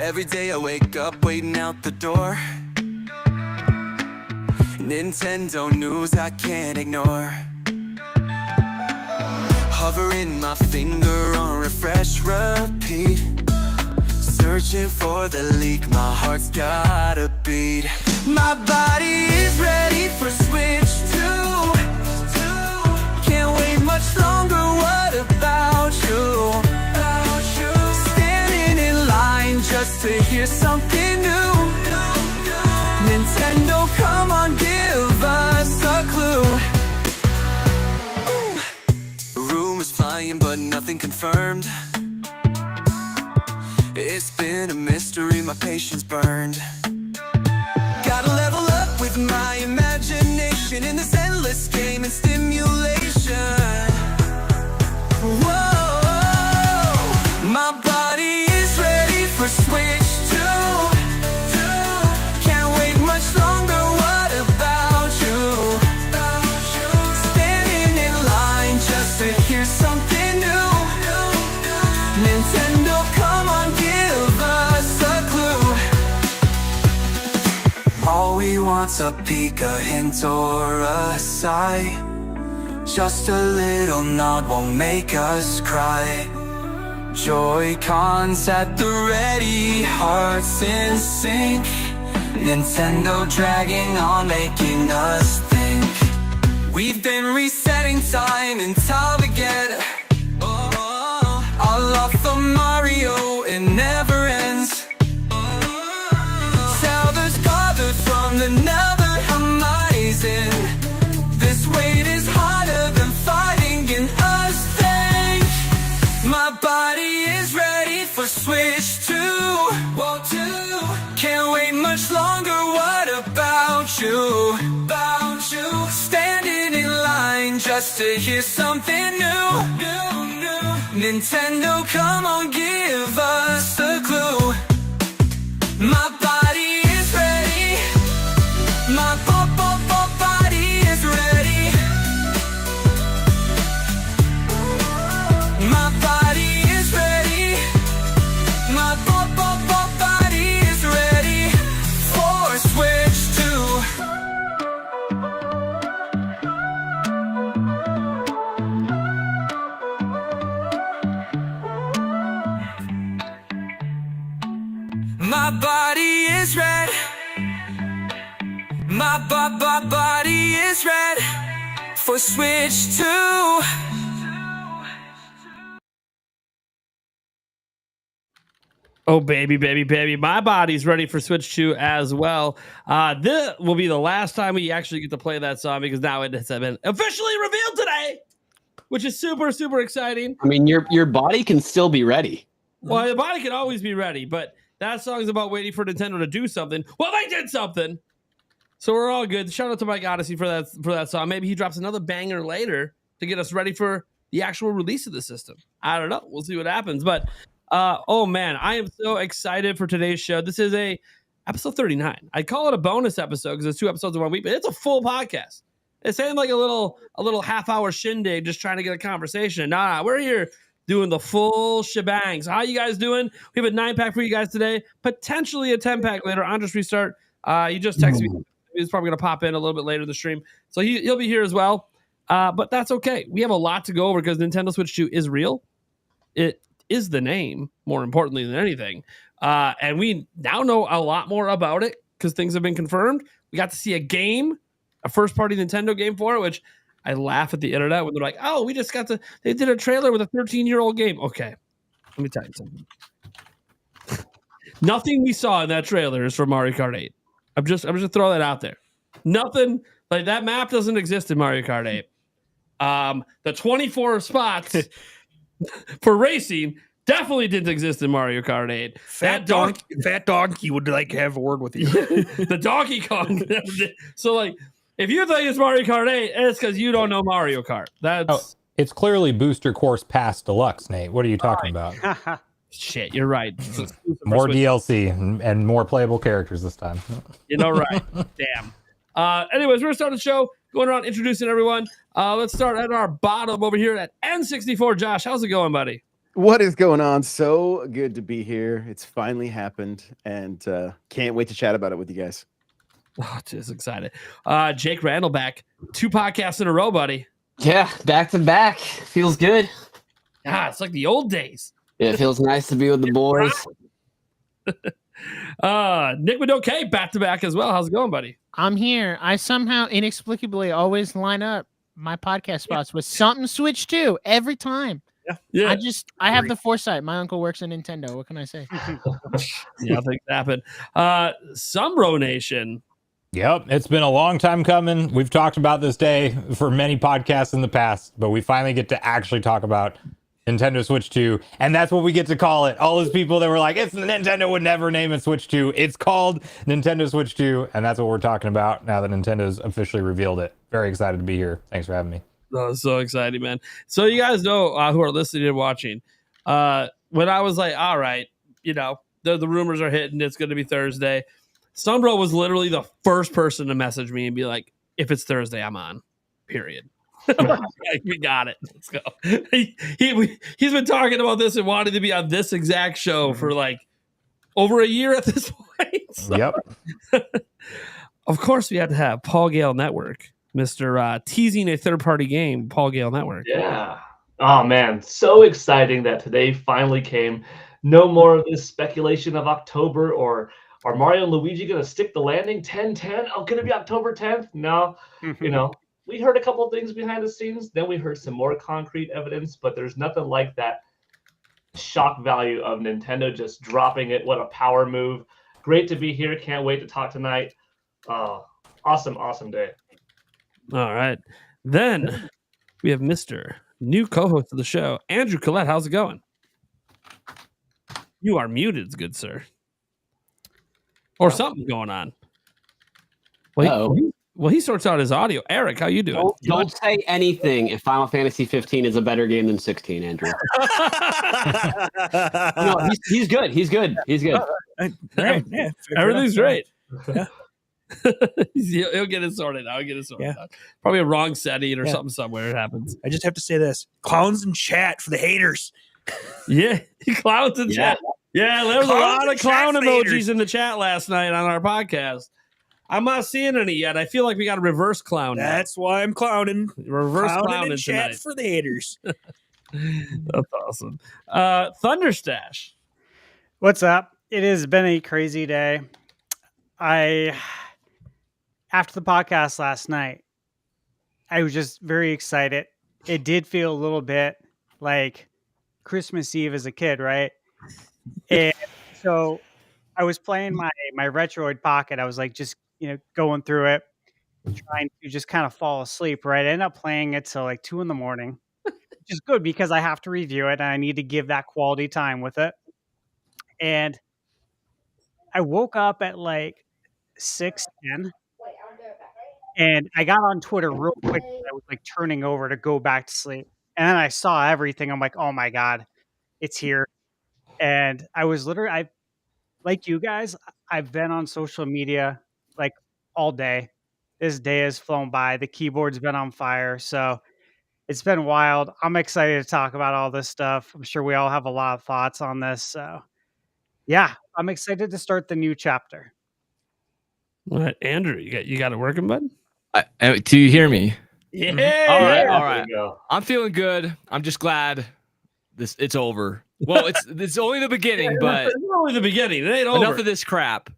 Every day I wake up waiting out the door. Nintendo news I can't ignore. Hovering my finger on refresh, repeat. Searching for the leak, my heart's gotta beat. My body is ready for Switch 2. Can't wait much longer, what about you? Standing in line just to hear something new. Nintendo, come on, give us a clue. Rumors flying, but nothing confirmed. It's been a mystery, my patience burned. Gotta level up with my imagination in this endless game and stimulation. Whoa, my body is ready for Switch 2. Can't wait much longer, what about you? Standing in line just to hear something new. Nintendo, come on, give us a clue. All we want's a peek, a hint, or a sigh. Just a little nod won't make us cry. Joy-Cons at the ready, hearts in sync. Nintendo dragging on, making us think. We've been resetting time and time again. Our love for Mario, it never ends. Zelda's gathered from the nether horizon. This weight is harder than fighting in us thing. My body is ready for Switch 2. Whoa, 2. Can't wait much longer, what about you? Standing in line just to hear something new. Nintendo, come on, give us a clue. My body is ready. My body is ready. My body is ready. My body is ready for Switch 2. My body is red. My body is red for Switch 2. Oh, baby, baby, baby. My body's ready for Switch 2 as well. This will be the last time we actually get to play that song because now it has been officially revealed today, which is super, super exciting. I mean, your body can still be ready. Well, the body can always be ready, but that song is about waiting for Nintendo to do something. Well, they did something. So we're all good. Shout out to Mike Odyssey for that song. Maybe he drops another banger later to get us ready for the actual release of the system. I don't know. We'll see what happens. But oh man, I am so excited for today's show. This is episode 39. I call it a bonus episode because it's 2 episodes in 1 week, but it's a full podcast. It's ain't like a little half-hour shindig just trying to get a conversation. Nah, we're here doing the full shebang. So how you guys doing? We have a 9-pack for you guys today, potentially a 10-pack later on Just Restart. You just texted me. He's probably going to pop in a little bit later in the stream. So he'll be here as well. But that's okay. We have a lot to go over because Nintendo Switch 2 is real. It is the name, more importantly than anything. And we now know a lot more about it because things have been confirmed. We got to see a game, a first-party Nintendo game for it, which I laugh at the internet when they're like, oh, they did a trailer with a 13-year-old game. Okay, let me tell you something. Nothing we saw in that trailer is for Mario Kart 8. I'm just gonna throw that out there. Nothing like that map doesn't exist in Mario Kart 8. The 24 spots for racing definitely didn't exist in Mario Kart 8. Fat donkey would like to have a word with you. The Donkey Kong. So like, if you think it's Mario Kart 8, it's because you don't know Mario Kart. It's clearly Booster Course Pass Deluxe, Nate. What are you talking about? Shit, you're right. More DLC and more playable characters this time. You know, right. Damn. Anyways, we're going to start the show, going around introducing everyone. Let's start at our bottom over here at N64. Josh, how's it going, buddy? What is going on? So good to be here. It's finally happened, and can't wait to chat about it with you guys. Oh, just excited. Jake Randall back. 2 podcasts in a row, buddy. Yeah, back to back. Feels good. Ah, it's like the old days. Yeah, it feels nice to be with the boys. Nick Madoke back to back as well. How's it going, buddy? I'm here. I somehow inexplicably always line up my podcast spots with something Switch 2 every time. Yeah. I have the foresight. My uncle works at Nintendo. What can I say? Yeah, things happen. Sumbro Nation. Yep, it's been a long time coming. We've talked about this day for many podcasts in the past, but we finally get to actually talk about Nintendo Switch 2, and that's what we get to call it. All those people that were like, it's Nintendo would never name it Switch 2. It's called Nintendo Switch 2, and that's what we're talking about now that Nintendo's officially revealed it. Very excited to be here. Thanks for having me. Oh, so exciting, man. So you guys know who are listening and watching. When I was like, all right, the rumors are hitting, it's going to be Thursday. Sumbro was literally the first person to message me and be like, if it's Thursday, I'm on, period. We got it. Let's go. He's been talking about this and wanting to be on this exact show for like over a year at this point. So, Yep. Of course, we had to have Paul Gale Network, Mr. Teasing a third-party game, Paul Gale Network. Yeah. Oh, man. So exciting that today finally came. No more of this speculation of October or are Mario and Luigi going to stick the landing 10-10? Oh, going to be October 10th? No. We heard a couple of things behind the scenes. Then we heard some more concrete evidence, but there's nothing like that shock value of Nintendo just dropping it. What a power move. Great to be here. Can't wait to talk tonight. Awesome day. All right. Then we have Mr. New co-host of the show, Andrew Collette. How's it going? You are muted, good sir. Or something going on. Well, he sorts out his audio. Eric, how you doing? Don't say anything if Final Fantasy 15 is a better game than 16, Andrew. No, he's good. He's good. Right. Yeah, Everything's great. Yeah. He'll get it sorted out. Out. Probably a wrong setting or something somewhere. It happens. I just have to say this: clowns in chat for the haters. Yeah, clowns in chat. Yeah, there was a lot of clown emojis in the chat last night on our podcast. I'm not seeing any yet. I feel like we got a reverse clown. That's why I'm clowning. Reverse clowning in chat tonight for the haters. That's awesome. Thunderstash. What's up? It has been a crazy day. After the podcast last night, I was just very excited. It did feel a little bit like Christmas Eve as a kid, right? And so I was playing my Retroid Pocket. I was like, just, going through it, trying to just kind of fall asleep, right? I ended up playing it till like 2 a.m, which is good because I have to review it and I need to give that quality time with it. And I woke up at like 6:10 and I got on Twitter real quick. I was like turning over to go back to sleep. And then I saw everything. I'm like, oh my God, it's here. And I was literally, like you guys, I've been on social media like all day. This day has flown by. The keyboard's been on fire. So it's been wild. I'm excited to talk about all this stuff. I'm sure we all have a lot of thoughts on this. So yeah, I'm excited to start the new chapter. All right, Andrew, you got it working, bud? Do you hear me? Yeah. All right. I'm feeling good. I'm just glad it's over. Well, it's only the beginning, but it's only the beginning. It ain't over. Enough of this crap.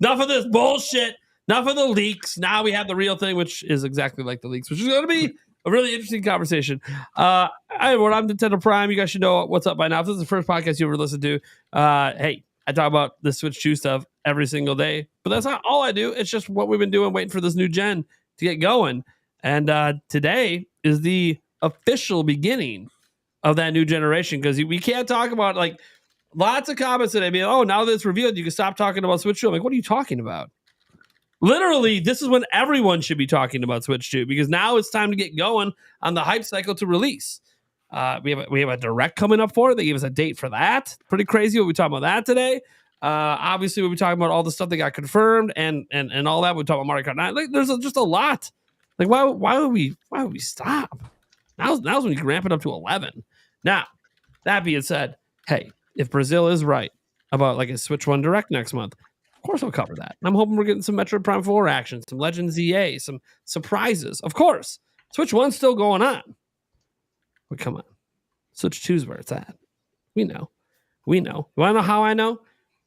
Enough of this bullshit. Enough of the leaks. Now we have the real thing, which is exactly like the leaks, which is going to be a really interesting conversation. I'm Nintendo Prime. You guys should know what's up by now. If this is the first podcast you ever listened to, hey, I talk about the Switch 2 stuff every single day, but that's not all I do. It's just what we've been doing, waiting for this new gen to get going. And today is the official beginning of that new generation, because we can't talk about, like, lots of comments today being, oh, now that it's revealed, you can stop talking about Switch 2. I'm like, what are you talking about? Literally, this is when everyone should be talking about Switch 2, because now it's time to get going on the hype cycle to release. We have a direct coming up for it. They gave us a date for that. Pretty crazy. We'll be talking about that today. Obviously, we'll be talking about all the stuff that got confirmed and all that. We'll talk about Mario Kart 9. Like, there's just a lot. Like, why would we stop? Now's when you can ramp it up to 11. Now, that being said, hey, if Brazil is right about like a Switch 1 Direct next month, of course we'll cover that. I'm hoping we're getting some Metroid Prime 4 action, some Legends EA, some surprises. Of course, Switch 1's still going on. But come on. Switch 2's where it's at. We know. You want to know how I know?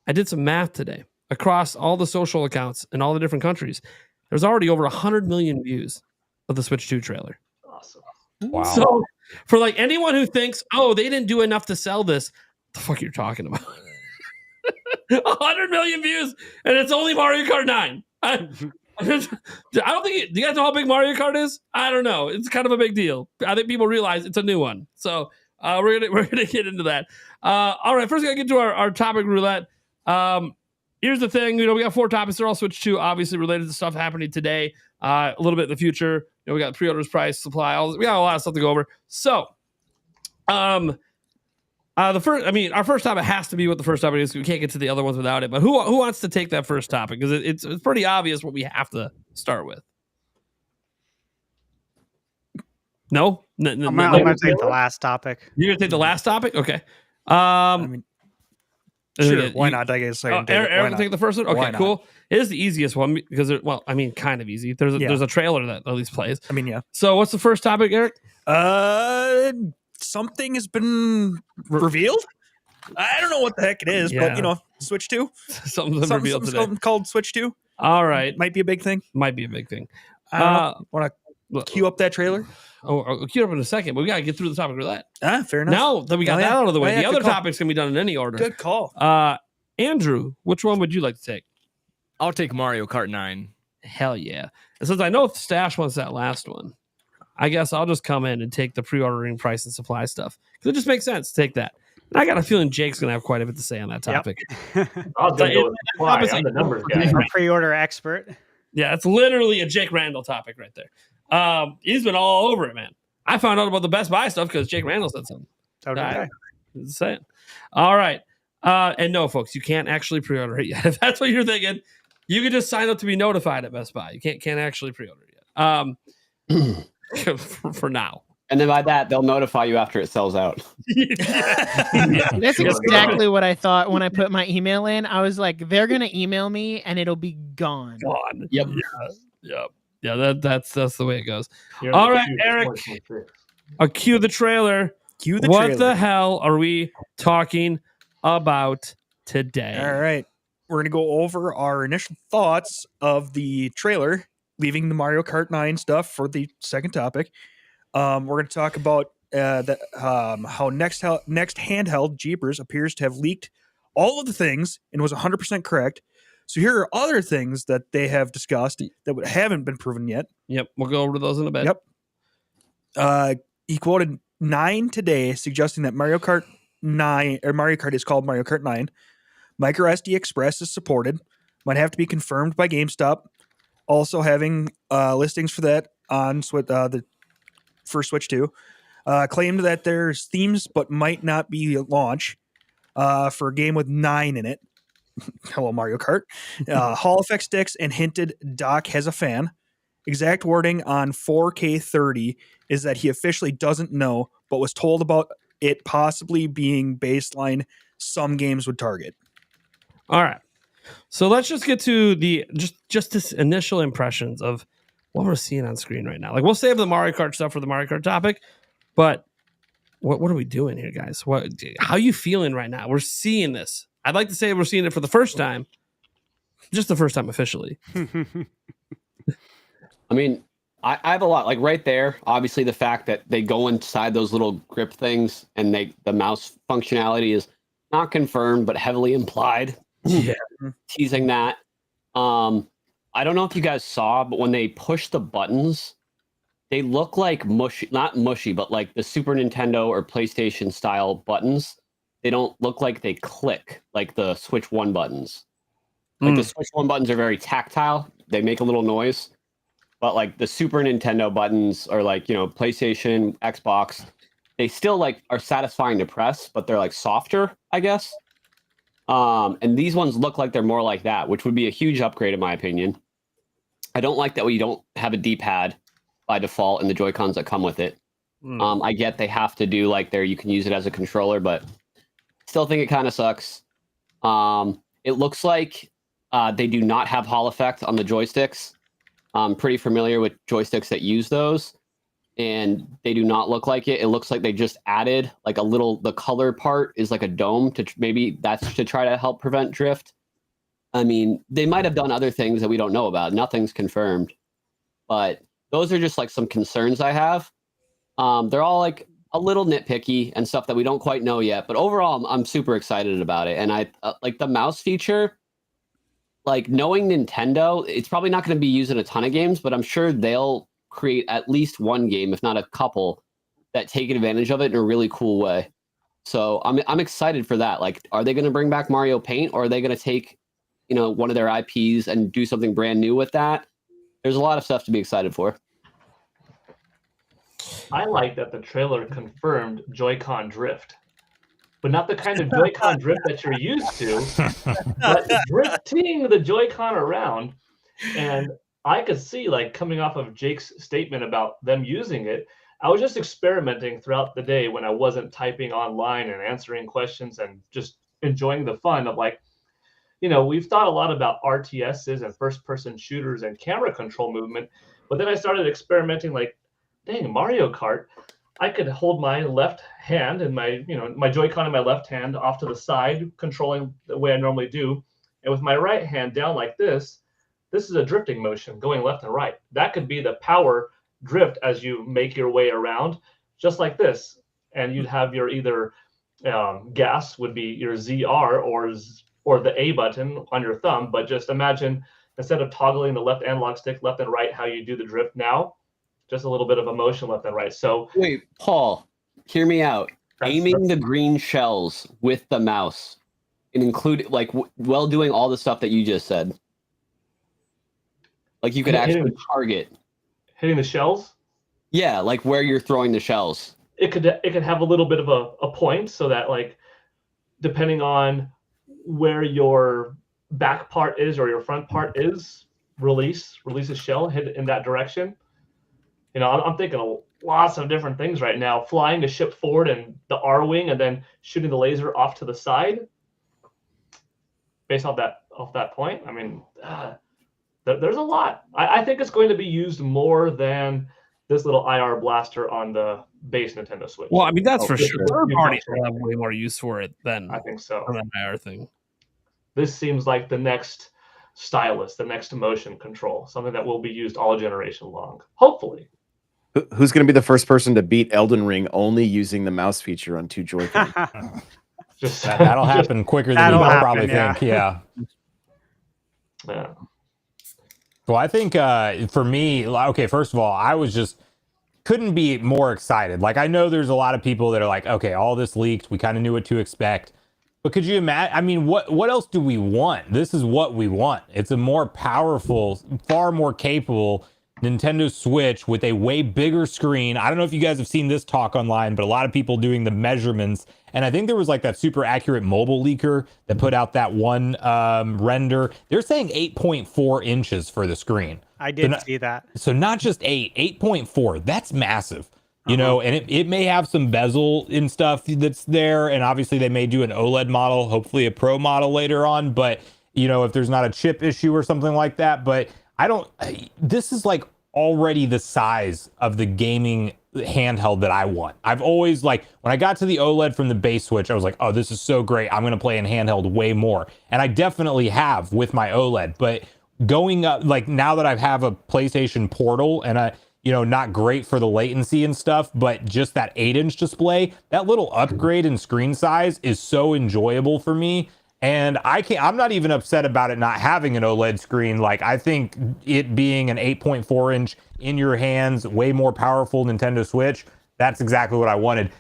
I did some math today. Across all the social accounts in all the different countries, there's already over 100 million views of the Switch 2 trailer. Awesome. Wow. So for like anyone who thinks, oh, they didn't do enough to sell this, the fuck you're talking about? 100 million views, and it's only Mario Kart 9. I don't think. Do you guys know how big Mario Kart is? I don't know. It's kind of a big deal. I think people realize it's a new one. So we're gonna get into that. All right, first we gotta get to our topic roulette. Here's the thing. We got 4 topics. They're all Switch 2, obviously related to stuff happening today. A little bit in the future. We got pre-orders, price, supply. We got a lot of stuff to go over. So, our first topic has to be what the first topic is. We can't get to the other ones without it. But who wants to take that first topic? Because it's pretty obvious what we have to start with. No, I'm gonna take the last topic. You're gonna take the last topic, okay? Sure, why not? I guess Eric can take the first one. Okay, cool. It is the easiest one because, kind of easy. There's a trailer that at least plays. Yeah. So, what's the first topic, Eric? Something has been revealed. I don't know what the heck it is, but Switch 2. Something's revealed today. Something called Switch 2. All right, might be a big thing. Want to cue up that trailer? I'll cue it up in a second, but we gotta get through the topic roulette. Fair enough. Now that we got that out of the way, the other good call. topics can be done in any order. Good call. Andrew, which one would you like to take? I'll take Mario Kart 9. Hell yeah! And since I know Stash wants that last one, I guess I'll just come in and take the pre-ordering price and supply stuff because it just makes sense to take that. And I got a feeling Jake's gonna have quite a bit to say on that topic. I was going to go with supply. I'm the numbers guy. Our pre-order expert. Yeah, it's literally a Jake Randall topic right there. He's been all over it, man. I found out about the Best Buy stuff because Jake Randall said something. So did I. Just saying. All right. And no, folks, you can't actually pre-order it yet. If that's what you're thinking, you can just sign up to be notified at Best Buy. You can't actually pre-order it yet. For now. And then by that, they'll notify you after it sells out. That's exactly what I thought when I put my email in. I was like, they're gonna email me and it'll be gone. Yep. Yeah, that's the way it goes. All right, Eric. Cue the trailer. What the hell are we talking about today? All right. We're going to go over our initial thoughts of the trailer, leaving the Mario Kart 9 stuff for the second topic. We're going to talk about how next handheld Jeepers appears to have leaked all of the things and was 100% correct. So here are other things that they have discussed that haven't been proven yet. Yep, we'll go over those in a bit. Yep. He quoted 9 today, suggesting that Mario Kart is called Mario Kart 9. Micro SD Express is supported. Might have to be confirmed by GameStop. Also having listings for that on the first Switch 2. Claimed that there's themes, but might not be a launch for a game with 9 in it. Hello, Mario Kart. Hall effect sticks and hinted Doc has a fan. Exact wording on 4K30 is that he officially doesn't know, but was told about it possibly being baseline some games would target. All right. So let's just get to the just this initial impressions of what we're seeing on screen right now. Like we'll save the Mario Kart stuff for the Mario Kart topic, but what are we doing here, guys? How are you feeling right now? We're seeing this. I'd like to say we're seeing it for the first time, just the first time officially. I mean, I have a lot, like right there, obviously the fact that they go inside those little grip things and the mouse functionality is not confirmed, but heavily implied. Yeah. Teasing that. I don't know if you guys saw, but when they push the buttons, they look like not mushy, but like the Super Nintendo or PlayStation style buttons. They don't look like they click like the Switch 1 buttons. Like the Switch 1 buttons are very tactile. They make a little noise. But like the Super Nintendo buttons or like, PlayStation, Xbox, they still like are satisfying to press, but they're like softer, I guess. And these ones look like they're more like that, which would be a huge upgrade in my opinion. I don't like that we don't have a D-pad by default and the Joy-Cons that come with it. I get they have to do like you can use it as a controller, but still think it kind of sucks. It looks like they do not have Hall effect on the joysticks. I'm pretty familiar with joysticks that use those, and they do not look like it. It looks like they just added like the color part is like a dome maybe that's to try to help prevent drift. I mean, they might have done other things that we don't know about. Nothing's confirmed, but those are just like some concerns I have. They're all like a little nitpicky and stuff that we don't quite know yet, but overall I'm super excited about it. And I like the mouse feature. Like, knowing Nintendo, it's probably not going to be used in a ton of games, but I'm sure they'll create at least one game, if not a couple, that take advantage of it in a really cool way. So I'm excited for that. Like, are they going to bring back Mario Paint, or are they going to take, one of their IPs and do something brand new with that? There's a lot of stuff to be excited for. I like that the trailer confirmed Joy-Con drift, but not the kind of Joy-Con drift that you're used to, but drifting the Joy-Con around. And I could see, like, coming off of Jake's statement about them using it, I was just experimenting throughout the day when I wasn't typing online and answering questions and just enjoying the fun of, like, we've thought a lot about RTSs and first-person shooters and camera control movement, but then I started experimenting, like, dang, Mario Kart, I could hold my left hand and my Joy-Con in my left hand off to the side, controlling the way I normally do. And with my right hand down like this is a drifting motion going left and right. That could be the power drift as you make your way around, just like this. And you'd have your either gas would be your ZR or the A button on your thumb. But just imagine, instead of toggling the left analog stick left and right, how you do the drift now, just a little bit of a motion left and right. So wait, Paul, hear me out. Aiming the green shells with the mouse and include while doing all the stuff that you just said. Like, you could actually target hitting the shells. Yeah, like where you're throwing the shells. It could have a little bit of a point, so that, like, depending on where your back part is or your front part is, release a shell, hit in that direction. I'm thinking of lots of different things right now. Flying the ship forward and the R wing, and then shooting the laser off to the side. Based off that point, I mean, there's a lot. I think it's going to be used more than this little IR blaster on the base Nintendo Switch. Well, I mean, that's for sure. Third parties will have way more use for it than I think so. Than the IR thing. This seems like the next stylus, the next motion control, something that will be used all generation long. Hopefully. Who's going to be the first person to beat Elden Ring only using the mouse feature on 2 Joy-Con? That'll happen quicker than you probably think. Yeah. Yeah. Well, I think for me, okay, first of all, I couldn't be more excited. Like, I know there's a lot of people that are like, okay, all this leaked. We kind of knew what to expect. But could you imagine? I mean, what else do we want? This is what we want. It's a more powerful, far more capable Nintendo Switch with a way bigger screen. I don't know if you guys have seen this talk online, but a lot of people doing the measurements. And I think there was like that super accurate mobile leaker that put out that one render. They're saying 8.4 inches for the screen. I did see that. So not just 8.4. That's massive. You know, and it may have some bezel and stuff that's there. And obviously they may do an OLED model, hopefully a Pro model later on. But, if there's not a chip issue or something like that. But this is like already the size of the gaming handheld that I want. I've always, like, when I got to the OLED from the base Switch, I was like, oh, this is so great. I'm going to play in handheld way more. And I definitely have with my OLED. But going up, like, now that I have a PlayStation Portal and not great for the latency and stuff, but just that 8-inch display, that little upgrade in screen size is so enjoyable for me. And I'm not even upset about it not having an OLED screen. Like, I think it being an 8.4 inch in your hands, way more powerful Nintendo Switch, that's exactly what I wanted.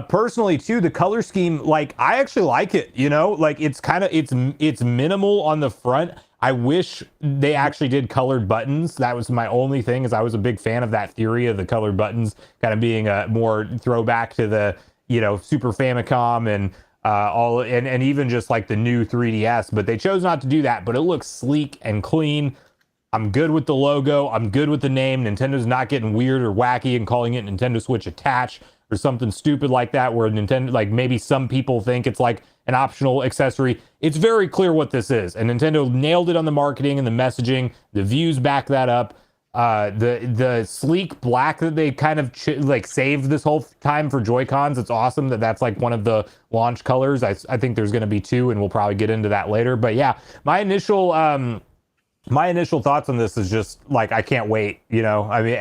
Personally too, the color scheme, like, I actually like it, like, it's minimal on the front. I wish they actually did colored buttons. That was my only thing, is I was a big fan of that theory of the colored buttons kind of being a more throwback to the, Super Famicom and and even just like the new 3DS, but they chose not to do that. But it looks sleek and clean. I'm good with the logo. I'm good with the name. Nintendo's not getting weird or wacky and calling it Nintendo Switch Attach or something stupid like that, where Nintendo, like maybe some people think it's like an optional accessory. It's very clear what this is, and Nintendo nailed it on the marketing and the messaging. The views back that up. The sleek black that they kind of like saved this whole time for Joy-Cons. It's awesome that that's like one of the launch colors. I think there's going to be two, and we'll probably get into that later. But yeah, my initial thoughts on this is just like, I can't wait. You know, I mean,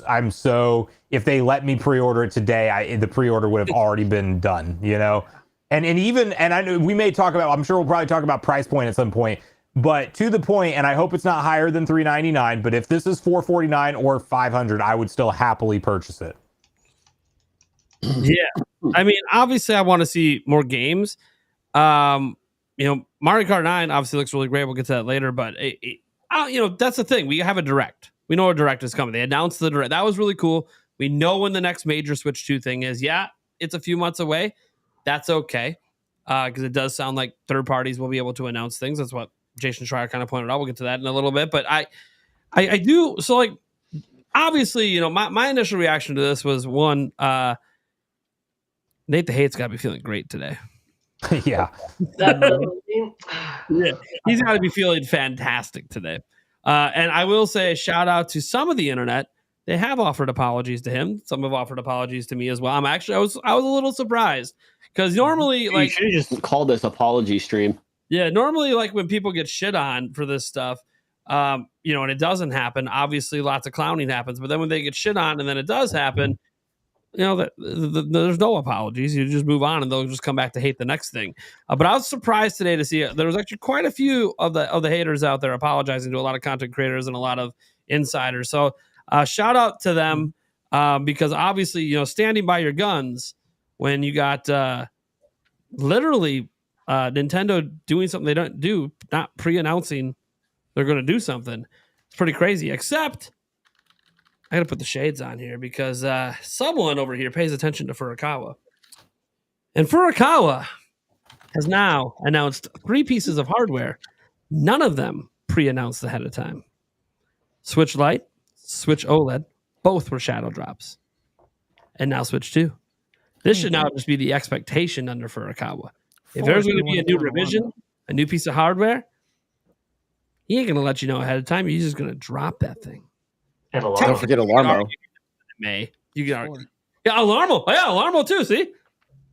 I'm so, if they let me pre-order it today, the pre-order would have already been done, you know? And I know we may talk about, I'm sure we'll probably talk about price point at some point, but to the point, and I hope it's not higher than $399, but if this is $449 or $500, I would still happily purchase it. Yeah. I mean, obviously I want to see more games. You know, Mario Kart 9 obviously looks really great. We'll get to that later, but you know, that's the thing. We have a direct. We know a direct is coming. They announced the direct. That was really cool. We know when the next major Switch 2 thing is. Yeah, it's a few months away. That's okay. Because it does sound like third parties will be able to announce things. That's what Jason Schreier kind of pointed out. We'll get to that in a little bit. But I do. So, like, obviously, you know, my initial reaction to this was one, Nate the Hate's got to be feeling great today. Yeah. Yeah. He's got to be feeling fantastic today. And I will say, shout out to some of the internet. They have offered apologies to him. Some have offered apologies to me as well. I was a little surprised because normally, like, you should have just called this apology stream. Yeah, normally, like, when people get shit on for this stuff, you know, and it doesn't happen, obviously lots of clowning happens. But then when they get shit on and then it does happen, you know, there's no apologies. You just move on and they'll just come back to hate the next thing. But I was surprised today to see there was actually quite a few of the haters out there apologizing to a lot of content creators and a lot of insiders. So shout out to them because obviously, you know, standing by your guns when you got literally Nintendo doing something they don't do, not pre-announcing they're going to do something. It's pretty crazy, except I got to put the shades on here because someone over here pays attention to Furukawa. And Furukawa has now announced 3 pieces of hardware, none of them pre-announced ahead of time. Switch Lite, Switch OLED, both were shadow drops. And now Switch 2. This should now just be the expectation under Furukawa. If there's going to be a new revision, a new piece of hardware, he ain't going to let you know ahead of time. He's just going to drop that thing. And Don't forget Alarmo. May. You can argue. Yeah, Alarmo. Yeah, Alarmo too, see?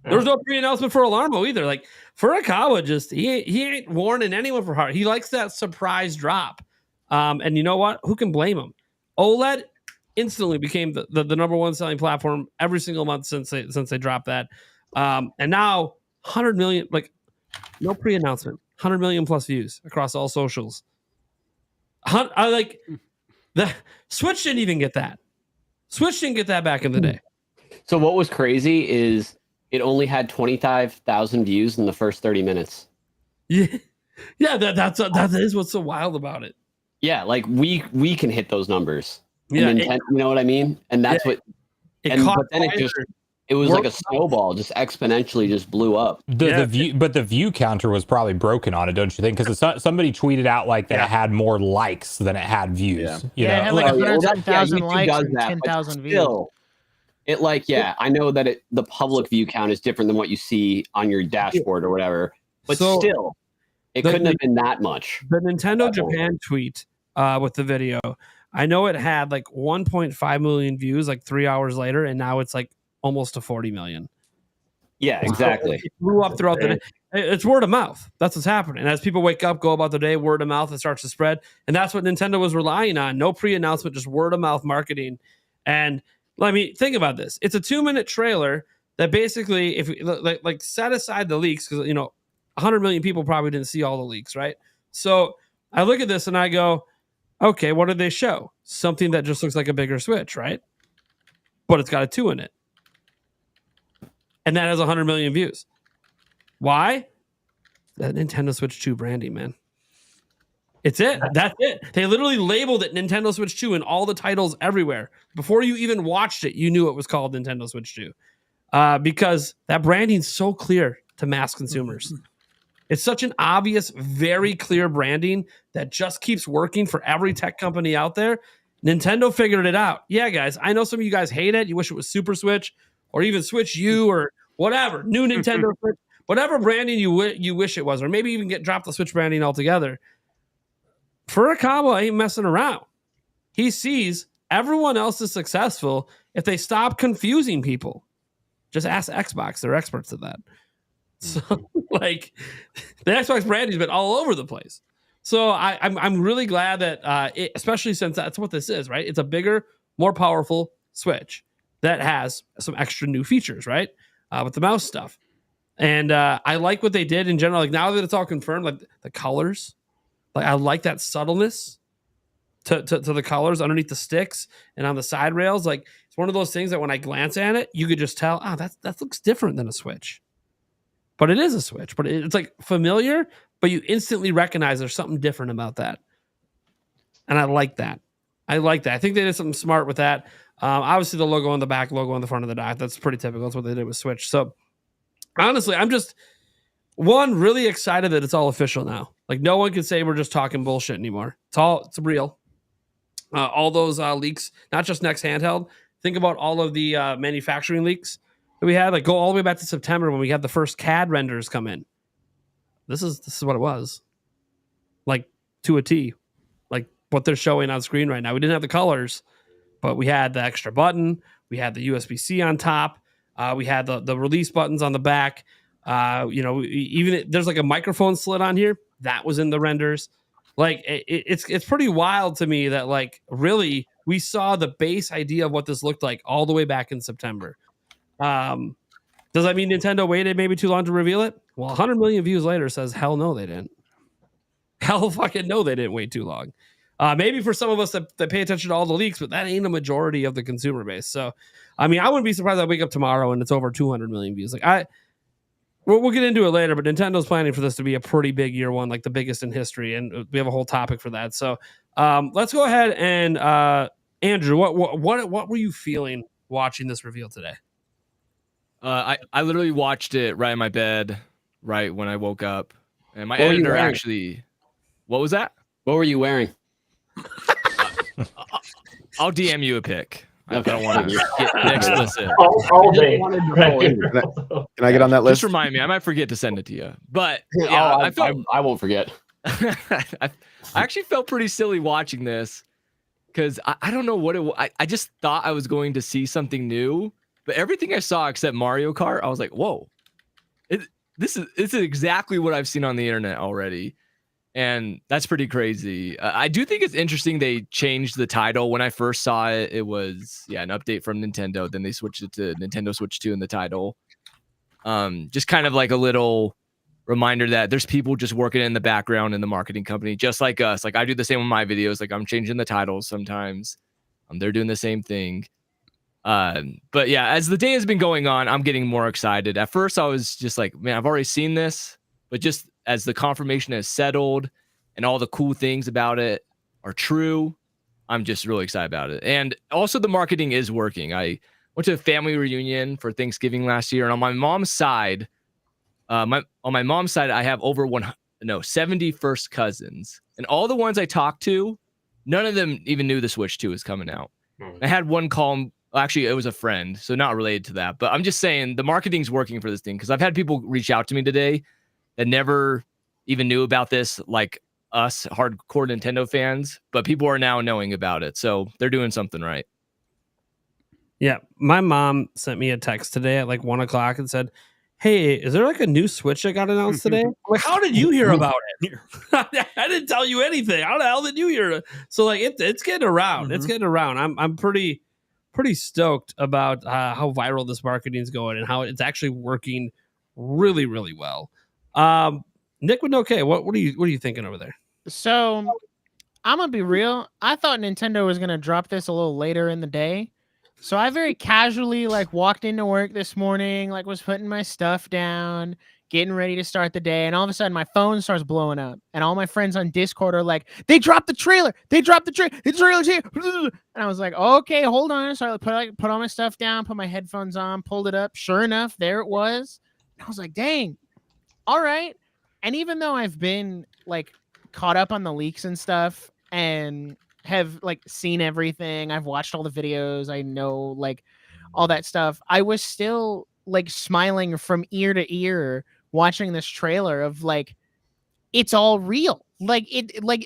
There's no pre-announcement for Alarmo either. Like, Furukawa just, he ain't warning anyone for hard. He likes that surprise drop. And you know what? Who can blame him? OLED instantly became the number one selling platform every single month since they dropped that. And now 100 million, like, no pre-announcement, 100 million plus views across all socials. I like the Switch didn't even get that. Switch didn't get that back in the day. So what was crazy is it only had 25,000 views in the first 30 minutes. Yeah, that is what's so wild about it. Yeah, like we can hit those numbers. Yeah, you know what I mean? And that's what. But then it was like a snowball, just exponentially just blew up. The view counter was probably broken on it, don't you think? Because somebody tweeted out like that it had more likes than it had views. Yeah, it had like 110,000 likes and 10,000 views. It I know that the public view count is different than what you see on your dashboard or whatever, but still, it couldn't have been that much. The Nintendo Japan tweet with the video, I know it had like 1.5 million views like 3 hours later, and now it's like almost to 40 million. Yeah, exactly. It blew up throughout the day. It's word of mouth. That's what's happening. As people wake up, go about their day, word of mouth, it starts to spread. And that's what Nintendo was relying on. No pre-announcement, just word of mouth marketing. And let me think about this. It's a 2-minute trailer that basically, if we, like set aside the leaks, because, you know, 100 million people probably didn't see all the leaks, right? So I look at this and I go, okay, what did they show? Something that just looks like a bigger Switch, right? But it's got a 2 in it. And that has 100 million views. Why? That Nintendo Switch 2 branding, man. It's it. That's it. They literally labeled it Nintendo Switch 2 in all the titles everywhere. Before you even watched it, you knew it was called Nintendo Switch 2. Because that branding's so clear to mass consumers. It's such an obvious, very clear branding that just keeps working for every tech company out there. Nintendo figured it out. Yeah, guys, I know some of you guys hate it. You wish it was Super Switch or even Switch U or whatever, new Nintendo Switch, whatever branding you wish it was, or maybe even drop the Switch branding altogether. Furukawa ain't messing around. He sees everyone else is successful if they stop confusing people. Just ask Xbox; they're experts at that. So, like, the Xbox branding's been all over the place. So I'm really glad that, especially since that's what this is, right? It's a bigger, more powerful Switch that has some extra new features, right? With the mouse stuff. And I like what they did in general. Like, now that it's all confirmed, like the colors, like I like that subtleness to the colors underneath the sticks and on the side rails. Like, it's one of those things that when I glance at it, you could just tell, that looks different than a Switch. But it is a Switch, but it's like familiar, but you instantly recognize there's something different about that. And I like that. I think they did something smart with that. Obviously, the logo on the back, logo on the front of the dock, that's pretty typical. That's what they did with Switch. So, honestly, I'm just, really excited that it's all official now. Like, no one can say we're just talking bullshit anymore. It's real. All those leaks, not just next handheld. Think about all of the manufacturing leaks that we had. Like, go all the way back to September when we had the first CAD renders come in. This is what it was. Like, to a T. Like, what they're showing on screen right now. We didn't have the colors, but we had the extra button. We had the USB-C on top. We had the release buttons on the back. Even there's like a microphone slit on here. That was in the renders. Like, it's pretty wild to me that, like, really we saw the base idea of what this looked like all the way back in September. Does that mean Nintendo waited maybe too long to reveal it? Well, 100 million views later says, hell no, they didn't. Hell fucking no, they didn't wait too long. Maybe for some of us that pay attention to all the leaks, but that ain't a majority of the consumer base. So, I mean, I wouldn't be surprised if I wake up tomorrow and it's over 200 million views. Like, we'll get into it later, but Nintendo's planning for this to be a pretty big year one, like the biggest in history, and we have a whole topic for that. So, let's go ahead and Andrew, what were you feeling watching this reveal today? I literally watched it right in my bed, right when I woke up, and my editor actually. What was that? What were you wearing? I'll DM you a pic. I don't want to get explicit. All day. Can I get on that list? Just remind me. I might forget to send it to you. But yeah, I won't forget. I actually felt pretty silly watching this because I don't know what it was. I just thought I was going to see something new, but everything I saw except Mario Kart, I was like, whoa, this is exactly what I've seen on the internet already. And that's pretty crazy. I do think it's interesting they changed the title. When I first saw it, it was an update from Nintendo. Then they switched it to Nintendo Switch 2 in the title. Just kind of like a little reminder that there's people just working in the background in the marketing company, just like us. Like, I do the same with my videos. Like, I'm changing the titles sometimes. They're doing the same thing. But yeah, as the day has been going on, I'm getting more excited. At first, I was just like, man, I've already seen this. But just as the confirmation has settled and all the cool things about it are true, I'm just really excited about it. And also the marketing is working. I went to a family reunion for Thanksgiving last year, and on my mom's side, I have over 70 first cousins, and all the ones I talked to, none of them even knew the Switch 2 was coming out. I had one call. Actually, it was a friend, so not related to that. But I'm just saying the marketing's working for this thing, because I've had people reach out to me today that never even knew about this, like us hardcore Nintendo fans, but people are now knowing about it. So they're doing something right. Yeah. My mom sent me a text today at like 1:00 and said, hey, is there like a new Switch that got announced today? I'm like, how did you hear about it? I didn't tell you anything. How the hell did you hear it? So like it's getting around. Mm-hmm. It's getting around. I'm pretty stoked about how viral this marketing is going and how it's actually working really, really well. Nick with no K, what are you thinking over there? So I'm gonna be real. I thought Nintendo was gonna drop this a little later in the day. So I very casually like walked into work this morning, like was putting my stuff down, getting ready to start the day, and all of a sudden my phone starts blowing up, and all my friends on Discord are like, "They dropped the trailer! The trailer's here!" And I was like, "Okay, hold on." So I put all my stuff down, put my headphones on, pulled it up. Sure enough, there it was. And I was like, "Dang, all right." And even though I've been like caught up on the leaks and stuff and have like seen everything, I've watched all the videos, I know like all that stuff, I was still like smiling from ear to ear watching this trailer of like, it's all real. Like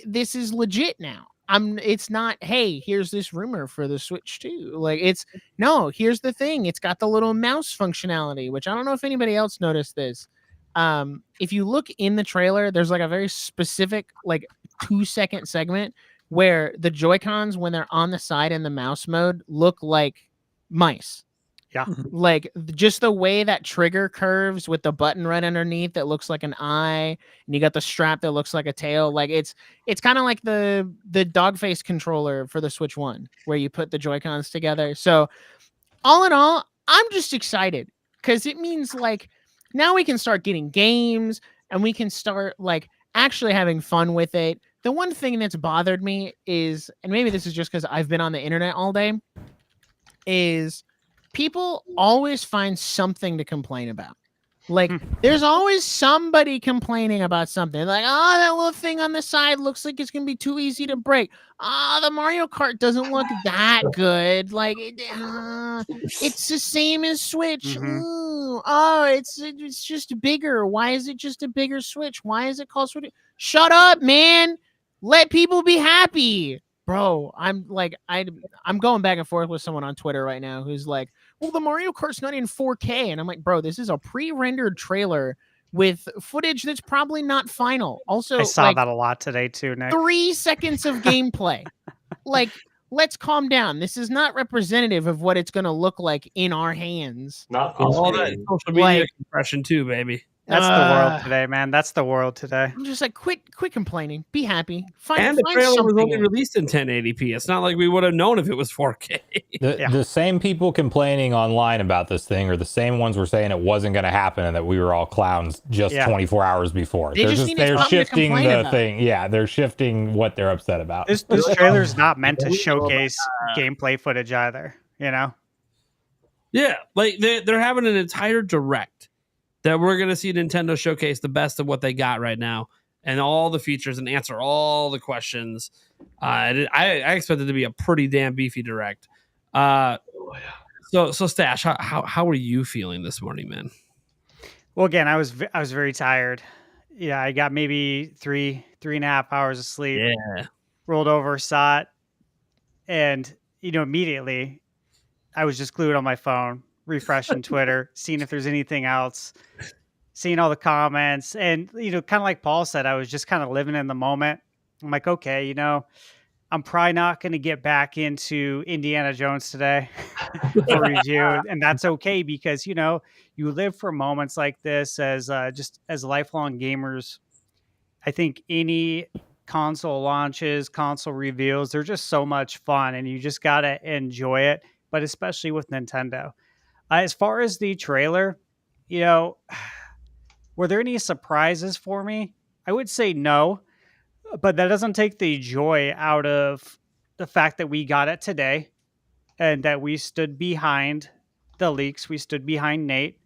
this is legit now. It's not, hey, here's this rumor for the Switch 2. Like it's no, here's the thing. It's got the little mouse functionality, which I don't know if anybody else noticed this. If you look in the trailer, there's like a very specific like 2-second segment where the Joy-Cons, when they're on the side in the mouse mode, look like mice. Yeah. Like just the way that trigger curves with the button right underneath that looks like an eye, and you got the strap that looks like a tail. Like it's kind of like the dog face controller for the Switch 1 where you put the Joy-Cons together. So all in all, I'm just excited because it means like now we can start getting games and we can start like actually having fun with it. The one thing that's bothered me is, and maybe this is just because I've been on the internet all day, is people always find something to complain about. Like there's always somebody complaining about something. Like, oh, that little thing on the side looks like it's gonna be too easy to break. Oh, the Mario Kart doesn't look that good. Like it's the same as Switch. Ooh, oh, it's just bigger. Why is it just a bigger Switch? Why is it called Switch? Shut up, man. Let people be happy. Bro, I'm going back and forth with someone on Twitter right now who's like, well, the Mario Kart's not in 4K. And I'm like, bro, this is a pre-rendered trailer with footage that's probably not final. Also, I saw that a lot today too, Nick. 3 seconds of gameplay. Like, let's calm down. This is not representative of what it's going to look like in our hands. Not All full that screen. social media Like- compression too, baby. That's the world today, man. That's the world today. I'm just like, quit complaining. Be happy. Find, And the find trailer was something only else. released in 1080p. It's not like we would have known if it was 4K. The same people complaining online about this thing are the same ones were saying it wasn't going to happen and that we were all clowns just 24 hours before. They just needed they're something to shifting complain the about. thing. Yeah, they're shifting what they're upset about. This trailer's not meant to showcase gameplay footage either, you know? Yeah, like they're having an entire direct that we're going to see Nintendo showcase the best of what they got right now and all the features and answer all the questions. I expect it to be a pretty damn beefy direct. So Stash, how are you feeling this morning, man? Well, again, I was very tired. Yeah, I got maybe three and a half hours of sleep. Yeah. Rolled over, saw it, and immediately I was just glued on my phone, refreshing Twitter, seeing if there's anything else, seeing all the comments, and kind of like Paul said, I was just kind of living in the moment. I'm like, okay, I'm probably not going to get back into Indiana Jones today for review, and that's okay because you live for moments like this as just as lifelong gamers. I think any console launches, console reveals, they're just so much fun, and you just gotta enjoy it. But especially with Nintendo, as far as the trailer, were there any surprises for me? I would say no. But that doesn't take the joy out of the fact that we got it today and that we stood behind the leaks. We stood behind Nate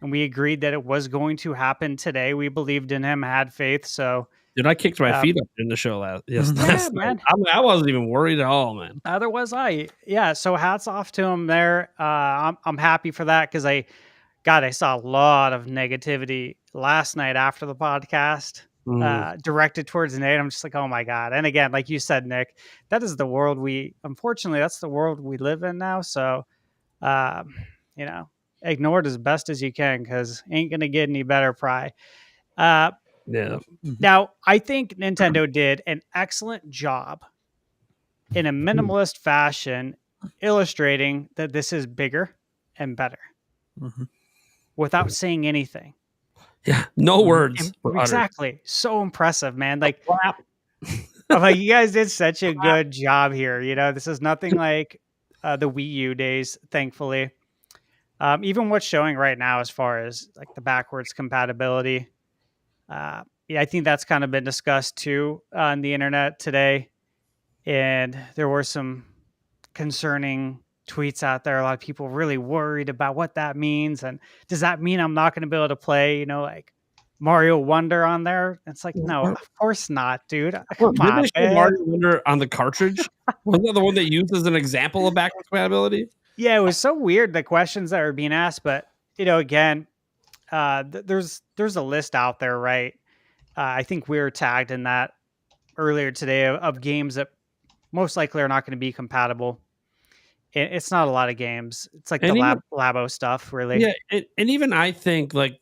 and we agreed that it was going to happen today. We believed in him, had faith. So, Dude, I kicked my feet up in the show last night. man. I wasn't even worried at all, man. Neither was I. Yeah. So hats off to him there. I'm happy for that because I saw a lot of negativity last night after the podcast. Directed towards Nate. I'm just like, oh my God. And again, like you said, Nick, that is the world unfortunately, that's the world we live in now. So, ignore it as best as you can because ain't going to get any better, Pry. Yeah. Now, I think Nintendo did an excellent job in a minimalist fashion illustrating that this is bigger and better without saying anything. Yeah, no words. Exactly. So impressive, man. Like, I'm like, you guys did such a good job here. This is nothing like the Wii U days, thankfully. Even what's showing right now as far as like the backwards compatibility. I think that's kind of been discussed too on the internet today. And there were some concerning tweets out there. A lot of people really worried about what that means. And does that mean I'm not going to be able to play, like Mario Wonder on there. It's like, no, of course not, dude. Come Didn't on, they show man. Mario Wonder on the cartridge? Wasn't that the one they used as an example of backwards compatibility? Yeah, it was so weird, the questions that were being asked, but again, there's a list out there, right? I think we were tagged in that earlier today of games that most likely are not going to be compatible. It's not a lot of games. It's like And the even- Labo stuff, really. Yeah, and even I think like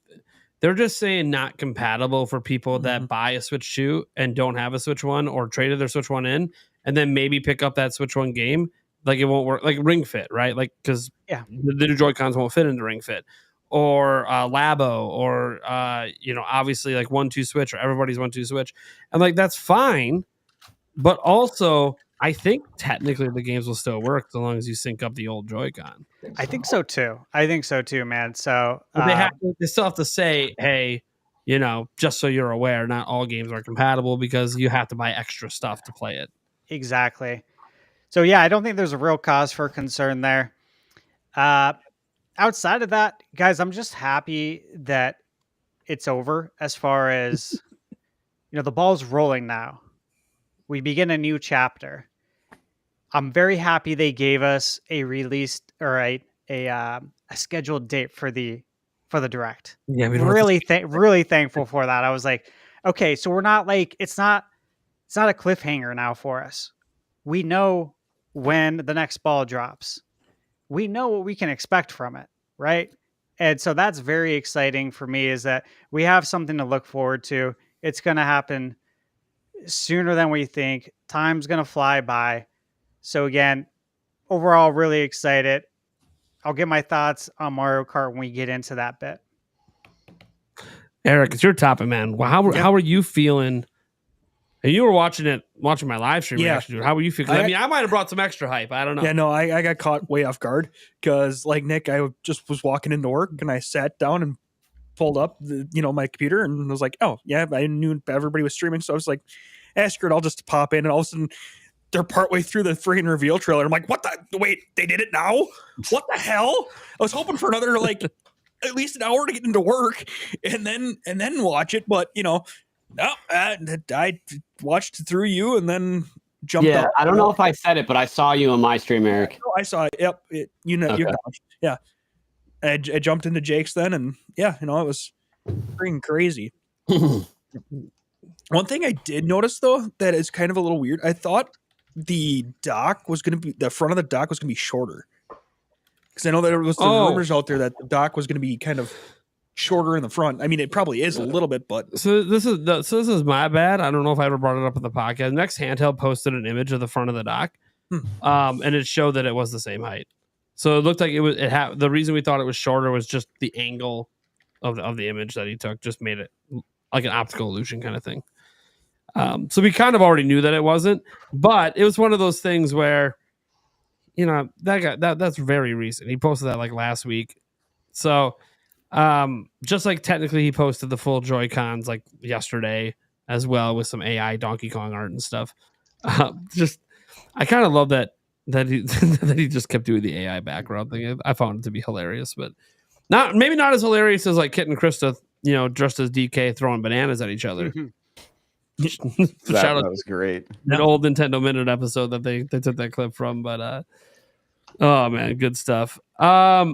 they're just saying not compatible for people that buy a Switch 2 and don't have a Switch 1 or traded their Switch 1 in and then maybe pick up that Switch 1 game. Like it won't work, like Ring Fit, right? Like because Yeah. the new Joy-Cons won't fit into Ring Fit, or Labo, or obviously like 1-2 Switch, or everybody's 1-2 Switch, and like that's fine. But also, I think technically the games will still work as long as you sync up the old Joy-Con. I think so too. Man. So But they still have to say, hey, just so you're aware, not all games are compatible because you have to buy extra stuff to play it. exactly. So yeah, I don't think there's a real cause for concern there. Outside of that, guys, I'm just happy that it's over as far as the ball's rolling now. We begin a new chapter. I'm very happy they gave us a release or a scheduled date for the direct. Yeah, Really thankful for that. I was like, okay, so we're not like it's not a cliffhanger now for us. We know when the next ball drops. We know what we can expect from it, right? And so that's very exciting for me, is that we have something to look forward to. It's going to happen sooner than we think. Time's going to fly by. So again, overall, really excited. I'll get my thoughts on Mario Kart when we get into that bit. Eric, it's your topic, man. Well, how are you feeling? And you were watching my live stream reaction, dude. How were you feeling? I mean, I might have brought some extra hype. I don't know. Yeah, no, I got caught way off guard because, like Nick, I just was walking into work and I sat down and pulled up my computer and was like, oh yeah, I knew everybody was streaming, so I was like, screw it, I'll just pop in, and all of a sudden they're partway through the freaking reveal trailer. I'm like, what the? Wait, they did it now? What the hell? I was hoping for another like at least an hour to get into work and then watch it, but no, I watched through you and then jumped up. I don't know if I said it, but I saw you on my stream, Eric. Oh, I saw it. Yep. Okay. Yeah. I jumped into Jake's then, and yeah, it was freaking crazy. One thing I did notice though that is kind of a little weird. I thought the dock was going to be, the front of the dock was going to be shorter, because I know there was some rumors out there that the dock was going to be kind of shorter in the front. I mean, it probably is a little bit, but this is my bad. I don't know if I ever brought it up in the podcast. Next Handheld posted an image of the front of the dock, and it showed that it was the same height. So it looked like the reason we thought it was shorter was just the angle of the image that he took just made it like an optical illusion kind of thing. So we kind of already knew that it wasn't, but it was one of those things where, that's very recent. He posted that like last week. So just like technically he posted the full Joy-Cons like yesterday as well with some AI Donkey Kong art and stuff. I kind of love that he that he just kept doing the AI background thing. I found it to be hilarious, but maybe not as hilarious as like Kit and Krista, dressed as DK throwing bananas at each other. That was great. That old Nintendo Minute episode that they took that clip from, but oh man, good stuff. Let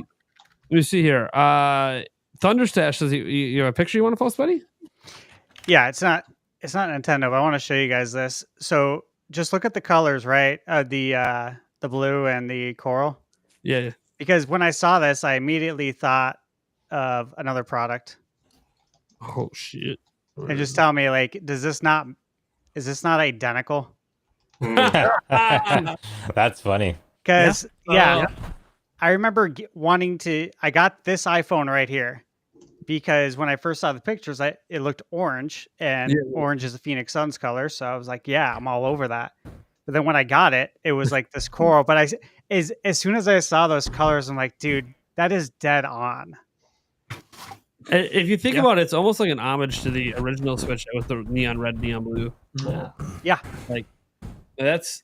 me see here. Thunderstash says you have a picture you want to post, buddy? Yeah, it's not Nintendo, but I want to show you guys this. So just look at the colors, right? The blue and the coral. Yeah. Because when I saw this, I immediately thought of another product. Oh shit. And just tell me, like, is this not identical? That's funny. Because I remember I got this iPhone right here because when I first saw the pictures, it looked orange, and orange is the Phoenix Suns color. So I was like, yeah, I'm all over that. But then when I got it, it was like this coral. But as soon as I saw those colors, I'm like, dude, that is dead on. If you think about it, it's almost like an homage to the original Switch with the neon red, neon blue. Yeah. Like that's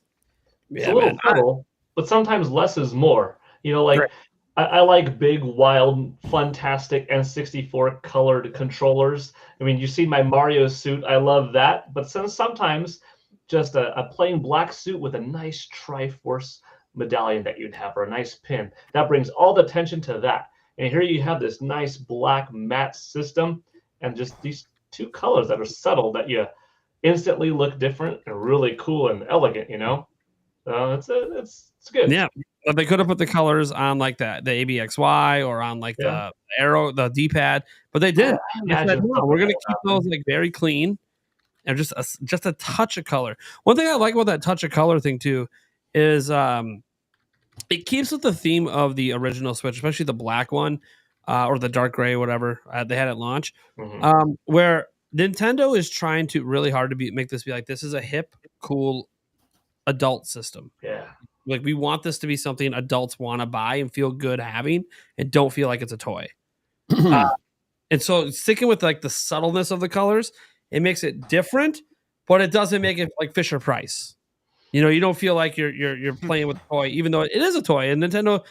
it's a little subtle, but sometimes less is more. Right. I like big, wild, fantastic N64 colored controllers. I mean, you see my Mario suit. I love that. But sometimes just a plain black suit with a nice Triforce medallion that you'd have, or a nice pin, that brings all the attention to that. And here you have this nice black matte system and just these two colors that are subtle that you instantly look different and really cool and elegant, you know? It's good. Yeah. But they could have put the colors on like the ABXY or on like the arrow, the D-pad, but they did. They said, no, we're gonna keep those like very clean and just a touch of color. One thing I like about that touch of color thing too is it keeps with the theme of the original Switch, especially the black one or the dark gray, whatever they had at launch, where Nintendo is trying to really hard to make this be like, this is a hip, cool adult system. Yeah. Like, we want this to be something adults want to buy and feel good having and don't feel like it's a toy. And so sticking with like the subtleness of the colors, it makes it different, but it doesn't make it like Fisher Price. You know, you don't feel like you're playing with a toy, even though it is a toy. And Nintendo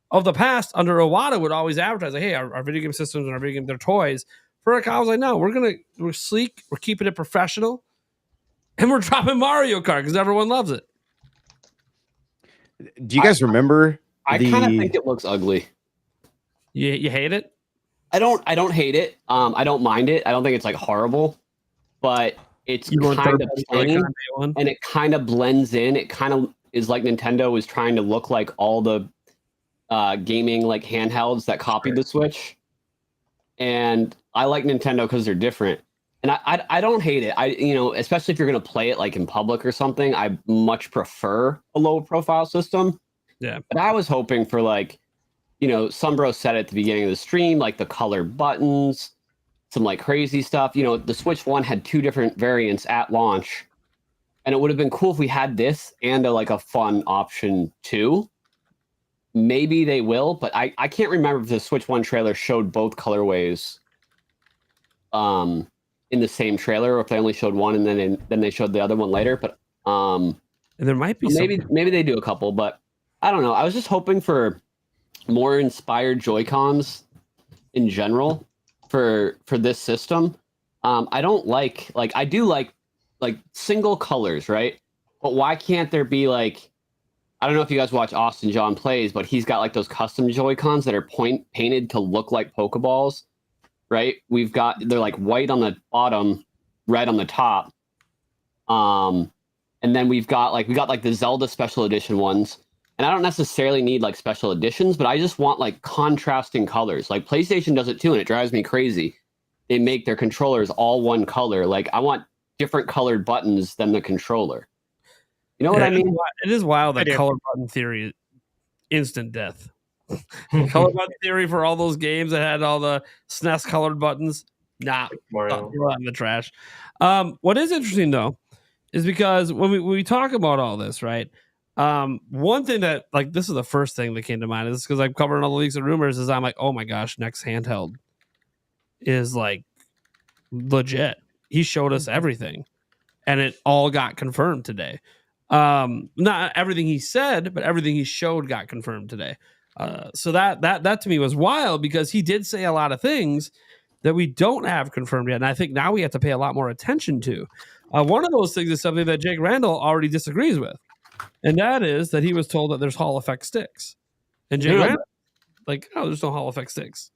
of the past under Iwata would always advertise like, hey, our video game systems and our video game, they're toys. For I was like, no, we're sleek, we're keeping it professional, and we're dropping Mario Kart because everyone loves it. Do you guys remember? I kind of think it looks ugly. You hate it? I don't hate it. I don't mind it. I don't think it's like horrible, but it's kind of plain and it kind of blends in. It kind of is like Nintendo is trying to look like all the gaming like handhelds that copied the Switch. And I like Nintendo because they're different. And I don't hate it. Especially if you're going to play it like in public or something, I much prefer a low profile system. Yeah. But I was hoping for like, Sumbro said at the beginning of the stream, like the color buttons, some like crazy stuff. The Switch 1 had 2 different variants at launch. And it would have been cool if we had this and a fun option too. Maybe they will, but I can't remember if the Switch 1 trailer showed both colorways in the same trailer, or if they only showed one and then they showed the other one later. But there might be maybe they do a couple, but I don't know. I was just hoping for more inspired Joy-Cons in general for this system. I don't like I do like single colors, right? But why can't there be like, I don't know if you guys watch Austin John Plays, but he's got like those custom Joy-Cons that are painted to look like Pokeballs, right? They're like white on the bottom, red on the top. And then we got the Zelda special edition ones. And I don't necessarily need like special editions, but I just want like contrasting colors. Like PlayStation does it too, and it drives me crazy. They make their controllers all one color. Like I want different colored buttons than the controller. You know what I mean? It is wild that color button theory, instant death. Color button theory for all those games that had all the SNES colored buttons. Nah, throw that in the trash. What is interesting though, is because when we talk about all this, right? One thing that like this is the first thing that came to mind is because I'm covering all the leaks and rumors. Is I'm like, oh my gosh, next handheld is like legit. He showed us everything, and it all got confirmed today. Not everything he said, but everything he showed got confirmed today. So that to me was wild because he did say a lot of things that we don't have confirmed yet, and I think now we have to pay a lot more attention to. One of those things is something that Jake Randall already disagrees with, and that is that he was told that there's Hall effect sticks, and Jake Randall like, oh, there's no Hall effect sticks.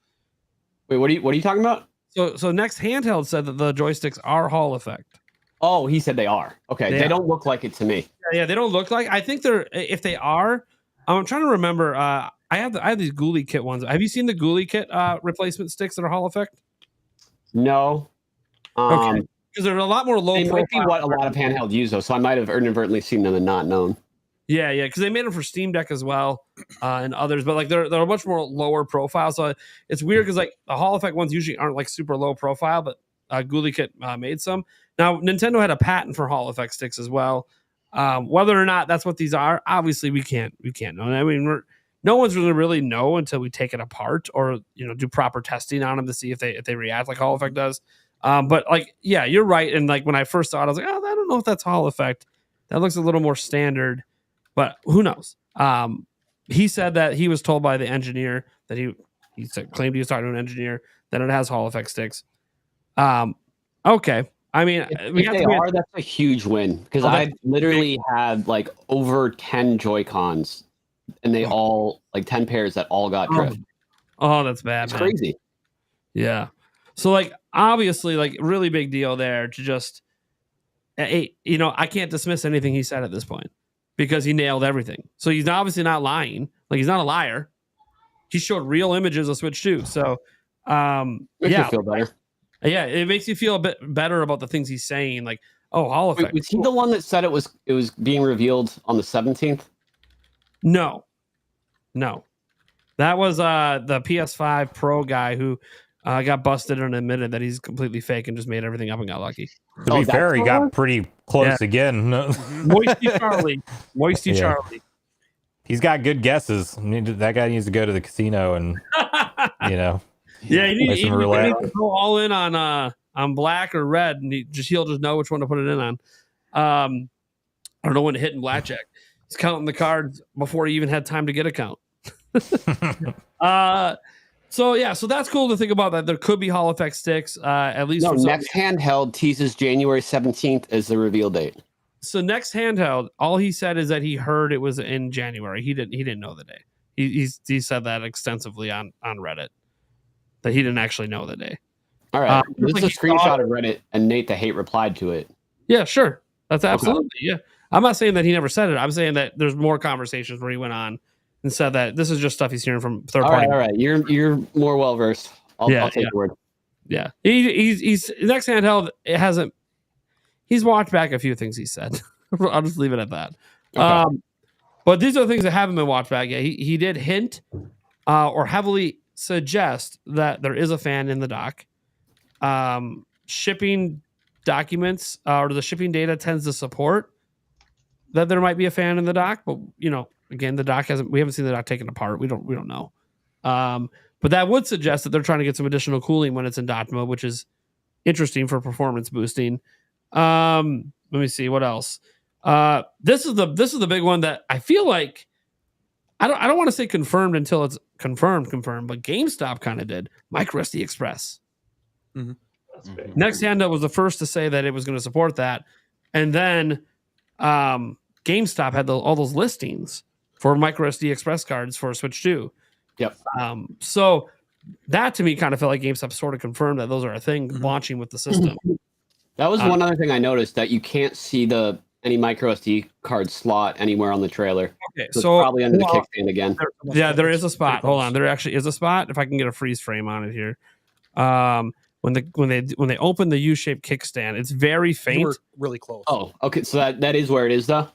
Wait, what are you talking about? So next handheld said that the joysticks are Hall effect. Oh, he said they are. Okay, they don't look like it to me. Yeah, they don't look like. I think they're. If they are, I'm trying to remember. I have these Ghoulie Kit ones. Have you seen the Ghoulie Kit replacement sticks that are Hall effect? No. Okay. Because they're a lot more low. They might be what a lot of handheld use though, so I might have inadvertently seen them and not known. Yeah, because they made them for Steam Deck as well, and others, but like they're much more lower profile. So it's weird because like the Hall effect ones usually aren't like super low profile, but Ghoulie Kit made some. Now Nintendo had a patent for Hall effect sticks as well. Whether or not that's what these are, obviously we can't know. I mean, no one's really know until we take it apart or do proper testing on them to see if they react like Hall effect does. But like, yeah, you're right. And like when I first saw it, I was like, oh, I don't know if that's Hall effect. That looks a little more standard, but who knows? he said that he was told by the engineer that claimed he was talking to an engineer that it has Hall effect sticks. Okay. I mean, That's a huge win because I literally had like over 10 Joy-Cons and they all like 10 pairs that all got drift. Oh, that's bad. It's man. crazy. Yeah. So like obviously like really big deal there to just I can't dismiss anything he said at this point because he nailed everything. So he's obviously not lying. Like he's not a liar. He showed real images of Switch 2. So Makes you feel better. Yeah, it makes you feel a bit better about the things he's saying. Like, oh, Hall effect. Was he the one that said it was being revealed on the 17th? No. That was the PS5 Pro guy who got busted and admitted that he's completely fake and just made everything up and got lucky. To be fair, he got pretty close again. Moisty Charlie. He's got good guesses. That guy needs to go to the casino and Yeah, he needs to roulette. go all in on black or red, and he'll just know which one to put it in on. I don't know when to hit in blackjack. He's counting the cards before he even had time to get a count. So that's cool to think about that there could be Hall effect sticks. At least next handheld teases January 17th as the reveal date. So next handheld, all he said is that he heard it was in January. He didn't know the day. He said that extensively on Reddit. That he didn't actually know the day. All right. This is a screenshot of Reddit, and Nate the Hate replied to it. Yeah, sure. That's absolutely, yeah. I'm not saying that he never said it. I'm saying that there's more conversations where he went on and said that this is just stuff he's hearing from third party. All right. You're more well-versed. I'll take your word. Yeah. He's next handheld, he's walked back a few things he said. I'll just leave it at that. Okay. But these are the things that haven't been watched back yet. He did hint or heavily suggest that there is a fan in the dock. Shipping documents or the shipping data tends to support that there might be a fan in the dock, but again, we haven't seen the dock taken apart. We don't know. But that would suggest that they're trying to get some additional cooling when it's in dock mode, which is interesting for performance boosting. Let me see what else. This is the big one that I feel like I don't want to say confirmed until it's confirmed, but GameStop kind of did. MicroSD Express. Mm-hmm. Next handheld was the first to say that it was going to support that, and then GameStop had all those listings for MicroSD Express cards for Switch 2. Yep. So that to me kind of felt like GameStop sort of confirmed that those are a thing launching with the system. That was one other thing I noticed, that you can't see any micro SD card slot anywhere on the trailer. Okay, so it's probably under the kickstand again. Yeah, there is a spot. Hold on, there actually is a spot. If I can get a freeze frame on it here, when they open the U-shaped kickstand, it's very faint. We're really close. Oh, okay, so that is where it is, though.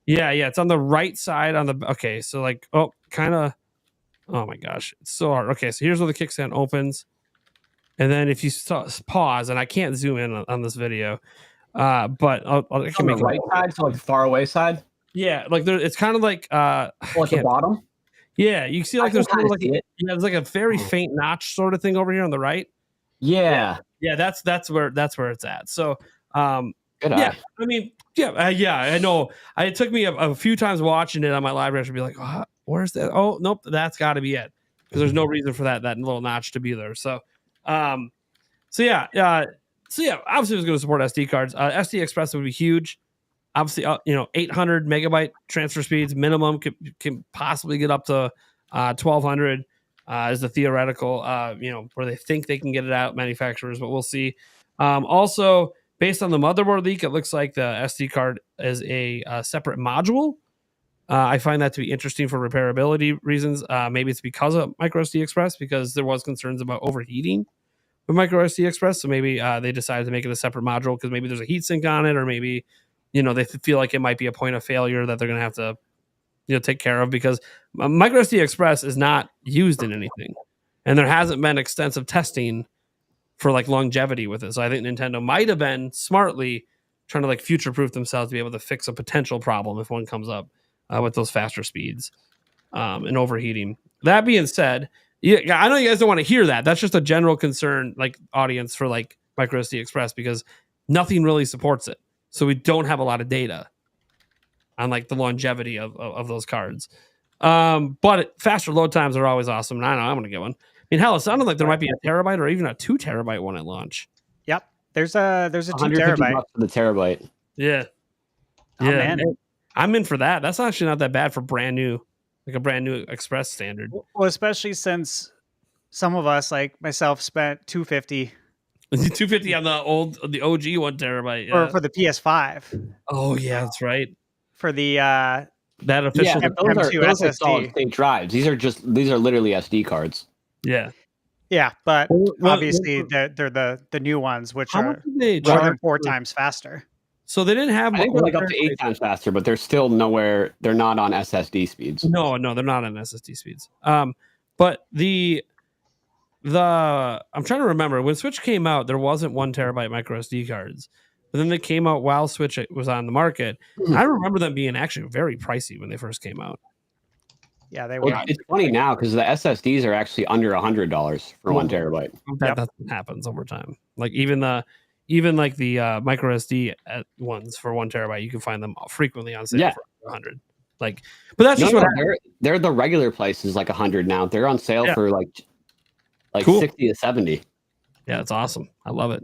Yeah, it's on the right side on the. Okay, so like, kind of. Oh my gosh, it's so hard. Okay, so here's where the kickstand opens, and then if you pause, and I can't zoom in on this video. But I can make the right side, so like the far away side. Yeah, like it's kind of like at the bottom. Yeah, you see like there's kind of like there's like a very faint notch sort of thing over here on the right. Yeah, that's where it's at. So good yeah, eye. I mean I know. It took me a few times watching it on my library to be like, where's that? Oh nope, that's got to be it because there's no reason for that little notch to be there. So yeah, obviously it was going to support SD cards. SD Express would be huge. Obviously, 800 megabyte transfer speeds minimum can possibly get up to 1200 is the theoretical, where they think they can get it out, manufacturers, but we'll see. Also, based on the motherboard leak, it looks like the SD card is a separate module. I find that to be interesting for repairability reasons. Maybe it's because of microSD Express, because there was concerns about overheating with microSD Express, so maybe they decided to make it a separate module because maybe there's a heatsink on it, or maybe they feel like it might be a point of failure that they're going to have to take care of, because microSD Express is not used in anything, and there hasn't been extensive testing for like longevity with it. So I think Nintendo might have been smartly trying to like future proof themselves to be able to fix a potential problem if one comes up with those faster speeds and overheating. That being said, I know you guys don't want to hear that. That's just a general concern, like audience, for like microSD Express, because nothing really supports it. So we don't have a lot of data on like the longevity of those cards. But faster load times are always awesome. And I know I'm going to get one. I mean, hell, it sounded like there might be a terabyte or even a 2 terabyte one at launch. Yep. There's a 2 150 terabyte. bucks for the terabyte. Yeah. Oh, man. I'm in for that. That's actually not that bad for brand new, like a brand new Express standard. Well, especially since some of us, like myself, spent $250 250 on the OG 1 terabyte. Yeah. for the PS5 Oh yeah, that's right. for the That official. Yeah, M- those M2 are SSD. solid state drives. These are literally SD cards. Yeah. Yeah, but Well, obviously they're the new ones, which How are much did they more charge than 4 for- times faster. So they didn't have. I think they're like up to 8 times faster, but they're still nowhere. They're not on SSD speeds. No, they're not on SSD speeds. But the I'm trying to remember when Switch came out, there wasn't 1 terabyte micro SD cards, but then they came out while Switch was on the market. I remember them being actually very pricey when they first came out. Yeah, they Well, were. it's funny now because the SSDs are actually under $100 for 1 terabyte. That happens over time. Like even like the micro SD ones for 1 terabyte, you can find them frequently on sale for 100. Like, but that's just No, what they're the regular prices like 100 now. They're on sale for like Cool. 60 to 70. Yeah, it's awesome. I love it.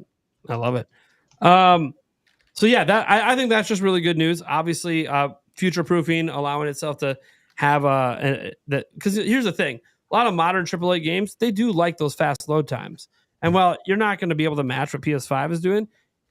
So yeah, that I think that's just really good news. Obviously, future proofing, allowing itself to have that, because here's the thing: a lot of modern AAA games, they do like those fast load times. And while you're not going to be able to match what PS5 is doing,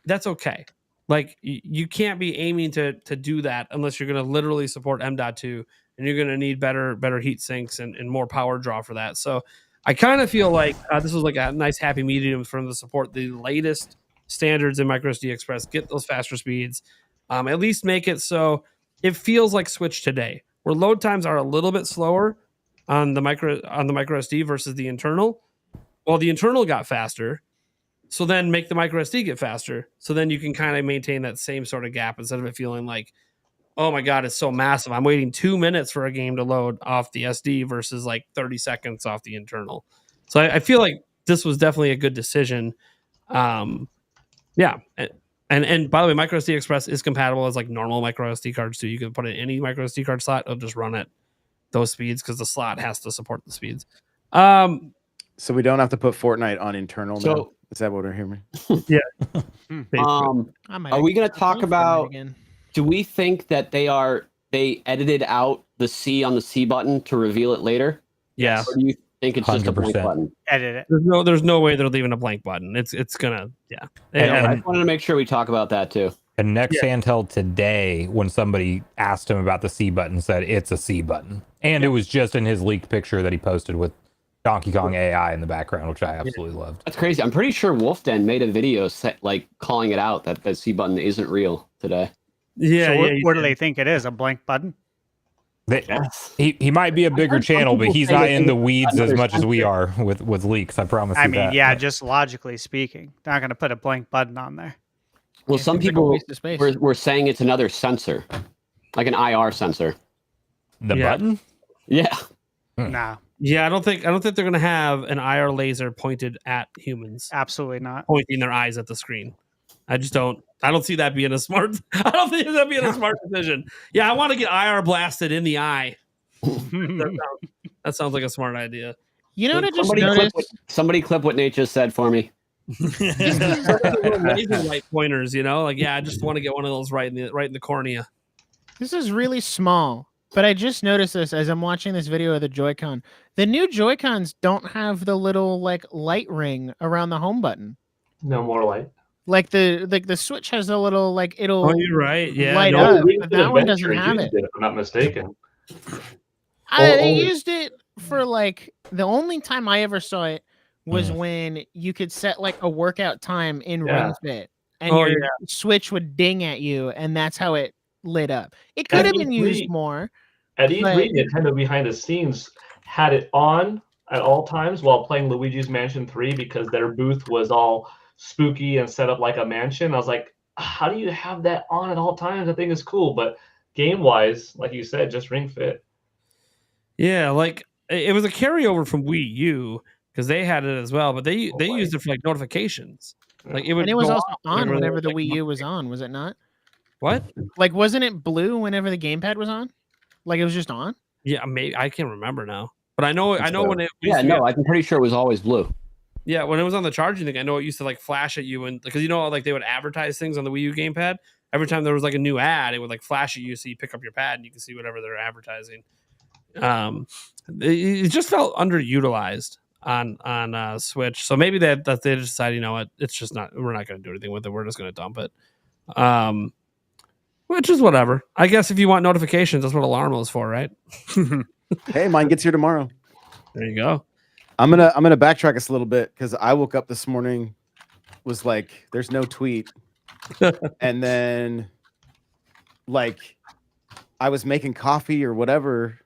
that's okay. Like you can't be aiming to do that unless you're going to literally support M.2, and you're going to need better heat sinks and more power draw for that. So I kind of feel like this was like a nice happy medium for them to support the latest standards in microSD Express, get those faster speeds, at least make it so it feels like Switch today, where load times are a little bit slower on the micro SD versus the internal. Well, the internal got faster, so then make the micro SD get faster, so then you can kind of maintain that same sort of gap instead of it feeling like, oh my god, it's so massive. I'm waiting 2 minutes for a game to load off the SD versus like 30 seconds off the internal. So I feel like this was definitely a good decision. Yeah. And by the way, micro SD Express is compatible as like normal micro SD cards too. You can put it in any micro SD card slot. It'll just run at those speeds because the slot has to support the speeds. So we don't have to put Fortnite on internal So- now. Is that what we're hearing? Yeah. Are we going to talk about? Do we think that they edited out the C on the C button to reveal it later? Yeah. Or do you think it's just a blank 100%. button? Edit it. There's no way they're leaving a blank button. It's gonna I just wanted to make sure we talk about that too. And Nexantel today, when somebody asked him about the C button, said it's a C button. And it was just in his leaked picture that he posted with Donkey Kong AI in the background, which I absolutely loved. That's crazy. I'm pretty sure Wolfden made a video like calling it out that the C button isn't real today. Yeah. So yeah. what do they think it is? A blank button? He might be a bigger channel, but he's not in the weeds as much as we are with leaks. I promise I you mean, that. yeah, just logically speaking, they're not going to put a blank button on there. Well, some people waste of space. were saying it's another sensor, like an IR sensor. The Yeah. button? Yeah. No, Yeah, I don't think they're gonna have an IR laser pointed at humans, absolutely not. pointing their eyes at the screen. I don't see that being a smart. I don't think that being a smart decision. Yeah, I want to get IR blasted in the eye. That sounds like a smart idea. You know what I just Somebody clip, noticed? somebody clip what Nate just said for me. Laser light pointers, like I just want to get one of those right in the cornea. This is really small, but I just noticed this as I'm watching this video of the Joy-Con. The new Joy-Cons don't have the little like light ring around the home button. No more light. Like the Switch has a little like it'll Oh, you're right. Yeah, light no, up, We but did that one Adventure doesn't have used it. If I'm not mistaken. I only- used it for like the only time I ever saw it was Mm. when you could set like a workout time in Yeah. Ring Fit, and Oh, your Switch would ding at you, and that's how it lit up. It could At have been used E3 more. At E3, But- Nintendo behind the scenes had it on at all times while playing Luigi's Mansion 3 because their booth was all spooky and set up like a mansion. I was like, how do you have that on at all times? I think it's cool, but game-wise, like you said, just Ring Fit. Yeah, like it was a carryover from Wii U because they had it as well, but they used it for like notifications. Like it would. And it was go also off on whenever the like, Wii U was on, was it not? What? Like, wasn't it blue whenever the gamepad was on? Like, it was just on? Yeah, maybe I can't remember now, but I know when it Yeah, used to no, I'm pretty sure it was always blue. yeah, when it was on the charging thing, I know it used to like flash at you, and because like they would advertise things on the Wii U gamepad. Every time there was like a new ad, it would like flash at you, so you pick up your pad and you can see whatever they're advertising. It just felt underutilized on Switch, so maybe that they decided, you know what, it's just not. We're not going to do anything with it. We're just going to dump it. Which is whatever. I guess if you want notifications, that's what Alarmo is for, right? Hey, mine gets here tomorrow. There you go. I'm gonna backtrack us a little bit because I woke up this morning, was like, there's no tweet, and then like I was making coffee or whatever,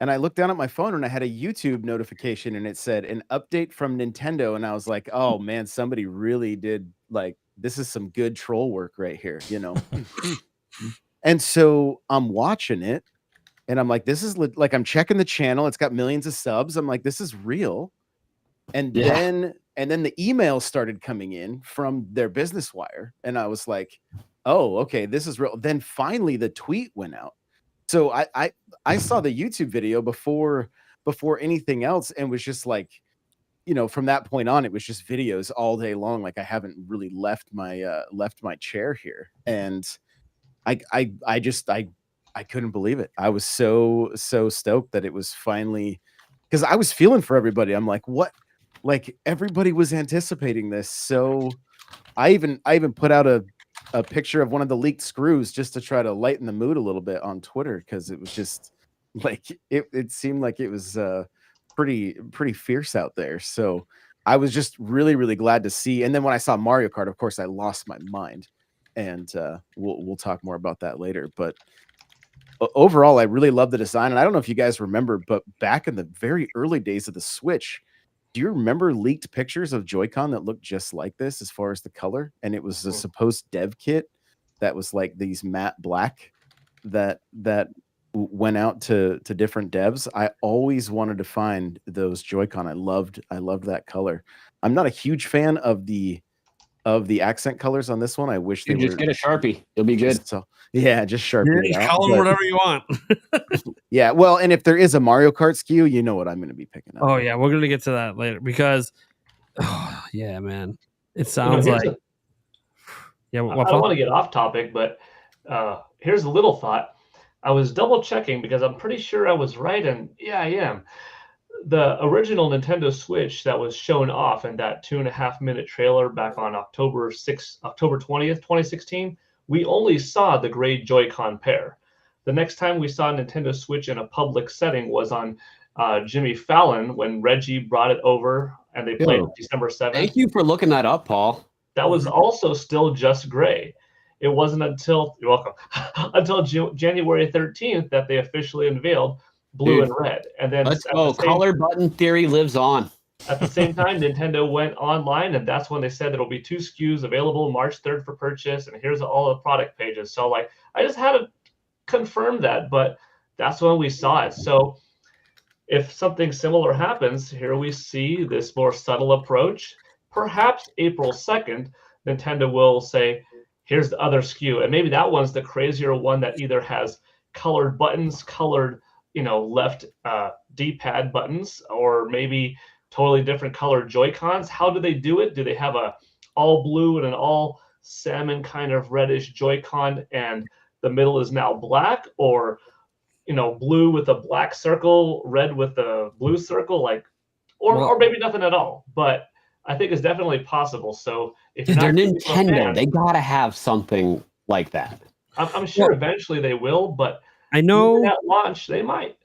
and I looked down at my phone and I had a YouTube notification and it said an update from Nintendo, and I was like, oh man, somebody really did, like, this is some good troll work right here, you know. And so I'm watching it and I'm like, this is like, I'm checking the channel, it's got millions of subs, I'm like, this is real. And then the emails started coming in from their business wire, and I was like, oh, okay, this is real. Then finally the tweet went out. So I saw the YouTube video before anything else, and was just like, you know, from that point on, it was just videos all day long. Like, I haven't really left my chair here, and I just couldn't believe it. I was so stoked that it was finally, because I was feeling for everybody. I'm like, what? Like, everybody was anticipating this. So I even put out a picture of one of the leaked screws just to try to lighten the mood a little bit on Twitter, because it was just like, it seemed like it was pretty fierce out there. So I was just really, really glad to see. And then when I saw Mario Kart, of course, I lost my mind. And we'll talk more about that later. But overall, I really love the design. And I don't know if you guys remember, but back in the very early days of the Switch, do you remember leaked pictures of Joy-Con that looked just like this as far as the color? And it was a supposed dev kit that was like these matte black that went out to different devs. I always wanted to find those Joy-Con. I loved that color. I'm not a huge fan of the accent colors on this one. I wish they just get a Sharpie. You'll be good. So yeah, just Sharpie. Yeah, color them whatever you want. Yeah, well, and if there is a Mario Kart SKU, you know what I'm going to be picking up. Oh yeah, we're gonna get to that later because, yeah, man, it sounds like. Yeah, I don't want to get off topic, but here's a little thought. I was double checking because I'm pretty sure I was right, and yeah, I am. The original Nintendo Switch that was shown off in that 2.5-minute trailer back on October 20th, 2016, we only saw the gray Joy-Con pair. The next time we saw Nintendo Switch in a public setting was on Jimmy Fallon when Reggie brought it over and they played December 7th. Thank you for looking that up, Paul. That was also still just gray. It wasn't until, you're welcome, until January 13th that they officially unveiled blue and red. And then let's go. Color button theory lives on. At the same time, Nintendo went online, and that's when they said there'll be 2 SKUs available March 3rd for purchase, and here's all the product pages. So, like, I just had to confirm that, but that's when we saw it. So if something similar happens, here we see this more subtle approach. Perhaps April 2nd, Nintendo will say, here's the other SKU. And maybe that one's the crazier one that either has colored buttons, colored, left D-pad buttons, or maybe totally different colored Joy-Cons. How do they do it? Do they have a all blue and an all salmon kind of reddish Joy-Con and the middle is now black, or blue with a black circle, red with a blue circle, or maybe nothing at all? But I think it's definitely possible. So if they're Nintendo, they gotta have something like that. I'm sure eventually they will, but I know at launch they might.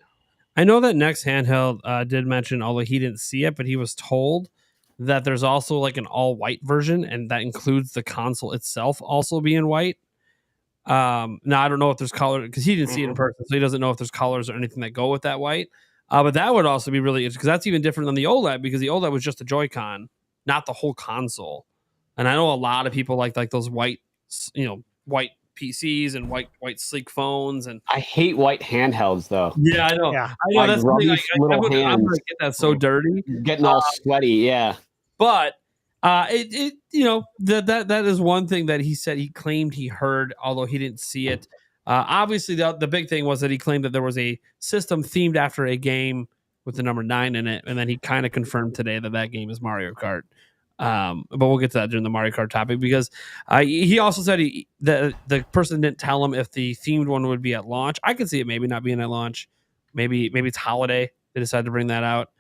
I know that Next Handheld did mention, although he didn't see it, but he was told that there's also like an all white version, and that includes the console itself also being white. Now I don't know if there's color because he didn't see it in person, so he doesn't know if there's colors or anything that go with that white. But that would also be really interesting because that's even different than the OLED, because the OLED was just a Joy-Con, not the whole console. And I know a lot of people like those white, white PCs and white sleek phones. And I hate white handhelds though. Yeah, I know. Yeah. I know that's something I'm hands. gonna get that so dirty, Getting all sweaty. Yeah. But that is one thing that he said he claimed he heard, although he didn't see it. Obviously, the big thing was that he claimed that there was a system themed after a game with the number 9 in it, and then he kind of confirmed today that game is Mario Kart. But we'll get to that during the Mario Kart topic, because he also said the person didn't tell him if the themed one would be at launch. I could see it maybe not being at launch. Maybe it's holiday. They decided to bring that out.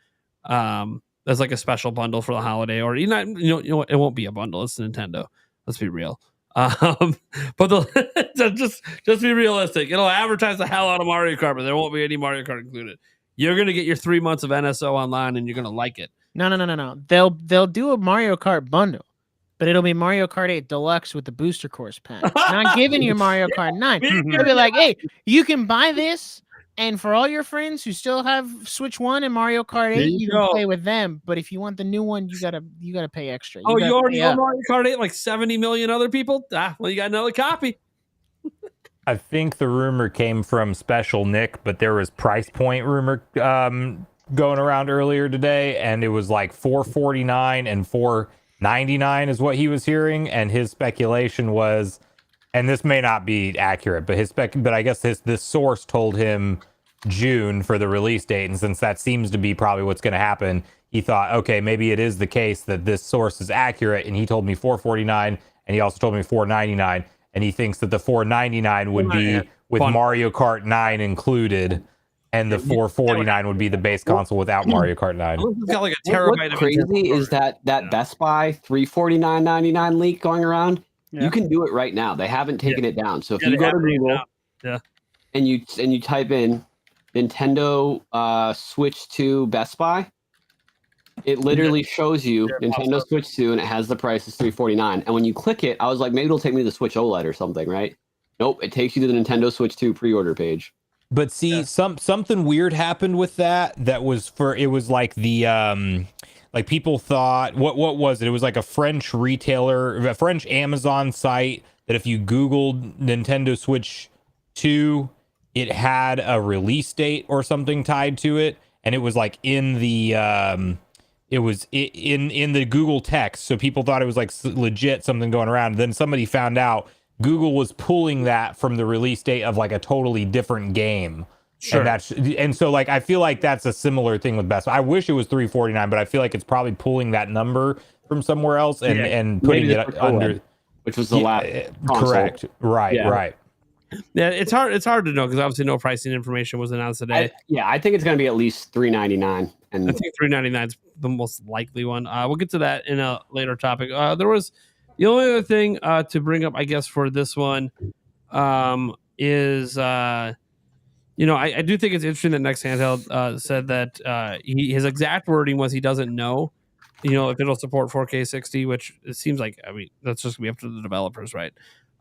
As like a special bundle for the holiday, or it won't be a bundle. It's Nintendo. Let's be real. But just be realistic. It'll advertise the hell out of Mario Kart, but there won't be any Mario Kart included. You're gonna get your 3 months of NSO online, and you're gonna like it. No. They'll do a Mario Kart bundle, but it'll be Mario Kart 8 Deluxe with the booster course pack. Not giving you Mario Kart 9. They'll be like, hey, you can buy this, and for all your friends who still have Switch 1 and Mario Kart 8, you can play with them. But if you want the new one, you gotta pay extra. You already know Mario Kart 8 like 70 million other people? Well, you got another copy. I think the rumor came from Special Nick, but there was price point rumor going around earlier today, and it was like $449 and $499 is what he was hearing, and his speculation was, and this may not be accurate, but I guess this source told him June for the release date, and since that seems to be probably what's going to happen, he thought, okay, maybe it is the case that this source is accurate, and he told me $449, and he also told me $499, and he thinks that the $499 would be with Mario Kart 9 included, and the $449 would be the base console without Mario Kart 9. It's got like a terabyte What's crazy is that Best Buy $349.99 leak going around. Yeah. You can do it right now. They haven't taken it down. So if you go to Google and you type in Nintendo Switch 2 Best Buy, it literally shows you Nintendo Switch 2, and it has the price is $349. And when you click it, I was like, maybe it'll take me to the Switch OLED or something, right? Nope, it takes you to the Nintendo Switch 2 pre-order page. But see, something weird happened with that. It was like the like people thought, what was it? It was like a French retailer, a French Amazon site that if you Googled Nintendo Switch 2, it had a release date or something tied to it, and it was like in the it was in the Google text, so people thought it was like legit something going around. Then somebody found out Google was pulling that from the release date of like a totally different game. Sure. And so like I feel like that's a similar thing with Best Buy. I wish it was $349, but I feel like it's probably pulling that number from somewhere else and putting it under, which was the last console. Correct. Right. Yeah, it's hard to know because obviously no pricing information was announced today. I think it's going to be at least $399, and I think $399 is the most likely one. We'll get to that in a later topic. There was the only other thing to bring up, I guess, for this one is I do think it's interesting that Next Handheld said that his exact wording was he doesn't know, if it'll support 4K 60, which it seems like, that's just gonna be up to the developers, right?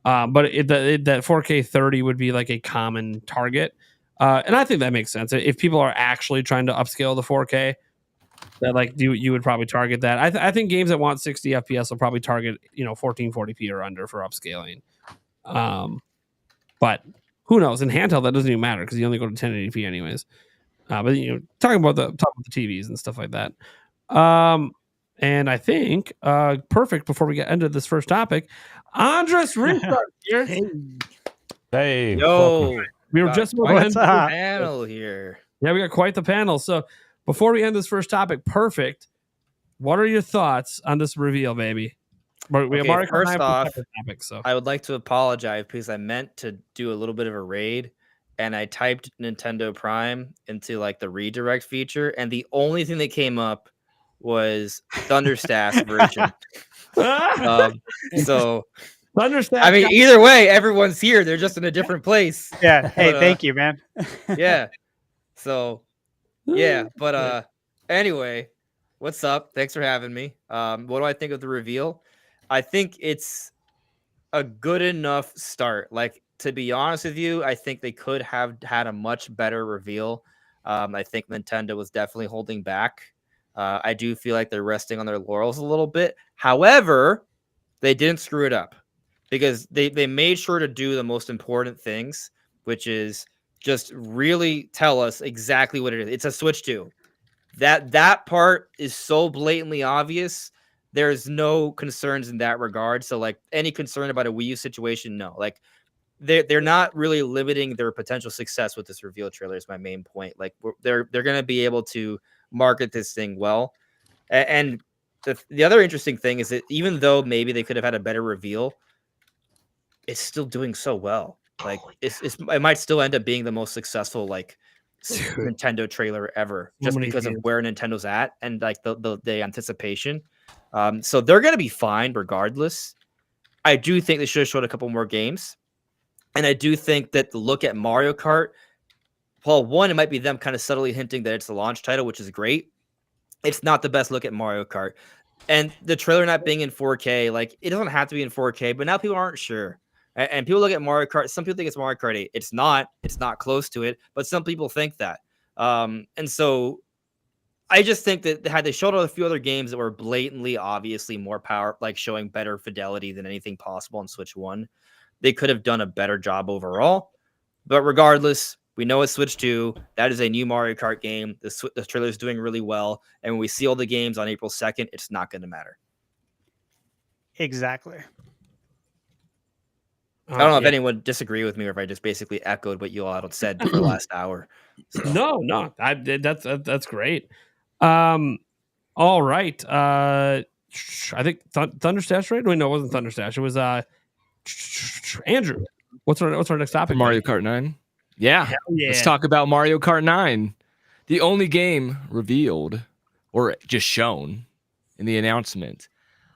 But that 4K 30 would be like a common target. And I think that makes sense. If people are actually trying to upscale the 4K, that you would probably target that. I think games that want 60 FPS will probably target 1440p or under for upscaling. But who knows? In handheld, that doesn't even matter because you only go to 1080p anyways. But talking about the TVs and stuff like that. And I think perfect before we get into this first topic, Andres Rinstad here. Hey, yo, we were just about to end the panel here. Yeah, we got quite the panel. So before we end this first topic, perfect. What are your thoughts on this reveal, baby? First off, I would like to apologize because I meant to do a little bit of a raid, and I typed Nintendo Prime into like the redirect feature, and the only thing that came up was Thunderstaff's version. So Thunderstaff. I mean, either way, everyone's here. They're just in a different place. Yeah. Hey, thank you, man. Yeah. So yeah, but anyway, what's up? Thanks for having me. What do I think of the reveal? I think it's a good enough start. Like, to be honest with you, I think they could have had a much better reveal. I think Nintendo was definitely holding back. I do feel like they're resting on their laurels a little bit. However, they didn't screw it up because they made sure to do the most important things, which is just really tell us exactly what it is. It's a Switch 2. That part is so blatantly obvious. There's no concerns in that regard. So like any concern about a Wii U situation, no. Like they're not really limiting their potential success with this reveal trailer. Is my main point. Like they're going to be able to market this thing well. And the other interesting thing is that even though maybe they could have had a better reveal, it's still doing so well. Like it might still end up being the most successful like Nintendo trailer ever, just because of where Nintendo's at and like the anticipation. So they're gonna be fine regardless. I do think they should have showed a couple more games, and I do think that the look at Mario Kart, well, one, it might be them kind of subtly hinting that it's the launch title, which is great. It's not the best look at Mario Kart, and the trailer not being in 4K, like it doesn't have to be in 4K, but now people aren't sure. And people look at Mario Kart. Some people think it's Mario Kart 8. It's not. It's not close to it. But some people think that. And so I just think that had they showed a few other games that were blatantly, obviously more power, like showing better fidelity than anything possible on Switch 1, they could have done a better job overall. But regardless, we know it's Switch 2. That is a new Mario Kart game. The trailer is doing really well. And when we see all the games on April 2nd, it's not going to matter. Exactly. I don't know if anyone disagree with me or if I just basically echoed what you all had said for the last hour. So. No, that's great. All right. I think Thunderstash, right? Wait, no, it wasn't Thunderstash. It was Andrew. What's our next topic? Mario Kart 9. Yeah. Let's talk about Mario Kart 9. The only game revealed or just shown in the announcement.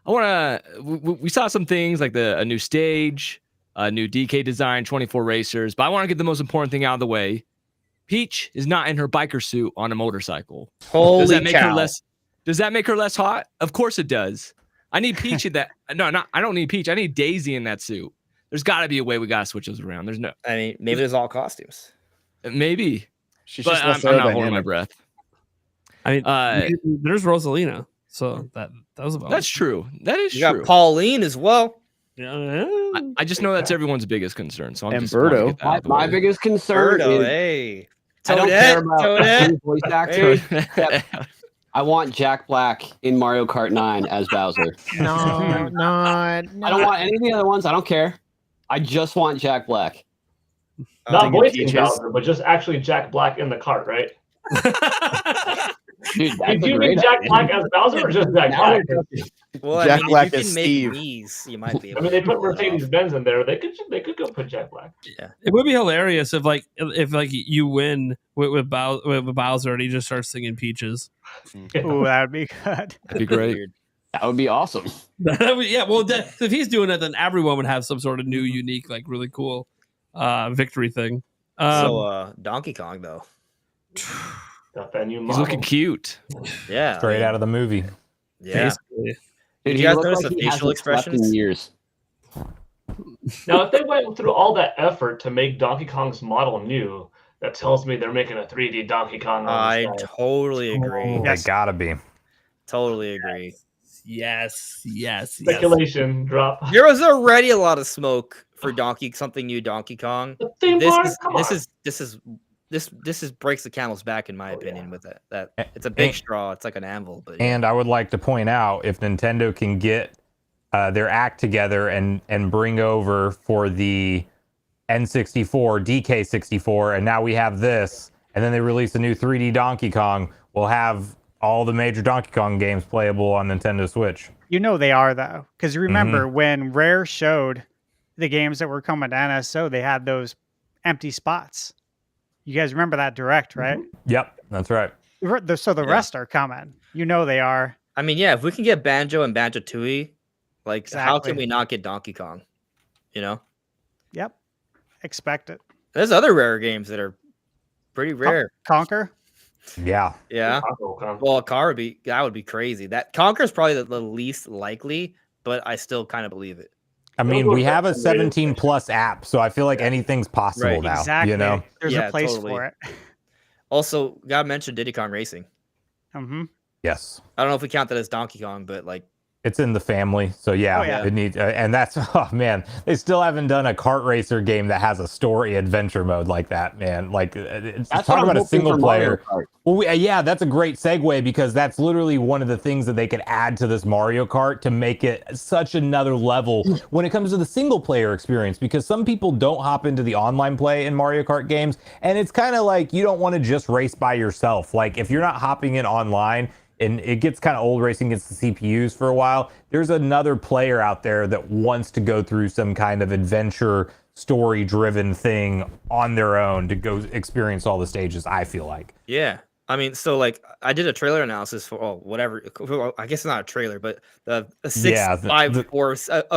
We saw some things like a new stage, a new DK design, 24 racers, but I want to get the most important thing out of the way. Peach is not in her biker suit on a motorcycle. Holy does that make cow. her less? Does that make her less hot? Of course it does. I need Peach in that. No, I don't need Peach. I need Daisy in that suit. There's got to be a way we got to switch those around. There's no. I mean, maybe there's all costumes. Maybe. She's But just I'm not holding my breath. I mean, there's Rosalina, so that was about. That's true. That is You true. got Pauline as well. Yeah. I just know that's everyone's biggest concern. So I'm And just wanting to Birdo. get that out of the My way. biggest concern Birdo, is hey. I don't care about Toadette. any voice actor. except I want Jack Black in Mario Kart 9 as Bowser. No. I don't want any of the other ones. I don't care. I just want Jack Black. Not voicing Peaches. Bowser, but just actually Jack Black in the cart, right? Dude, that's Did a you great mean Jack idea. Black as Bowser or just Jack Now Black? we're talking. Well, Jack I mean, Black if you as can make Steve. these, you might be able I mean, they to put pull it off. Mercedes Benz in there. They could go put Jack Black. It would be hilarious if you win with Bowser and he just starts singing Peaches. Ooh, that would be good. That'd be great. That would be awesome. Yeah, well, if he's doing it, then everyone would have some sort of new, unique, like really cool victory thing. So, Donkey Kong, though. Got that new He's model. looking cute. Yeah. Straight out of the movie. Yeah. basically. Did he you guys looks notice like the he facial hasn't slept in expressions? years. Now, if they went through all that effort to make Donkey Kong's model new, that tells me they're making a 3D Donkey Kong. I on the side. totally agree. They gotta be. Totally agree. Yes. Speculation drop. There was already a lot of smoke for something new Donkey Kong. The theme park? Come on. This is breaks the camel's back in my opinion with it. That it's a big straw. It's like an anvil, but yeah. And I would like to point out, if Nintendo can get their act together and bring over for the N64, DK64, and now we have this, and then they release a new 3D Donkey Kong, we'll have all the major Donkey Kong games playable on Nintendo Switch. You know they are, though, because remember when Rare showed the games that were coming to NSO, they had those empty spots. You guys remember that direct, right? Yep, that's right. So the rest are coming. You know they are. I mean, yeah, if we can get Banjo and Banjo-Tooie, like how Exactly. can we not get Donkey Kong? You know? Yep. Expect it. There's other rare games that are pretty rare. Conquer. Yeah. Yeah. Well, a car would be crazy. That Conquer's probably the least likely, but I still kind of believe it. I mean, we have a 17 plus app, so I feel like anything's possible Right, now. Exactly. You know? There's Yeah, a place totally. for it. Also, gotta mention Diddy Kong Racing. Mm-hmm. Yes. I don't know if we count that as Donkey Kong, but like It's in the family, so yeah, Oh, yeah. it needs. And that's oh man, they still haven't done a kart racer game that has a story adventure mode like that, man. Like, it's That's talk what I'm about a hoping single for Mario player. Kart. Well, yeah, that's a great segue because that's literally one of the things that they could add to this Mario Kart to make it such another level when it comes to the single player experience. Because some people don't hop into the online play in Mario Kart games, and it's kind of like you don't want to just race by yourself. Like if you're not hopping in online, and it gets kind of old racing against the CPUs for a while, there's another player out there that wants to go through some kind of adventure story driven thing on their own to go experience all the stages, I feel like. Yeah. I mean, so like I did a trailer analysis for whatever. I guess it's not a trailer, but a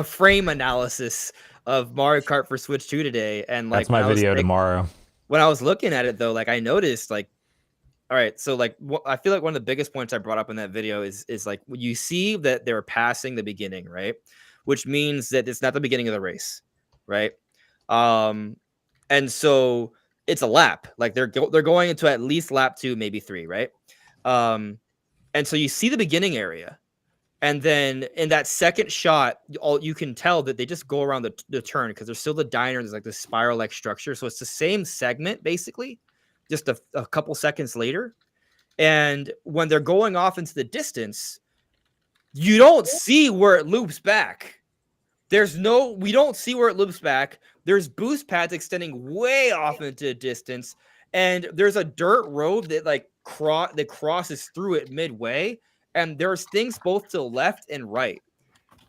frame analysis of Mario Kart for Switch 2 today. And like that's my video tomorrow. When I was looking at it though, like I noticed like, all right, so like I feel like one of the biggest points I brought up in that video is like you see that they're passing the beginning, right? Which means that it's not the beginning of the race, right? And so it's a lap. Like they're going into at least lap 2, maybe 3, right? And so you see the beginning area, and then in that second shot, you can tell that they just go around the turn because there's still the diner. There's like this spiral-like structure, so it's the same segment basically, just a couple seconds later. And when they're going off into the distance, you don't see where it loops back. We don't see where it loops back. There's boost pads extending way off into the distance, and there's a dirt road that like that crosses through it midway, and there's things both to the left and right.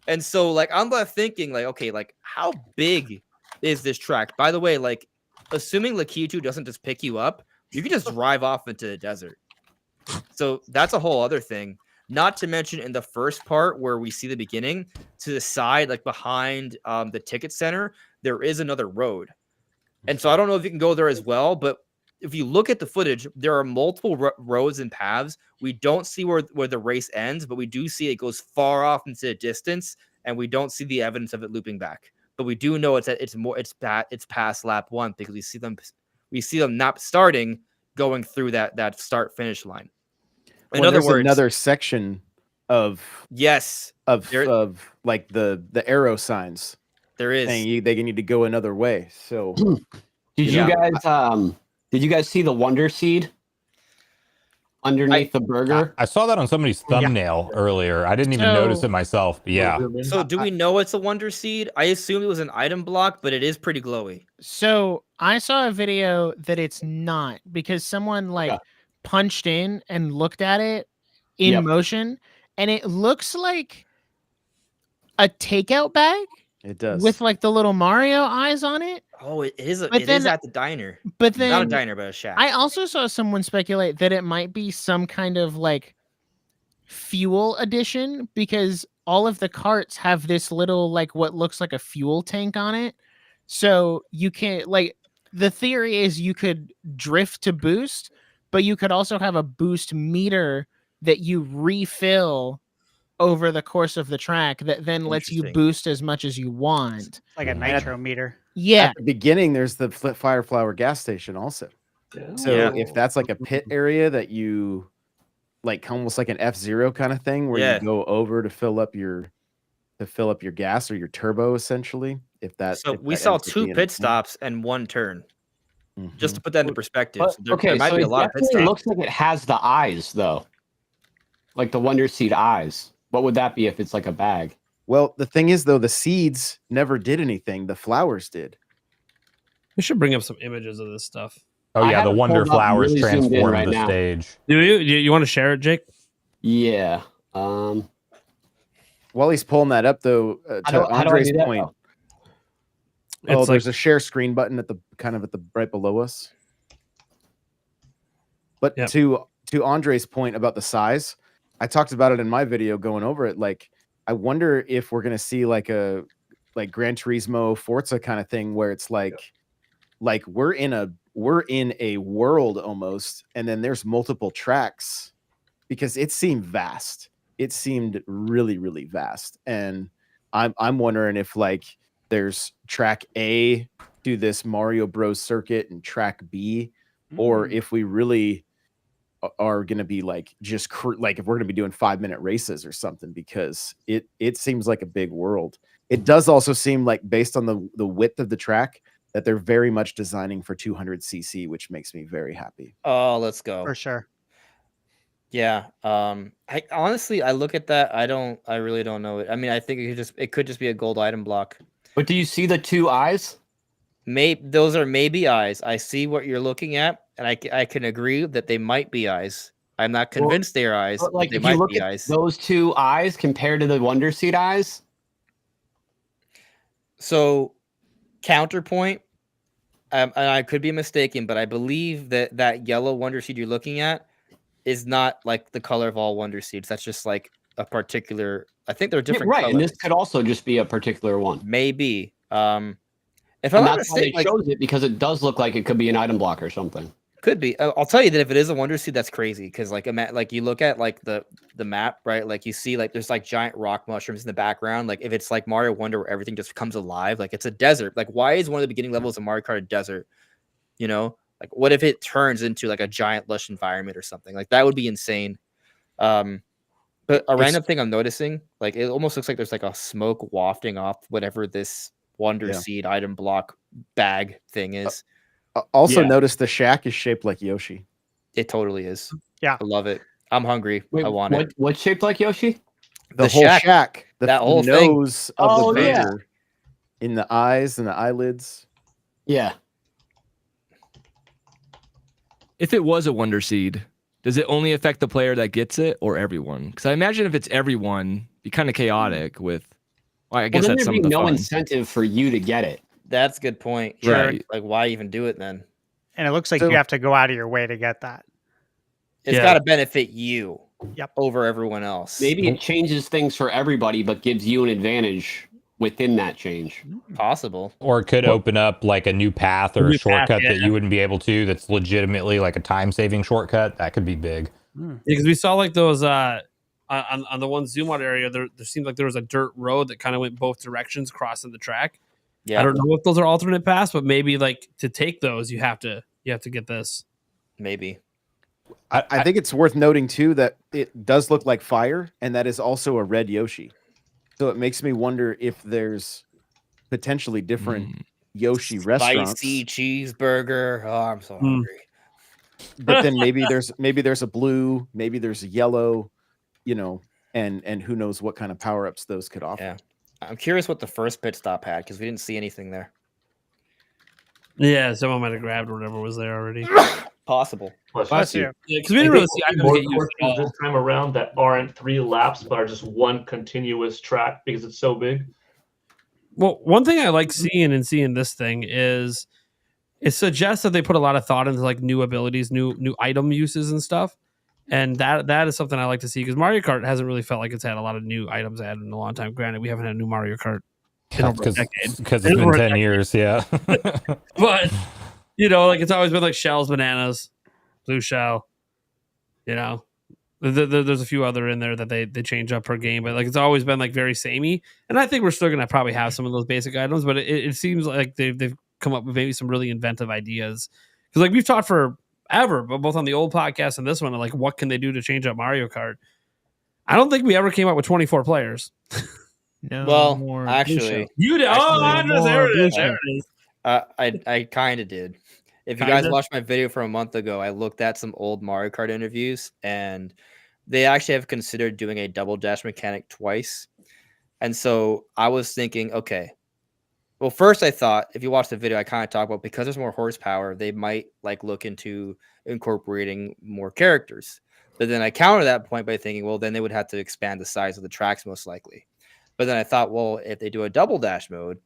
And so like I'm left thinking like, okay, like how big is this track? By the way, like assuming Lakitu doesn't just pick you up, you can just drive off into the desert. So that's a whole other thing. Not to mention in the first part where we see the beginning, to the side, like behind the ticket center, there is another road. And so I don't know if you can go there as well, but if you look at the footage, there are multiple roads and paths. We don't see where the race ends, but we do see it goes far off into the distance, and we don't see the evidence of it looping back. But we do know it's past lap 1 because we see them not starting, going through that start finish line. In other words, another section of of like the arrow signs. There is. Saying they need to go another way. So did you guys see the Wonder Seed underneath the burger? I saw that on somebody's thumbnail earlier. I didn't even notice it myself. But yeah. So do we know it's a Wonder Seed? I assumed it was an item block, but it is pretty glowy. So I saw a video that it's not, because someone punched in and looked at it in motion, and it looks like a takeout bag. It does, with like the little Mario eyes on it. Oh, it is. It is at the diner. But then not a diner, but a shack. I also saw someone speculate that it might be some kind of like fuel addition, because all of the carts have this little like what looks like a fuel tank on it. So you can't the theory is you could drift to boost, but you could also have a boost meter that you refill over the course of the track that then lets you boost as much as you want. Like a nitro meter. Yeah. At the beginning, there's the Fireflower gas station also. So if that's like a pit area that you like, almost like an F-Zero kind of thing where you go over to fill up your gas or your turbo, essentially. We saw 2 pit stops and 1 turn. Mm-hmm. Just to put that into perspective. But, there might be a lot of pit stops. It looks like it has the eyes though. Like the Wonder Seed eyes. What would that be if it's like a bag? Well, the thing is, though, the seeds never did anything. The flowers did. We should bring up some images of this stuff. Oh, yeah, the Wonder Flowers transform the stage. Do you want to share it, Jake? Yeah. While he's pulling that up, though, to Andre's point, there's a share screen button at the right below us. But to Andre's point about the size, I talked about it in my video going over it. Like, I wonder if we're gonna see like a Gran Turismo Forza kind of thing where it's like we're in a world almost, and then there's multiple tracks, because it seemed vast. It seemed really, really vast, and I'm wondering if like there's track A to this Mario Bros circuit and track B, or if we really are going to be like just like if we're going to be doing 5-minute races or something, because it seems like a big world. It does also seem like, based on the width of the track, that they're very much designing for 200cc, which makes me very happy. Oh, let's go. For sure. Yeah. I honestly, I look at that. I really don't know it. I mean, I think it could just be a gold item block. But do you see the 2 eyes? Those are maybe eyes. I see what you're looking at, and I can agree that they might be eyes. I'm not convinced they are eyes, But but like, they if you might look be at eyes. those 2 eyes compared to the Wonder Seed eyes, So, counterpoint, and I could be mistaken, but I believe that yellow Wonder Seed you're looking at is not like the color of all Wonder Seeds. That's just like a particular. I think they're different. right? colors. And this could also just be a particular one. Maybe. If And I'm not that's why they mistaken, like, chose it, because it does look like it could be an item block or something. could be. I'll tell you that if it is a Wonder Seed, that's crazy, because like you look at like the map, right? Like you see like there's like giant rock mushrooms in the background. Like if it's like Mario Wonder where everything just comes alive, like it's a desert. Like why is one of the beginning levels of Mario Kart a desert? You know, like what if it turns into like a giant lush environment or something? Like that would be insane. But a random thing I'm noticing, like it almost looks like there's like a smoke wafting off whatever this Wonder Seed item block bag thing is. Also, Yeah. notice the shack is shaped like Yoshi. It totally is. Yeah. I love it. I'm hungry. Wait, I want it. what's shaped like Yoshi? The The whole shack. shack, That whole the thing. nose of Oh, the yeah. burger, in the eyes and the eyelids. Yeah. If it was a Wonder Seed, does it only affect the player that gets it or everyone? Because I imagine if it's everyone, it'd be kind of chaotic with. Well, I guess Well, then that's there'd some be of the no fun. incentive for you to get it. That's a good point. Right. Like why even do it then? And it looks like So- you have to go out of your way to get that. It's Yeah. got to benefit you Yep. over everyone else. Maybe it changes things for everybody, but gives you an advantage within that change. Possible. Or it could open up like a new path or A a new path, shortcut that yeah. you wouldn't be able to. That's legitimately like a time-saving shortcut. That could be big. Because we saw like those on the one zoom out area, there seemed like there was a dirt road that kind of went both directions crossing the track. Yeah. I don't know if those are alternate paths, but maybe like to take those, you have to get this. Maybe. I think it's worth noting too that it does look like fire, and that is also a red Yoshi. So it makes me wonder if there's potentially different Yoshi restaurants. Spicy cheeseburger. Oh, I'm so Mm. hungry. But then maybe there's a blue, maybe there's a yellow, and who knows what kind of power-ups those could offer. Yeah. I'm curious what the first pit stop had, because we didn't see anything there. Yeah, someone might have grabbed whatever was there already. Possible. Bless you. Yeah, because we didn't really see items more get used at courses all. this time around that aren't 3 laps, but are just one continuous track because it's so big. Well, one thing I like seeing this thing is it suggests that they put a lot of thought into like new abilities, new item uses and stuff. And that is something I like to see, because Mario Kart hasn't really felt like it's had a lot of new items added in a long time. Granted, we haven't had a new Mario Kart in over a decade. Because it's been 10 years, yeah. But like it's always been like shells, bananas, blue shell. There's a few other in there that they change up per game, but like it's always been like very samey. And I think we're still gonna probably have some of those basic items, but it seems like they've come up with maybe some really inventive ideas. Because like we've talked forever, but both on the old podcast and this one, like what can they do to change up Mario Kart? I don't think we ever came up with 24 players. No Well, more actually, You did. Actually, Andres, there it is. blue There it is. I kind of did. If you guys Kinda? watched my video from a month ago, I looked at some old Mario Kart interviews, and they actually have considered doing a double dash mechanic twice. And so I was thinking, okay, well, first I thought, if you watch the video, I kind of talk about, because there's more horsepower, they might like look into incorporating more characters. But then I counter that point by thinking, well, then they would have to expand the size of the tracks most likely. But then I thought, well, if they do a double dash mode,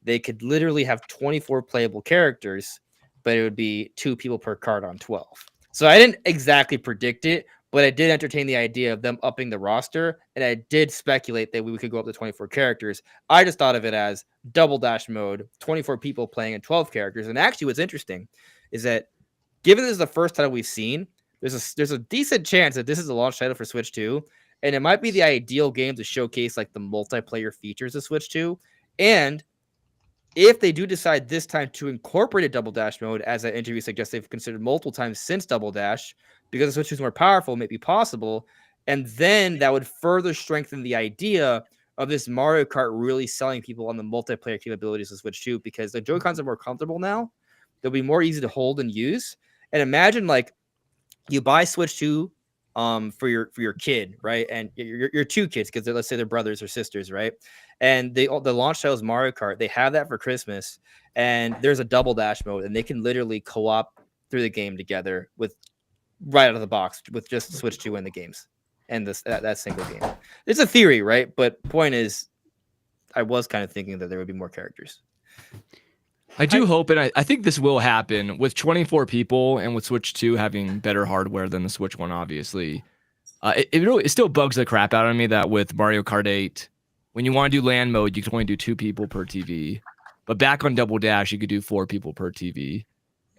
they could literally have 24 playable characters, but it would be 2 people per card on 12. So I didn't exactly predict it, but I did entertain the idea of them upping the roster, and I did speculate that we could go up to 24 characters. I just thought of it as double dash mode, 24 people playing in 12 characters. And actually what's interesting is that, given this is the first title we've seen, there's a decent chance that this is a launch title for Switch 2, and it might be the ideal game to showcase like the multiplayer features of Switch 2. And if they do decide this time to incorporate a double dash mode, as that interview suggests they've considered multiple times since double dash, because the Switch is more powerful, it may be possible. And then that would further strengthen the idea of this Mario Kart really selling people on the multiplayer capabilities of Switch 2, because the Joy-Cons are more comfortable now. They'll be more easy to hold and use. And imagine like you buy Switch 2 for your kid, right? And your two kids, because let's say they're brothers or sisters, right? And the launch title is Mario Kart. They have that for Christmas, and there's a double dash mode, and they can literally co-op through the game together with right out of the box with just Switch 2 in the games and that single game. It's a theory, right? But point is, I was kind of thinking that there would be more characters. I do hope, and I think this will happen with 24 people and with Switch 2 having better hardware than the Switch 1, obviously. It still bugs the crap out of me that with Mario Kart 8, when you want to do LAN mode, you can only do 2 people per TV. But back on Double Dash, you could do 4 people per TV.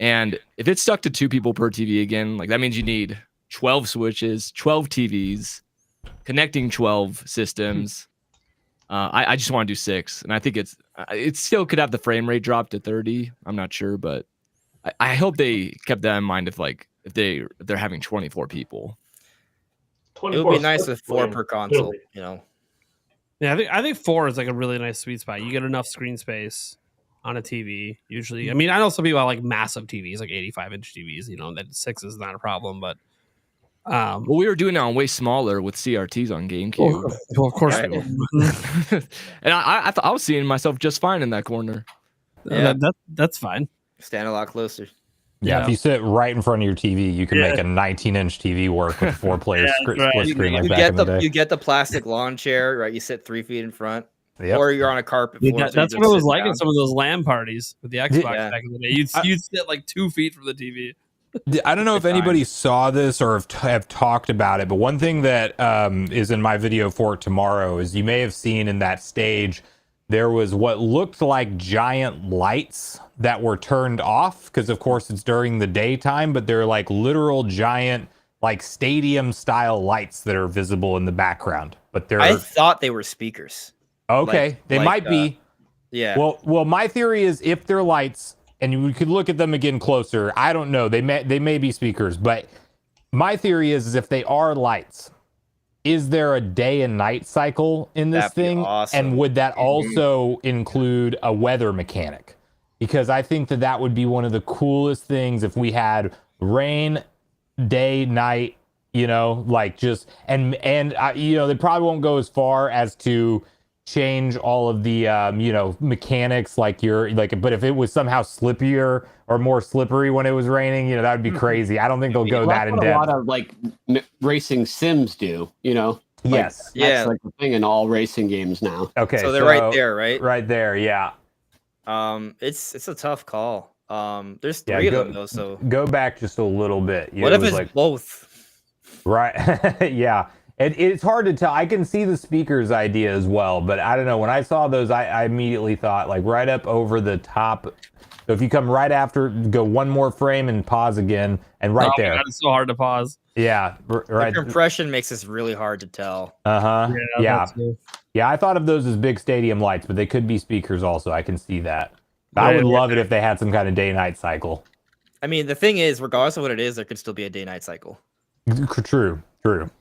And if it's stuck to 2 people per TV again, like that means you need 12 Switches, 12 TVs, connecting 12 systems. I just want to do 6, and I think it still could have the frame rate drop to 30. I'm not sure, but I hope they kept that in mind if they're having 24 people. It would be nice with 4 per console, you know. Yeah, I think 4 is like a really nice sweet spot. You get enough screen space on a TV usually. I mean, I know some people have like massive TVs, like 85-inch TVs. You know, that 6 is not a problem, but. Well, we were doing it on way smaller with CRTs on GameCube. Well, of course. Right. And I thought I was seeing myself just fine in that corner. Yeah, that's fine. Stand a lot closer. Yeah, if you sit right in front of your TV, you can make a 19-inch TV work with 4-player split screen like back in the day. You get the plastic lawn chair, right? You sit 3 feet in front, Yep. or you're on a carpet floor. That's what it was like in some of those LAN parties with the Xbox Yeah. back in the day. You'd sit like 2 feet from the TV. I don't know if anybody saw this or have talked about it, but one thing that is in my video for tomorrow is you may have seen in that stage there was what looked like giant lights that were turned off because, of course, it's during the daytime, but they're like literal giant, like stadium style lights that are visible in the background. But they're I thought they were speakers. Okay, they might be. Yeah. Well, my theory is if they're lights, and we could look at them again closer. I don't know. They may be speakers, but my theory is if they are lights, is there a day and night cycle in this That'd be thing? awesome. And would that also include a weather mechanic? Because I think that would be one of the coolest things if we had rain, day, night, you know, like just and you know, they probably won't go as far as to change all of the you know, mechanics but if it was somehow slippier or more slippery when it was raining, you know, that would be crazy. I don't think they'll go that in depth. A lot of like racing sims do, you know. Yes. That's like the thing in all racing games now. Okay. So they're right there, right? Right there, yeah. It's a tough call. There's 3 of them though, so go back just a little bit. What if it's both? Right. Yeah. It's hard to tell. I can see the speakers idea as well, but I don't know. When I saw those, I immediately thought like right up over the top. So if you come right after, go one more frame and pause again, and right there. God, it's so hard to pause. Yeah, right. The compression makes this really hard to tell. Yeah. I thought of those as big stadium lights, but they could be speakers also. I can see that. I would love it if they had some kind of day-night cycle. I mean, the thing is, regardless of what it is, there could still be a day-night cycle. True.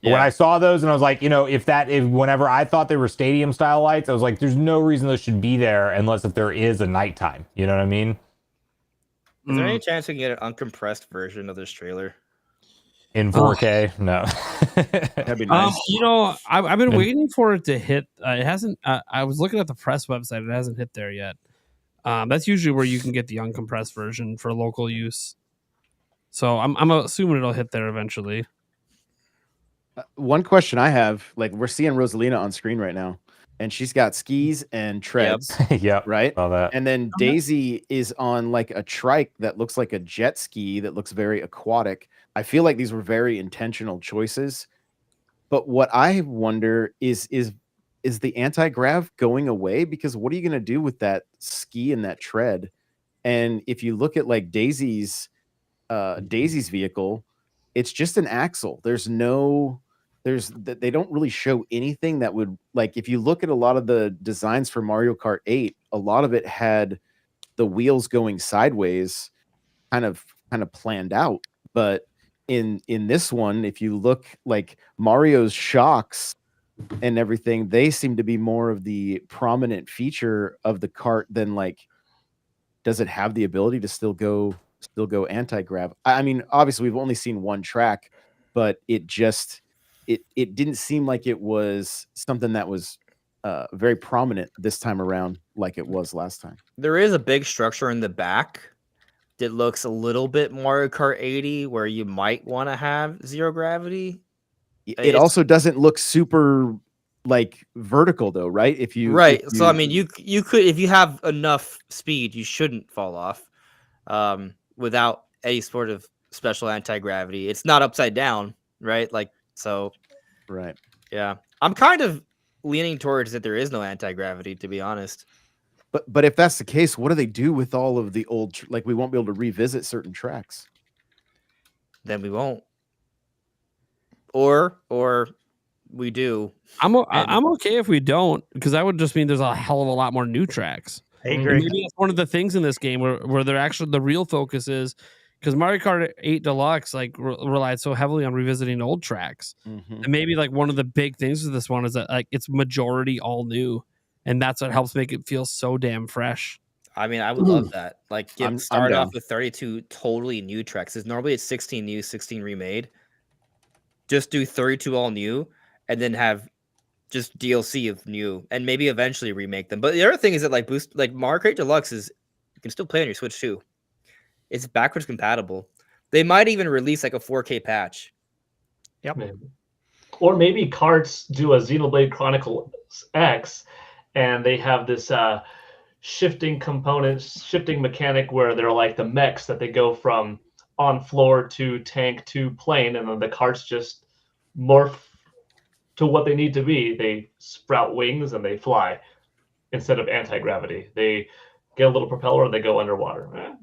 Yeah. When I saw those and I was like, you know, if whenever I thought they were stadium style lights, I was like, there's no reason those should be there unless if there is a nighttime. You know what I mean? Is there any chance we can get an uncompressed version of this trailer? In 4K? No. That'd be nice. You know, I've been waiting for it to hit. It hasn't. I was looking at the press website. It hasn't hit there yet. That's usually where you can get the uncompressed version for local use. So I'm assuming it'll hit there eventually. One question I have, like we're seeing Rosalina on screen right now, and she's got skis and treads. Yep. Right. Saw that. And then Daisy is on like a trike that looks like a jet ski that looks very aquatic. I feel like these were very intentional choices. But what I wonder is the anti-grav going away? Because what are you going to do with that ski and that tread? And if you look at like Daisy's vehicle, it's just an axle. They don't really show anything that would, like, if you look at a lot of the designs for Mario Kart 8, a lot of it had the wheels going sideways kind of planned out. But in this one, if you look, like Mario's shocks and everything, they seem to be more of the prominent feature of the kart than like, does it have the ability to still go anti-grav? I mean, obviously we've only seen one track, but it didn't seem like it was something that was very prominent this time around like it was last time. There is a big structure in the back that looks a little bit Mario Kart 80, where you might want to have zero gravity. It also doesn't look super like vertical though, right? So I mean, you could, if you have enough speed, you shouldn't fall off without any sort of special anti-gravity. It's not upside down, right? Like, so right. Yeah, I'm kind of leaning towards that there is no anti-gravity, to be honest. But if that's the case, what do they do with all of the old, like we won't be able to revisit certain tracks? Then we won't. Or we do. I'm okay if we don't, because that would just mean there's a hell of a lot more new tracks. I And agree. maybe that's one of the things in this game where they're actually, the real focus is, because Mario Kart 8 Deluxe like relied so heavily on revisiting old tracks. Mm-hmm. And maybe like one of the big things with this one is that like it's majority all new, and that's what helps make it feel so damn fresh. I mean, I would love that. Like, start down. off with 32 totally new tracks. Because normally it's 16 new, 16 remade. Just do 32 all new, and then have just DLC of new, and maybe eventually remake them. But the other thing is that like Mario Kart Deluxe is, you can still play on your Switch too. It's backwards compatible. They might even release like a 4K patch. Yep. Maybe. Or maybe carts do a Xenoblade Chronicles X, and they have this shifting mechanic where they're like the mechs that they go from on floor to tank to plane, and then the carts just morph to what they need to be. They sprout wings and they fly instead of anti-gravity. They get a little propeller and they go underwater. Kind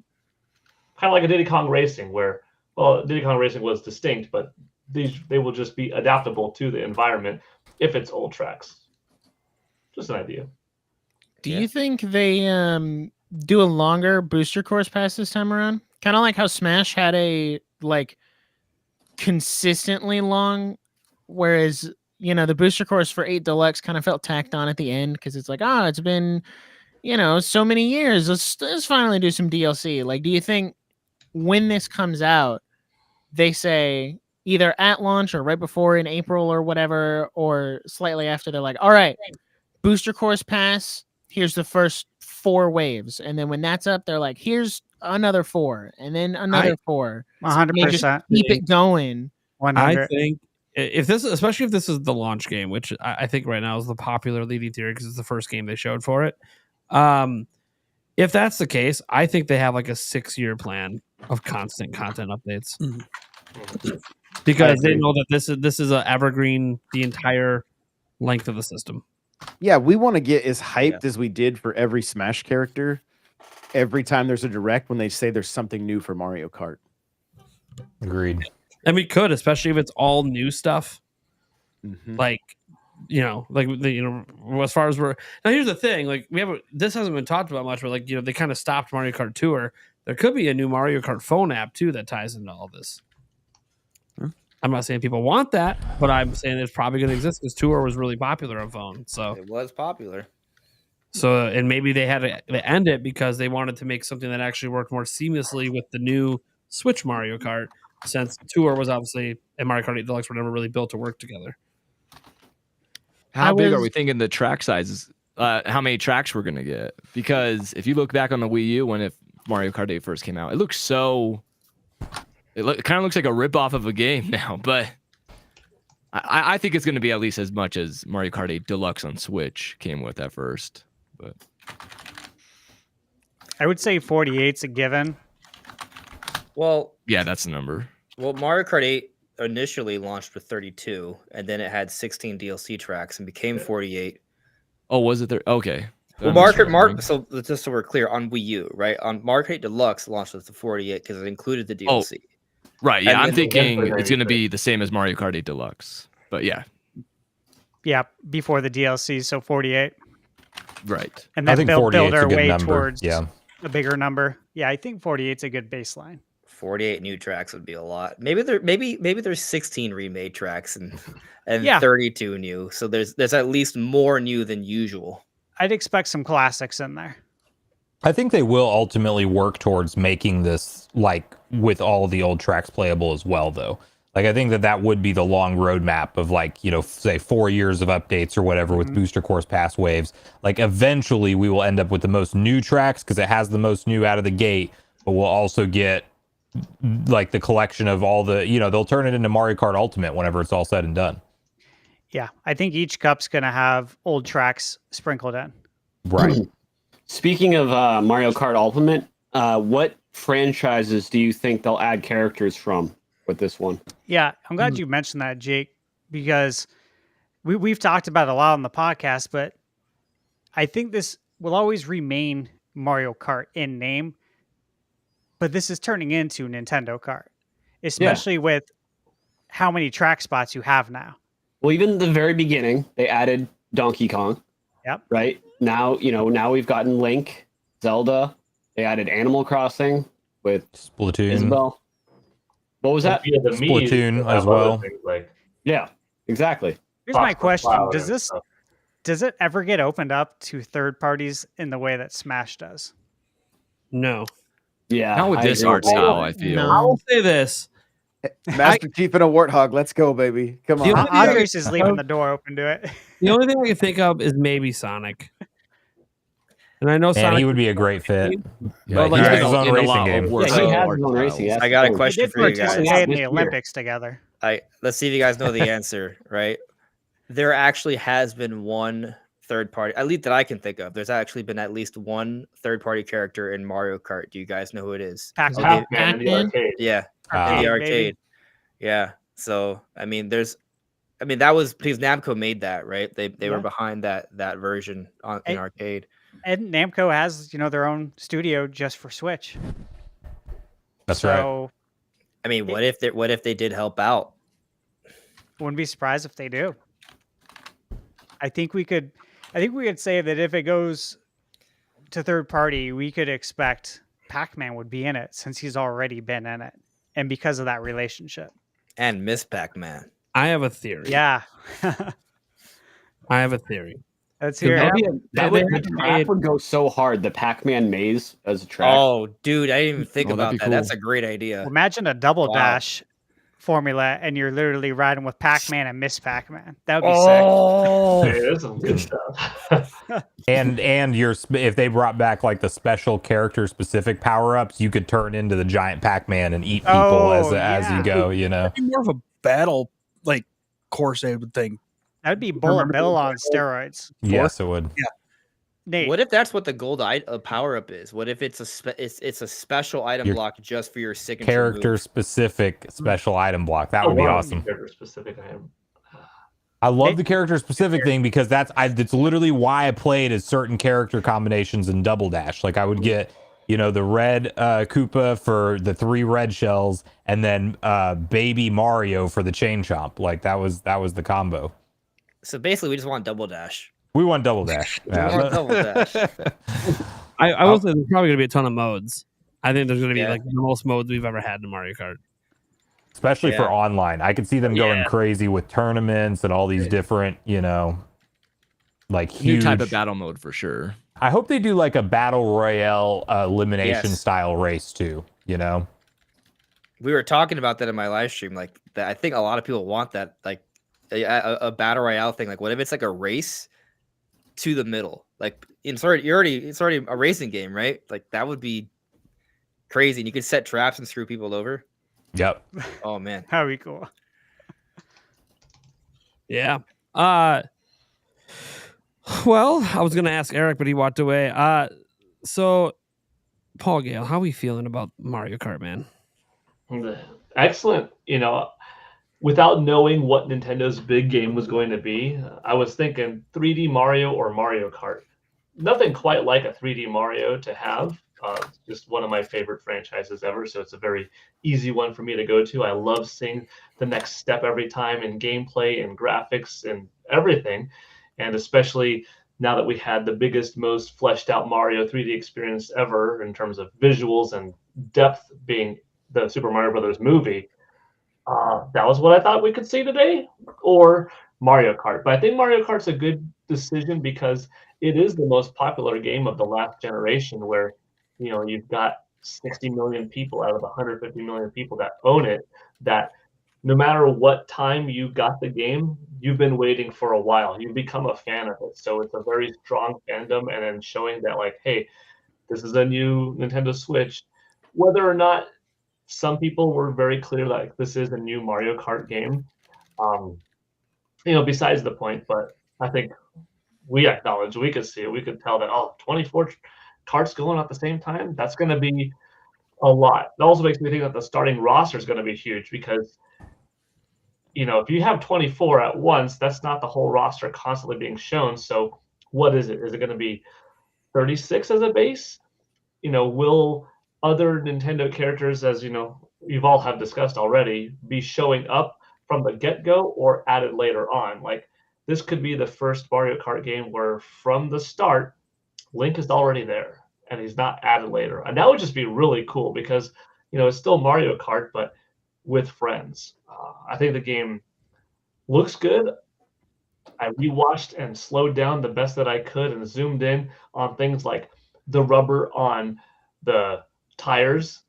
of like a Diddy Kong Racing, where, well, Diddy Kong Racing was distinct, but they will just be adaptable to the environment if it's old tracks. Just an idea. Do you think they do a longer booster course pass this time around? Kind of like how Smash had a like consistently long, whereas the booster course for 8 Deluxe kind of felt tacked on at the end, because it's like, it's been so many years. Let's finally do some DLC. Like, do you think when this comes out, they say either at launch or right before in April or whatever, or slightly after, they're like, all right, booster course pass, here's the first 4 waves, and then when that's up, they're like, here's another 4, and then another 4. 100%. Keep it going. 100. I think especially if this is the launch game, which I think right now is the popular leading theory because it's the first game they showed for it. If that's the case, I think they have like a 6-year plan of constant content updates, because they know that this is a evergreen the entire length of the system. Yeah, we want to get as hyped as we did for every Smash character every time there's a direct when they say there's something new for Mario Kart. Agreed. And we could, especially if it's all new stuff. Mm-hmm. Like, as far as we're now, here's the thing: like, this hasn't been talked about much, but like, they kind of stopped Mario Kart Tour. There could be a new Mario Kart phone app too that ties into all this. I'm not saying people want that, but I'm saying it's probably going to exist because Tour was really popular on phone. So It was popular. So, and maybe they had to end it because they wanted to make something that actually worked more seamlessly with the new Switch Mario Kart, since Tour was obviously and Mario Kart 8 Deluxe were never really built to work together. How big are we thinking the track sizes? How many tracks we're going to get? Because if you look back on the Wii U when Mario Kart 8 first came out, it looks so... It kind of looks like a ripoff of a game now, but I think it's going to be at least as much as Mario Kart 8 Deluxe on Switch came with at first. But I would say 48's a given. Well, yeah, that's the number. Well, Mario Kart 8 initially launched with 32, and then it had 16 DLC tracks and became 48. Oh, was it there? Okay. Well, Mario Kart, so just so we're clear, on Wii U, right? On Mario Kart Deluxe launched with the 48 because it included the DLC. Right, yeah, And I'm then- thinking it's going to be the same as Mario Kart 8 Deluxe. But yeah, Yeah, before the DLC, so 48. right. And I then think build 48's our a good way number. towards Yeah. A bigger number. Yeah, I think 48's a good baseline. 48 new tracks would be a lot. Maybe there's 16 remade tracks and Yeah. 32 new. So there's at least more new than usual. I'd expect some classics in there. I think they will ultimately work towards making this like with all the old tracks playable as well, though. Like I think that would be the long roadmap of like, you know, say 4 years of updates or whatever with booster course pass waves. Like eventually we will end up with the most new tracks because it has the most new out of the gate, but we'll also get like the collection of all the, you know, they'll turn it into Mario Kart Ultimate whenever it's all said and done. Yeah, I think each cup's going to have old tracks sprinkled in. Right. Speaking of Mario Kart Ultimate, what franchises do you think they'll add characters from with this one? Yeah, I'm glad you mentioned that, Jake, because we've talked about it a lot on the podcast, but I think this will always remain Mario Kart in name, but this is turning into Nintendo Kart, especially with how many track spots you have now. Well, even the very beginning, they added Donkey Kong. Yep. Right? Now we've gotten Link, Zelda. They added Animal Crossing with Splatoon. Isabel. What was that? Yeah, the Mii Splatoon have as well. other things like Yeah, exactly. Here's my Fox question. Cloud Does and this stuff. does it ever get opened up to third parties in the way that Smash does? No. Yeah. Not with I this agree. art style, I feel. No. I will say this. Master Chief and a warthog. Let's go, baby. Come The on. only thing I Andres is leaving the door open to it. The only thing I can think of is maybe Sonic. And I know And Sonic he would be a great fit. But, like, he he has has his own in a racing lot game. of work Yeah, he has art his own racing. styles. That's I got a true. They question did for you guys. participate in This the year. Olympics together. Let's see if you guys know the answer, right? There actually has been one third party, at least that I can think of. There's actually been at least one third party character in Mario Kart. Do you guys know who it is? Pac-Man. Okay. Pac-Man in the Pac-Man? arcade. Yeah, Ah. in the Arcade, arcade. baby. Yeah. So I mean, that was because Namco made that, right? They were Yeah. behind that version in And- arcade. And Namco has, their own studio just for Switch. That's right. So I mean, what if they did help out? wouldn't be surprised if they do. I think we could say that if it goes to third party, we could expect Pac-Man would be in it since he's already been in it. And because of that relationship. And Miss Pac-Man. I have a theory. Yeah. I have a theory. Let's hear That'd it. be the track made- would go so hard. The Pac-Man maze as a track. Oh, dude, I didn't even think Oh, that'd about be that. That's cool. a great idea. Imagine a double Wow. dash formula and you're literally riding with Pac-Man and Miss Pac-Man. That would be Oh, Hey, there's some good stuff. And if they brought back like the special character specific power ups, you could turn into the giant Pac-Man and eat people as yeah. you go. You know, It'd be more of a battle like course, I would think. That would be Bullet Bill on steroids. yes, it would. Nate, what if that's what the gold power up is? What if it's a special item Your block just for your signature Character move? specific special item block. That Oh, would be wow. awesome. Character specific. I am. I love the character specific thing because that's literally why I played as certain character combinations in Double Dash. Like I would get, the red Koopa for the 3 red shells, and then Baby Mario for the chain chomp. Like that was the combo. So basically, we just want double dash. We want Double Dash. We want double dash. I will say there's probably going to be a ton of modes. I think there's going to be Yeah. like the most modes we've ever had in Mario Kart. Especially for Yeah. online. I could see them going Yeah. crazy with tournaments and all these different, like New huge type of battle mode for sure. I hope they do like a battle royale elimination Yes. style race too, We were talking about that in my live stream. Like that, I think a lot of people want that. Like a battle royale thing. Like what if it's like a race to the middle? Like it's already a racing game, right? Like that would be crazy. And you could set traps and screw people over. Yep. Oh man. that'd be cool. Yeah. Well, I was going to ask Eric, but he walked away. So, Paul Gale, how are we feeling about Mario Kart, man? Excellent. Without knowing what Nintendo's big game was going to be, I was thinking 3D Mario or Mario Kart. Nothing quite like a 3D Mario to have. Just one of my favorite franchises ever, so it's a very easy one for me to go to. I love seeing the next step every time in gameplay and graphics and everything, and especially now that we had the biggest, most fleshed out Mario 3D experience ever in terms of visuals and depth, being the Super Mario Brothers movie. That was what I thought we could see today, or Mario Kart. But I think Mario Kart's a good decision because it is the most popular game of the last generation, where you've got 60 million people out of 150 million people that own it, that no matter what time you got the game, you've been waiting for a while. You've become a fan of it. So it's a very strong fandom, and then showing that, like, hey, this is a new Nintendo Switch. Whether or not some people were very clear, like, this is a new Mario Kart game, besides the point, but I think we acknowledge, we could see it. We could tell that, 24 carts going at the same time, that's going to be a lot. It also makes me think that the starting roster is going to be huge because, if you have 24 at once, that's not the whole roster constantly being shown. So what is it? Is it going to be 36 as a base? Will other Nintendo characters, as you've all have discussed already, be showing up from the get-go or added later on? Like, this could be the first Mario Kart game where from the start, Link is already there and he's not added later. And that would just be really cool because, it's still Mario Kart, but with friends. I think the game looks good. I rewatched and slowed down the best that I could and zoomed in on things like the rubber on the tires,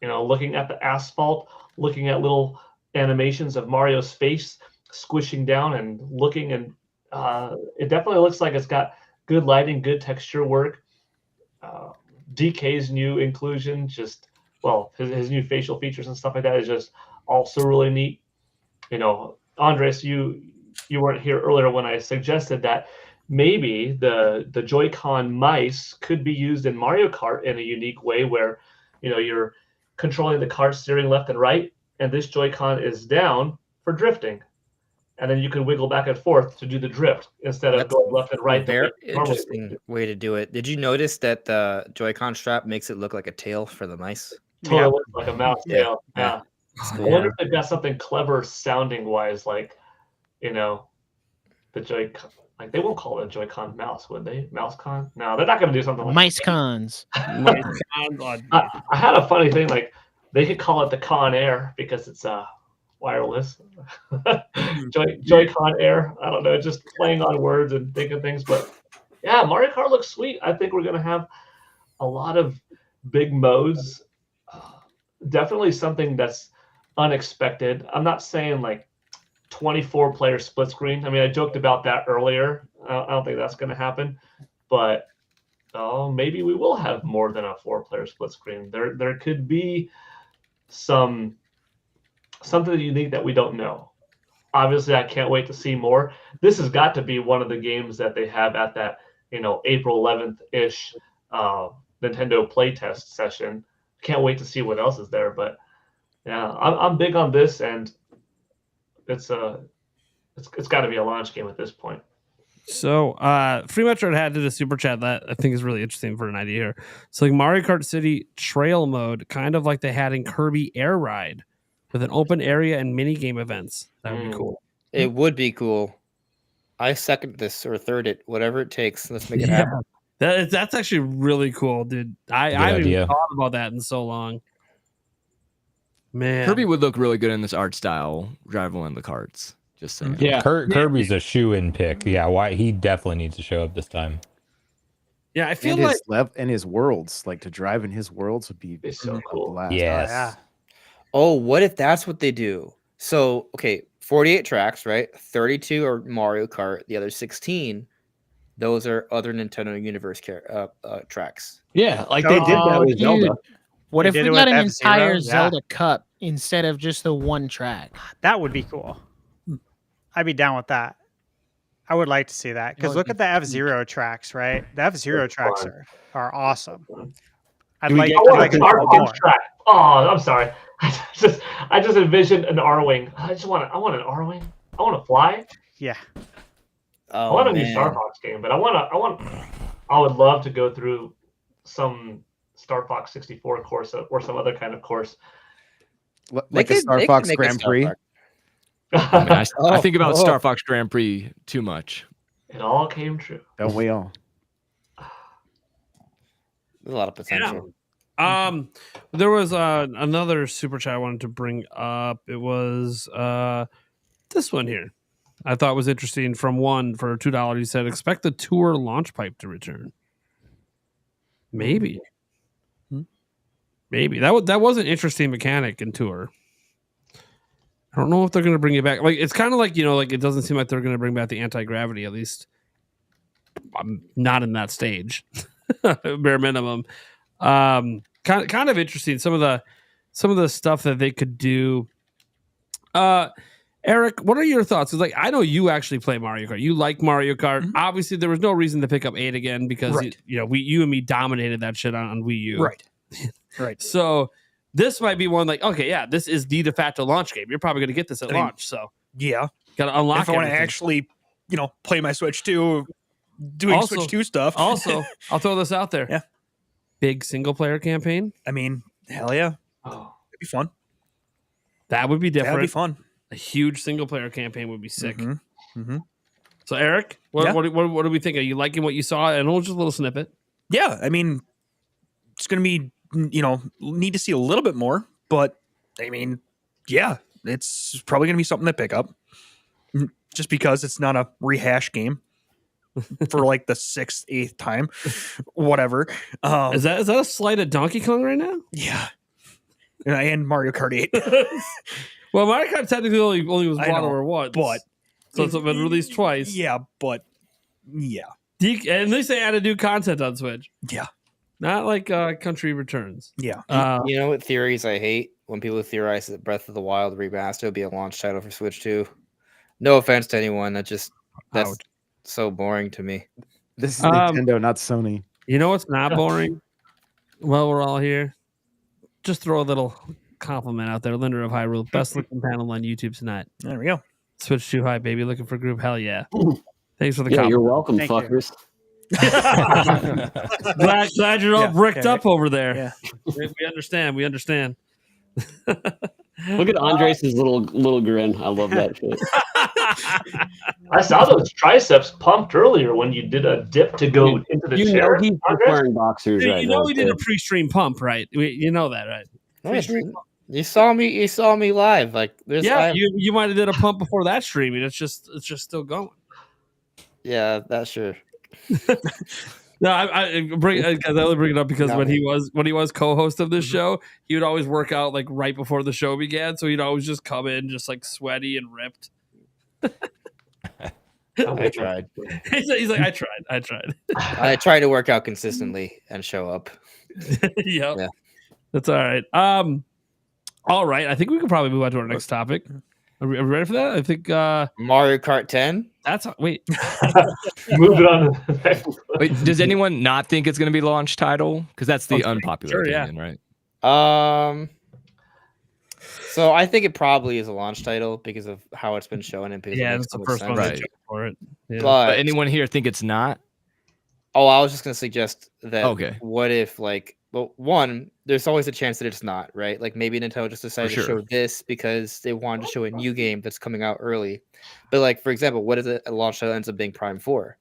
looking at the asphalt, looking at little animations of Mario's face squishing down and looking, and it definitely looks like it's got good lighting, good texture work. DK's new inclusion, his new facial features and stuff like that is just also really neat. Andres, you weren't here earlier when I suggested that maybe the Joy-Con mice could be used in Mario Kart in a unique way where, you're controlling the cart steering left and right, and this Joy-Con is down for drifting. And then you can wiggle back and forth to do the drift instead of going left and right. Very interesting way to do it. Did you notice that the Joy-Con strap makes it look like a tail for the mice? Totally looks like a mouse tail. Yeah. I wonder if they've got something clever sounding wise, like, the Joy-Con. Like, they won't call it a Joy-Con mouse, would they? Mouse-Con? No, they're not going to do something like Mice cons. I had a funny thing, like, they could call it the Con Air because it's wireless. Joy-Con Air. I don't know, just playing on words and thinking things. But yeah, Mario Kart looks sweet. I think we're going to have a lot of big modes. Definitely something that's unexpected. I'm not saying like 24 player split screen. I mean, I joked about that earlier. I don't think that's going to happen, but maybe we will have more than a 4-player split screen. There could be something unique that we don't know. Obviously, I can't wait to see more. This has got to be one of the games that they have at that, April 11th ish Nintendo playtest session. Can't wait to see what else is there. But yeah, I'm big on this, and it's got to be a launch game at this point. So, Free Metro had did a super chat that I think is really interesting for an idea here. So, like Mario Kart City Trail mode, kind of like they had in Kirby Air Ride, with an open area and mini game events. That would be cool. It would be cool. I second this or third it, whatever it takes. Let's make it happen. That's actually really cool, dude. I haven't even thought about that in so long. Man, Kirby would look really good in this art style, driving one of the carts. Just saying. Yeah, Kirby's a shoe-in pick. Yeah, why he definitely needs to show up this time. Yeah, I feel and his worlds, like to drive in his worlds would be so cool. Blast. Yes. Oh, what if that's what they do? So, okay, 48 tracks, right? 32 are Mario Kart. The other 16, those are other Nintendo Universe tracks. Yeah, like they did that with Zelda. What if did we it got with an F-Zero? entire Yeah. Zelda Cup instead of just the one track? That would be cool. I'd be down with that. I would like to see that because look at the F-Zero tracks, right? The F-Zero tracks are awesome. I'd like a to Star see more. Fox track. Oh, I'm sorry. I just envisioned an R-Wing. I want an R-Wing. I want to fly. Yeah. Oh, I want a new Star Fox game, but I would love to go through some Star Fox 64 course or some other kind of course. Like a Star Fox Grand Prix. I think about Star Fox Grand Prix too much. It all came true. Don't we all? There's a lot of potential. There was another super chat I wanted to bring up. It was this one here. I thought was interesting from one for $2. He said, expect the tour launch pipe to return. Maybe. Maybe. That was an interesting mechanic in tour. I don't know if they're going to bring it back. Like, it's kind of like, like it doesn't seem like they're going to bring back the anti-gravity, at least. I'm not in that stage. Bare minimum. Kind of interesting. Some of the stuff that they could do. Eric, what are your thoughts? It's like, I know you actually play Mario Kart. You like Mario Kart. Mm-hmm. Obviously, there was no reason to pick up 8 again because you and me dominated that shit on Wii U. Right. Right. So this might be one like, okay, yeah, this is the de facto launch game. You're probably going to get this at launch. So yeah, got to unlock. If I want to actually, play my Switch 2, doing Switch 2 stuff. Also, I'll throw this out there. Yeah. Big single player campaign. I mean, hell yeah. Oh, it'd be fun. That would be different. That'd be fun. A huge single player campaign would be sick. Mm-hmm. Mm-hmm. So, Eric, what do we think? Are you liking what you saw? And just a little snippet. Yeah, I mean, it's going to be, need to see a little bit more, but I mean, yeah, it's probably going to be something to pick up just because it's not a rehash game for like the 6th, 8th time, whatever. Is that a slight at Donkey Kong right now? Yeah. And Mario Kart 8. Well, Mario Kart technically only was brought over once, but so it's been released twice. Yeah, but yeah, and at least they added new content on Switch. Yeah, not like Country Returns. Yeah, you know what theories I hate? When people theorize that Breath of the Wild remaster would be a launch title for Switch 2. No offense to anyone, that's so boring to me. This is Nintendo, not Sony. You know what's not boring? Well, we're all here. Just throw a little compliment out there. Linder of Hyrule, best looking panel on YouTube tonight. There we go. Switch 2 high, baby. Looking for group. Hell yeah. Thanks for the compliment. You're welcome, fuckers. glad you're all bricked up over there. Yeah. We understand. We understand. Look at Andres' little grin. I love that shit. I saw those triceps pumped earlier when you did a dip to go into the chair. He's wearing boxers right now. We did a pre-stream pump, right? You know that, right? You saw me live. Like, you might have did a pump before that stream, and it's just still going. Yeah, that's sure. No, I only bring it up because when he was co-host of this show, he would always work out like right before the show began, so he'd always just come in just like sweaty and ripped. I tried. He's like, I tried. I try to work out consistently and show up. Yep. Yeah, that's all right. All right. I think we can probably move on to our next topic. Are we ready for that? I think Mario Kart 10. Wait. Moving on. Wait, does anyone not think it's going to be launch title? Because that's the unpopular opinion, right? So I think it probably is a launch title because of how it's been shown and because it's the first one right for it. Yeah. But anyone here think it's not? Oh, I was just going to suggest that. Okay. What if one, there's always a chance that it's not, right? Like maybe Nintendo just decided to show this because they wanted to show a new game that's coming out early. But like, for example, what if a launch title ends up being Prime 4?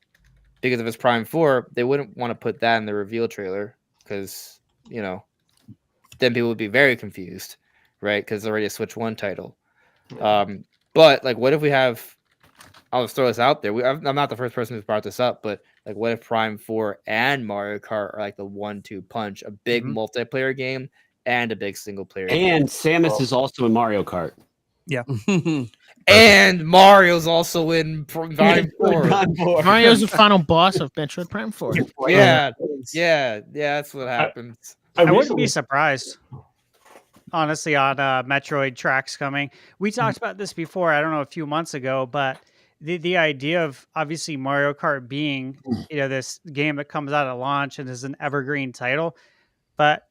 Because if it's Prime 4, they wouldn't want to put that in the reveal trailer because, then people would be very confused, right? Because it's already a Switch 1 title. But like, what if we have, I'll just throw this out there. I'm not the first person who's brought this up, but like, what if Prime 4 and Mario Kart are like the 1-2 punch, a big multiplayer game and a big single player game? And Samus is also in Mario Kart. Yeah. And Mario's also in Prime 4. Mario's the final boss of Metroid Prime 4. Yeah, that's what happens. I wouldn't be surprised, honestly, on Metroid tracks coming. We talked about this before, I don't know, a few months ago, but the idea of obviously Mario Kart being, this game that comes out at launch and is an evergreen title, but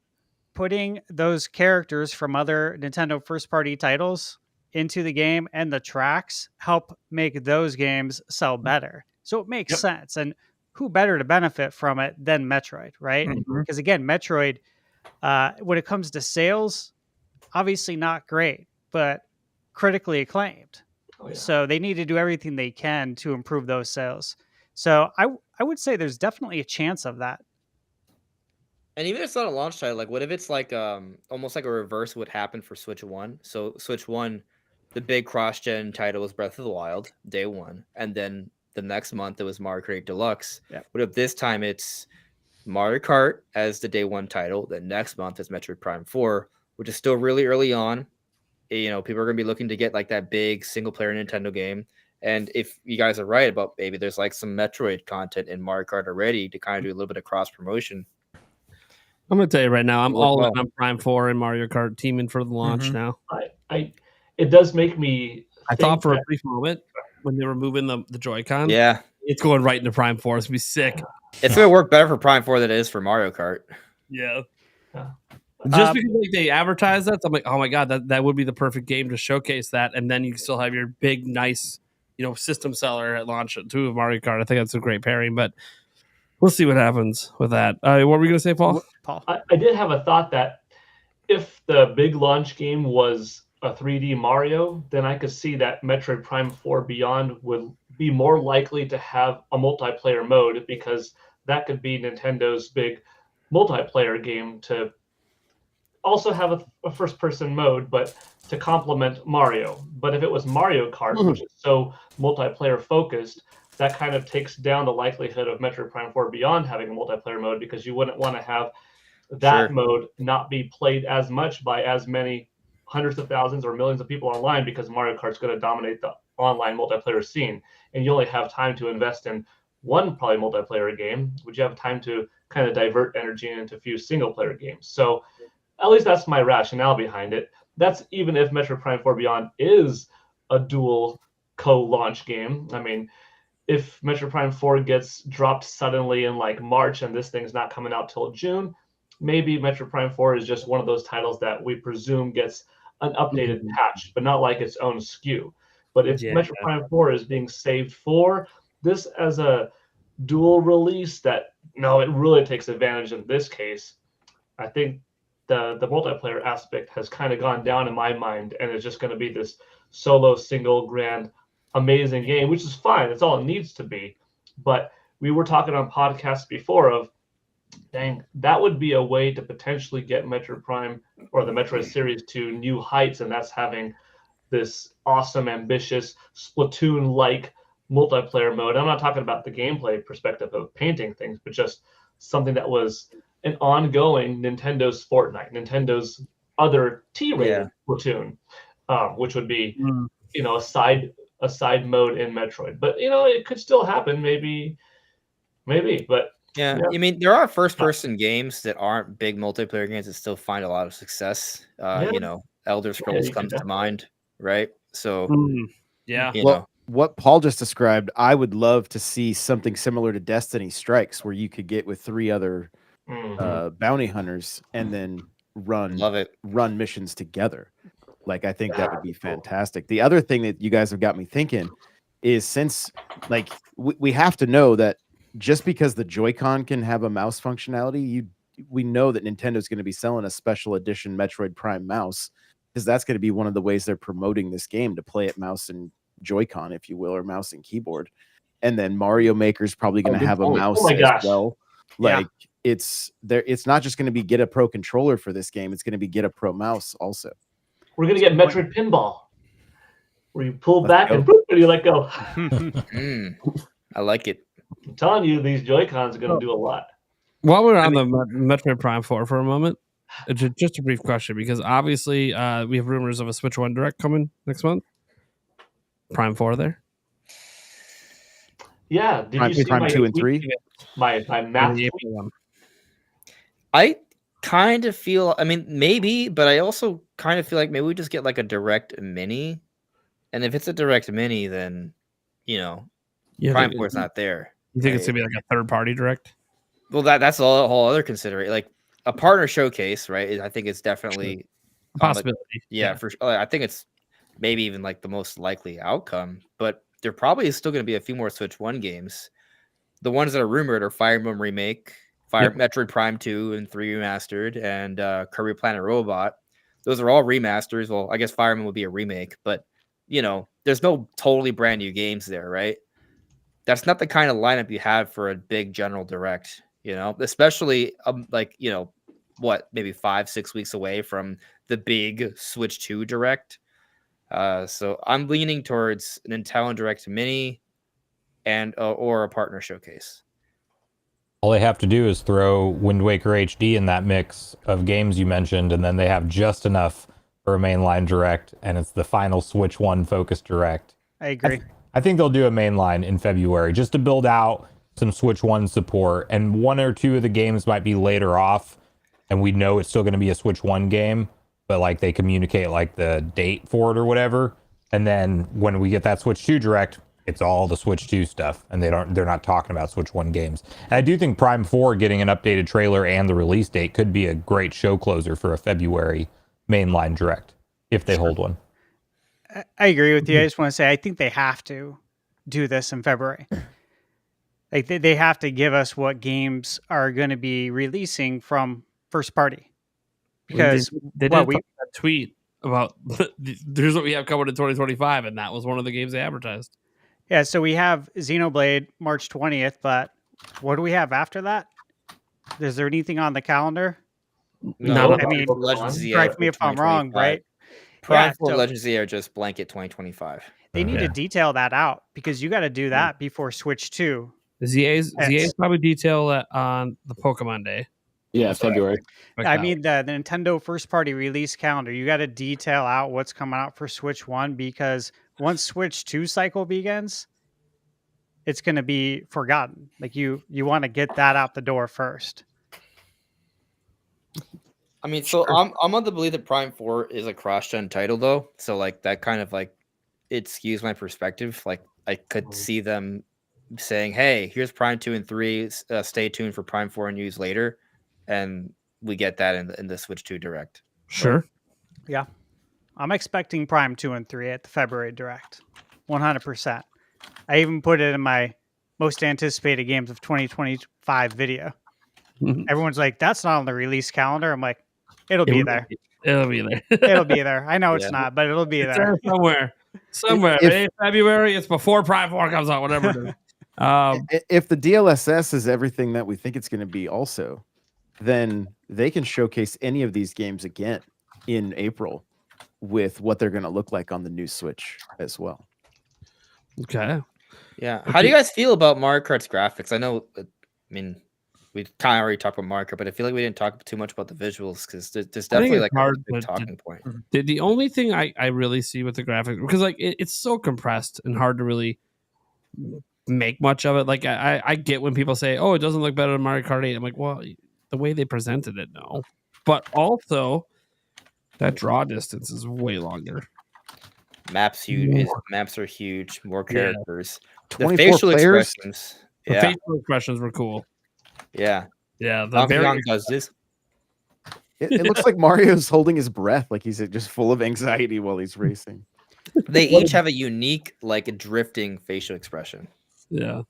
putting those characters from other Nintendo first-party titles into the game and the tracks help make those games sell better. So it makes sense. And who better to benefit from it than Metroid, right? Because again, Metroid, when it comes to sales, obviously not great, but critically acclaimed. So they need to do everything they can to improve those sales. So I would say there's definitely a chance of that. And even if it's not a launch title, like what if it's like almost like a reverse what happened for Switch 1? So Switch 1, the big cross-gen title was Breath of the Wild, day 1, and then the next month it was Mario Kart Deluxe. Yeah. What if this time it's Mario Kart as the day 1 title, then next month is Metroid Prime 4, which is still really early on. You know, people are going to be looking to get like that big single-player Nintendo game. And if you guys are right about maybe there's like some Metroid content in Mario Kart already to kind of do a little bit of cross-promotion. I'm gonna tell you right now, I'm all in Well. on Prime 4 and Mario Kart teaming for the launch Mhm. now. It does make me. I think thought for a that- brief moment when they were moving the Joy-Con, Yeah. it's going right into Prime 4. It's gonna be sick. It's going to work better for Prime 4 than it is for Mario Kart. Yeah. Yeah. Just because like they advertise that, I'm like, oh my god, that would be the perfect game to showcase that, and then you still have your big, nice, system seller at launch too of Mario Kart. I think that's a great pairing, but we'll see what happens with that. What were we gonna say, Paul? Paul. I did have a thought that if the big launch game was a 3D Mario, then I could see that Metroid Prime 4 Beyond would be more likely to have a multiplayer mode, because that could be Nintendo's big multiplayer game to also have a first-person mode, but to complement Mario. But if it was Mario Kart, which is so multiplayer focused, that kind of takes down the likelihood of Metroid Prime 4 Beyond having a multiplayer mode, because you wouldn't want to have that Sure. mode not be played as much by as many hundreds of thousands or millions of people online, because Mario Kart's going to dominate the online multiplayer scene, and you only have time to invest in one probably multiplayer game, would you have time to kind of divert energy into a few single player games. So at least that's my rationale behind it. That's even if Metroid Prime 4 Beyond is a dual co-launch game. I mean, if Metroid Prime 4 gets dropped suddenly in like March and this thing's not coming out till June, maybe Metroid Prime 4 is just one of those titles that we presume gets an updated patch, but not like its own SKU. But if Metroid Prime 4 is being saved for this as a dual release, that no, it really takes advantage in this case. I think the multiplayer aspect has kind of gone down in my mind, and it's just going to be this solo, single, grand, amazing game, which is fine. That's all it needs to be. But we were talking on podcasts before of, dang, that would be a way to potentially get Metroid Prime or the Metroid series to new heights, and that's having this awesome, ambitious Splatoon-like multiplayer mode. I'm not talking about the gameplay perspective of painting things, but just something that was an ongoing Nintendo's Fortnite, Nintendo's other T-rated Splatoon, which would be a side mode in Metroid. But it could still happen, maybe. But Yeah, I mean, there are first-person games that aren't big multiplayer games that still find a lot of success. Elder Scrolls you comes could to mind, right? So, Yeah. you Well, know, what Paul just described, I would love to see something similar to Destiny Strikes, where you could get with 3 other bounty hunters and then love it. run missions together. Like, I think that would be fantastic. The other thing that you guys have got me thinking is, since like we have to know that just because the Joy-Con can have a mouse functionality, we know that Nintendo's going to be selling a special edition Metroid Prime mouse, because that's going to be one of the ways they're promoting this game, to play it mouse and Joy-Con, if you will, or mouse and keyboard. And then Mario Maker's probably going to have a mouse as well. Like, it's not just going to be get a pro controller for this game, it's going to be get a pro mouse also. we're going to get Metroid Pinball, where you pull Let's back go. and boop, and you let go. I like it. I'm telling you, these Joy-Cons are going to do a lot. While we're on the Metroid Prime 4 for a moment, just a brief question, because obviously we have rumors of a Switch 1 Direct coming next month. Prime 4 there. Yeah, did you see Prime 2 and 3? my math? I kind of feel, I mean, maybe, but I also kind of feel like maybe we just get like a Direct Mini. And if it's a Direct Mini, then, Prime 4 is not there. You think it's going to be like a third-party Direct? Well, that's a whole other consideration. Like a partner showcase, right? I think it's definitely a possibility. For sure. I think it's maybe even like the most likely outcome. But there probably is still going to be a few more Switch 1 games. The ones that are rumored are Fire Emblem Remake, Metroid Prime 2 and 3 Remastered, and Kirby Planet Robot. Those are all remasters. Well, I guess Fire Emblem would be a remake, but there's no totally brand new games there, right? that's not the kind of lineup you have for a big general direct, especially maybe 5-6 weeks away from the big Switch 2 direct. So I'm leaning towards Nintendo Direct Mini and or a partner showcase. All they have to do is throw Wind Waker HD in that mix of games you mentioned, and then they have just enough for a mainline direct, and it's the final Switch 1 focused direct. I agree. I think they'll do a mainline in February just to build out some Switch 1 support, and 1 or 2 of the games might be later off, and we know it's still going to be a Switch 1 game, but like they communicate like the date for it or whatever, and then when we get that Switch 2 direct, it's all the Switch 2 stuff, and they're not talking about Switch 1 games. And I do think Prime 4 getting an updated trailer and the release date could be a great show closer for a February mainline direct if they hold one. I agree with you. I just want to say I think they have to do this in February. Like they have to give us what games are going to be releasing from first party. Because they did a tweet about here's what we have coming in 2025, and that was one of the games they advertised. Yeah, so we have Xenoblade March 20th, but what do we have after that? Is there anything on the calendar? No, I mean, correct me if I'm wrong, right? Prime 4 Legends of Zelda are just blanket 2025. They need to detail that out because you got to do that before Switch 2. ZA's probably detail that on the Pokemon Day. Yeah, February. I mean, the Nintendo first party release calendar, you got to detail out what's coming out for Switch 1 because once Switch 2 cycle begins, it's going to be forgotten. Like you want to get that out the door first. I mean, so I'm on the belief that Prime 4 is a cross-gen title, though. So, like, that kind of, like, it skews my perspective. Like, I could see them saying, hey, here's Prime 2 and 3. Stay tuned for Prime 4 news later. And we get that in the Switch 2 Direct. Sure. Yeah. I'm expecting Prime 2 and 3 at the February Direct. 100%. I even put it in my most anticipated games of 2025 video. Everyone's like, that's not on the release calendar. I'm like, it'll be there. It'll be there. It'll be there. I know it's not, but it'll be there. Somewhere. February, it's before Prime 4 comes out, whatever it is. If the DLSS is everything that we think it's going to be also, then they can showcase any of these games again in April with what they're going to look like on the new Switch as well. Okay. Yeah. How do you guys feel about Mario Kart's graphics? I know, we kind of already talked about Mario Kart, but I feel like we didn't talk too much about the visuals because there's definitely like a big talking point. The only thing I really see with the graphics, because like it's so compressed and hard to really make much of it. Like I get when people say, oh, it doesn't look better than Mario Kart 8. I'm like, well, the way they presented it, no. But also, that draw distance is way longer. Maps huge. Maps are huge. More characters. The facial players? expressions. The Yeah. facial expressions were cool. Yeah. Yeah. Donkey Kong does this. It looks like Mario's holding his breath, like he's just full of anxiety while he's racing. They each have a unique, like a drifting facial expression. Yeah.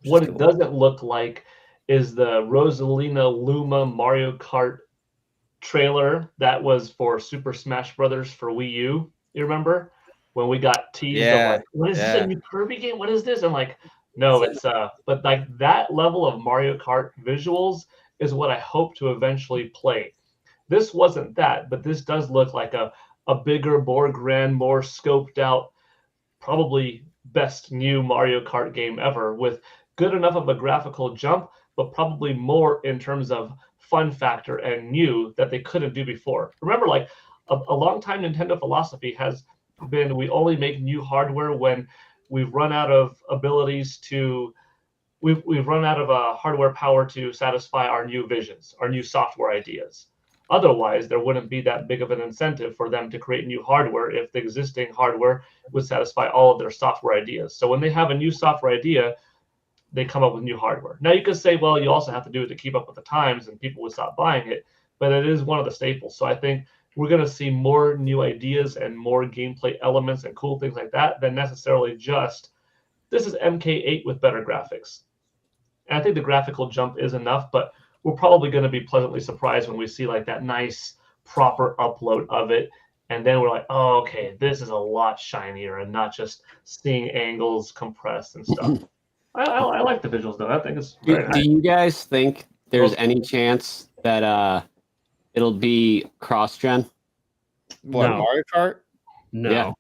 What it doesn't look like is the Rosalina Luma Mario Kart trailer that was for Super Smash Brothers for Wii U. You remember when we got teased? Yeah, Like, what is this, a new Kirby game? What is this? I'm like, no, it's but like that level of Mario Kart visuals is what I hope to eventually play. This wasn't that, but this does look like a bigger, more grand, more scoped out, probably best new Mario Kart game ever, with good enough of a graphical jump, but probably more in terms of fun factor and new that they couldn't do before. Remember, like a long time Nintendo philosophy has been we only make new hardware when we've run out of abilities to we've run out of hardware power to satisfy our new visions, our new software ideas. Otherwise, there wouldn't be that big of an incentive for them to create new hardware if the existing hardware would satisfy all of their software ideas. So when they have a new software idea, they come up with new hardware. Now you could say, well, you also have to do it to keep up with the times and people would stop buying it, but it is one of the staples. So I think we're going to see more new ideas and more gameplay elements and cool things like that than necessarily just, this is MK8 with better graphics. And I think the graphical jump is enough, but we're probably going to be pleasantly surprised when we see like that nice proper upload of it. And then we're like, oh, okay, this is a lot shinier and not just seeing angles compressed and stuff. I like the visuals though. I think it's Do, very do nice. you guys think there's any chance that it'll be cross-gen? What, No. Mario Kart? No, Yeah.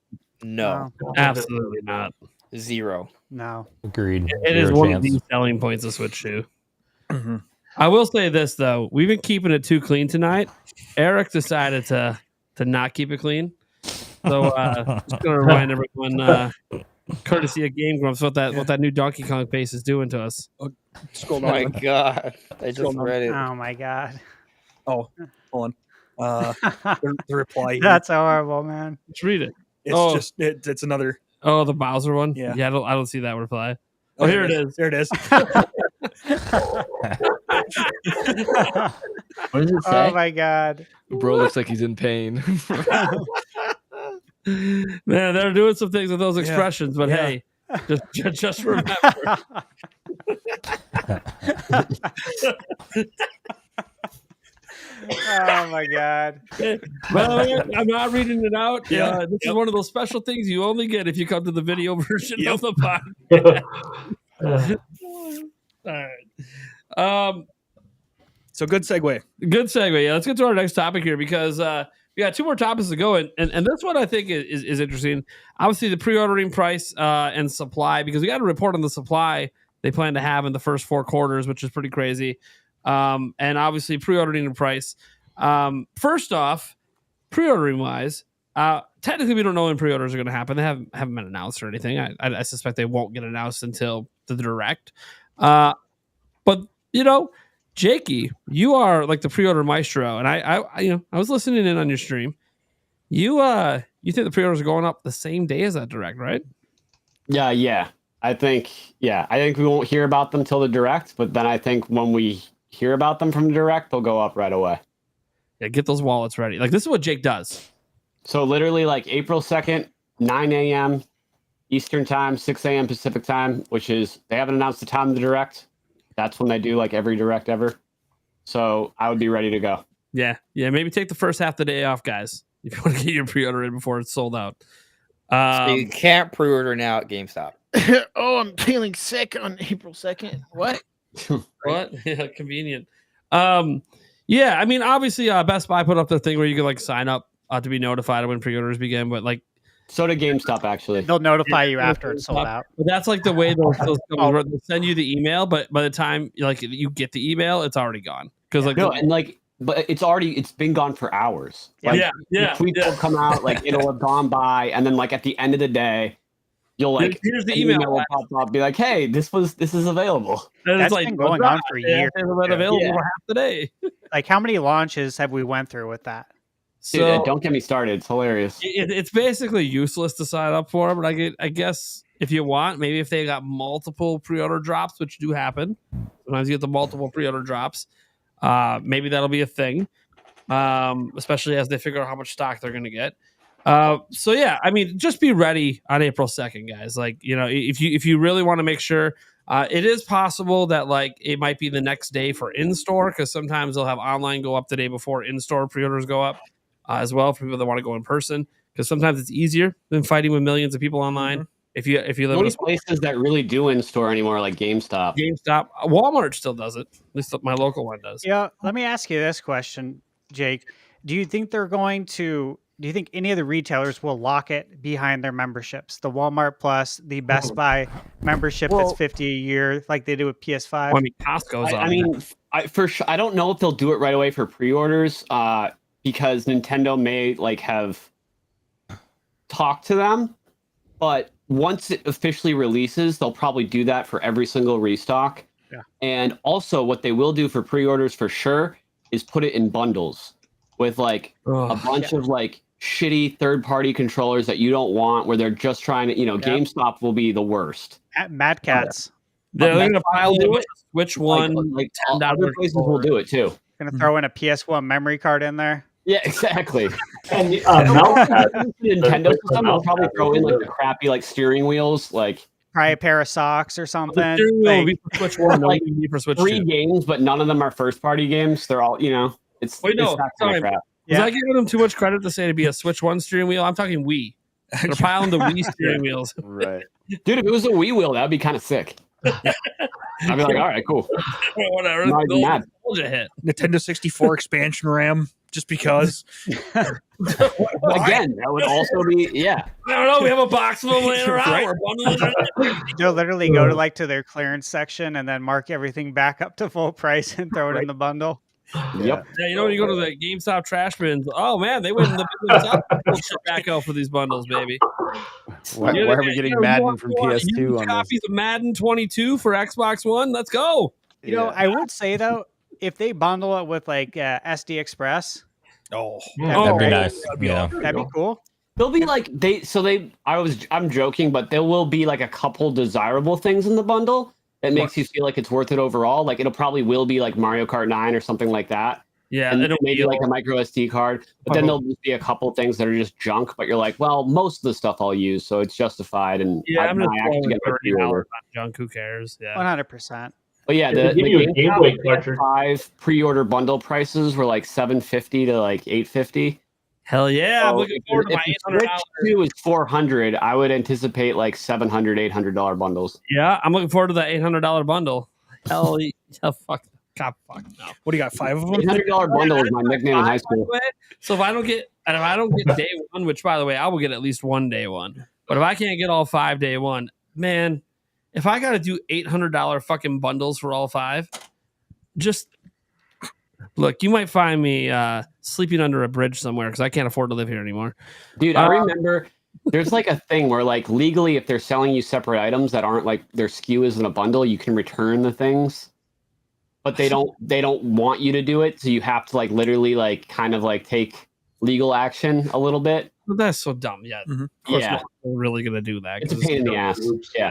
No. absolutely not. 0. No. Agreed. It is Zero one chance. of the selling points of Switch 2. Mhm. I will say this though, we've been keeping it too clean tonight. Eric decided to not keep it clean, so just gonna remind everyone, courtesy of Game Grumps, what that new Donkey Kong face is doing to us. Scroll Oh down. my god. I Scroll just down. read it. Oh my god. Oh, hold on. The reply here. That's horrible, man. Let's read it. It's it's another. Oh, the Bowser one. Yeah. I don't see that reply. Oh, here it is. There it is. What does it say? Oh my god. Bro looks like he's in pain. Man, they're doing some things with those Yeah. expressions, but Yeah. hey, just remember. Oh my god. Well, I'm not reading it out. Yeah. This is one of those special things you only get if you come to the video version Yep. of the podcast. All right. So good segue. Good segue. Yeah, let's get to our next topic here because we got 2 more topics to go, and this one I think is interesting. Obviously, the pre-ordering price and supply, because we got a report on the supply they plan to have in the first 4 quarters, which is pretty crazy. And obviously, pre-ordering the price. First off, pre-ordering wise, technically we don't know when pre-orders are going to happen. They haven't been announced or anything. I suspect they won't get announced until the direct. But you know, Jakey, you are like the pre-order maestro, and I was listening in on your stream. You think the pre-orders are going up the same day as that direct, right? Yeah. I think we won't hear about them till the direct, but then I think when we hear about them from the direct, they'll go up right away. Yeah, get those wallets ready. Like this is what Jake does. So literally like April 2nd, 9 a.m. Eastern time, 6 a.m. Pacific time, which is, they haven't announced the time of the direct. That's when they do like every direct ever. So I would be ready to go. Yeah. Maybe take the first half of the day off, guys, if you want to get your pre-order in before it's sold out. So you can't pre-order now at GameStop. Oh, I'm feeling sick on April 2nd. What? What? Yeah, convenient. Yeah, I mean, obviously, Best Buy put up the thing where you could like sign up to be notified when pre-orders begin, but like, So did GameStop actually. They'll notify you after it's sold out. but that's like the way those they'll send you the email, but by the time like you get the email, it's already gone because like No, and like, but it's been gone for hours. Like, the tweets will come out, like it'll have gone by, and then like at the end of the day, you'll like here's the an email will pop up, be like, hey, this is available. and That's it's like been going on for years. It's been available Yeah. for half the day. Like how many launches have we went through with that? Dude, So don't get me started. It's hilarious. it's basically useless to sign up for, but I guess if you want, maybe if they got multiple pre-order drops, which do happen, sometimes you get the multiple pre-order drops. Maybe that'll be a thing, especially as they figure out how much stock they're going to get. So yeah, I mean, just be ready on April 2nd, guys. Like, you know, if you really want to make sure, it is possible that like it might be the next day for in-store, because sometimes they'll have online go up the day before in-store pre-orders go up as well for people that want to go in person, because sometimes it's easier than fighting with millions of people online. If you live The in only a places that really do in store anymore, like GameStop. GameStop, Walmart still does it. At least my local one does. Yeah, let me ask you this question, Jake. Do you think any of the retailers will lock it behind their memberships? The Walmart Plus, the Best Buy membership that's $50 a year, like they do with PS5. Well, I mean, Costco's on. I mean, for sure, I don't know if they'll do it right away for pre-orders, because Nintendo may like have talked to them, but once it officially releases, they'll probably do that for every single restock. Yeah. And also, what they will do for pre-orders for sure is put it in bundles with like a bunch of like shitty third-party controllers that you don't want, where they're just trying to, GameStop will be the worst. At Mad Cats. They're going to pile do in it. which one. Like $10 other places will do it too. Gonna throw in a PS1 memory card in there. Yeah, exactly. And mouse pad. Nintendo system will probably throw in like the crappy like steering wheels, like Probably a pair of socks or The something. steering wheel will Like, be for Switch 1, Like, no need for Switch 3 2. games, but none of them are first party games. They're all, it's Wait, no, it's that kind sorry. of crap. Was Yeah. I giving them too much credit to say to be a Switch 1 steering wheel? I'm talking Wii. They're piling the Wii steering wheels. Right. Dude, if it was a Wii wheel, that'd be kind of sick. I'd be like, all right, cool. Whatever. Not even mad. Nostalgia hit. Nintendo 64 expansion RAM, just because. Again, that would also be I don't know. We have a box of them laying around. Right. We're bundling it. They'll literally go to their clearance section and then mark everything back up to full price and throw it in the bundle. Yep. Yeah, you know when you go to the GameStop trash bins, oh man, they went in the bins up, pull shit back out for these bundles, baby. Why are we getting Madden from PS2 on this? Copies of Madden 22 for Xbox One. Let's go. You know, I would say though, if they bundle it with like SD Express, That'd be nice. Yeah. that'd be cool. There'll be like I'm joking, but there will be like a couple desirable things in the bundle that makes you feel like it's worth it overall. Like it'll probably will be like Mario Kart 9 or something like that. Yeah, And it'll maybe be like a micro SD card. But then there'll just be a couple things that are just junk, but you're like, well, most of the stuff I'll use, so it's justified. And I'm just actually throwing get my $30 pre-order. on junk. Who cares? Yeah. 100%. But yeah, If they the give you a Game Boy GameStop cartridge. PS5 pre-order bundle prices were like $750 to like $850. Hell yeah! I'm So looking forward to my if $800. Switch 2 is $400, I would anticipate like $700, $800 bundles. Yeah, I'm looking forward to that $800 bundle. Hell yeah! Fuck. God, fuck no. What do you got? 5 of them? $800 bundle is my nickname in high By the school. way, so if I don't get day one, which by the way I will get at least one day one, but if I can't get all 5 day one, man, if I got to do $800 fucking bundles for all 5, just look, you might find me sleeping under a bridge somewhere because I can't afford to live here anymore. Dude, I remember there's like a thing where like legally if they're selling you separate items that aren't like their SKU is in a bundle, you can return the things. But they don't want you to do it, so you have to like literally like kind of like take legal action a little bit. But that's so dumb. Yeah, Mhm. of course Yeah. no one's really gonna do that. It's a 'cause pain in the ass. Yeah.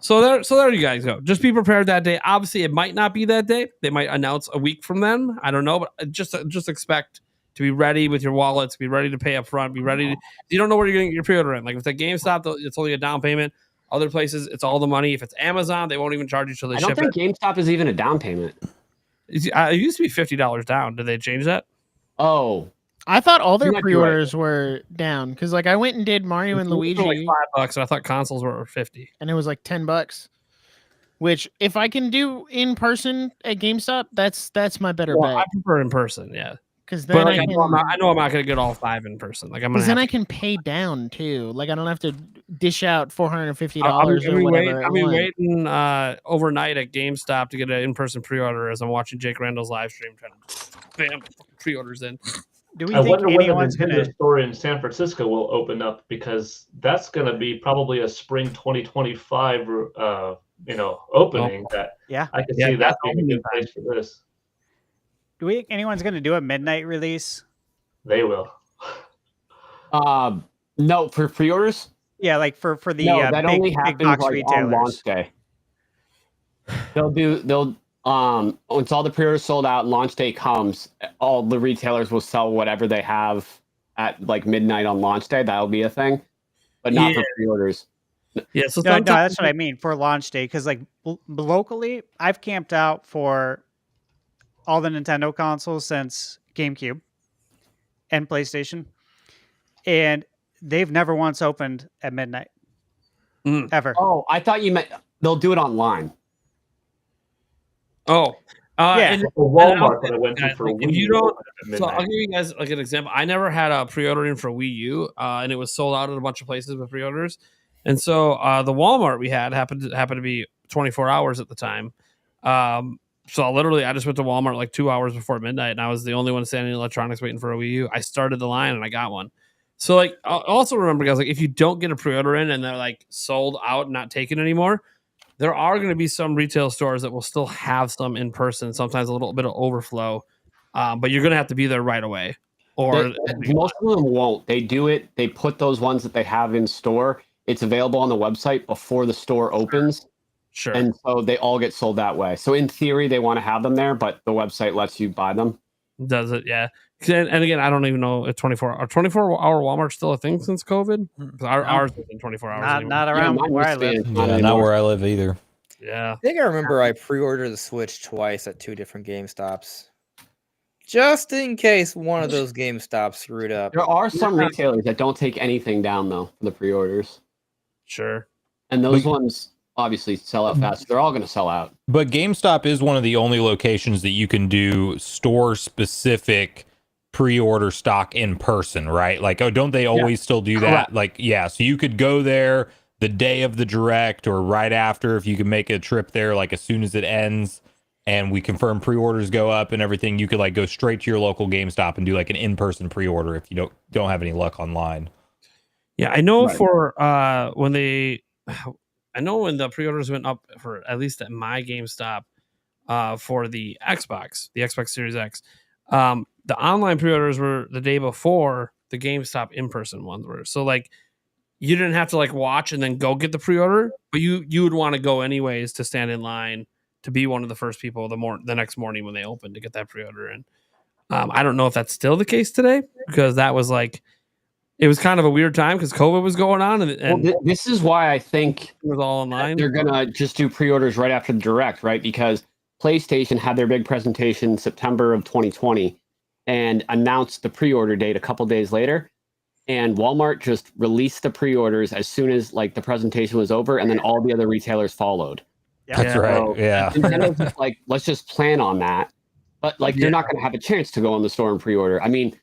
So there you guys go. Just be prepared that day. Obviously, it might not be that day. They might announce a week from then. I don't know, but just expect to be ready with your wallets. Be ready to pay up front. Be ready. You don't know where you're going to get your pre-order in. Like if it's at GameStop, it's only a down payment. Other places, it's all the money. If it's Amazon, they won't even charge you till they I don't ship think it. GameStop is even a down payment. It used to be $50 down. Did they change that? Oh, I thought all their You might be right. pre-orders were down because, like, I went and did Mario and It was Luigi, like $5, and I thought consoles were 50. and it was like $10. Which, if I can do in person at GameStop, that's my better Well, I bet. prefer in person, yeah. Because then But like, I I can, know I'm not going to get all 5 in person. Like I'm going because then to. I can pay down too. Like I don't have to dish out $450 I'll or be whatever. I'll be waiting overnight at GameStop to get an in-person pre-order as I'm watching Jake Randall's live stream. Trying to bam, pre-orders in. Do we I think wonder when the anyone's Nintendo gonna? store in San Francisco will open up because that's going to be probably a spring 2025, opening. That Yeah. I can Yeah, see that that's being a opening good place for this. Do we think anyone's gonna do a midnight release? They will. no, for pre-orders? Yeah, like for the No, big, that only big happens box like on launch retailers. day. Once all the pre-orders sold out, launch day comes, all the retailers will sell whatever they have at like midnight on launch day. That'll be a thing, but not for pre-orders. Yeah, so No, sometimes that's what I mean for launch day. Because like locally, I've camped out for all the Nintendo consoles since GameCube and PlayStation, and they've never once opened at midnight ever. Oh, I thought you meant they'll do it online. Oh, Yeah. and- The Walmart that I and went to guys, for like, if Wii you U don't, opened at so I'll midnight. give you guys like an example. I never had a pre-order in for Wii U, and it was sold out at a bunch of places with pre-orders. And so the Walmart we had happened to be 24 hours at the time. So literally, I just went to Walmart like 2 hours before midnight, and I was the only one standing in electronics waiting for a Wii U. I started the line and I got one. So like, also remember, guys, like if you don't get a pre-order in and they're like sold out and not taken anymore, there are going to be some retail stores that will still have some in person. Sometimes a little bit of overflow, but you're going to have to be there right away. Or Most of them won't. They do it. They put those ones that they have in store. It's available on the website before the store opens. sure. And so they all get sold that way. So in theory, they want to have them there, but the website lets you buy them. Does it? Yeah. And again, I don't even know if 24-hour Walmart's still a thing since COVID. 'Cause ours isn't 24 hours. anymore. Not around mine where I used to be live. in- Yeah, not anymore. where I live either. Yeah. I think I remember I pre-ordered the Switch twice at 2 different GameStops, just in case one of those GameStops screwed up. There are some retailers that don't take anything down though for the pre-orders, Sure. and those ones obviously sell out fast. They're all going to sell out. But GameStop is one of the only locations that you can do store specific pre-order stock in person, right? Like, oh, don't they always still do that? Correct. Like, yeah, so you could go there the day of the direct or right after if you can make a trip there, like as soon as it ends and we confirm pre-orders go up and everything, you could like go straight to your local GameStop and do like an in-person pre-order if you don't have any luck online. Yeah, I know for when the pre-orders went up for at least at my GameStop for the Xbox Series X. The online pre-orders were the day before the GameStop in-person ones were. So like you didn't have to like watch and then go get the pre-order, but you would want to go anyways to stand in line to be one of the first people the next morning when they opened to get that pre-order. And I don't know if that's still the case today because that was like it was kind of a weird time because COVID was going on, and this is why I think it was all online. They're gonna just do pre-orders right after the direct, right? Because PlayStation had their big presentation September of 2020 and announced the pre-order date a couple days later. And Walmart just released the pre-orders as soon as like the presentation was over, and then all the other retailers followed. That's right. So Nintendo's just like, let's just plan on that. But like, you're not going to have a chance to go in the store and pre-order. I mean,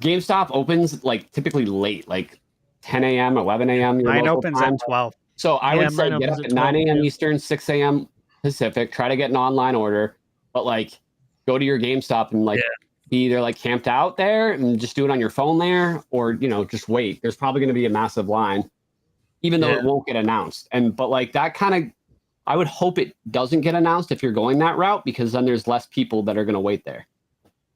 GameStop opens like typically late, like 10 a.m., 11 a.m. Mine opens time. at 12. So I would say mine get up opens at at 12, 9 a.m. yeah. Eastern, 6 a.m. Pacific. Try to get an online order, but like go to your GameStop and like be either like camped out there and just do it on your phone there, or just wait. There's probably going to be a massive line, even though it won't get announced. But like that kind of, I would hope it doesn't get announced if you're going that route, because then there's less people that are going to wait there.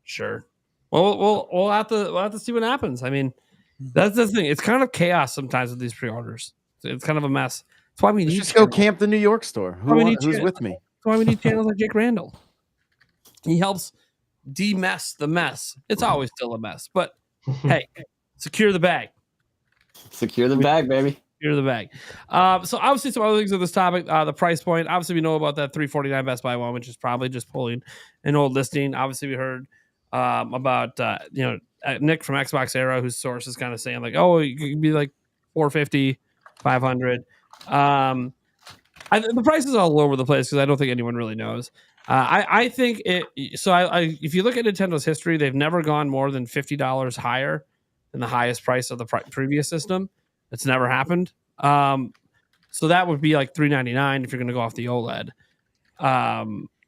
Sure. Well, we'll have to see what happens. I mean, that's the thing. It's kind of chaos sometimes with these pre-orders. It's kind of a mess. That's why we need Just go camp the New York store. Who's with me? That's why we need channels like Jake Randall. He helps de-mess the mess. It's always still a mess, but hey, secure the bag. Secure the bag, baby. Secure the bag. So obviously some other things on this topic. The price point. Obviously we know about that $349 Best Buy one, which is probably just pulling an old listing. Obviously we heard about Nick from Xbox Era, whose source is kind of saying like, oh, it could be like $450, $500. The price is all over the place because I don't think anyone really knows. I think it. So if you look at Nintendo's history, they've never gone more than $50 higher than the highest price of the previous system. It's never happened. So that would be like $399 if you're going to go off the OLED.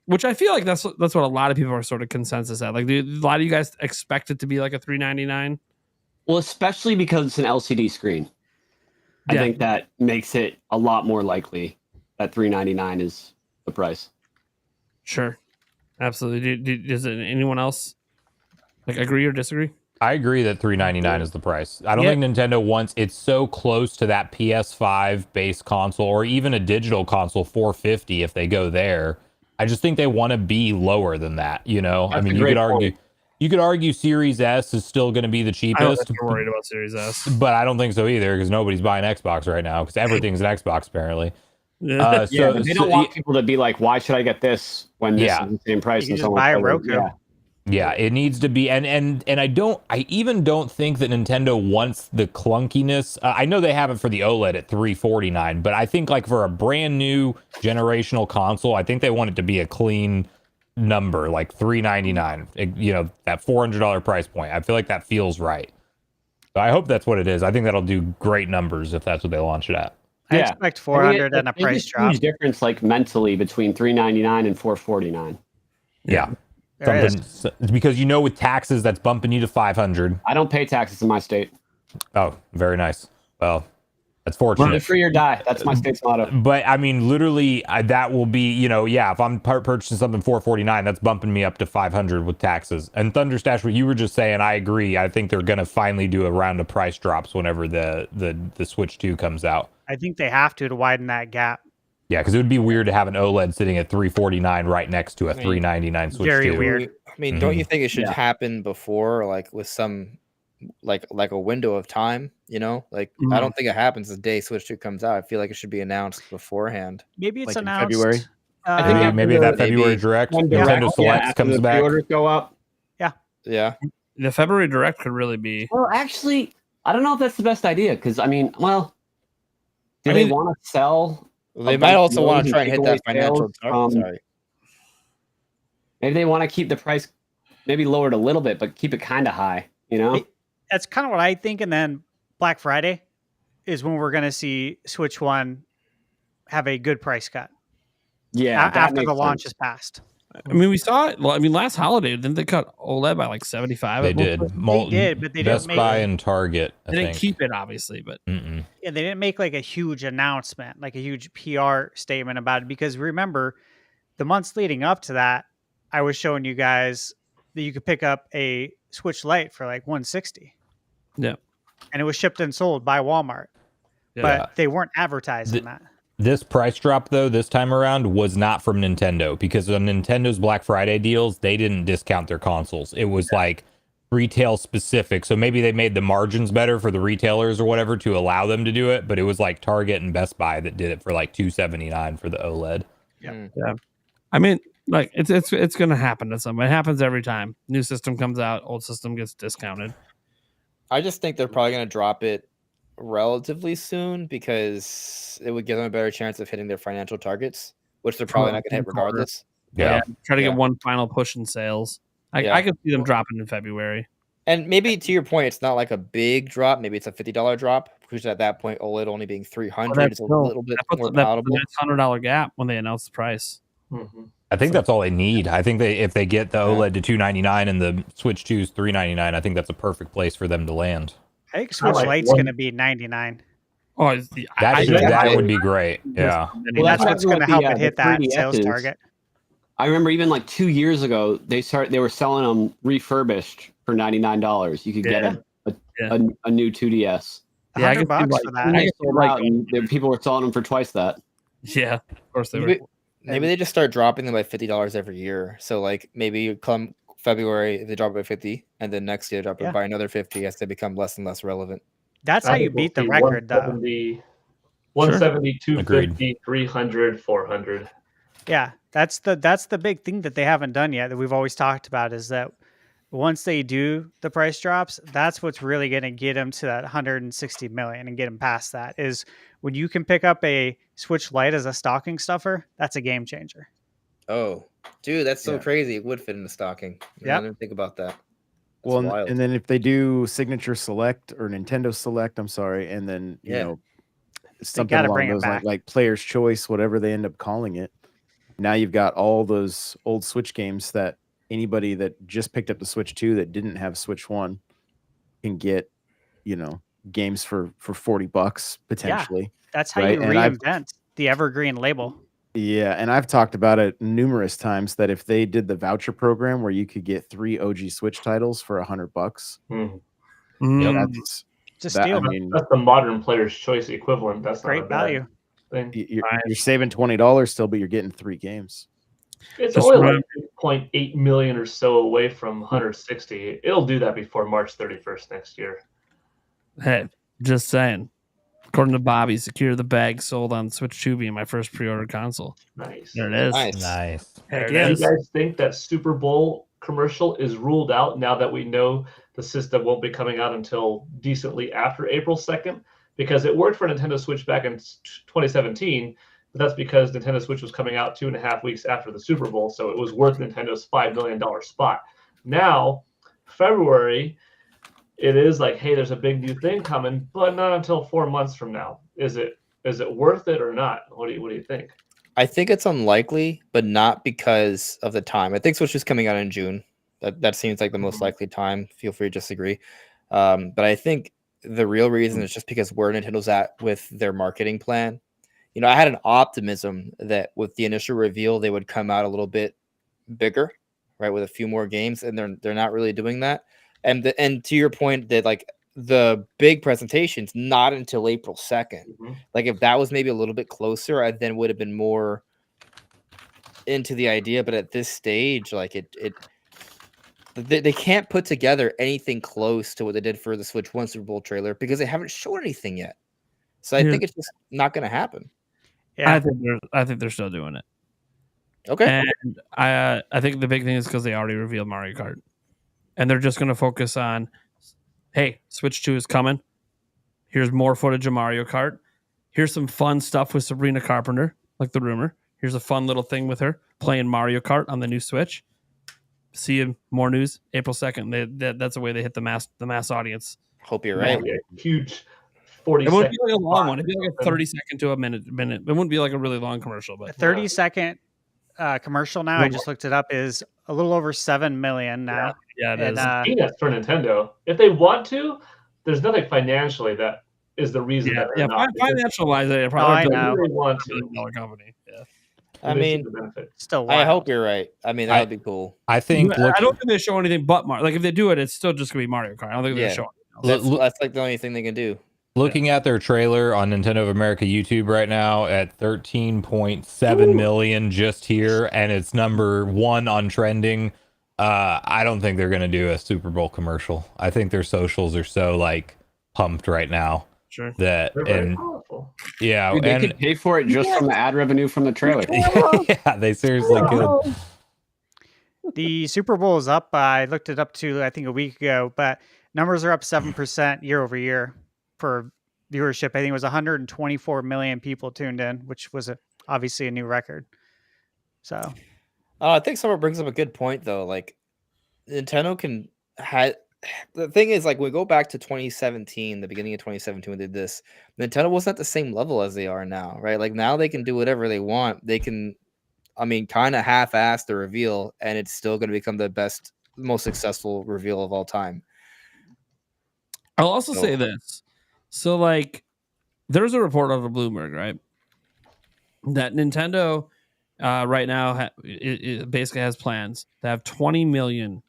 Which I feel like that's what a lot of people are sort of consensus at. Like, do a lot of you guys expect it to be like a $399? Well, especially because it's an LCD screen. I think that makes it a lot more likely that $399 is the price. Sure, absolutely. Does anyone else like agree or disagree? I agree that $399 is the price. I don't think Nintendo wants it's so close to that PS5 base console or even a digital console $450 if they go there. I just think they want to be lower than that, That's I mean, you could argue Series S is still going to be the I cheapest. don't think you're worried about Series S. But I don't think so either because nobody's buying Xbox right now because everything's an Xbox apparently. Yeah. But they don't want people to be like, why should I get this when this is the same price? You and can just someone buy a says, Roku. Yeah, it needs to be, and I even don't think that Nintendo wants the clunkiness. I know they have it for the OLED at $349, but I think like for a brand new generational console, I think they want it to be a clean number, like $399. That $400 price point. I feel like that feels right. So I hope that's what it is. I think that'll do great numbers if that's what they launch it at. I expect 400 and a price drop. Huge difference, like mentally, between $399 and $449. Yeah. There is. Because with taxes, that's bumping you to $500. I don't pay taxes in my state. Oh, very nice. Well, that's fortunate. Live free or die. That's my state's motto. But I mean, literally, that will be, if I'm purchasing something $449, that's bumping me up to $500 with taxes. And Thunderstash, what you were just saying, I agree. I think they're gonna finally do a round of price drops whenever the Switch 2 comes out. I think they have to widen that gap. Yeah, because it would be weird to have an OLED sitting at $349 right next to a $399 Switch 2. Very weird. I mean, don't you think it should happen before, like with some, like a window of time? I don't think it happens the day Switch 2 comes out. I feel like it should be announced beforehand. Maybe it's Like in announced February? I think maybe that February Direct, Nintendo Selects comes the back. Pre-orders go up. Yeah. The February Direct could really be. Well, actually, I don't know if that's the best idea because do they want to sell Well, they a might bunch of also want those to try and hit that takeaway financial sales, target. Sorry. maybe they want to keep the price maybe lowered a little bit, but keep it kind of high. You know, That's kind of what I think. And then Black Friday is when we're going to see Switch One have a good price cut. yeah, that After makes the launch sense. is passed. I mean, we saw it. I mean, last holiday, didn't they cut OLED by like 75? They at one did. point? They did, but they Best didn't make Buy and Target. I They didn't think. keep it, obviously, but Mm-mm. Yeah, they didn't make like a huge announcement, like a huge PR statement about it. Because remember, the months leading up to that, I was showing you guys that you could pick up a Switch Lite for like $160. Yeah. And it was shipped and sold by Walmart. Yeah. But they weren't advertising that. This price drop, though, this time around was not from Nintendo, because on Nintendo's Black Friday deals, they didn't discount their consoles. It was like retail specific. So maybe they made the margins better for the retailers or whatever to allow them to do it. But it was like Target and Best Buy that did it for like $279 for the OLED. Yeah. I mean, like it's gonna happen to somebody. It happens every time. New system comes out, old system gets discounted. I just think they're probably going to drop it relatively soon because it would give them a better chance of hitting their financial targets, which they're probably not going to hit regardless. Yeah. Try to Yeah. get one final push in sales. I could see them dropping in February. And maybe to your point, it's not like a big drop. Maybe it's a $50 drop, because at that point, OLED only being $300 is a little bit more palatable. That $100 gap when they announced the price. Mm-hmm. I think that's all they need. I think if they get the OLED to $299 and the Switch 2 is $399, I think that's a perfect place for them to land. I think Switch like Lite's one- going to be $99. Oh, it's the, That would be great. Yeah. And Well, that's that's what's going to what help the, it hit the that 3DS sales is. target. I remember even like 2 years ago, they were selling them refurbished for $99. You could get a new 2DS. Yeah, I could see, $100 like, for And that. they sold out, and people were selling them for twice that. Yeah, of course they were. Maybe they just start dropping them by $50 every year. So like maybe come February they drop it by 50, and then next year drop it by another 50 as they become less and less relevant. That's how you beat the record, though. 170, 250, Agreed. 300, 400. Yeah, that's the big thing that they haven't done yet that we've always talked about, is that once they do the price drops, that's what's really going to get them to that 160 million and get them past that. Is when you can pick up a Switch Lite as a stocking stuffer, that's a game changer. Oh, dude, that's so crazy. It would fit in the stocking. Yeah, I didn't think about that. That's Well, wild. and then if they do Signature Select or Nintendo Select, I'm sorry, and then you know something gotta along bring it those lines, back. like Player's Choice, whatever they end up calling it. Now you've got all those old Switch games that anybody that just picked up the Switch 2 that didn't have Switch 1 can get, games for $40 potentially. That's how Right, you and I've- reinvent the evergreen label. Yeah, and I've talked about it numerous times that if they did the voucher program where you could get 3 OG Switch titles for $100, that's It's a that, steal. I mean, That's the modern Player's Choice equivalent. That's not Great a bad value. thing. you're saving $20 still, but you're getting 3 games. It's Just only remember- like 2.8 million or so away from 160. It'll do that before March 31st next year. Hey, just saying. According to Bobby, secure the bag sold on Switch 2 being my first pre-ordered console. Nice. There it is. Nice. Heck Do you yes. guys think that Super Bowl commercial is ruled out now that we know the system won't be coming out until decently after April 2nd? Because it worked for Nintendo Switch back in 2017, but that's because Nintendo Switch was coming out 2.5 weeks after the Super Bowl, so it was worth Nintendo's $5 million spot. Now, February, it is like, hey, there's a big new thing coming, but not until 4 months from now. Is it worth it or not? What do you think? I think it's unlikely, but not because of the time. I think Switch is coming out in June. That seems like the most likely time. Feel free to disagree. But I think the real reason is just because where Nintendo's at with their marketing plan. I had an optimism that with the initial reveal, they would come out a little bit bigger, right, with a few more games, and they're not really doing that. And to your point, that like the big presentation's not until April 2nd. Like if that was maybe a little bit closer, I then would have been more into the idea. But at this stage, like they can't put together anything close to what they did for the Switch 1 Super Bowl trailer because they haven't shown anything yet. So I think it's just not going to happen. Yeah. I think they're still doing it. Okay. And I think the big thing is because they already revealed Mario Kart. And they're just going to focus on, hey, Switch 2 is coming. Here's more footage of Mario Kart. Here's some fun stuff with Sabrina Carpenter, like the rumor. Here's a fun little thing with her playing Mario Kart on the new Switch. See you more news April 2nd. That's the way they hit the mass audience. Hope you're right. Yeah, huge 40 It wouldn't second be like a long one. spot. It'd be like a 30-second to a minute. It wouldn't be like a really long commercial, A but 30-second commercial now, I just looked it up, is a little over 7 million now. yeah, it And, is. Peanuts for Nintendo. If they want to, there's nothing financially that is the reason Yeah, that they're not. financial wise, they I probably know. If they want $1 to. billion company. Yeah. I they see mean, the benefit. Still I wild. hope you're right. I mean, that would be cool. I think I don't think they show anything but Mario. Like if they do it, it's still just gonna be Mario Kart. I don't think they're Yeah. showing. That's like the only thing they can do. looking at their trailer on Nintendo of America YouTube right now at 13.7 million just here, and it's number 1 on trending. I don't think they're gonna do a Super Bowl commercial. I think their socials are so like pumped right now Sure. that They're very and powerful. yeah, Dude, they and could pay for it just from the ad revenue from the trailer. yeah, they seriously could. The Super Bowl is up. I looked it up to, I think, a week ago, but numbers are up 7% year over year for viewership. I think it was 124 million people tuned in, which was obviously a new record. So I think someone brings up a good point though. Like Nintendo can had the thing is, like, we go back to 2017, the beginning of 2017 when they did this. Nintendo wasn't at the same level as they are now, right? Like now they can do whatever they want. They can, I mean, kind of half-ass the reveal, and it's still going to become the best, most successful reveal of all time. I'll also say this. So, like, there's a report out of Bloomberg, right? That Nintendo right now it basically has plans to have 20 million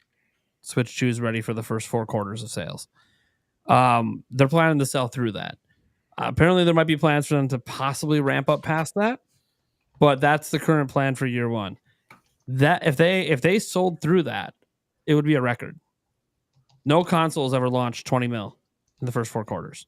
Switch 2s ready for the first 4 quarters of sales. They're planning to sell through that. Apparently, there might be plans for them to possibly ramp up past that, but that's the current plan for year one. That if they sold through that, it would be a record. No console has ever launched 20 mil in the first 4 quarters.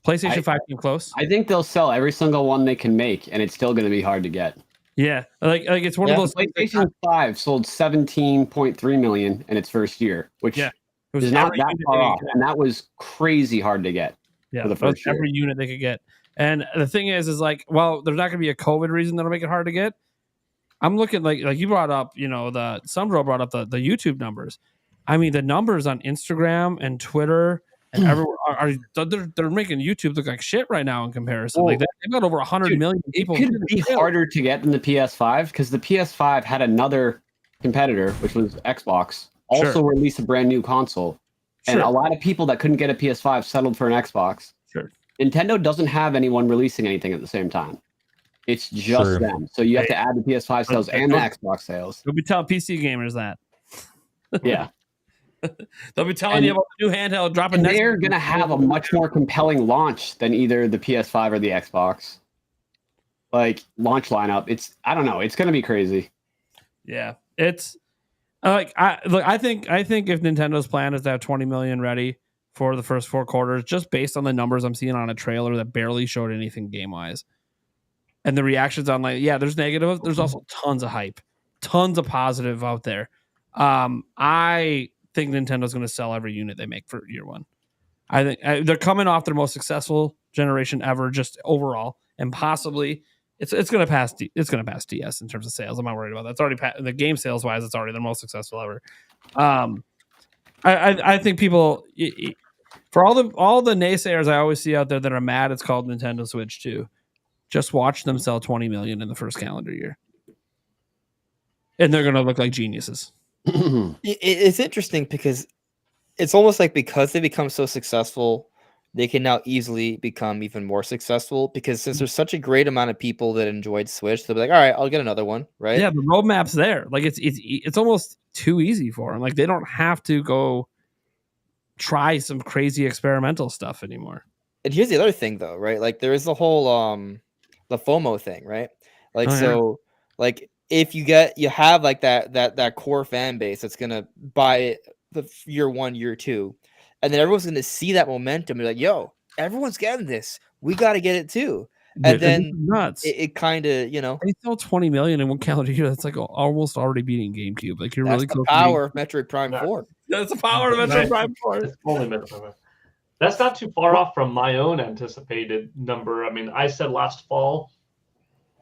PlayStation 5 came close. I think they'll sell every single one they can make, and it's still going to be hard to get. Yeah, like it's one of those. PlayStation 5 sold 17.3 million in its first year, which Yeah, it was is not every that unit far they off, could get. and that was crazy hard to get. Yeah, for the that was first year. every unit they could get. And the thing is like, well, there's not going to be a COVID reason that'll make it hard to get. I'm looking like you brought up, the Sumdro brought up the YouTube numbers. I mean, the numbers on Instagram and Twitter and everywhere they're making YouTube look like shit right now in comparison. Well, like they've got over 100 million people. It could be harder to get than the PS5 because the PS5 had another competitor, which was Xbox, also release a brand new console. And a lot of people that couldn't get a PS5 settled for an Xbox. Sure. Nintendo doesn't have anyone releasing anything at the same time. It's just them. So you have to add the PS5 sales and the Xbox sales. You'll be telling PC gamers that. Yeah. They'll be telling you about the new handheld dropping. And they're going to have a much more compelling launch than either the PS5 or the Xbox. Like launch lineup. I don't know. It's going to be crazy. Yeah. It's I think if Nintendo's plan is to have 20 million ready for the first 4 quarters, just based on the numbers I'm seeing on a trailer that barely showed anything game wise, and the reactions online, there's negative. There's also tons of hype, tons of positive out there. I think Nintendo's going to sell every unit they make for year one. I think they're coming off their most successful generation ever, just overall, and possibly it's going to pass. It's going to pass DS in terms of sales. I'm not worried about that. It's already the game sales wise. It's already their most successful ever. I think people, for all the naysayers I always see out there that are mad, it's called Nintendo Switch 2. Just watch them sell 20 million in the first calendar year, and they're going to look like geniuses. It's interesting because it's almost like because they become so successful, they can now easily become even more successful because since there's such a great amount of people that enjoyed Switch, they'll be like, all right, I'll get another one, right? Yeah, the roadmap's there. Like it's almost too easy for them. Like they don't have to go try some crazy experimental stuff anymore. And here's the other thing though, right? Like there is the whole the FOMO thing, right? Like like if you have like that core fan base that's gonna buy it the year 1, year 2, and then everyone's gonna see that momentum and be like, yo, everyone's getting this. We gotta get it too. And then nuts. It kind of, they sell 20 million in one calendar year. That's like almost already beating GameCube. Like you're that's really the close. power of Metroid Prime 4. That's the power of Metroid Prime 4. It's only Metroid Prime. That's not too far off from my own anticipated number. I mean, I said last fall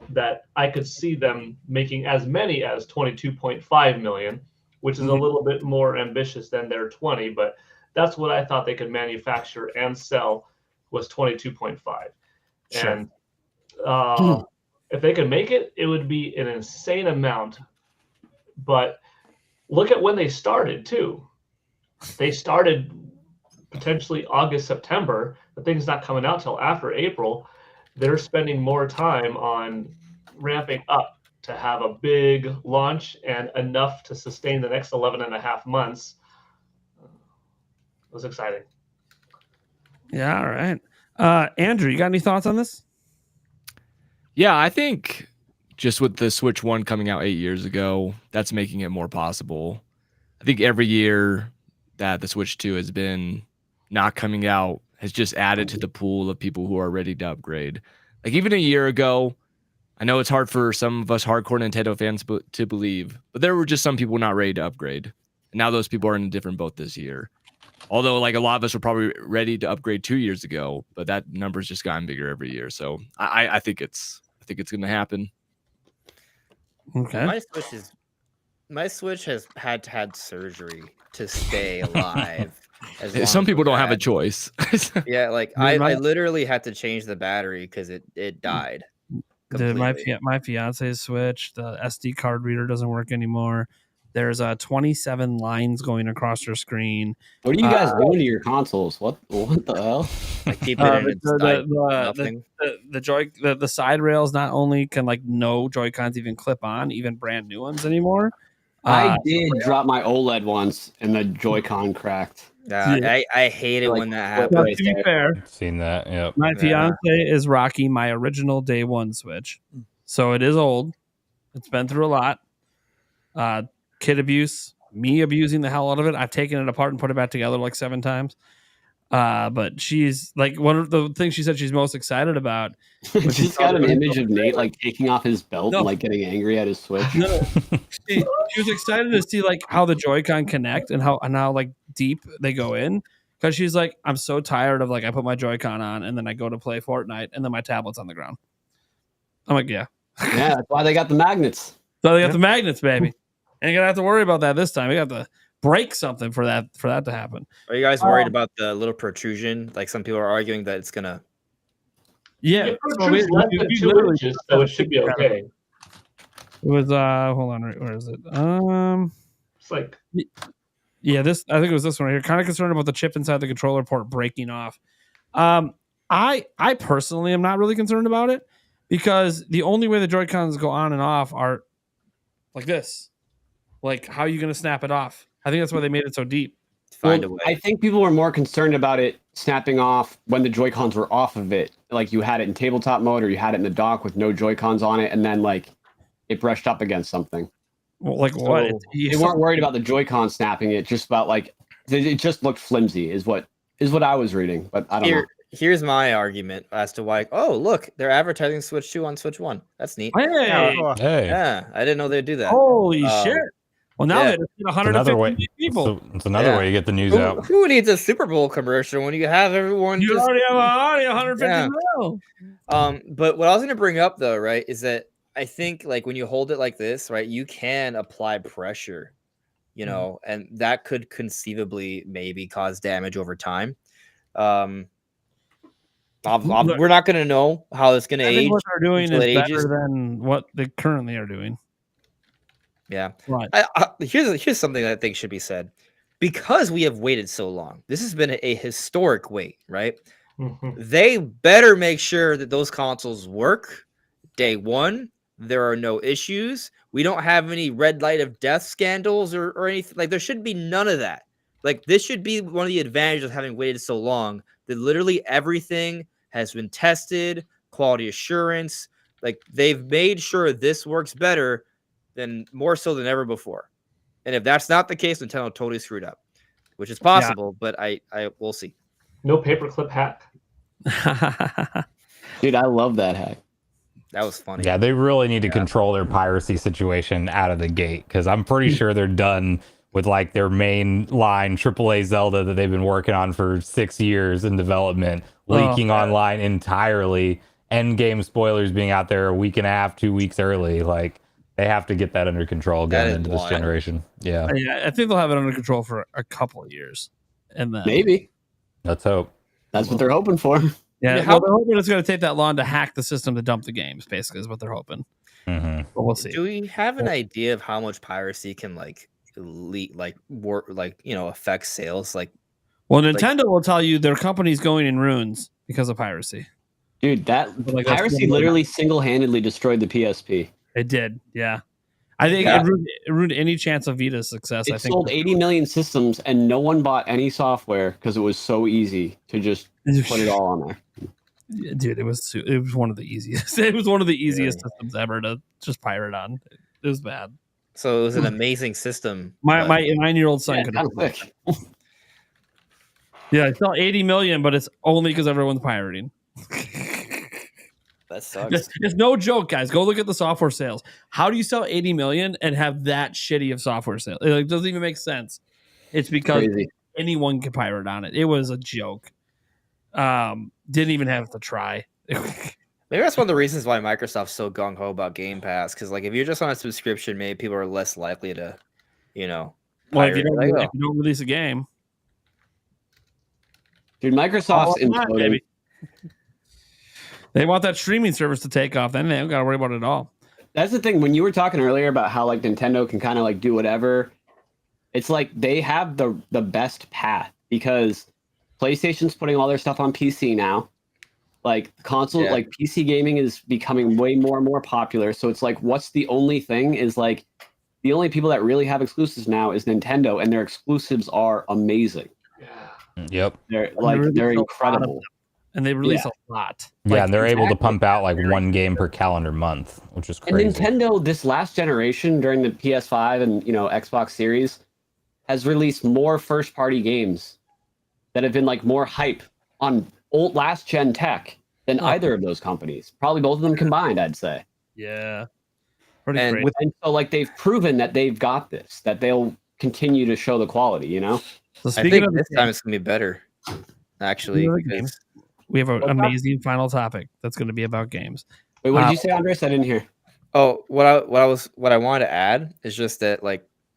that I could see them making as many as 22.5 million, which is a little bit more ambitious than their 20, but that's what I thought they could manufacture and sell was 22.5. Sure. And if they could make it, it would be an insane amount. But look at when they started too. They started potentially August, September. The thing's not coming out till after April. They're spending more time on ramping up to have a big launch and enough to sustain the next 11 and a half months. It was exciting. Yeah, all right. Andrew, you got any thoughts on this? Yeah, I think just with the Switch 1 coming out 8 years ago, that's making it more possible. I think every year that the Switch 2 has been not coming out has just added to the pool of people who are ready to upgrade. Like even a year ago, I know it's hard for some of us hardcore Nintendo fans to believe, but there were just some people not ready to upgrade. And now those people are in a different boat this year. Although like a lot of us were probably ready to upgrade 2 years ago, but that number's just gotten bigger every year. So I think it's going to happen. Okay. My Switch has had surgery to stay alive. Some people don't have a choice. Yeah, like I literally had to change the battery because it died. My fiance's Switch, the SD card reader doesn't work anymore. There's 27 lines going across your screen. What are you guys doing to your consoles? What the hell? I keep it in its nothing. The side rails not only can like no Joy-Cons even clip on, even brand new ones anymore. I did drop my OLED once and the Joy-Con cracked. I hate it when that happens. Now, to be fair, Seen that. Yep. my fiance is rocking my original day one Switch, so it is old. It's been through a lot. Kid abuse, me abusing the hell out of it. I've taken it apart and put it back together like 7 times. But she's like, one of the things she said she's most excited about. She's got an image of Nate like taking off his belt and like getting angry at his Switch. No, she was excited to see like how the Joy-Con connect and how like deep they go in. Because she's like, I'm so tired of like I put my Joy-Con on and then I go to play Fortnite and then my tablet's on the ground. I'm like, yeah, that's why they got the magnets. So they got the magnets, baby. Ain't gonna have to worry about that this time. We got to break something for that to happen. Are you guys worried about the little protrusion? Like some people are arguing that it's gonna. Yeah, It protrudes less than 2 inches, so it should be okay. It was hold on, where is it? It's like Yeah, I think it was this one right here. Kind of concerned about the chip inside the controller port breaking off. I personally am not really concerned about it because the only way the Joy-Cons go on and off are like this. Like, how are you going to snap it off? I think that's why they made it so deep. Find a way. I think people were more concerned about it snapping off when the Joy-Cons were off of it. Like you had it in tabletop mode or you had it in the dock with no Joy-Cons on it, and then like it brushed up against something. Well, like what? They weren't worried about the Joy-Con snapping it, just about like it just looked flimsy is what I was reading. But I don't know. Here's my argument as to why. Oh, look, they're advertising Switch 2 on Switch 1. That's neat. Hey, Hey. Yeah, I didn't know they'd do that. holy shit! Well, now yeah. they just 150 people. So it's another way to get the news out. Who needs a Super Bowl commercial when you have everyone? You just... already have 150 mil. But what I was going to bring up though, right, is that I think like when you hold it like this, right, you can apply pressure, you know, and that could conceivably maybe cause damage over time. We're not going to know how it's going to age. What they're doing is better ages. than what they currently are doing. Yeah. Right. Here's something that I think should be said. Because we have waited so long, this has been a historic wait, right? They better make sure that those consoles work day one. There are no issues. We don't have any red light of death scandals or anything. Like there should be none of that. Like this should be one of the advantages of having waited so long, that literally everything has been tested, quality assurance. Like they've made sure this works better than more so than ever before. And if that's not the case, Nintendo totally screwed up, which is possible, but I we'll see. no paperclip hack. Dude, I love that hack. That was funny. Yeah, they really need to control their piracy situation out of the gate because I'm pretty sure they're done with like their main line AAA Zelda that they've been working on for 6 years in development, leaking online entirely. Endgame spoilers being out there a week and a half, 2 weeks early. Like, they have to get that under control going into this generation. Yeah. I think they'll have it under control for a couple of years. And then Maybe. Let's hope. That's what they're hoping for. Yeah, well, they're hoping it's going to take that long to hack the system to dump the games, basically, is what they're hoping. Mm-hmm. But we'll see. Do we have an idea of how much piracy can affect sales? Well, Nintendo will tell you their company's going in ruins because of piracy. Dude, piracy literally single-handedly destroyed the PSP. It did, yeah. I think it ruined any chance of Vita's success. It sold 80 million systems, and no one bought any software because it was so easy to just put it all on there. Yeah, dude, it was one of the easiest. It was one of the easiest systems ever to just pirate on. It was bad. So it was an amazing system. My 9-year-old son could have. Yeah, it's not 80 million, but it's only because everyone's pirating. That sucks. It's no joke, guys. Go look at the software sales. How do you sell 80 million and have that shitty of software sales? It doesn't even make sense. It's because anyone can pirate on it. It was a joke. Didn't even have to try. Maybe that's one of the reasons why Microsoft's so gung ho about Game Pass. Because if you're just on a subscription, maybe people are less likely to, Well, if you don't release a game, dude, Microsoft's imploding. They want that streaming service to take off. Then they don't got to worry about it at all. That's the thing. When you were talking earlier about how Nintendo can kind of do whatever, it's like they have the best path because PlayStation's putting all their stuff on PC now. Console, PC gaming is becoming way more and more popular. So it's what's the only thing is the only people that really have exclusives now is Nintendo, and their exclusives are amazing. Yep. They're incredible. And they release a lot. Yeah, and they're able to pump out one game per calendar month, which is crazy. And Nintendo, this last generation during the PS5 and Xbox Series, has released more first-party games that have been more hype on old last-gen tech than either of those companies. Probably both of them combined, I'd say. Yeah. And so they've proven that they've got this, that they'll continue to show the quality. So I think this time it's gonna be better. Actually, we have an amazing final topic that's going to be about games. Wait, what did you say, Andres? I didn't hear. Oh, what I wanted to add is just that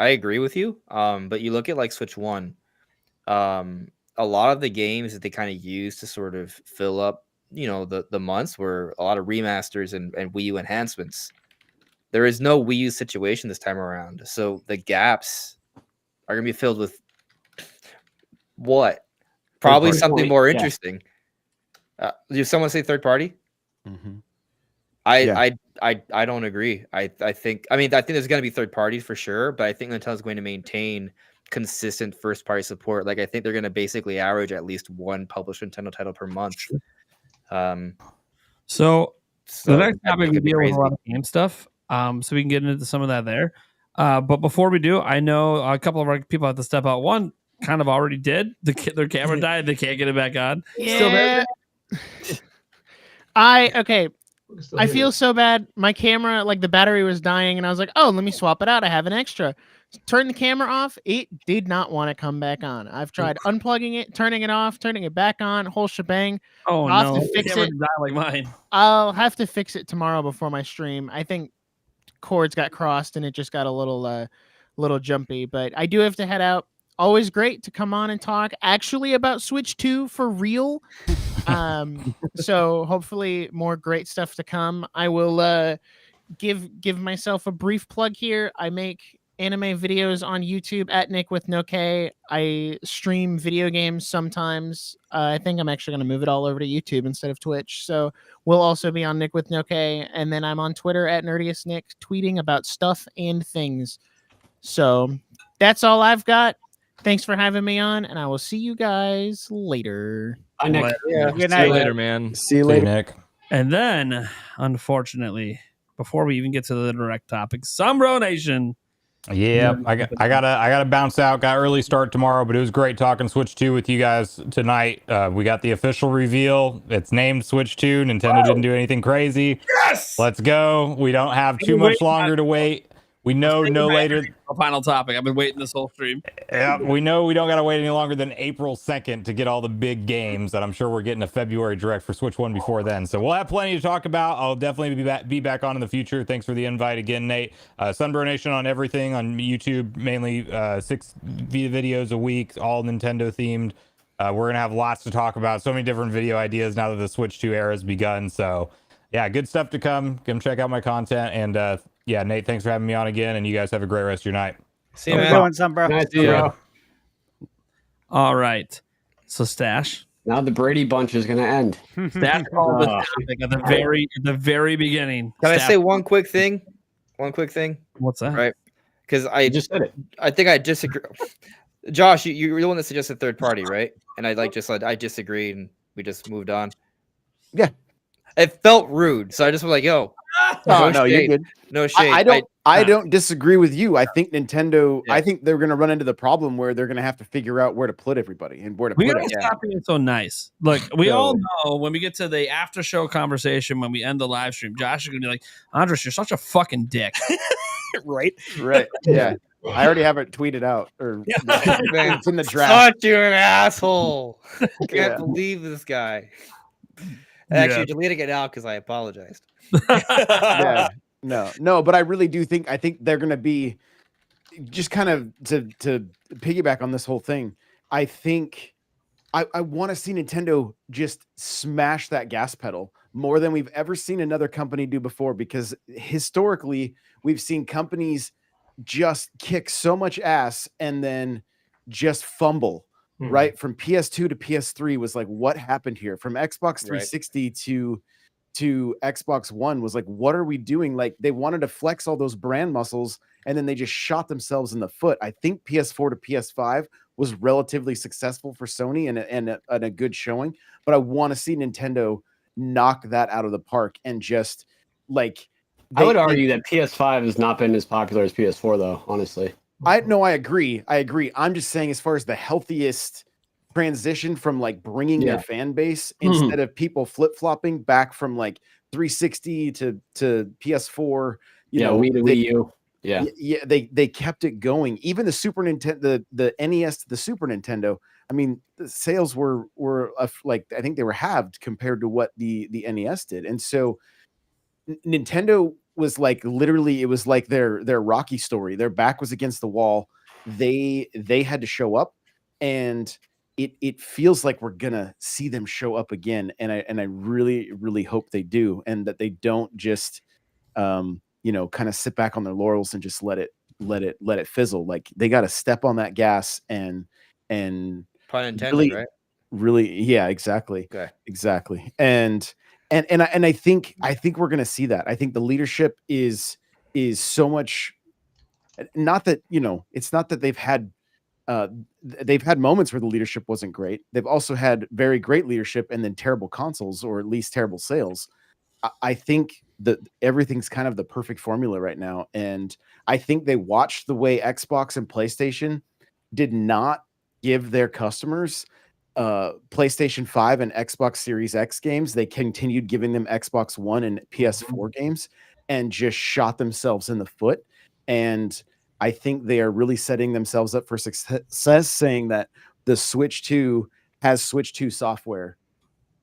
I agree with you. But you look at Switch 1, a lot of the games that they kind of use to sort of fill up, the months were a lot of remasters and Wii U enhancements. There is no Wii U situation this time around, so the gaps are gonna be filled with what? Probably something more interesting. Did someone say third party? Mm-hmm. I don't agree. I think there's going to be third parties for sure, but I think Nintendo's going to maintain consistent first party support. I think they're going to basically average at least one published Nintendo title per month. So the next topic we deal with a lot of game stuff. So we can get into some of that there. But before we do, I know a couple of our people have to step out. One kind of already did. Their camera died. They can't get it back on. Yeah. Still there? I feel so bad. My camera, the battery was dying, and I was like, "Oh, let me swap it out. I have an extra." Turn the camera off. It did not want to come back on. I've tried unplugging it, turning it off, turning it back on, whole shebang. Oh I'll no! have to fix it. Die like mine. I'll have to fix it tomorrow before my stream. I think cords got crossed, and it just got a little jumpy. But I do have to head out. Always great to come on and talk actually about Switch 2 for real. So hopefully more great stuff to come. I will give myself a brief plug here. I make anime videos on YouTube at Nick with no K. I stream video games sometimes. I think I'm actually going to move it all over to YouTube instead of Twitch. So we'll also be on Nick with no K. And then I'm on Twitter at Nerdiest Nick, tweeting about stuff and things. So that's all I've got. Thanks for having me on, and I will see you guys later. Bye, Nick. Good night. See you later, man. See you later, Nick. And then, unfortunately, before we even get to the direct topic, Sombro Nation. Yeah, I gotta bounce out. Got early start tomorrow, but it was great talking Switch 2 with you guys tonight. We got the official reveal. It's named Switch 2. Nintendo didn't do anything crazy. Yes! Let's go. We don't have too much longer to wait. We know no later. A final topic. I've been waiting this whole stream. Yeah, we know we don't got to wait any longer than April 2nd to get all the big games, and I'm sure we're getting a February Direct for Switch 1 before then. So we'll have plenty to talk about. I'll definitely be back on in the future. Thanks for the invite again, Nate. Sunburn Nation on everything on YouTube, mainly 6 videos a week, all Nintendo themed. We're going to have lots to talk about. So many different video ideas now that the Switch 2 era has begun. So yeah, good stuff to come. Come check out my content. And yeah, Nate, thanks for having me on again. And you guys have a great rest of your night. See you, How man. we going, son, bro? Nice to you. All right. So Stash. Now the Brady bunch is going to end. Stash called this topic at the very beginning. Can I Stash- say one quick thing? One quick thing, What's that? right? Because I You just said it. I think I disagree. Josh, you're the one that suggested third party, right? And I I disagreed, and we just moved on. Yeah. It felt rude, so I just was like, "Yo, Oh, no, you're shade. good. No shade." I don't disagree with you. I think Nintendo. Yeah. I think they're going to run into the problem where they're going to have to figure out where to put everybody and where to We put gotta it. stop being so nice. Look, we So- all know when we get to the after show conversation, when we end the live stream, Josh is gonna be like, Andres, you're such a fucking dick. Right? Right. Yeah. I already have it tweeted out, or Man, it's in the draft. Such you're an asshole. Can't Yeah. believe this guy. Actually, deleting it now because I apologized. Yeah. No, but I really do think. I think they're going to be just kind of to piggyback on this whole thing. I think I want to see Nintendo just smash that gas pedal more than we've ever seen another company do before, because historically we've seen companies just kick so much ass and then just fumble. Right, from PS2 to PS3 was like, what happened here? From Xbox 360 to Xbox One was like, what are we doing? Like, they wanted to flex all those brand muscles, and then they just shot themselves in the foot. I think PS4 to PS5 was relatively successful for Sony and a good showing, but I want to see Nintendo knock that out of the park and just like. I would argue that PS5 has not been as popular as PS4, though. Honestly, I agree. I'm just saying, as far as the healthiest transition from like bringing their fan base instead of people flip-flopping back from like 360 to PS4, you know, Wii to Wii U. Yeah. Yeah, they kept it going. Even the Super Nintendo, the NES to the Super Nintendo. I mean, the sales were like, I think they were halved compared to what the NES did. And so Nintendo was like, literally, it was like their Rocky story. Their back was against the wall. They had to show up, and it feels like we're gonna see them show up again. And I really, really hope they do, and that they don't just kind of sit back on their laurels and just let it fizzle. Like, they got to step on that gas and Pun intended, really, right? really, yeah, exactly. Okay. Exactly. And I think we're gonna see that. I think the leadership is so much, not that, it's not that they've had moments where the leadership wasn't great. They've also had very great leadership and then terrible consoles, or at least terrible sales. I think that everything's kind of the perfect formula right now. And I think they watched the way Xbox and PlayStation did not give their customers PlayStation 5 and Xbox Series X games. They continued giving them Xbox One and PS4 games, and just shot themselves in the foot. And I think they are really setting themselves up for success, saying that the Switch 2 has Switch 2 software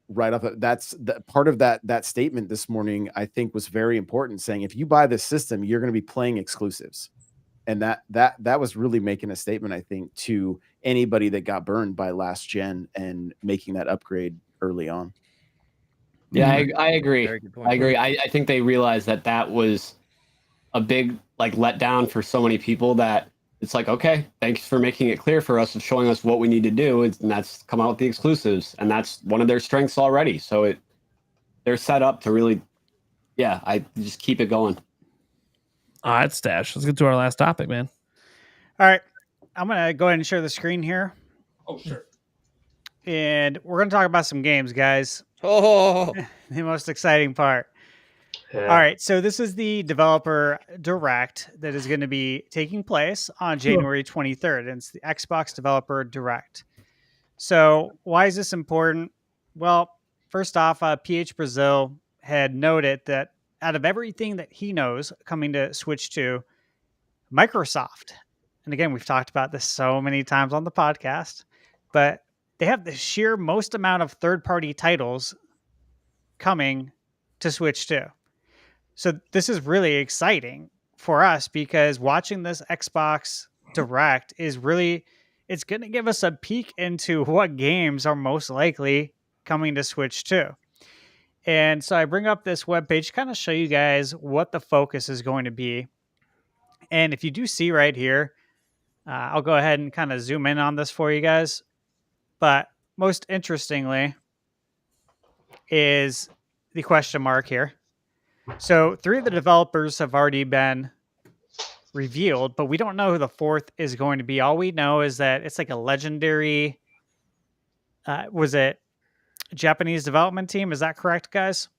right off. That's the part of that statement this morning, I think, was very important, saying if you buy this system, you're going to be playing exclusives. And that was really making a statement, I think, to anybody that got burned by last gen and making that upgrade early on. Yeah, I agree. Very good point. I agree. I think they realized that was a big letdown for so many people, that it's like, okay, thanks for making it clear for us and showing us what we need to do, and that's come out with the exclusives, and that's one of their strengths already. So they're set up to really, I just keep it going. All right, Stash. Let's get to our last topic, man. All right. I'm going to go ahead and share the screen here. Oh, sure. And we're going to talk about some games, guys. Oh, The most exciting part. Yeah. All right. So this is the developer direct that is going to be taking place on January 23rd. And it's the Xbox Developer Direct. So why is this important? Well, first off, PH Brazil had noted that out of everything that he knows coming to Switch 2, Microsoft. And again, we've talked about this so many times on the podcast, but they have the sheer most amount of third-party titles coming to Switch 2. So this is really exciting for us because watching this Xbox Direct is really, it's going to give us a peek into what games are most likely coming to Switch 2. And so I bring up this webpage to kind of show you guys what the focus is going to be. And if you do see right here, I'll go ahead and kind of zoom in on this for you guys. But most interestingly is the question mark here. So 3 of the developers have already been revealed, but we don't know who the 4th is going to be. All we know is that it's like a legendary, was it Japanese development team? Is that correct, guys?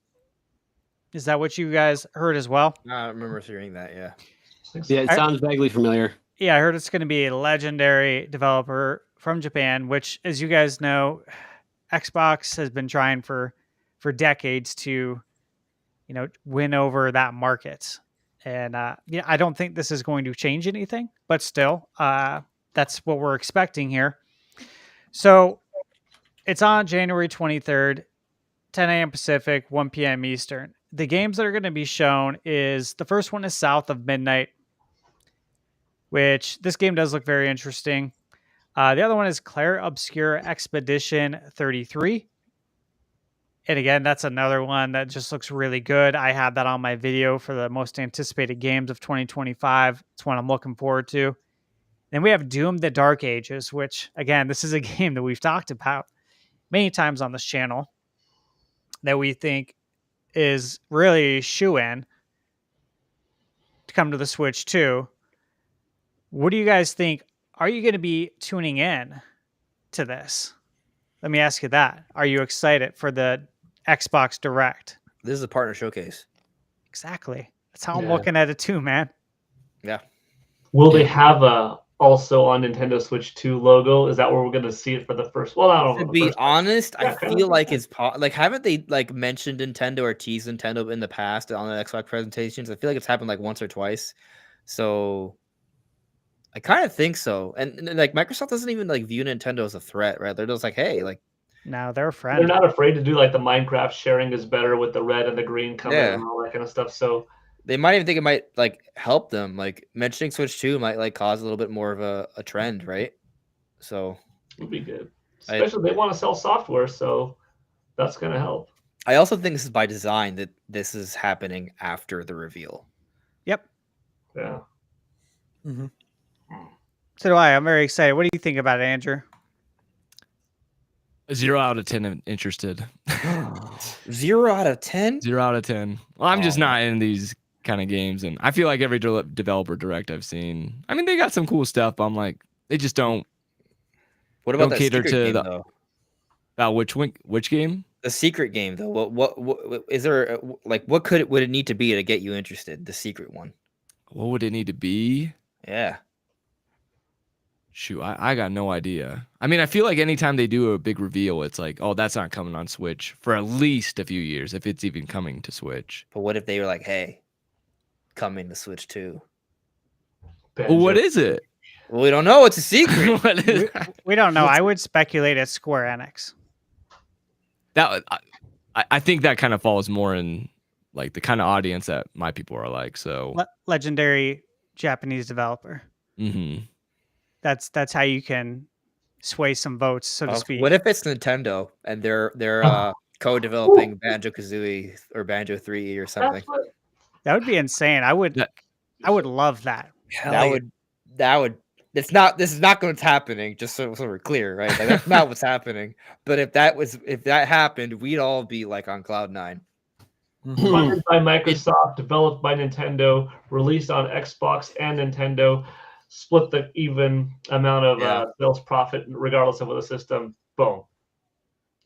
Is that what you guys heard as well? I remember hearing that. Yeah. Yeah, it sounds vaguely familiar. Yeah, I heard it's going to be a legendary developer from Japan, which, as you guys know, Xbox has been trying for decades to, win over that market. And I don't think this is going to change anything, but still, that's what we're expecting here. So it's on January 23rd, 10 a.m. Pacific, 1 p.m. Eastern. The games that are going to be shown is the first one is South of Midnight, which this game does look very interesting. The other one is Claire Obscure Expedition 33. And again, that's another one that just looks really good. I had that on my video for the most anticipated games of 2025. It's one I'm looking forward to. Then we have Doom the Dark Ages, which, again, this is a game that we've talked about many times on this channel that we think is really shoo-in to come to the Switch 2. What do you guys think? Are you going to be tuning in to this? Let me ask you that. Are you excited for the Xbox Direct? This is a partner showcase. Exactly. That's how I'm looking at it too, man. Yeah. Will they have a also on Nintendo Switch 2 logo? Is that where we're going to see it for the first? Well, I don't know. To be honest, I kind feel of. like it's haven't they mentioned Nintendo or teased Nintendo in the past on the Xbox presentations? I feel like it's happened like once or twice. So I kind of think so. And Microsoft doesn't even view Nintendo as a threat, right? They're just like, hey, no, they're a friend. They're not afraid to do the Minecraft sharing is better with the red and the green color and all that kind of stuff. So they might even think it might help them. Mentioning Switch 2 might cause a little bit more of a trend, right? So it would be good. Especially they want to sell software, so that's going to help. I also think this is by design that this is happening after the reveal. Yep. Yeah. Mm-hmm. So do I. I'm very excited. What do you think about it, Andrew? 0 out of 10 interested. 0 out of 10? 0 out of 10. Well, I'm just not in these kind of games, and I feel like every developer direct I've seen, I mean, they got some cool stuff, but I'm like, they just don't. What about don't that cater secret to game, the though? About which game? The secret game, though. What is there? What would it need to be to get you interested? The secret one. What would it need to be? Yeah. Shoot, I got no idea. I mean, I feel like anytime they do a big reveal, it's like, oh, that's not coming on Switch for at least a few years, if it's even coming to Switch. But what if they were like, hey, coming to Switch 2? Well, what is it? Well, we don't know. It's a secret. What is We don't know. I would speculate it's Square Enix. that? I think that kind of falls more in the kind of audience that my people are like. So Legendary Japanese developer. Mm-hmm. That's how you can sway some votes, so to speak. What if it's Nintendo and they're co-developing Banjo-Kazooie or Banjo 3 or something? That would be insane. I would love that. That would. This is not going to happening. Just so we're clear, right? That's not what's happening. But if that happened, we'd all be on cloud 9. Funded by Microsoft, developed by Nintendo, released on Xbox and Nintendo, split the even amount of sales profit regardless of the system. Boom.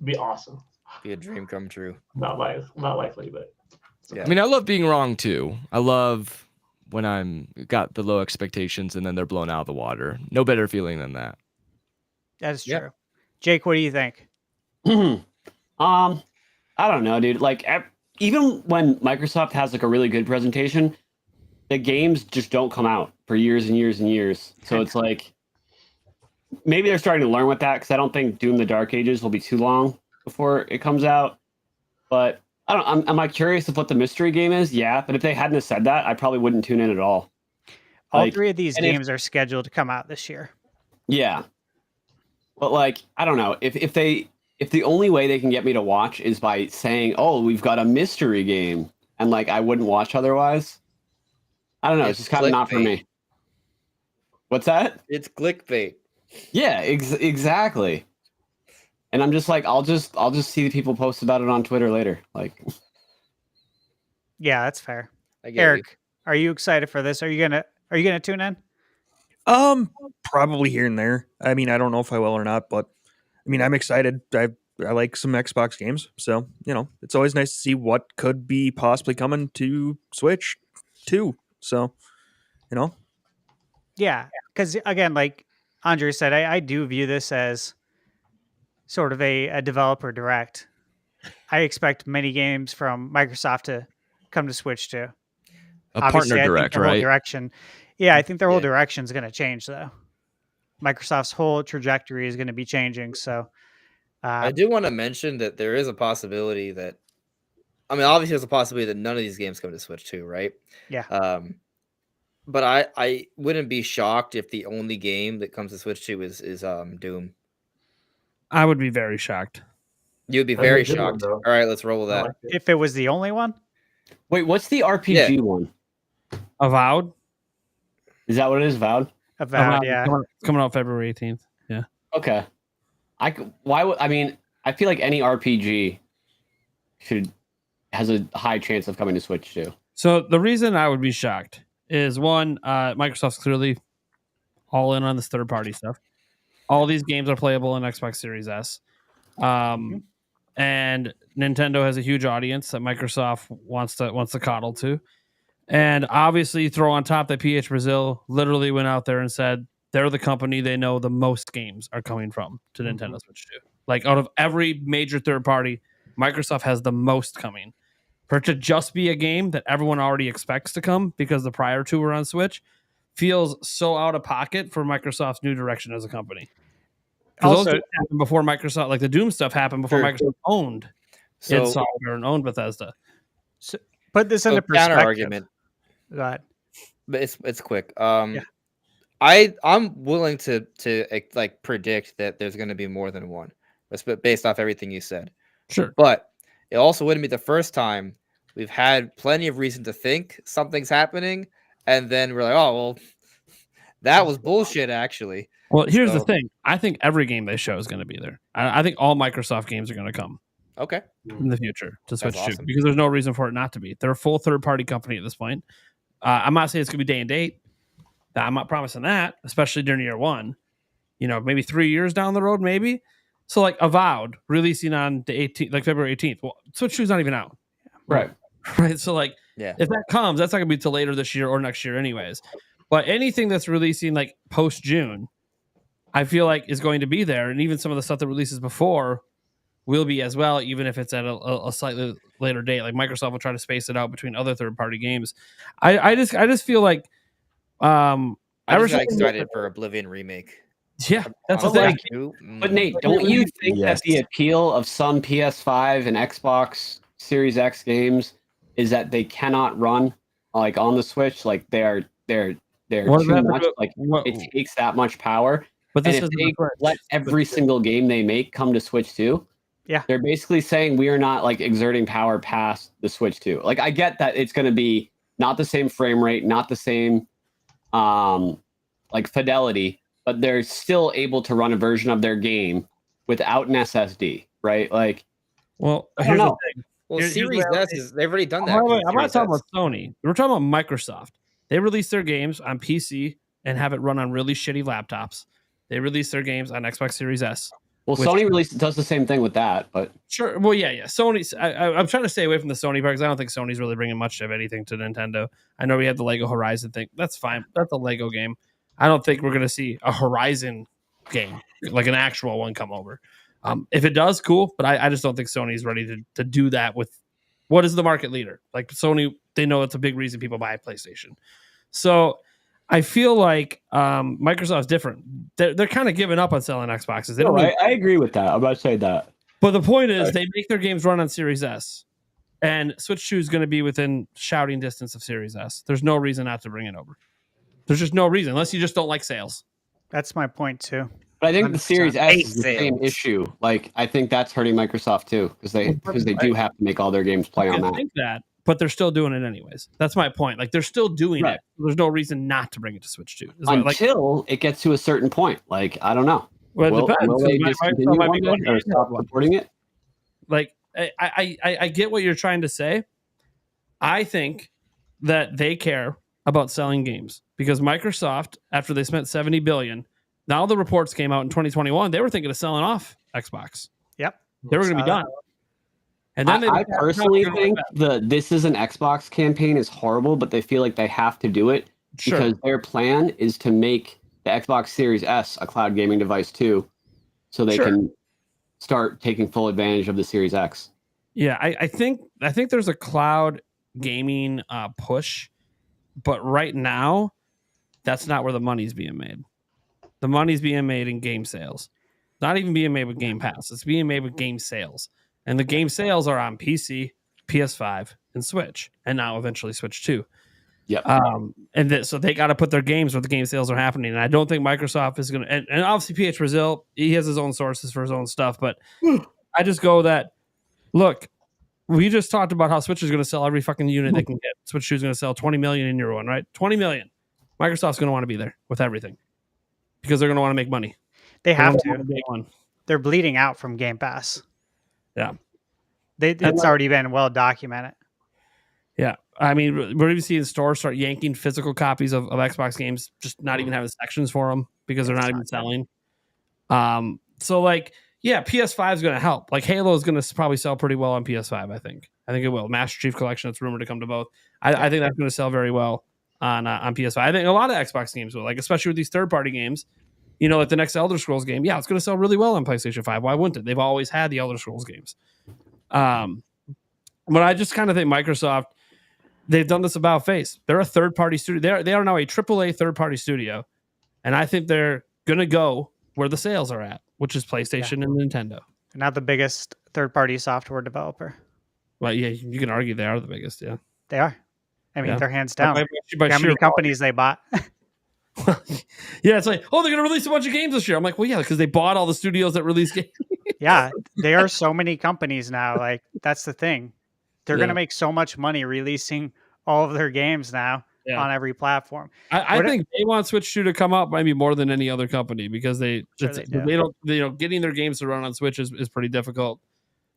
Be awesome. Be a dream come true. Not likely, but I mean, I love being wrong too. I love when I'm got the low expectations and then they're blown out of the water. No better feeling than that. That's true. Jake, what do you think? I don't know, dude. Even when Microsoft has a really good presentation, the games just don't come out for years and years and years. So it's like maybe they're starting to learn with that because I don't think Doom: The Dark Ages will be too long before it comes out. But I don't. Am I curious of what the mystery game is? Yeah, but if they hadn't have said that, I probably wouldn't tune in at all. All Like, 3 of these and if- games are scheduled to come out this year. Yeah, but like I don't know if the only way they can get me to watch is by saying, "Oh, we've got a mystery game," and like I wouldn't watch otherwise. I don't know. It's just kind of not for me. What's that? It's clickbait. Yeah, exactly. And I'm just like, I'll just see the people post about it on Twitter later. Like, Yeah, that's fair. I get you. Eric, are you excited for this? Are you gonna tune in? Probably here and there. I mean, I don't know if I will or not, but I mean, I'm excited. I like some Xbox games, so it's always nice to see what could be possibly coming to Switch too. So, Yeah, because again, like Andre said, I do view this as sort of a developer direct. I expect many games from Microsoft to come to Switch too. A Obviously, partner I think direct, their whole right? direction. Yeah, I think their whole Yeah. direction is going to change though. Microsoft's whole trajectory is going to be changing. So, I do want to mention that there is a possibility that, I mean, obviously, there's a possibility that none of these games come to Switch too, right? Yeah. But I wouldn't be shocked if the only game that comes to Switch 2 is Doom. I would be very shocked. You'd be That'd be very a good one, shocked. though. All right, let's roll with I that. like it. if it was the only one, wait, what's the RPG one? Avowed. Is that what it is? Vowed? Avowed, yeah. Coming out February 18th. Yeah. Okay. Why would I mean? I feel like any RPG has a high chance of coming to Switch too. So the reason I would be shocked is one, Microsoft's clearly all in on this third party stuff. All these games are playable in Xbox Series S. And Nintendo has a huge audience that Microsoft wants to coddle to. And obviously throw on top that PH Brazil literally went out there and said they're the company they know the most games are coming from to Nintendo Switch 2. Like out of every major third party, Microsoft has the most coming. For it to just be a game that everyone already expects to come because the prior two were on Switch feels so out of pocket for Microsoft's new direction as a company. Also, those things happened before Microsoft, like the Doom stuff happened before Sure. Microsoft owned id Software and owned Bethesda. Put this into So, counter perspective. argument, Go ahead. but it's quick. I'm willing to like predict that there's going to be more than one, based off everything you said. Sure. But it also wouldn't be the first time. We've had plenty of reason to think something's happening, and then we're like, oh well, that was bullshit. Actually, Well, here's the So- thing. I think every game they show is going to be there. I think all Microsoft games are going to come okay. in the future to Switch That's 2 awesome. because there's no reason for it not to be. They're a full third-party company at this point. I'm not saying it's going to be day and date. I'm not promising that, especially during year one. Maybe 3 years down the road, maybe. So, like Avowed releasing on the 18th, like February 18th. Well, Switch 2 is not even out, Right. right? So, like, Yeah. if that comes, that's not going to be till later this year or next year, anyways. But anything that's releasing like post June, I feel like is going to be there, and even some of the stuff that releases before will be as well, even if it's at a slightly later date. Like Microsoft will try to space it out between other third-party games. I just feel like I ever just got since- excited for Oblivion remake. Yeah, that's the But thing. like, but Nate, don't you think Yes. that the appeal of some PS5 and Xbox Series X games is that they cannot run like on the Switch? Like they're What too about much. the- Like what- it takes that much power. but And this if is they let every single game they make come to Switch 2, Yeah. they're basically saying we are not like exerting power past the Switch 2. Like I get that it's going to be not the same frame rate, not the same like fidelity, but they're still able to run a version of their game without an SSD, right? Like well. I Here's don't the know. thing. Well, Here's Series where- S they've already done that. I'm with not Series talking S. about Sony. We're talking about Microsoft. They release their games on PC and have it run on really shitty laptops. They release their games on Xbox Series S. Well, Which- Sony does the same thing with that, but Sure. Well, yeah. Sony's. I'm trying to stay away from the Sony part because I don't think Sony's really bringing much of anything to Nintendo. I know we had the Lego Horizon thing. That's fine. That's a Lego game. I don't think we're going to see a Horizon game, like an actual one, come over. If it does, cool. But I just don't think Sony's ready to do that with what is the market leader. Like Sony, they know it's a big reason people buy a PlayStation. So I feel like Microsoft's different. They're kind of giving up on selling Xboxes. They don't really, I agree with that. I'm about to say that. but the point is, they make their games run on Series S, and Switch 2 is going to be within shouting distance of Series S. There's no reason not to bring it over. There's just no reason, unless you just don't like sales. That's my point too. But I think the 100%. Series S is the same Sales. issue. Like, I think that's hurting Microsoft too, because they do have to make all their games play on I that. think that, but they're still doing it anyways. That's my point. Like, they're still doing Right. it. There's no reason not to bring it to Switch 2. It's like, Until it gets to a certain point. Like, I don't know. well, it depends. Will they Microsoft discontinue might one be day going, or stop supporting it? like, I get what you're trying to say. I think that they care about selling games because Microsoft, after they spent $70 billion, now the reports came out in 2021. They were thinking of selling off Xbox. Yep. They were going to be done. And then I personally think the "This is an Xbox" campaign is horrible, but they feel like they have to do it because their plan is to make the Xbox Series S a cloud gaming device too, so they can start taking full advantage of the Series X. Yeah, I think there's a cloud gaming push, but right now, that's not where the money's being made. The money's being made in game sales, not even being made with Game Pass. It's being made with game sales, and the game sales are on PC, PS5, and Switch, and now eventually Switch 2. Yep. So they got to put their games where the game sales are happening. And I don't think Microsoft is going to, and obviously PH Brazil, he has his own sources for his own stuff, but I just go that, look, we just talked about how Switch is going to sell every fucking unit they can get. Switch 2 is going to sell 20 million in year one, right? 20 million. Microsoft's going to want to be there with everything because they're going to want to make money. They have They're to. gonna make one. They're bleeding out from Game Pass. Yeah. It's already been well documented. Yeah. I mean, we're even seeing stores start yanking physical copies of Xbox games, just not even having sections for them because they're not even selling. So, like, yeah, PS5 is going to help. Like, Halo is going to probably sell pretty well on PS5, I think. I think it will. Master Chief Collection, it's rumored to come to both. I think that's going to sell very well on PS5. I think a lot of Xbox games will, like, especially with these third-party games. You know, like the next Elder Scrolls game, yeah, it's going to sell really well on PlayStation 5. Why wouldn't it? They've always had the Elder Scrolls games. But I just kind of think Microsoft, they've done this about face. They're a third-party studio. They are now a AAA third-party studio, and I think they're going to go where the sales are at, which is PlayStation and Nintendo. They're not the biggest third-party software developer. Well, yeah, you can argue they are the biggest, yeah. They are. I mean, Yeah. they're hands down. By How many sheer companies they bought? Yeah, it's like, oh, they're going to release a bunch of games this year. I'm like, well, yeah, because they bought all the studios that release games. Yeah, there are so many companies now. Like, that's the thing. They're going Yeah. to make so much money releasing all of their games now Yeah. on every platform. I think they want Switch 2 to come up maybe more than any other company because they don't getting their games to run on Switch is pretty difficult.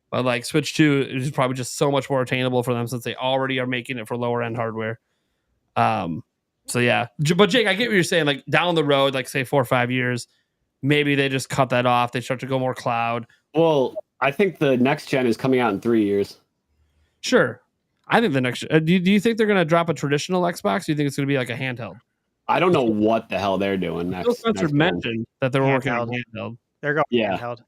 But like Switch 2 is probably just so much more attainable for them since they already are making it for lower end hardware. So yeah, but Jake, I get what you're saying. Like down the road, like say 4 or 5 years, maybe they just cut that off. They start to go more cloud. Well, I think the next gen is coming out in 3 years. Sure, I think the next. Do you think they're going to drop a traditional Xbox? Do you think it's going to be like a handheld? I don't know what the hell they're doing next. Phil Spencer next gen. mentioned that they were working on Handheld. handheld. They're going Yeah. handheld.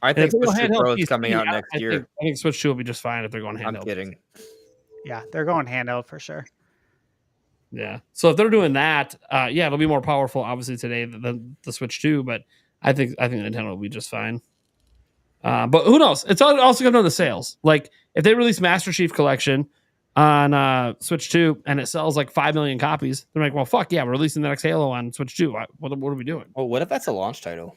I And think if they go Switch 2 handheld Pro is PC, coming out next year. I think Switch 2 will be just fine if they're going handheld. I'm kidding. Yeah, they're going handheld for sure. Yeah. So if they're doing that, yeah, it'll be more powerful, obviously, today than the Switch 2, but I think Nintendo will be just fine. But who knows? It's also going to know the sales. Like, if they release Master Chief Collection on Switch 2 and it sells like 5 million copies, they're like, well, fuck yeah, we're releasing the next Halo on Switch 2. What are we doing? Oh, what if that's a launch title?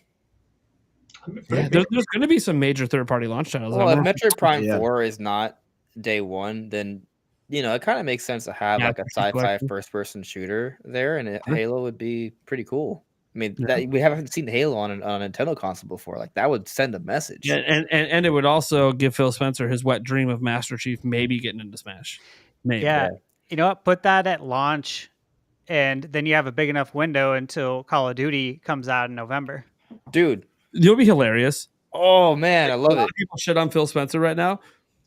Yeah, there's going to be some major third-party launch titles. Well, I if wonder- Metroid Prime Yeah. 4 is not day one, then it kind of makes sense to have Yeah, like a it's a good sci-fi question. first-person shooter there, and Sure. Halo would be pretty cool. I mean, Yeah. that we haven't seen Halo on a Nintendo console before. Like that would send a message. Yeah, and it would also give Phil Spencer his wet dream of Master Chief maybe getting into Smash. Maybe. Yeah. You know what? Put that at launch, and then you have a big enough window until Call of Duty comes out in November. Dude. You'll be hilarious. Oh man, I A love lot it. of people shit on Phil Spencer right now.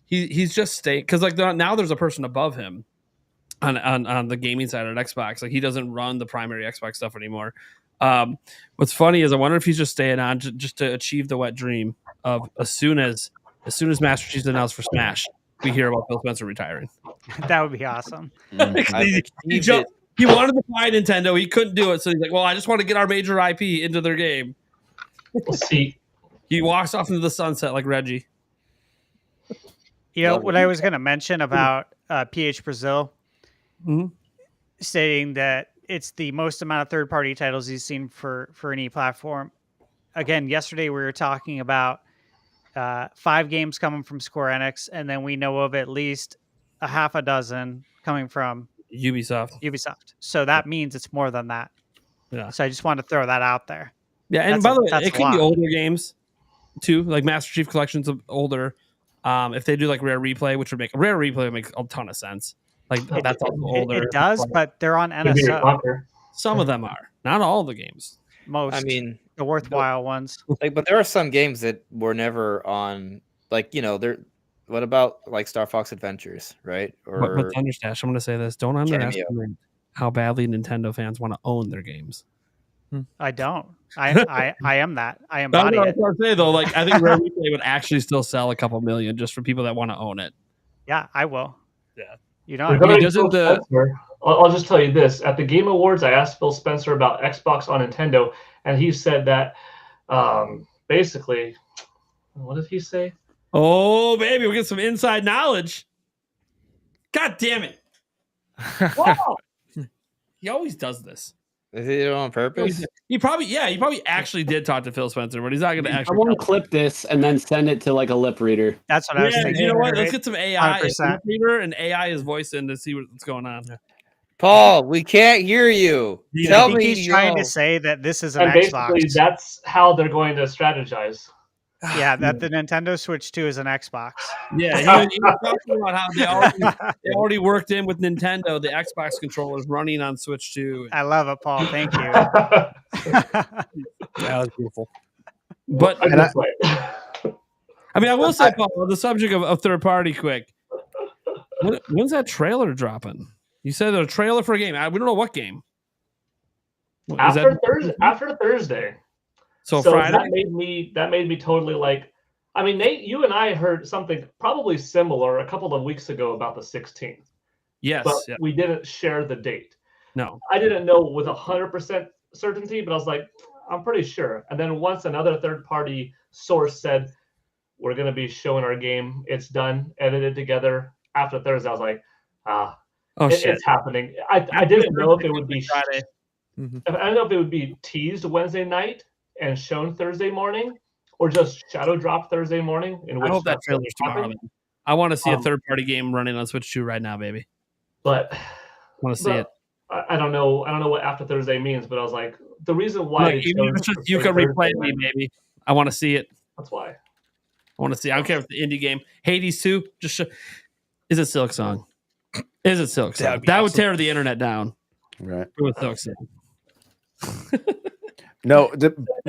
He's just staying because like now there's a person above him on the gaming side at Xbox. Like he doesn't run the primary Xbox stuff anymore. What's funny is I wonder if he's just staying on just to achieve the wet dream of as soon as Master Chief's announced for Smash, we hear about Phil Spencer retiring. That would be awesome. he He wanted to buy Nintendo. He couldn't do it, so he's like, "Well, I just want to get our major IP into their game." We'll see. He walks off into the sunset like Reggie. You know what I was going to mention about PH Brazil, Mhm. stating that it's the most amount of third-party titles he's seen for any platform. Again, yesterday we were talking about 5 games coming from Square Enix, and then we know of at least a half a dozen coming from Ubisoft. So that means it's more than that. Yeah. So I just wanted to throw that out there. Yeah, and That's by a- the way, that's it a could be lot. older games too, like Master Chief Collections of older. If they do like Rare Replay, which would make a ton of sense. Like that's also older. It does, but they're on Could be your NSO. bunker. Some of them are, not all the games. Most, I mean, the worthwhile ones. like, but there are some games that were never on. Like, you know, there. What about like Star Fox Adventures, right? But Thunderstash, I'm going to say this: don't Cameo. underestimate how badly Nintendo fans want to own their games. I don't. I am that. I I embody was it. going to say though, like I think Rare Replay would actually still sell a couple million just for people that want to own it. Yeah, I will. Yeah. You know, Regarding mean, doesn't Phil the- Spencer, I'll just tell you this: at the Game Awards, I asked Phil Spencer about Xbox on Nintendo, and he said that basically, what did he say? Oh baby, we get some inside knowledge. God damn it! Wow. He always does this. Is it on purpose? He probably actually did talk to Phil Spencer, but he's not going to actually. Someone clip this and then send it to like a lip reader. that's what I was Yeah, thinking. you know what? right? Let's get some AI 100%. reader and AI his voice in to see what's going on. Paul, we can't hear you. Yeah, I Tell think me he's trying no. to say that this is an And basically, Xbox. that's how they're going to strategize. Yeah, that the Nintendo Switch 2 is an Xbox. Yeah, he was talking about how they already worked in with Nintendo the Xbox controllers running on Switch 2. I love it, Paul. Thank you. That was beautiful. But I'm just like, I mean, I will say, Paul, on the subject of third party, quick. When's that trailer dropping? You said there's a trailer for a game. We don't know what game. Is after Thursday. So So Friday. that made me totally like. I mean, Nate, you and I heard something probably similar a couple of weeks ago about the 16th, Yes. but Yeah. we didn't share the date. No. I didn't know with 100% certainty, but I was like, I'm pretty sure. And then once another third-party source said, we're going to be showing our game, it's done, edited together after Thursday, I was like, Oh shit. it's happening. I didn't know if it would be Friday. I don't know if it would be teased Wednesday night and shown Thursday morning, or just shadow drop Thursday morning. In I which hope that that's trailer's what tomorrow. happened. Man. I want to see a Um, third party game running on Switch 2 right now, baby. But I want to see it. I don't know. I don't know what after Thursday means. But I was like, the reason why Look, they even if chose it's just to you say can replay Thursday me, night, baby. I want to see it. That's why. I want to see. I don't care if it's the indie game. Hades 2. Just show. Is it Silk Song? Is it Silk Song? That would tear the internet down. Right. With Silk Song. No,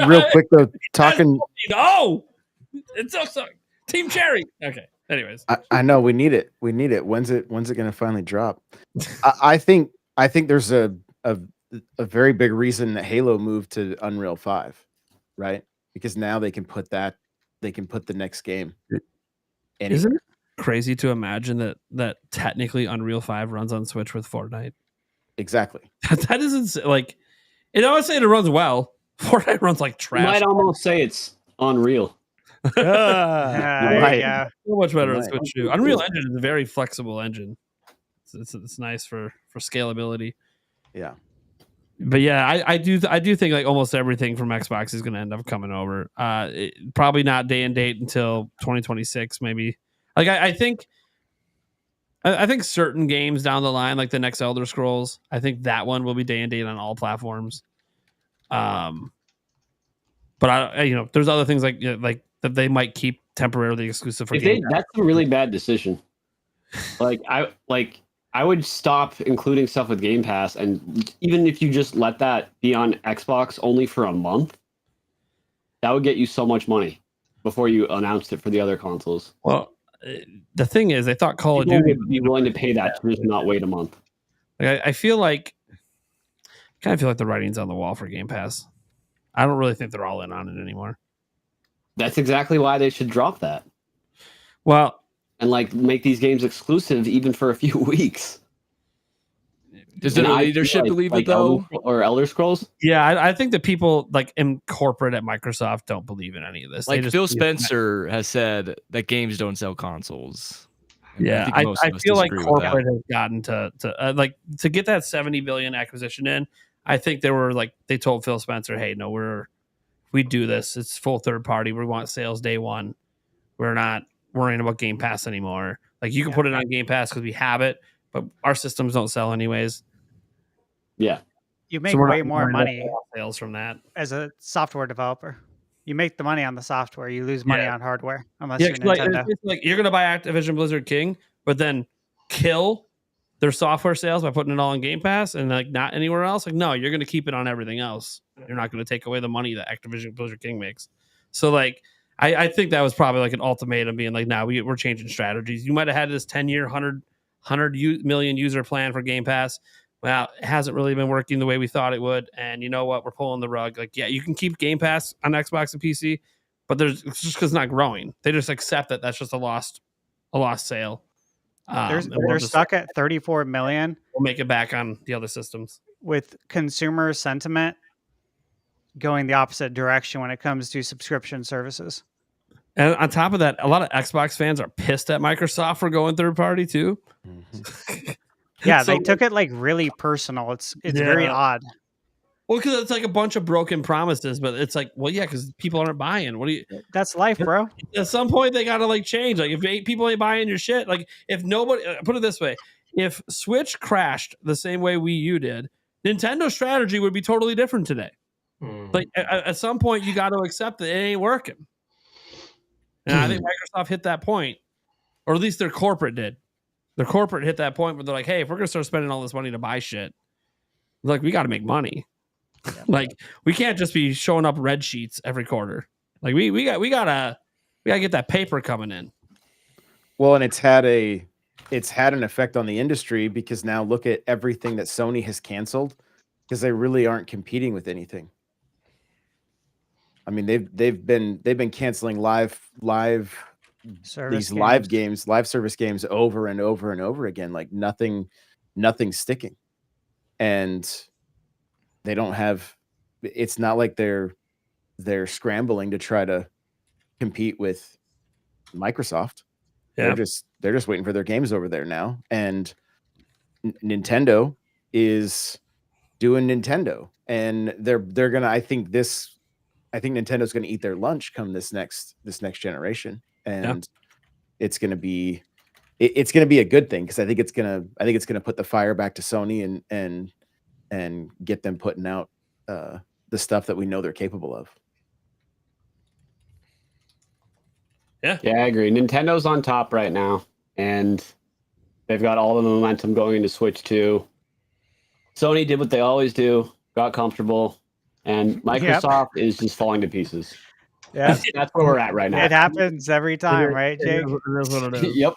real quick though, talking. Oh, it's Silk Song. Team Cherry. Okay. Anyways. I know we need it. We need it. When's it going to finally drop? I think there's a very big reason that Halo moved to Unreal 5, right? Because now they can put the next game. Isn't it crazy to imagine that technically Unreal 5 runs on Switch with Fortnite? Exactly. That isn't like it. I would say it runs well. Fortnite runs like You trash. might almost say it's unreal. Right. Yeah. So much better on Right. Switch 2. Unreal Engine is a very flexible engine. It's nice for scalability. Yeah. But yeah, I do think like almost everything from Xbox is going to end up coming over. Probably not day and date until 2026, maybe. Like I think certain games down the line, like the next Elder Scrolls, I think that one will be day and date on all platforms. But there's other things like that they might keep temporarily exclusive for. That's a really bad decision. I would stop including stuff with Game Pass, and even if you just let that be on Xbox only for a month, that would get you so much money before you announced it for the other consoles. Well, the thing is, I thought Call People of Duty would be willing to pay that to just not wait a month. Like, I feel like the writing's on the wall for Game Pass. I don't really think they're all in on it anymore. That's exactly why they should drop that. Well, and like make these games exclusive even for a few weeks. Does the And I leadership feel believe it though? Elder Scrolls? Yeah, I think the people like in corporate at Microsoft don't believe in any of this. They Like just Phil believe- Spencer has said that games don't sell consoles. And Yeah, think I most of us feel like disagree with that. corporate has gotten to like to get that 70 billion acquisition in. I think they told Phil Spencer, "Hey, no, we do this. It's full third party. We want sales day one. We're not worrying about Game Pass anymore. Like you can put it on Game Pass because we have it, but our systems don't sell anyways. Yeah. You make So we're way not more worried about money sales from that. as a software developer. You make the money on the software. You lose money on hardware unless Yeah, you're 'cause, like, Nintendo. it's like you're gonna buy Activision Blizzard King, but then kill their software sales by putting it all on Game Pass and like not anywhere else. Like, no, you're gonna keep it on everything else. You're not gonna take away the money that Activision Blizzard King makes. So like I think that was probably like an ultimatum being like, now we're changing strategies. You might have had this 10-year, 100 million user plan for Game Pass. Well, it hasn't really been working the way we thought it would. And you know what? We're pulling the rug. Like, yeah, you can keep Game Pass on Xbox and PC, but it's just because it's not growing. They just accept that that's just a lost sale. They're stuck at 34 million We'll make it back on the other systems. with consumer sentiment going the opposite direction when it comes to subscription services. And on top of that, a lot of Xbox fans are pissed at Microsoft for going third party too. Yeah, So- they took it like really personal. It's very Yeah. odd. Well, because it's like a bunch of broken promises, but it's like, well, yeah, because people aren't buying. What do you? That's life, bro. At some point, they gotta like change. Like if people ain't buying your shit, like if nobody, put it this way, if Switch crashed the same way Wii U did, Nintendo's strategy would be totally different today. Like at some point, you got to accept that it ain't working. And I think Microsoft hit that point, or at least their corporate did. Their corporate hit that point where they're like, "Hey, if we're gonna start spending all this money to buy shit, like we got to make money. Like we can't just be showing up red sheets every quarter. Like we gotta get that paper coming in." Well, and it's had an effect on the industry because now look at everything that Sony has canceled because they really aren't competing with anything. I mean, they've been canceling live Service live service games over and over and over again. Like nothing's sticking, and they don't have. It's not like they're scrambling to try to compete with Microsoft. Yeah. They're just waiting for their games over there now, and Nintendo is doing Nintendo, and they're gonna. I think Nintendo's gonna eat their lunch come this next generation, and it's gonna be a good thing because I think it's gonna put the fire back to Sony and get them putting out the stuff that we know they're capable of. Yeah, I agree. Nintendo's on top right now, and they've got all the momentum going into Switch 2. Sony did what they always do, got comfortable, and Microsoft is just falling to pieces. Yeah, That's where we're at right now. it happens every time, right, Jake? It is what it is. Yep.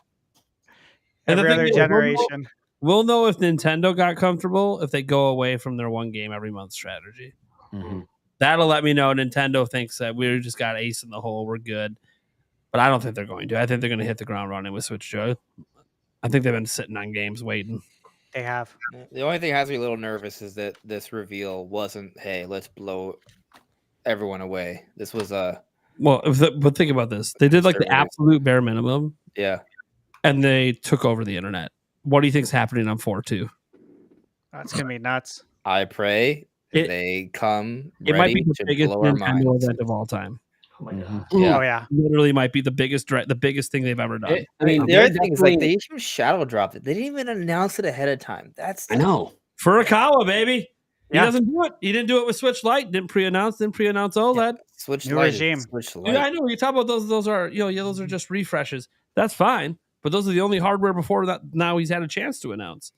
And the Every thing other is, generation. We'll know if Nintendo got comfortable if they go away from their one game every month strategy. That'll let me know Nintendo thinks that we just got ace in the hole. We're good. But I don't think they're going to. I think they're going to hit the ground running with Switch 2. I think they've been sitting on games waiting. They have. The only thing that has me a little nervous is that this reveal wasn't, hey, let's blow everyone away. This was but think about this. They did like the absolute bare minimum. Yeah. And they took over the internet. What do you think's happening on 4.2? That's gonna be nuts. I pray they come It might be ready the to biggest blow our Nintendo minds. event of all time. Oh my god. Yeah. Oh yeah. Literally might be the biggest thing they've ever done. I mean, The other they're thing is like definitely- they even shadow dropped it. They didn't even announce it ahead of time. That's I know. Furukawa, baby. He Yeah. doesn't do it. He didn't do it with Switch Lite. Didn't pre-announce OLED. Switch New Lite is regime. Switch Yeah, Lite. I know. You talk about those are those are just refreshes. That's fine. But those are the only hardware before that now he's had a chance to announce.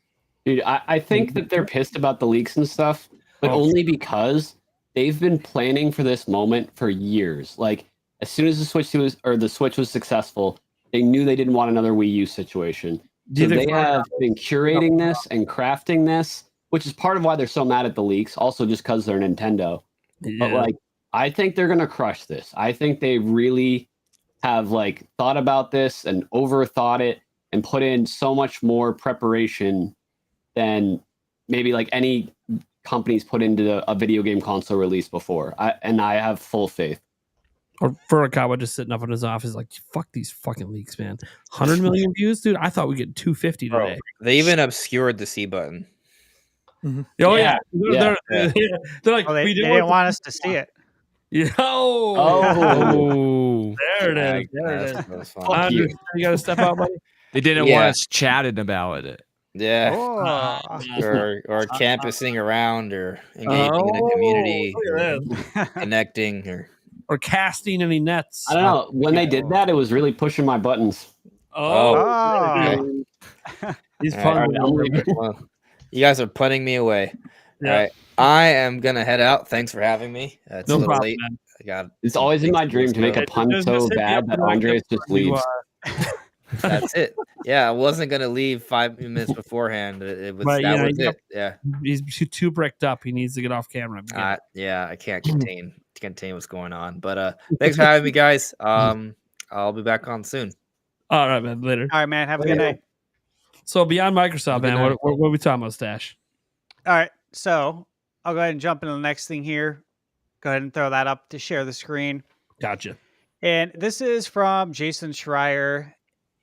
Dude, I think that they're pissed about the leaks and stuff, but only because they've been planning for this moment for years. Like, as soon as the Switch was successful, they knew they didn't want another Wii U situation. Do you So think they have been curating this and crafting this, which is part of why they're so mad at the leaks, also just because they're Nintendo. But like, I think they're gonna crush this. I think they really have like thought about this and overthought it and put in so much more preparation than maybe like any companies put into a video game console release before. I have full faith. Or Furukawa just sitting up in his office like, fuck these fucking leaks, man. 100 million views, dude. I thought we'd get 250 Bro, today. they even obscured the C button. Oh yeah, Yeah. They're like, Oh, they we didn't want us to see it. Yo, Oh, there it is. There it is. That was fun. Fuck you. You got to step out, buddy. they didn't Yeah. want us chatting about it. Yeah. Oh. Or campusing around or engaging in a community look at or connecting or casting any nets. I don't know. When they did that, it was really pushing my buttons. Oh, Oh. he's All fun. right. Well, you guys are punting me away. Yeah. All right. I am gonna head out. Thanks for having me. It's No a little problem, late. man. I got It's always in my dream to make a pun Just so hit me bad up that when I Andres get just there. You, leaves. that's it. Yeah, I wasn't gonna leave 5 minutes beforehand. It was But, that you know, was you it. Yeah. he's too bricked up. He needs to get off camera. Yeah, I can't contain what's going on. But thanks for having me, guys. I'll be back on soon. All right, man. Later. All right, man. Have a good night. So beyond Microsoft, Good man, night. what are we talking about, Stash? All right. So I'll go ahead and jump into the next thing here. Go ahead and throw that up to share the screen. Gotcha. And this is from Jason Schreier.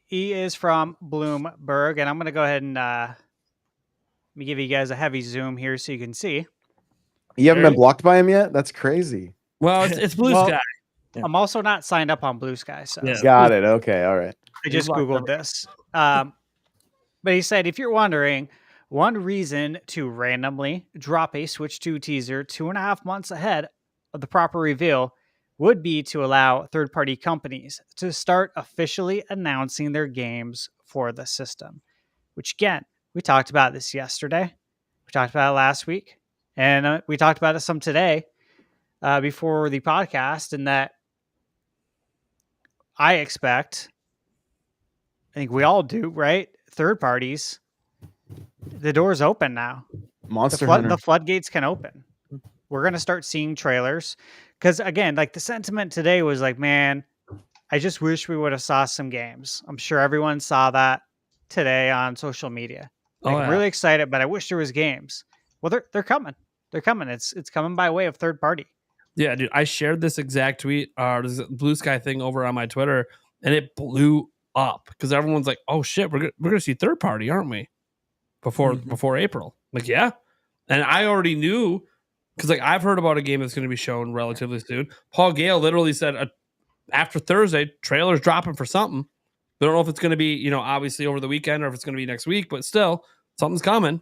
He is from Bloomberg. And I'm going to go ahead and let me give you guys a heavy zoom here so you can see. You haven't been blocked by him yet? That's crazy. Well, it's Blue Well, Sky. Yeah. I'm also not signed up on Blue Sky. So Yeah. Got it. Okay. All right. I just blocked Googled this. But he said, if you're wondering, one reason to randomly drop a Switch 2 teaser 2.5 months ahead of the proper reveal would be to allow third-party companies to start officially announcing their games for the system. Which, again, we talked about this yesterday. We talked about it last week. And we talked about it some today before the podcast. And that I expect, I think we all do, right? Third parties, the door's open now. Monster Hunter. The floodgates can open. We're going to start seeing trailers. Because, again, like the sentiment today was like, man, I just wish we would have saw some games. I'm sure everyone saw that today on social media. Like, I'm really excited, but I wish there was games. Well, they're coming. They're coming. It's coming by way of third party. Yeah, dude. I shared this exact tweet, this Blue Sky thing over on my Twitter, and it blew up because everyone's like, "Oh shit, we're gonna see third party, aren't we?" Before April. Like, yeah, and I already knew because like I've heard about a game that's going to be shown relatively soon. Paul Gale literally said after Thursday, trailers dropping for something. They don't know if it's going to be, obviously over the weekend or if it's going to be next week, but still, something's coming.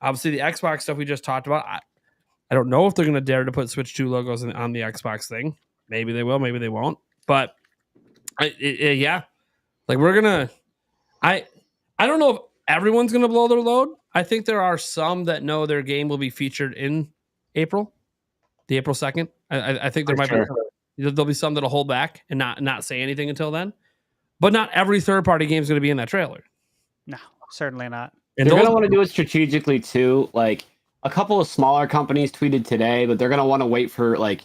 Obviously, the Xbox stuff we just talked about. I don't know if they're going to dare to put Switch 2 logos on the Xbox thing. Maybe they will, maybe they won't. But yeah, like we're gonna. I don't know if everyone's gonna blow their load. I think there are some that know their game will be featured in April, the April 2nd. I think there might be there'll be some that'll hold back and not say anything until then. But not every third party game is going to be in that trailer. No, certainly not. And they're going to want to do it strategically too. Like a couple of smaller companies tweeted today, but they're going to want to wait for like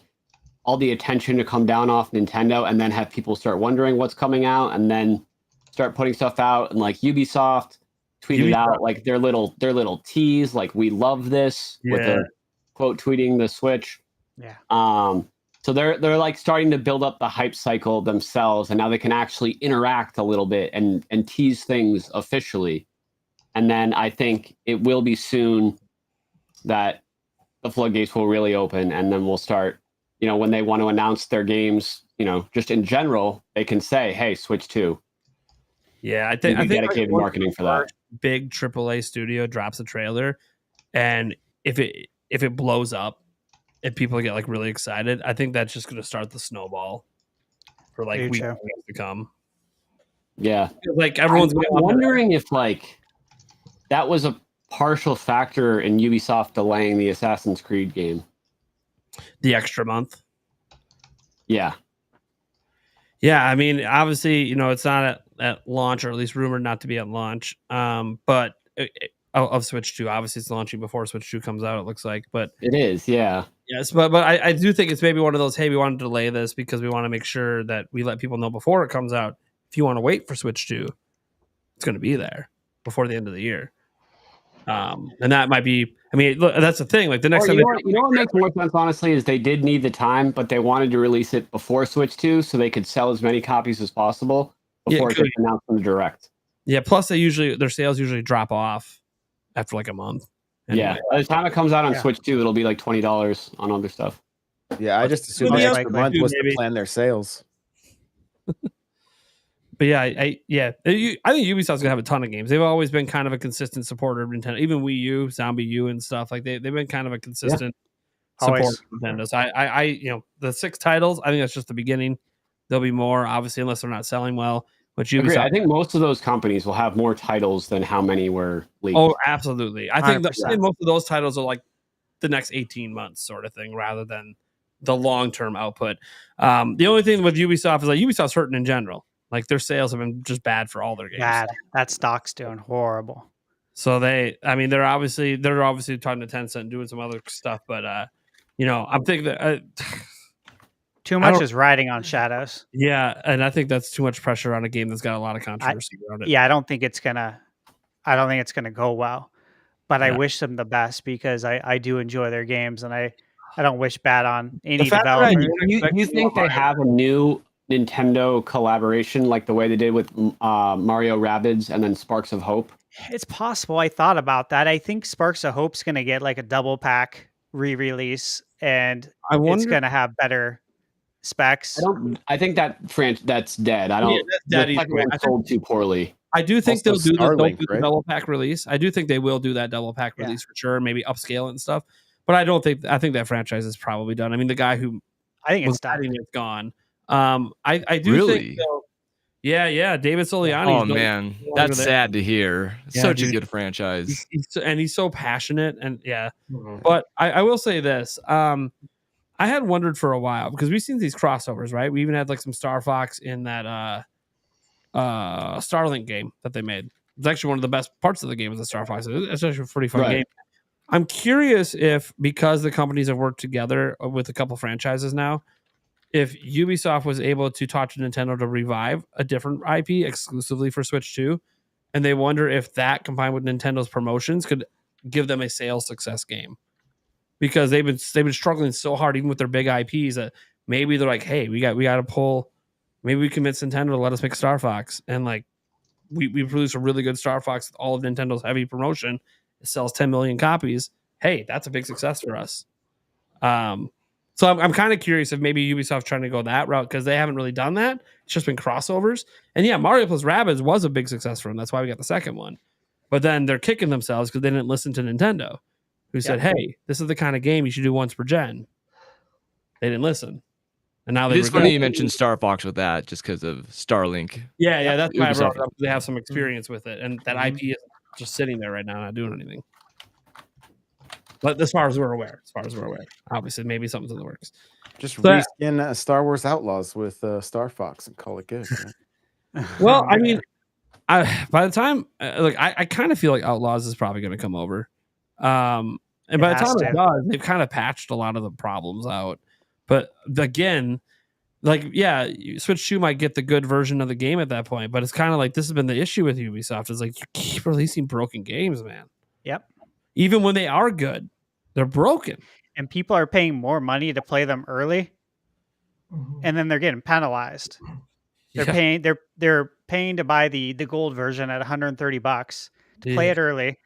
all the attention to come down off Nintendo and then have people start wondering what's coming out and then start putting stuff out. And like Ubisoft tweeted out like their little tease, like we love this with the quote tweeting the Switch. Yeah. So they're like starting to build up the hype cycle themselves, and now they can actually interact a little bit and tease things officially. And then I think it will be soon that the floodgates will really open, and then we'll start, when they want to announce their games, just in general, they can say, "Hey, Switch 2." Yeah, I think dedicated marketing for that. Big AAA studio drops a trailer, and if it blows up, and people get like really excited, I think that's just going to start the snowball for like weeks to come. Yeah, like everyone's I'm wondering if like that was a partial factor in Ubisoft delaying the Assassin's Creed game. The extra month. Yeah. Yeah, I mean, obviously, it's not at launch, or at least rumored not to be at launch. But of Switch 2, obviously, it's launching before Switch 2 comes out. It looks like, but it is, yeah. Yes, but I do think it's maybe one of those. Hey, we want to delay this because we want to make sure that we let people know before it comes out. If you want to wait for Switch 2, it's going to be there before the end of the year. And that might be. I mean, look, that's the thing. Like the next Or time, you know what makes more sense, honestly, is they did need the time, but they wanted to release it before Switch 2 so they could sell as many copies as possible before it gets announced in the direct. Yeah. Plus, their sales usually drop off after like a month. Anyway. Yeah. By the time it comes out on Switch 2, it'll be like $20 on other stuff. Yeah, I just assumed Well, the yeah, extra month was to plan their sales. But yeah, I think Ubisoft's gonna have a ton of games. They've always been kind of a consistent supporter of Nintendo, even Wii U, Zombie U, and stuff. Like they've been kind of a consistent supporter Always. of Nintendo. So I the 6 titles, I think that's just the beginning. There'll be more, obviously, unless they're not selling well. Which Ubisoft, Agreed. I think most of those companies will have more titles than how many were leaked. Oh, absolutely. I think 100%. most of those titles are like the next 18 months sort of thing, rather than the long-term output. The only thing with Ubisoft is like Ubisoft's hurting in general. Like their sales have been just bad for all their games. Bad. That stock's doing horrible. So they're obviously talking to Tencent and doing some other stuff, but I'm thinking that Too much is riding on Shadows. yeah, and I think that's too much pressure on a game that's got a lot of controversy around it. Yeah, I don't think it's gonna go well. But I wish them the best because I do enjoy their games and I don't wish bad on any developer. Do you think they have a new Nintendo collaboration like the way they did with Mario Rabbids and then Sparks of Hope? It's possible. I thought about that. I think Sparks of Hope's going to get like a double pack re-release, and it's going to have better specs. I think that's dead. I don't. Yeah, that's dead the either second way. one sold too poorly. I do think Also they'll do Starlink, the right? double pack release. I do think they will do that double pack release for sure, maybe upscale it and stuff. But I think that franchise is probably done. I mean, the guy who I think it's done. it's gone. I do Really? think so. Yeah, David Soliani. Oh man, that's sad to hear. Yeah, Such dude. a good franchise. He's so passionate, and Mhm. But I will say this. I had wondered for a while because we've seen these crossovers, right? We even had like some Star Fox in that Starlink game that they made. It's actually one of the best parts of the game is the Star Fox. It's actually a pretty fun Right. game. I'm curious if, because the companies have worked together with a couple franchises now, if Ubisoft was able to talk to Nintendo to revive a different IP exclusively for Switch 2, and they wonder if that combined with Nintendo's promotions could give them a sales success game. Because they've been struggling so hard even with their big IPs that maybe they're like, hey, we got to pull, maybe we convince Nintendo to let us make Star Fox, and like we produce a really good Star Fox with all of Nintendo's heavy promotion. It sells 10 million copies. Hey, that's a big success for us. So I'm kind of curious if maybe Ubisoft's trying to go that route because they haven't really done that. It's just been crossovers. And yeah, Mario plus Rabbids was a big success for them. That's why we got the second one. But then they're kicking themselves because they didn't listen to Nintendo, who said, hey, this is the kind of game you should do once per gen. They didn't listen. And now It's funny you mentioned Star Fox with that just because of Starlink. Yeah, that's why I brought Ubisoft. it up. They have some experience with it. And that IP is just sitting there right now, not doing anything. But as far as we're aware, obviously maybe something's in the works. Just So- reskin Star Wars Outlaws with Star Fox and call it good. Right? Well, I mean, by the time I kind of feel like Outlaws is probably going to come over, and by the has time to. it does, they've kind of patched a lot of the problems out. But again, like Switch 2 might get the good version of the game at that point. But it's kind of like this has been the issue with Ubisoft is like you keep releasing broken games, man. Yep. Even when they are good, they're broken. And people are paying more money to play them early, and then they're getting penalized. They're paying to buy the gold version at $130 to play it early,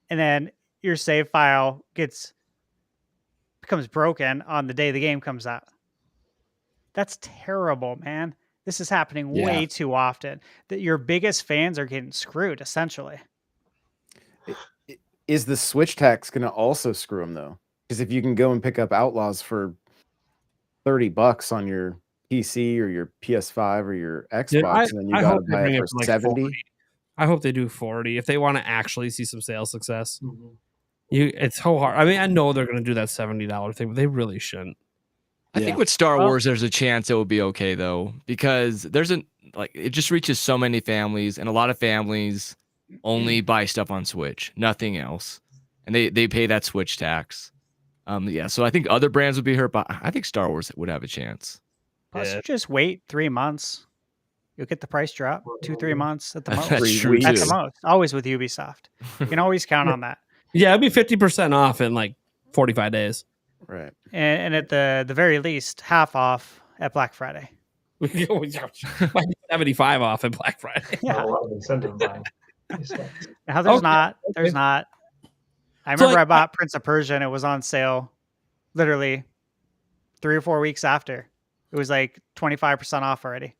and then your save file becomes broken on the day the game comes out. That's terrible, man. This is happening way too often. That your biggest fans are getting screwed, essentially. Is the Switch tax going to also screw them though? Because if you can go and pick up Outlaws for $30 on your PC or your PS5 or your Xbox, and then you got to hope they buy bring it it for to, 70. 40. I hope they do 40 if they want to actually see some sales success. Mhm. It's so hard. I mean, I know they're going to do that $70 thing, but they really shouldn't. I think with Star Wars, there's a chance it will be okay though, because it just reaches so many families, and a lot of families only buy stuff on Switch, nothing else, and they pay that Switch tax. So I think other brands would be hurt, but I think Star Wars would have a chance. Plus, you just wait 3 months. You'll get the price drop 2-3 months at the most. That's true At too. the most. Always with Ubisoft. You can always count on that. Yeah, it'd be 50% off in like 45 days. Right. And at the very least, half off at Black Friday. Might be 75 off at Black Friday. Yeah. A lot of incentive buying. Now there's Okay, not. There's okay. not. I So, remember like, I bought Prince of Persia and it was on sale literally 3 or 4 weeks after. It was like 25% off already.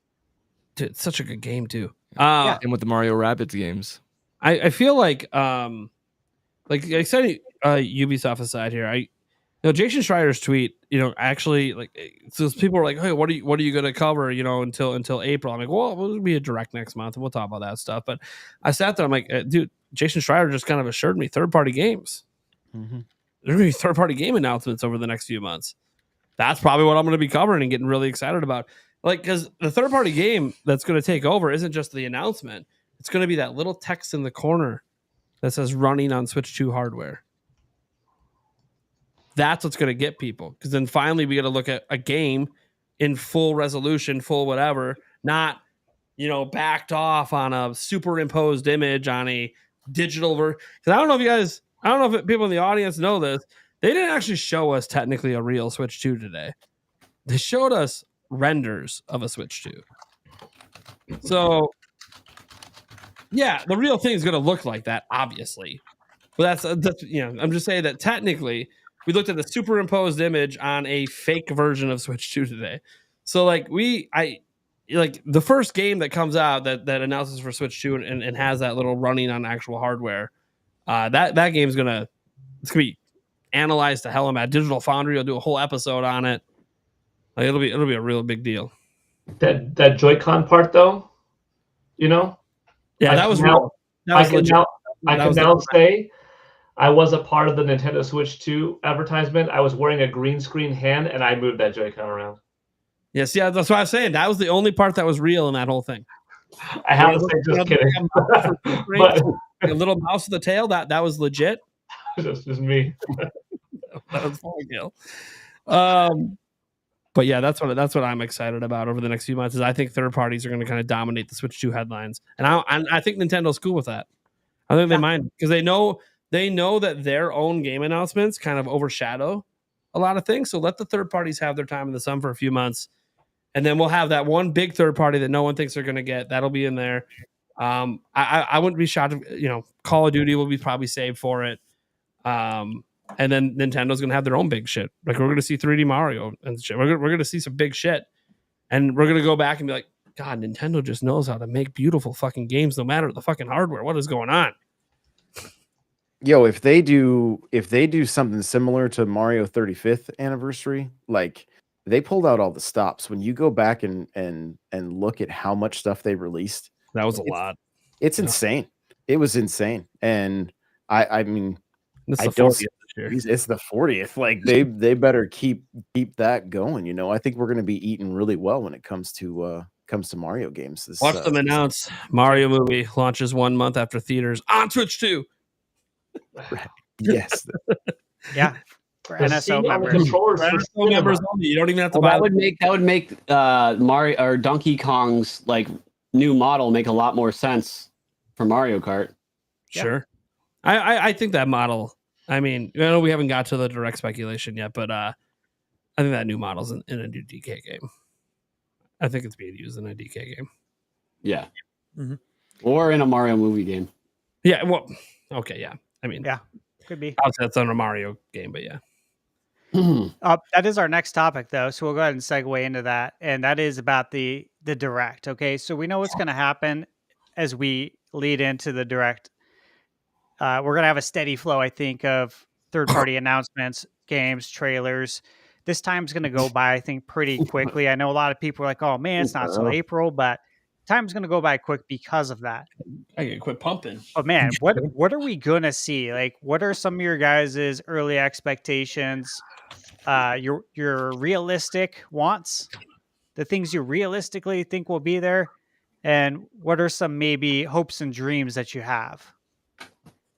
Dude, it's such a good game too. And with the Mario Rabbids games. I feel like I said Ubisoft aside here, Jason Schreier's tweet, actually like so people were like, hey, what are you gonna cover, until April? I'm like, well, it'll be a direct next month and we'll talk about that stuff. But I sat there, I'm like, dude, Jason Schreier just kind of assured me third-party games. Mm-hmm. There's gonna be third-party game announcements over the next few months. That's probably what I'm gonna be covering and getting really excited about. Like, because the third-party game that's gonna take over isn't just the announcement, it's gonna be that little text in the corner that says running on Switch 2 hardware. That's what's going to get people, because then finally we got to look at a game in full resolution, full whatever, not backed off on a superimposed image on a digital version. Because I don't know if people in the audience know this. They didn't actually show us technically a real Switch 2 today. They showed us renders of a Switch 2. So yeah, the real thing is going to look like that, obviously. But that's I'm just saying that technically we looked at the superimposed image on a fake version of Switch 2 today. So like the first game that comes out that announces for Switch 2 and has that little running on actual hardware, that game's it's gonna be analyzed to hell. Digital Foundry will do a whole episode on it. Like it'll be a real big deal. That Joy-Con part though, Yeah, that was now, real. I can now say I was a part of the Nintendo Switch 2 advertisement. I was wearing a green screen hand and I moved that Joy-Con around. Yes, yeah, that's what I was saying. That was the only part that was real in that whole thing. I have to say, just kidding. But A little mouse with the tail, that was legit. that's just me. That was real. But yeah, that's what I'm excited about over the next few months. Is I think third parties are going to kind of dominate the Switch 2 headlines, and I think Nintendo's cool with that. I think they mind, because they know that their own game announcements kind of overshadow a lot of things. So let the third parties have their time in the sun for a few months, and then we'll have that one big third party that no one thinks they're going to get. That'll be in there. I wouldn't be shocked if, Call of Duty will be probably saved for it. And then Nintendo's going to have their own big shit. Like, we're going to see 3D Mario and shit. We're going to see some big shit. And we're going to go back and be like, God, Nintendo just knows how to make beautiful fucking games no matter the fucking hardware. What is going on? Yo, if they do something similar to Mario 35th anniversary, like they pulled out all the stops. When you go back and look at how much stuff they released, That was a lot. it's insane. It was insane. And I mean, This is I the don't 40th this year. it's the 40th. Like they better keep that going. I think we're going to be eating really well when it comes to Mario games. Watch them announce Mario movie launches 1 month after theaters on Switch 2. Yes. Yeah. For The NSO Steam members. controllers for NSO members cinema. only. You don't even have to Well, buy that would make Mario or Donkey Kong's like new model make a lot more sense for Mario Kart. Sure. I think that model, I mean, I know we haven't got to the direct speculation yet, but I think that new model's in a new DK game. I think it's being used in a DK game. Yeah. Mhm. Or in a Mario movie game. Yeah, well, okay, yeah. I mean, Yeah. Could be. obviously that's on a Mario game, but yeah. That is our next topic, though. So we'll go ahead and segue into that. And that is about the direct. Okay. So we know what's going to happen as we lead into the direct. We're going to have a steady flow, I think, of third-party announcements, games, trailers. This time's going to go by, I think, pretty quickly. I know a lot of people are like, oh, man, it's not till April, but time's going to go by quick because of that. I can quit pumping. But, man, what are we going to see? Like, what are some of your guys' early expectations, your realistic wants, the things you realistically think will be there, and what are some maybe hopes and dreams that you have?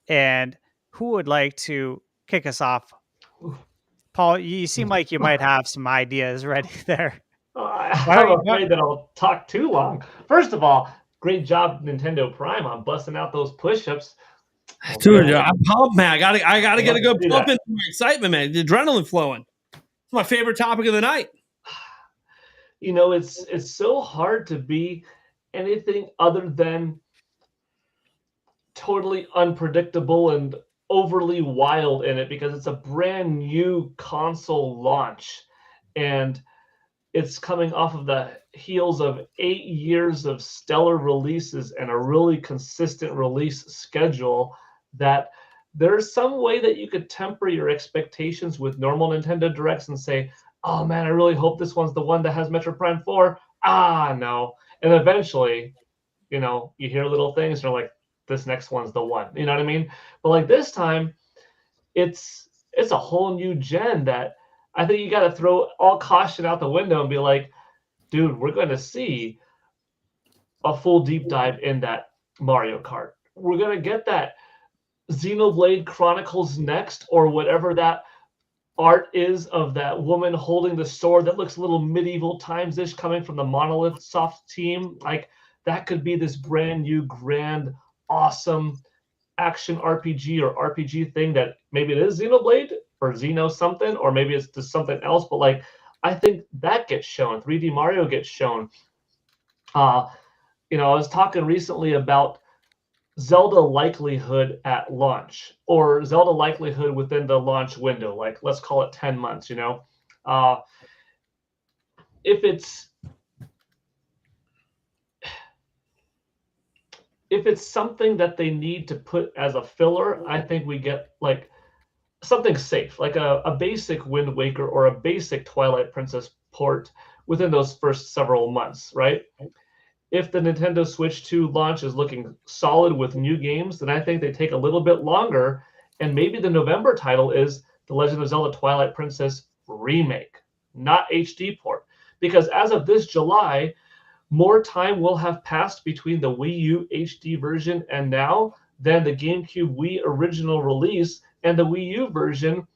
And who would like to kick us off? Paul, you seem like you might have some ideas ready there. I'm afraid that I'll talk too long. First of all, great job, Nintendo Prime, on busting out those push-ups. Dude, I'm pumped, man. I gotta get a good See pump that. into my excitement, man. The adrenaline flowing. It's my favorite topic of the night. You know, it's so hard to be anything other than totally unpredictable and overly wild in it because it's a brand new console launch, and it's coming off of the heels of 8 years of stellar releases and a really consistent release schedule, that there's some way that you could temper your expectations with normal Nintendo Directs and say, oh man, I really hope this one's the one that has Metroid Prime 4. Ah, no. And eventually, you know, you hear little things and you're like, this next one's the one. You know what I mean? But like this time, it's a whole new gen that I think you got to throw all caution out the window and be like, dude, we're going to see a full deep dive in that Mario Kart. We're going to get that Xenoblade Chronicles next, or whatever that art is of that woman holding the sword that looks a little medieval times-ish coming from the Monolith Soft team. Like, that could be this brand new, grand, awesome action RPG or RPG thing that maybe it is Xenoblade or Xeno something, or maybe it's just something else. But like, I think that gets shown. 3D Mario gets shown. You know, I was talking recently about Zelda likelihood at launch, or Zelda likelihood within the launch window. Like, let's call it 10 months. You know, if it's something that they need to put as a filler, I think we get like something safe, like a basic Wind Waker or a basic Twilight Princess port within those first several months, right? If the Nintendo Switch 2 launch is looking solid with new games, then I think they take a little bit longer, and maybe the November title is The Legend of Zelda Twilight Princess Remake, not HD port. Because as of this July, more time will have passed between the Wii U HD version and now than the GameCube Wii original release and the Wii U version,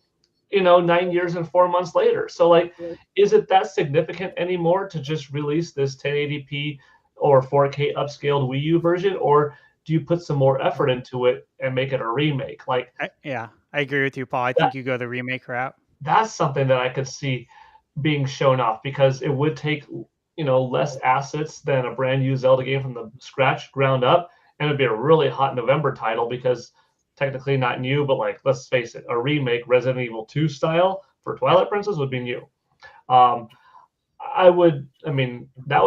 you know, 9 years and 4 months later. So like, is it that significant anymore to just release this 1080p or 4K upscaled Wii U version, or do you put some more effort into it and make it a remake? Like, I agree with you, Paul. I think you go the remake route. That's something that I could see being shown off, because it would take, you know, less assets than a brand new Zelda game from the scratch, ground up, and it'd be a really hot November title, because technically not new, but like, let's face it, a remake Resident Evil 2 style for Twilight Princess would be new. That would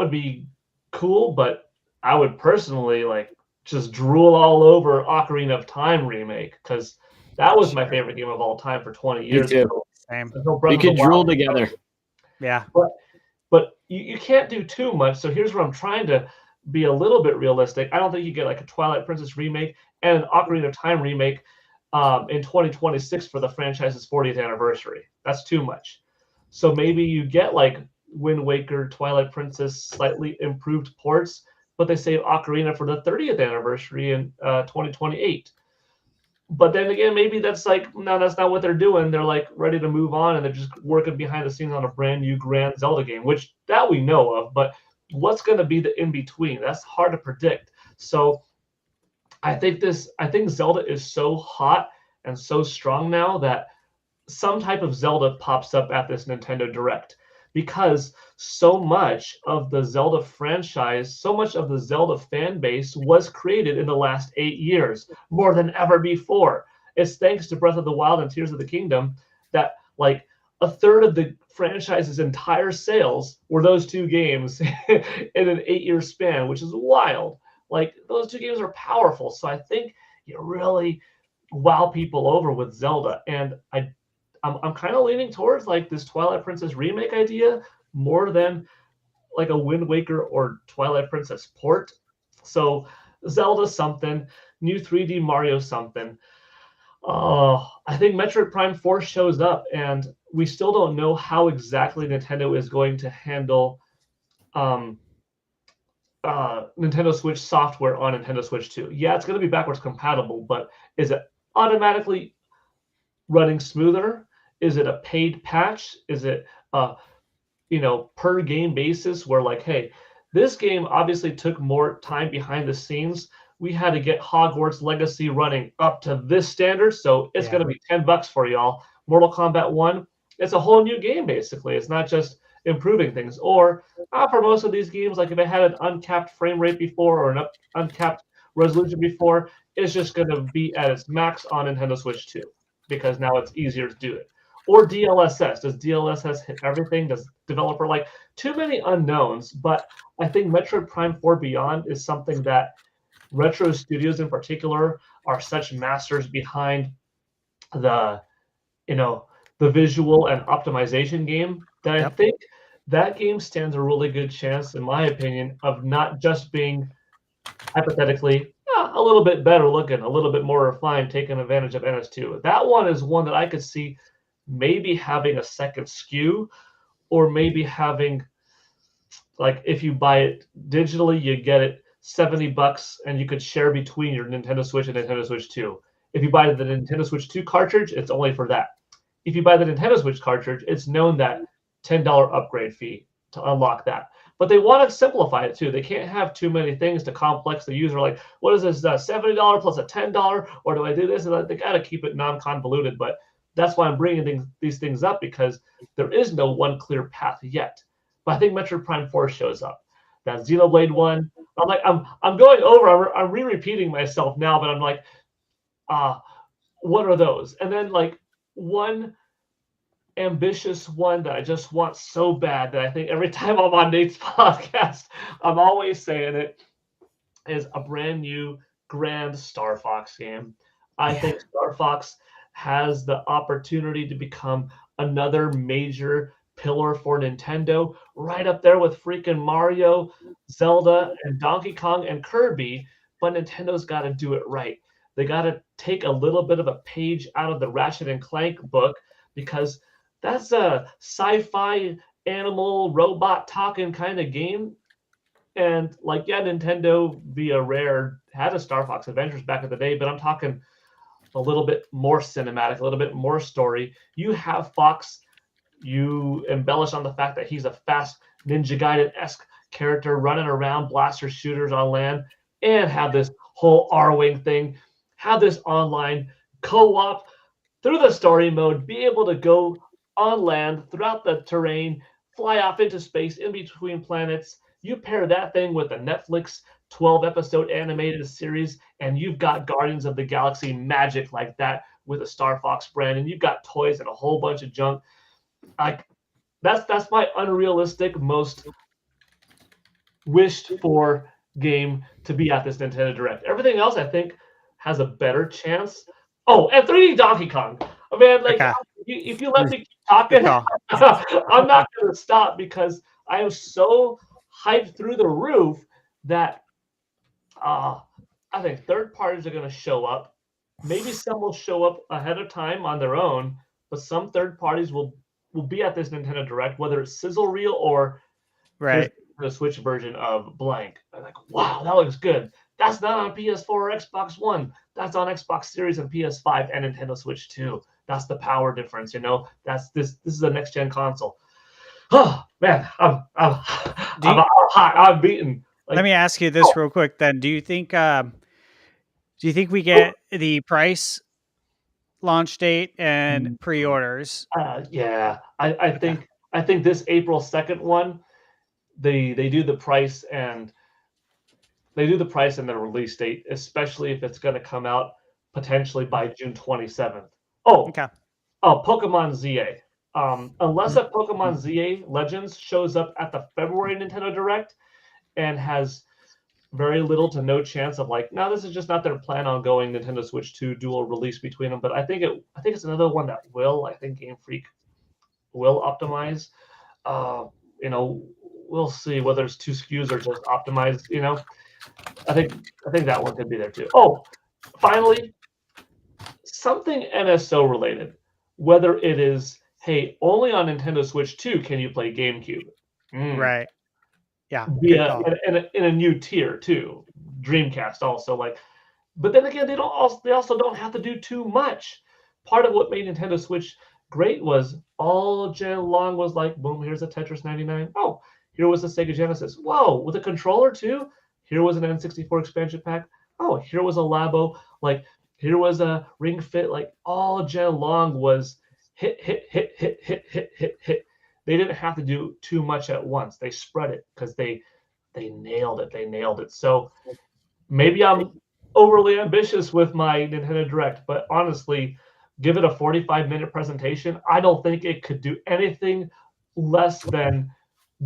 be cool, but I would personally like just drool all over Ocarina of Time remake, because that was my favorite game of all time for 20 years. too. ago. Same. We could drool together. Yeah. But you can't do too much. So here's where I'm trying to be a little bit realistic. I don't think you get like a Twilight Princess remake and an Ocarina of Time remake in 2026 for the franchise's 40th anniversary. That's too much. So maybe you get like Wind Waker, Twilight Princess, slightly improved ports, but they save Ocarina for the 30th anniversary in 2028. But then again, maybe that's like, no, that's not what they're doing. They're like ready to move on, and they're just working behind the scenes on a brand new grand Zelda game, which that we know of. But what's going to be the in between? That's hard to predict. So I think Zelda is so hot and so strong now that some type of Zelda pops up at this Nintendo Direct, because so much of the Zelda franchise, so much of the Zelda fan base was created in the last 8 years, more than ever before. It's thanks to Breath of the Wild and Tears of the Kingdom that like a third of the franchise's entire sales were those two games in an 8-year span, which is wild. Like, those two games are powerful. So I think you really wow people over with Zelda. And I'm kind of leaning towards like this Twilight Princess remake idea more than like a Wind Waker or Twilight Princess port. So Zelda something, new 3D Mario something. I think Metroid Prime 4 shows up, and we still don't know how exactly Nintendo is going to handle Nintendo Switch software on Nintendo Switch 2. Yeah, it's going to be backwards compatible, but is it automatically running smoother? Is it a paid patch? Is it per game basis where like, hey, this game obviously took more time behind the scenes, we had to get Hogwarts Legacy running up to this standard, so it's going to be $10 for y'all. Mortal Kombat 1, it's a whole new game, basically. It's not just improving things. Or for most of these games, like if it had an uncapped frame rate before or an uncapped resolution before, it's just going to be at its max on Nintendo Switch 2 because now it's easier to do it. Or DLSS. Does DLSS hit everything? Does developer like too many unknowns? But I think Metroid Prime 4 Beyond is something that Retro Studios in particular are such masters behind the, the visual and optimization game that I think that game stands a really good chance, in my opinion, of not just being hypothetically a little bit better looking, a little bit more refined, taking advantage of NS2. That one is one that I could see maybe having a second SKU, or maybe having, like, if you buy it digitally, you get it $70 and you could share between your Nintendo Switch and Nintendo Switch 2. If you buy the Nintendo Switch 2 cartridge, it's only for that. If you buy the Nintendo Switch cartridge, it's known that $10 upgrade fee to unlock that. But they want to simplify it too. They can't have too many things to complex the user. Like, what is this, $70 plus a $10? Or do I do this? And they got to keep it non-convoluted. But that's why I'm bringing these things up, because there is no one clear path yet. But I think Metroid Prime 4 shows up. That Xenoblade 1. I'm going over. I'm re-repeating myself now, but I'm like, what are those? And then like one ambitious one that I just want so bad that I think every time I'm on Nate's podcast, I'm always saying it, is a brand new grand Star Fox game. I think Star Fox has the opportunity to become another major pillar for Nintendo, right up there with freaking Mario, Zelda, and Donkey Kong and Kirby. But Nintendo's got to do it right. They got to take a little bit of a page out of the Ratchet and Clank book, because that's a sci-fi animal robot talking kind of game. And like, Nintendo via Rare had a Star Fox Adventures back in the day, but I'm talking a little bit more cinematic, a little bit more story. You have Fox, you embellish on the fact that he's a fast Ninja Gaiden-esque character running around, blaster shooters on land, and have this whole R-Wing thing, have this online co-op through the story mode, be able to go on land throughout the terrain, fly off into space in between planets. You pair that thing with a Netflix 12-episode animated series, and you've got Guardians of the Galaxy magic like that with a Star Fox brand, and you've got toys and a whole bunch of junk. Like, that's my unrealistic, most wished for game to be at this Nintendo Direct. Everything else, I think, has a better chance. Oh, and 3D Donkey Kong. Man, like, if you let me keep talking, I'm not going to stop, because I am so hyped through the roof that I think third parties are going to show up. Maybe some will show up ahead of time on their own, but some third parties will be at this Nintendo Direct, whether it's sizzle reel or the Switch version of blank. I'm like, wow, that looks good. That's not on PS4 or Xbox One. That's on Xbox Series and PS5 and Nintendo Switch 2. That's the power difference, That's this is a next gen console. Oh man, I'm hot. I'm beaten. Like, let me ask you this real quick. Then, do you think we get the price, launch date, and pre-orders? Yeah, I think this April 2nd one, they do the price and the release date, especially if it's going to come out potentially by June 27th. Pokemon ZA. Unless a Pokemon ZA Legends shows up at the February Nintendo Direct and has very little to no chance of like, no, this is just not their plan on going Nintendo Switch 2 dual release between them. But I think it's another one that will. I think Game Freak will optimize. We'll see whether it's two SKUs or just optimized. I think that one could be there too. Oh, finally, something NSO related. Whether it is, hey, only on Nintendo Switch 2 can you play GameCube. Right. Yeah. In a new tier too. Dreamcast also, like, but then again, they also don't have to do too much. Part of what made Nintendo Switch great was all gen long was like, boom, here's a Tetris 99. Oh, here was the Sega Genesis. Whoa, with a controller too. Here was an N64 expansion pack. oh, here was a Labo, like here was a Ring Fit, like all gen long was hit, hit, hit, hit, hit, hit, hit, hit. They didn't have to do too much at once. They spread it because they nailed it. They nailed it. So maybe I'm overly ambitious with my Nintendo Direct, but honestly, give it a 45-minute presentation. I don't think it could do anything less than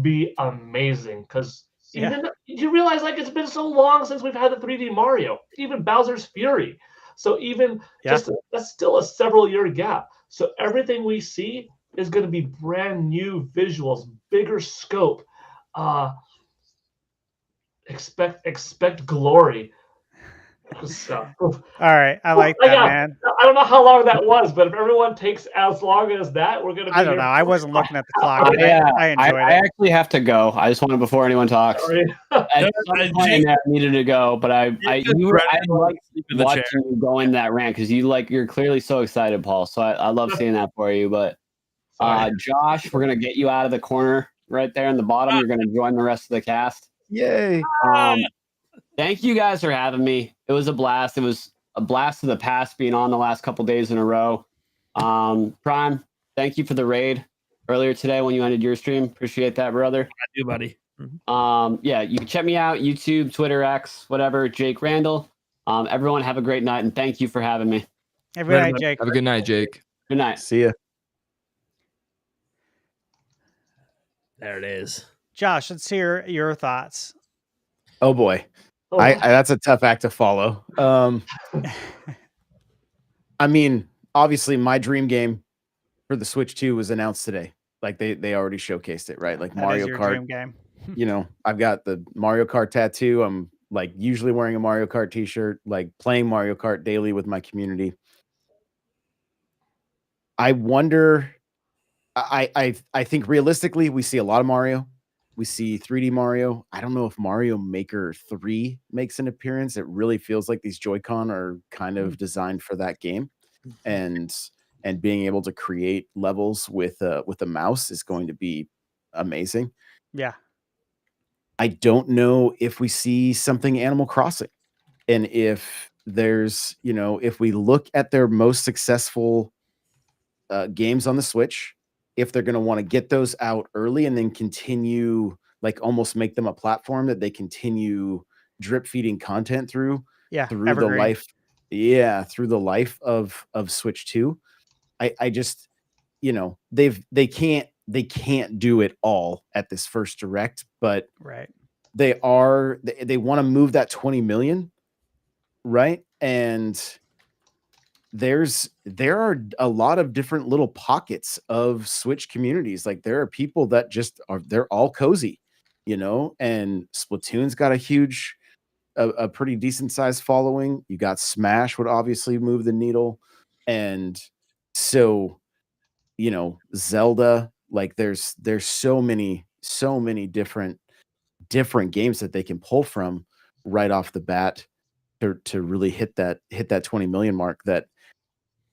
be amazing. Because even you realize like it's been so long since we've had the 3D Mario, even Bowser's Fury. So even just that's still a several year gap. So everything we see is going to be brand new visuals, bigger scope. Expect glory. So, All right, I like that, man. I don't know how long that was, but if everyone takes as long as that, we're gonna be I don't here. know. I wasn't looking at the clock. But I enjoyed I it. actually have to go. I just wanted before anyone talks. Sorry. At some point I needed to go, but I like the watching you go in that rant because you're clearly so excited, Paul. So I love seeing that for you. But Josh, we're gonna get you out of the corner right there in the bottom. You're gonna join the rest of the cast. Yay. Thank you guys for having me. It was a blast. It was a blast of the past being on the last couple days in a row. Prime, thank you for the raid earlier today when you ended your stream. Appreciate that, brother. I do, buddy. Yeah, you can check me out, YouTube, Twitter, X, whatever, Jake Randall. Everyone have a great night and thank you for having me. Have a good night, Jake. Have a good night, Jake. Good night. See ya. There it is. Josh, let's hear your thoughts. Oh boy. Oh, I that's a tough act to follow. I mean, obviously my dream game for the Switch 2 was announced today. Like they already showcased it, right? Like That Mario is your Kart. dream game. You know, I've got the Mario Kart tattoo. I'm like usually wearing a Mario Kart t-shirt, like playing Mario Kart daily with my community. I wonder, I think realistically we see a lot of Mario. We see 3D Mario. I don't know if Mario Maker 3 makes an appearance. It really feels like these Joy-Con are kind of designed for that game. And being able to create levels with a mouse is going to be amazing. Yeah. I don't know if we see something Animal Crossing, and if there's, you know, if we look at their most successful games on the Switch, if they're going to want to get those out early and then continue, like almost make them a platform that they continue drip feeding content through, through evergreen. the life, through the life of Switch 2. I just, you know, they can't do it all at this first direct, but right, they want to move that 20 million, right? And there are a lot of different little pockets of Switch communities. Like there are people that just they're all cozy, you know, and Splatoon's got a pretty decent sized following. You got Smash would obviously move the needle. And so, you know, Zelda, like there's so many different games that they can pull from right off the bat to really hit that 20 million mark. That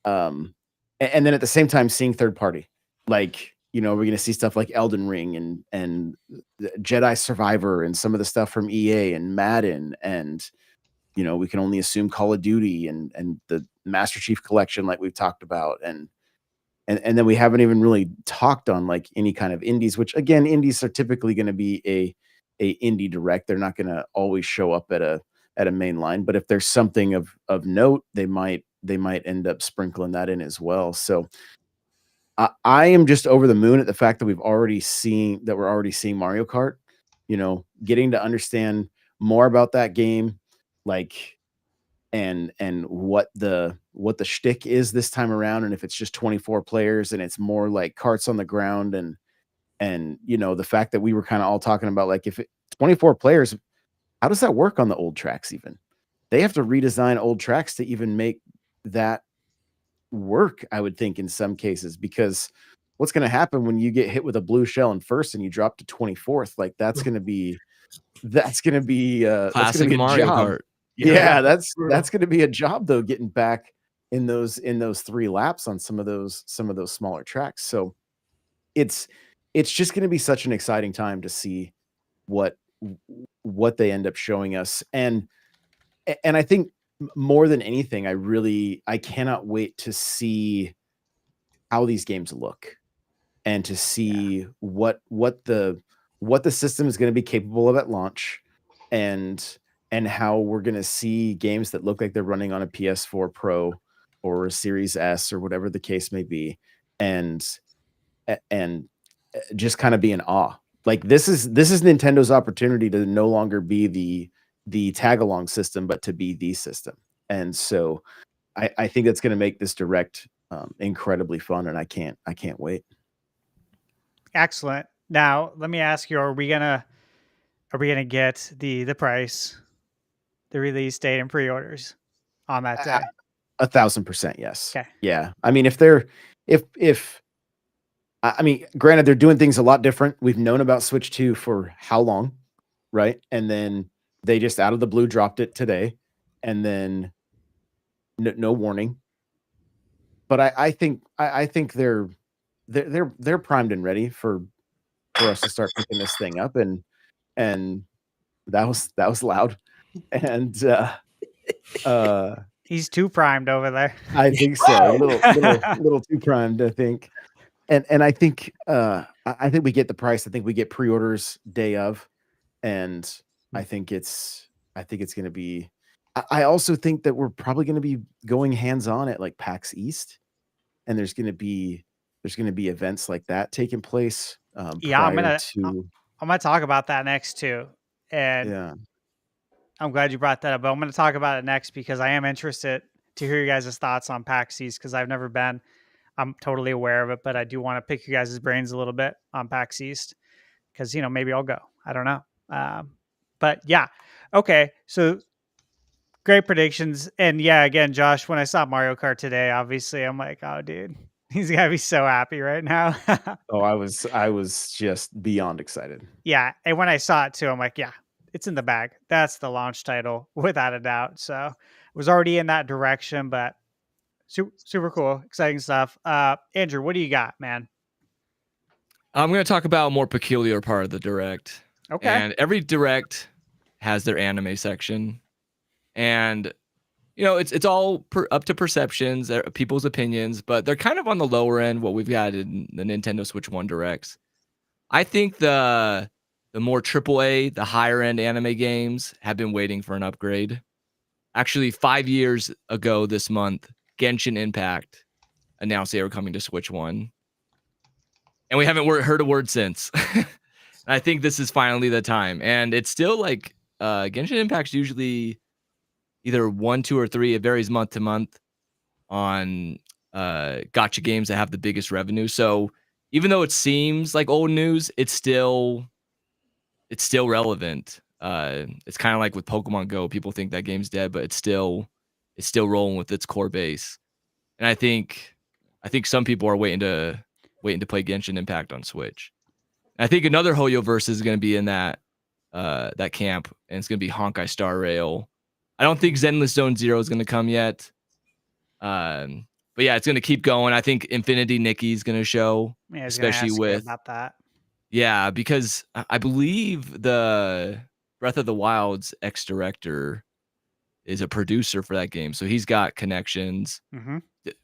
and then at the same time seeing third party, like, you know, we're going to see stuff like Elden Ring and Jedi Survivor and some of the stuff from EA and Madden, and, you know, we can only assume Call of Duty and the Master Chief Collection, like we've talked about. And then we haven't even really talked on like any kind of indies, which again, indies are typically going to be a indie direct. They're not going to always show up at a main line, but if there's something of note, they might end up sprinkling that in as well. So I am just over the moon at the fact that we're already seeing Mario Kart, you know, getting to understand more about that game, like, and what the shtick is this time around. And if it's just 24 players and it's more like carts on the ground, and, you know, the fact that we were kind of all talking about, like, if 24 players, how does that work on the old tracks? Even they have to redesign old tracks to even make that work, I would think, in some cases, because what's going to happen when you get hit with a blue shell in first and you drop to 24th? Like that's going to be classic Mario Kart. Yeah, that's going to be a job though, getting back in those 3 laps on some of those smaller tracks. So it's just going to be such an exciting time to see what they end up showing us. And and I think more than anything, I cannot wait to see how these games look and to see what the system is going to be capable of at launch, and how we're going to see games that look like they're running on a PS4 Pro or a Series S or whatever the case may be, and just kind of be in awe. Like this is Nintendo's opportunity to no longer be the tag along system, but to be the system. And so I think that's going to make this direct incredibly fun, and I can't wait. Excellent. Now, let me ask you: Are we gonna get the price, the release date, and pre-orders on that day? 1,000%, yes. Okay. Yeah. I mean, I mean, granted, they're doing things a lot different. We've known about Switch 2 for how long, right? And then they just out of the blue dropped it today, and then no warning. But I think they're primed and ready for us to start picking this thing up, and that was loud, and He's too primed over there. I think so, a little too primed, I think, and I think we get the price. I think we get pre-orders day of, and I think it's going to be. I also think that we're probably going to be going hands-on at like PAX East, and there's going to be events like that taking place. Yeah, I'm gonna talk about that next too, and yeah. I'm glad you brought that up. But I'm gonna talk about it next because I am interested to hear you guys' thoughts on PAX East because I've never been. I'm totally aware of it, but I do want to pick you guys' brains a little bit on PAX East because maybe I'll go. I don't know. But yeah, okay. So great predictions, and yeah, again, Josh, when I saw Mario Kart today, obviously I'm like, oh, dude, he's gotta be so happy right now. Oh, I was just beyond excited. Yeah, and when I saw it too, I'm like, yeah, it's in the bag. That's the launch title without a doubt. So it was already in that direction, but super cool, exciting stuff. Andrew, what do you got, man? I'm going to talk about a more peculiar part of the Direct. Okay. And every Direct has their anime section. And, it's all up to perceptions, people's opinions, but they're kind of on the lower end, what we've got in the Nintendo Switch 1 Directs. I think the more AAA, the higher end anime games have been waiting for an upgrade. Actually, 5 years ago this month, Genshin Impact announced they were coming to Switch 1. And we haven't heard a word since. I think this is finally the time. And it's still like Genshin Impact's usually either 1, 2, or 3. It varies month to month on gacha games that have the biggest revenue. So even though it seems like old news, it's still relevant. It's kind of like with Pokemon Go. People think that game's dead, but it's still rolling with its core base. And I think some people are waiting to play Genshin Impact on Switch. And I think another Hoyoverse is going to be in that camp, and it's going to be Honkai Star Rail. I don't think Zenless Zone Zero is going to come yet. But yeah, it's going to keep going. I think Infinity Nikki's going to show, Yeah, especially with about that. Yeah, because I believe the Breath of the Wild's ex-director is a producer for that game, so he's got connections. Mm-hmm.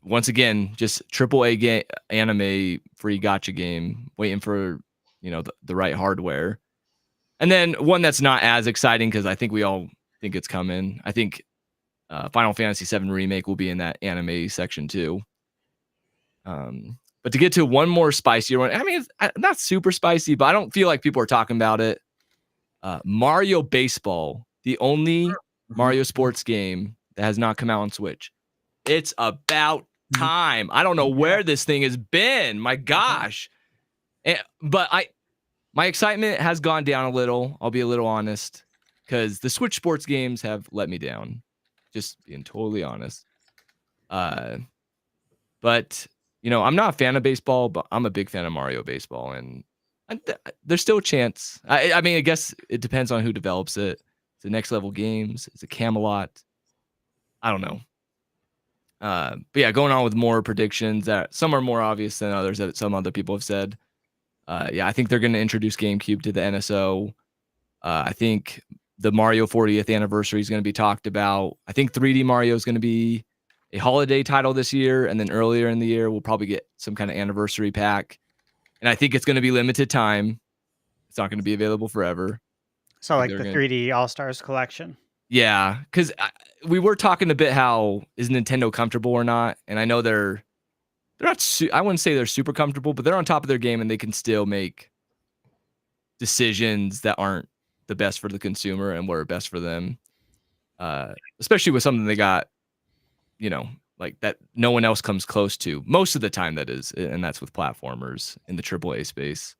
Once again, just AAA anime free gacha game, waiting for the right hardware. And then one that's not as exciting because I think we all think it's coming. I think Final Fantasy VII Remake will be in that anime section too. But to get to one more spicier one, I mean, it's not super spicy, but I don't feel like people are talking about it. Mario Baseball, the only Mario sports game that has not come out on Switch. It's about time. I don't know where this thing has been. My gosh. But my excitement has gone down a little. I'll be a little honest, because the Switch sports games have let me down. Just being totally honest. But I'm not a fan of baseball, but I'm a big fan of Mario Baseball, and there's still a chance. I mean, I guess it depends on who develops it. It's a Next Level Games. It's a Camelot. I don't know. But yeah, going on with more predictions that some are more obvious than others that some other people have said. Yeah, I think they're going to introduce GameCube to the NSO. I think the Mario 40th anniversary is going to be talked about. I think 3D Mario is going to be a holiday title this year, and then earlier in the year we'll probably get some kind of anniversary pack. And I think it's going to be limited time. It's not going to be available forever. So like the 3D All Stars collection. Yeah, because we were talking a bit how is Nintendo comfortable or not, and I know they're not. I wouldn't say they're super comfortable, but they're on top of their game and they can still make decisions that aren't the best for the consumer and what are best for them. Especially with something they got, like that no one else comes close to most of the time. That is, and that's with platformers in the AAA space.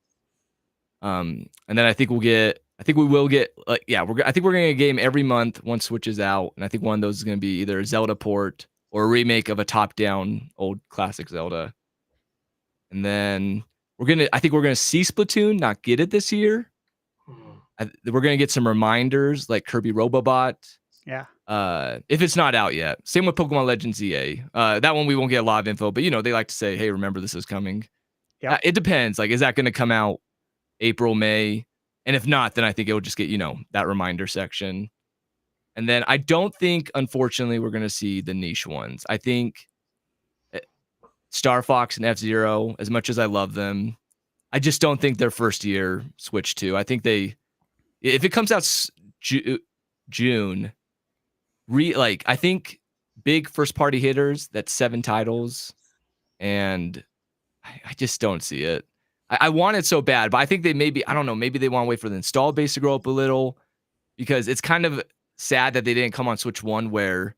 And then I think we will get I think we're gonna get a game every month once Switch is out, and I think one of those is gonna be either a Zelda port or a remake of a top-down old classic Zelda. And then I think we're gonna see Splatoon, not get it this year. We're gonna get some reminders like Kirby Robobot. Yeah. If it's not out yet. Same with Pokemon Legends EA. That one we won't get a lot of info, but they like to say, hey, remember this is coming. Yeah. It depends. Like, is that gonna come out April, May? And if not, then I think it will just get, that reminder section. And then I don't think, unfortunately, we're going to see the niche ones. I think Star Fox and F-Zero, as much as I love them, I just don't think their first year Switch 2. I think if it comes out June, I think big first party hitters, that's 7 titles. And I just don't see it. I want it so bad, but I think maybe they want to wait for the install base to grow up a little, because it's kind of sad that they didn't come on Switch 1 where,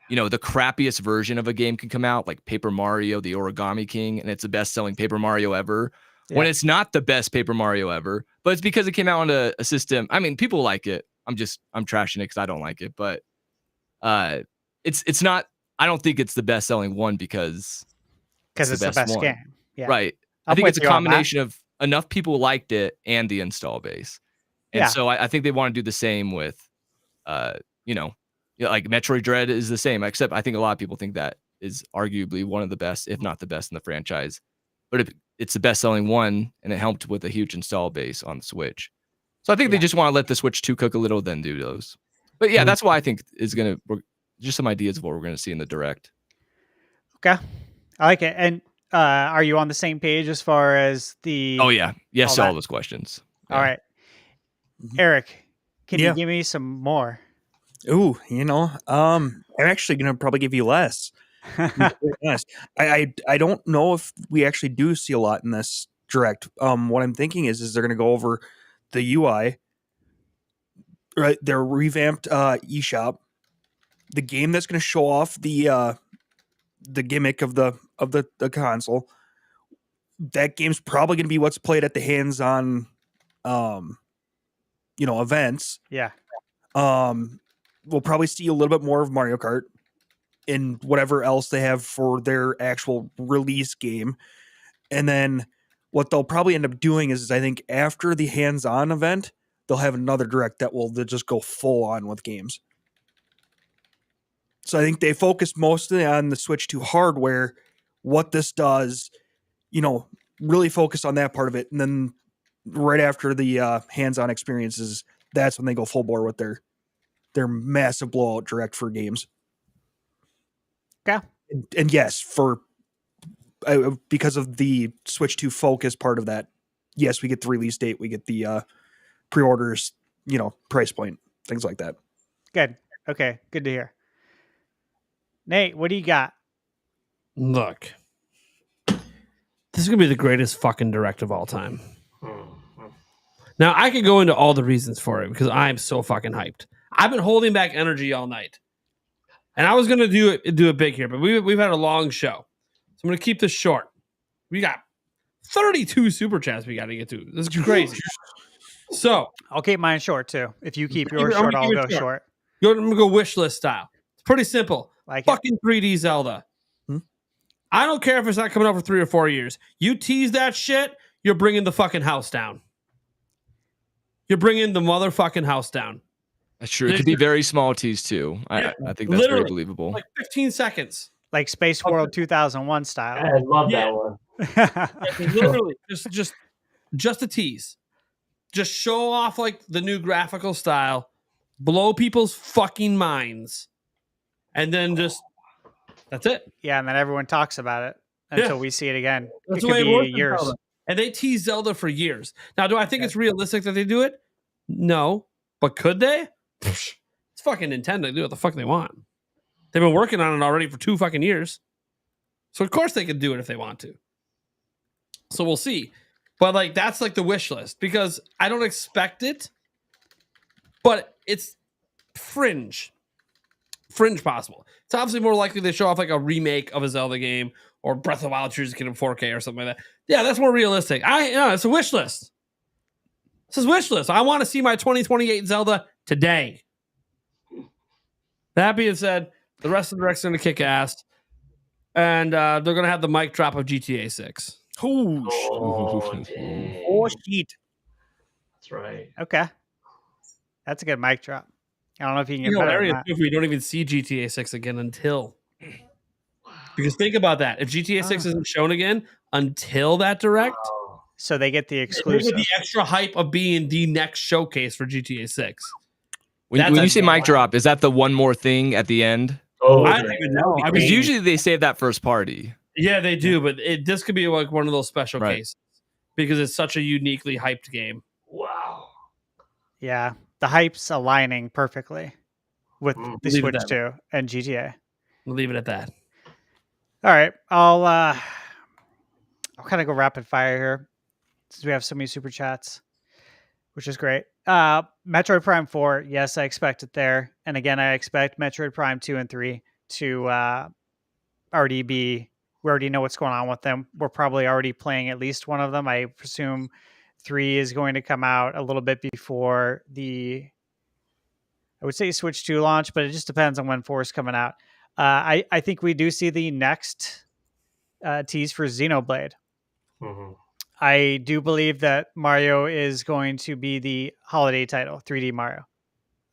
the crappiest version of a game can come out, like Paper Mario, the Origami King, and it's the best-selling Paper Mario ever, when it's not the best Paper Mario ever, but it's because it came out on a system. I mean, people like it. I'm trashing it because I don't like it, but it's not. I don't think it's the best-selling one because it's the best one. game. Yeah. Right. I think it's a combination of enough people liked it and the install base. And so I think they want to do the same with, like Metroid Dread is the same, except I think a lot of people think that is arguably one of the best, if not the best in the franchise. But it's the best-selling one, and it helped with a huge install base on the Switch. So I think they just want to let the Switch 2 cook a little, then do those. But yeah, that's why I think is going to just some ideas of what we're going to see in the Direct. Okay. I like it. And are you on the same page as far as the... Oh, yeah. Yes to all those questions. Yeah. All right. Eric, can you give me some more? Ooh, I'm actually going to probably give you less. I don't know if we actually do see a lot in this Direct. What I'm thinking is they're going to go over the UI, right? Their revamped eShop, the game that's going to show off the gimmick of the console. That game's probably going to be what's played at the hands-on, events. Yeah. We'll probably see a little bit more of Mario Kart and whatever else they have for their actual release game. And then what they'll probably end up doing is I think after the hands-on event, they'll have another Direct that will just go full on with games. So I think they focus mostly on the Switch 2 hardware, what this does, really focus on that part of it. And then right after the hands-on experiences, that's when they go full bore with their massive blowout Direct for games. Okay. And yes, because of the Switch 2 focus part of that, yes, we get the release date, we get the pre-orders, price point, things like that. Good. Okay. Good to hear. Nate, what do you got? Look, this is going to be the greatest fucking Direct of all time. Now, I could go into all the reasons for it because I'm so fucking hyped. I've been holding back energy all night. And I was going to do it big here, but we've had a long show. So I'm going to keep this short. We got 32 super chats we got to get to. This is crazy. So I'll keep mine short too. If you keep yours short, I'll go short. I'm going to go wish list style. It's pretty simple. Like fucking 3D Zelda. I don't care if it's not coming out for 3 or 4 years. You tease that shit, you're bringing the fucking house down. You're bringing the motherfucking house down. That's true. It could be very small tease too. I think that's very believable. Like 15 seconds. Like Space World 2001 style. I love that one. Literally, just a tease. Just show off like the new graphical style. blow people's fucking minds, and then just that's it. Yeah, and then everyone talks about it until we see it again. That's it the could way it be works with years. Zelda. And they tease Zelda for years. Now, do I think it's realistic that they do it? No. But could they? It's fucking Nintendo. They do what the fuck they want. They've been working on it already for 2 fucking years. So of course they could do it if they want to. So we'll see. But like that's like the wish list because I don't expect it, but it's fringe possible. It's obviously more likely they show off like a remake of a Zelda game or Breath of the Wild Tears of the Kingdom 4K or something like that. Yeah, that's more realistic. It's a wish list. This is wish list. I want to see my 2028 Zelda today. That being said, the rest of the direct's going to kick ass. And they're going to have the mic drop of GTA 6. Oh, dang. Oh, shit. That's right. Okay. That's a good mic drop. I don't know if you can get You know, better than hilarious that. if we don't even see GTA 6 again until. Because think about that. If GTA 6 isn't shown again until that direct, Wow. So they get the they exclusive. get the extra hype of being the next showcase for GTA 6. When you say mic drop, is that the one more thing at the end? Oh, I don't even know. I Because mean, usually they save that first party. yeah, they do, but this could be like one of those special Right. cases because it's such a uniquely hyped game. wow. Yeah. The hype's aligning perfectly with the Leave it Switch that 2 and GTA. We'll leave it at that. All right. I'll kind of go rapid fire here since we have so many super chats, which is great. Metroid Prime 4, yes, I expect it there. And again, I expect Metroid Prime 2 and 3 to already be, we already know what's going on with them. We're probably already playing at least one of them. I presume 3 is going to come out a little bit before I would say Switch 2 launch, but it just depends on when 4 is coming out. I think we do see the next tease for Xenoblade. Mhm. I do believe that Mario is going to be the holiday title, 3D Mario.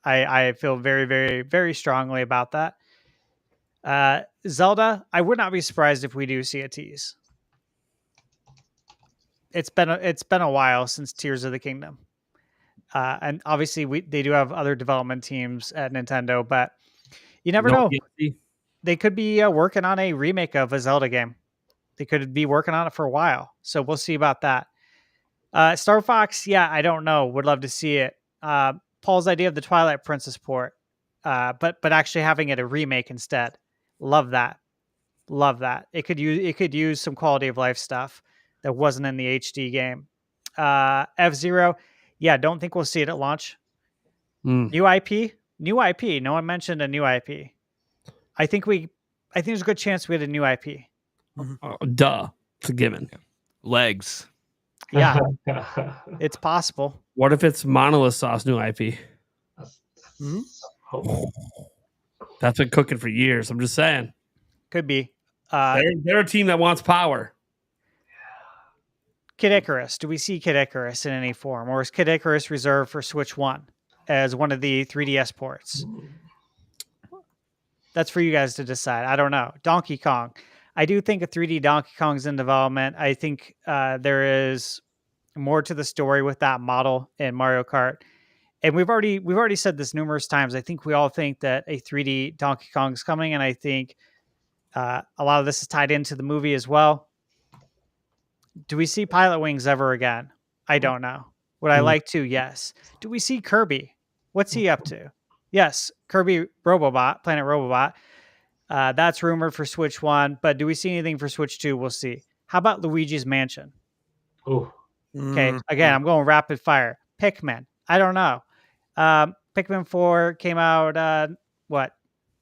I feel very, very, very strongly about that. Zelda, I would not be surprised if we do see a tease. It's been a while since Tears of the Kingdom, and obviously they do have other development teams at Nintendo, but you never know. They could be working on a remake of a Zelda game. They could be working on it for a while. So we'll see about that. Star Fox, yeah, I don't know. Would love to see it. Paul's idea of the Twilight Princess port, but actually having it a remake instead. Love that. Love that. It could use some quality of life stuff that wasn't in the HD game. F-Zero, yeah, don't think we'll see it at launch. New IP. No one mentioned a new IP. I think there's a good chance we had a new IP. Duh. It's a given. Legs. Yeah, it's possible. What if it's Monolith Sauce new IP? Oh. That's been cooking for years. I'm just saying. Could be. They're a team that wants power. Kid Icarus. Do we see Kid Icarus in any form? Or is Kid Icarus reserved for Switch 1 as one of the 3DS ports? That's for you guys to decide. I don't know. Donkey Kong. I do think a 3D Donkey Kong's in development. I think there is more to the story with that model in Mario Kart. And we've already said this numerous times. I think we all think that a 3D Donkey Kong's coming, and I think a lot of this is tied into the movie as well. Do we see Pilot Wings ever again? I don't know. Would I like to? Yes. Do we see Kirby? What's he up to? Yes, Kirby Robobot, Planet Robobot. That's rumored for Switch 1, but do we see anything for Switch 2? We'll see. How about Luigi's Mansion? Ooh. Okay, again, I'm going rapid fire. Pikmin. I don't know. Pikmin 4 came out, what?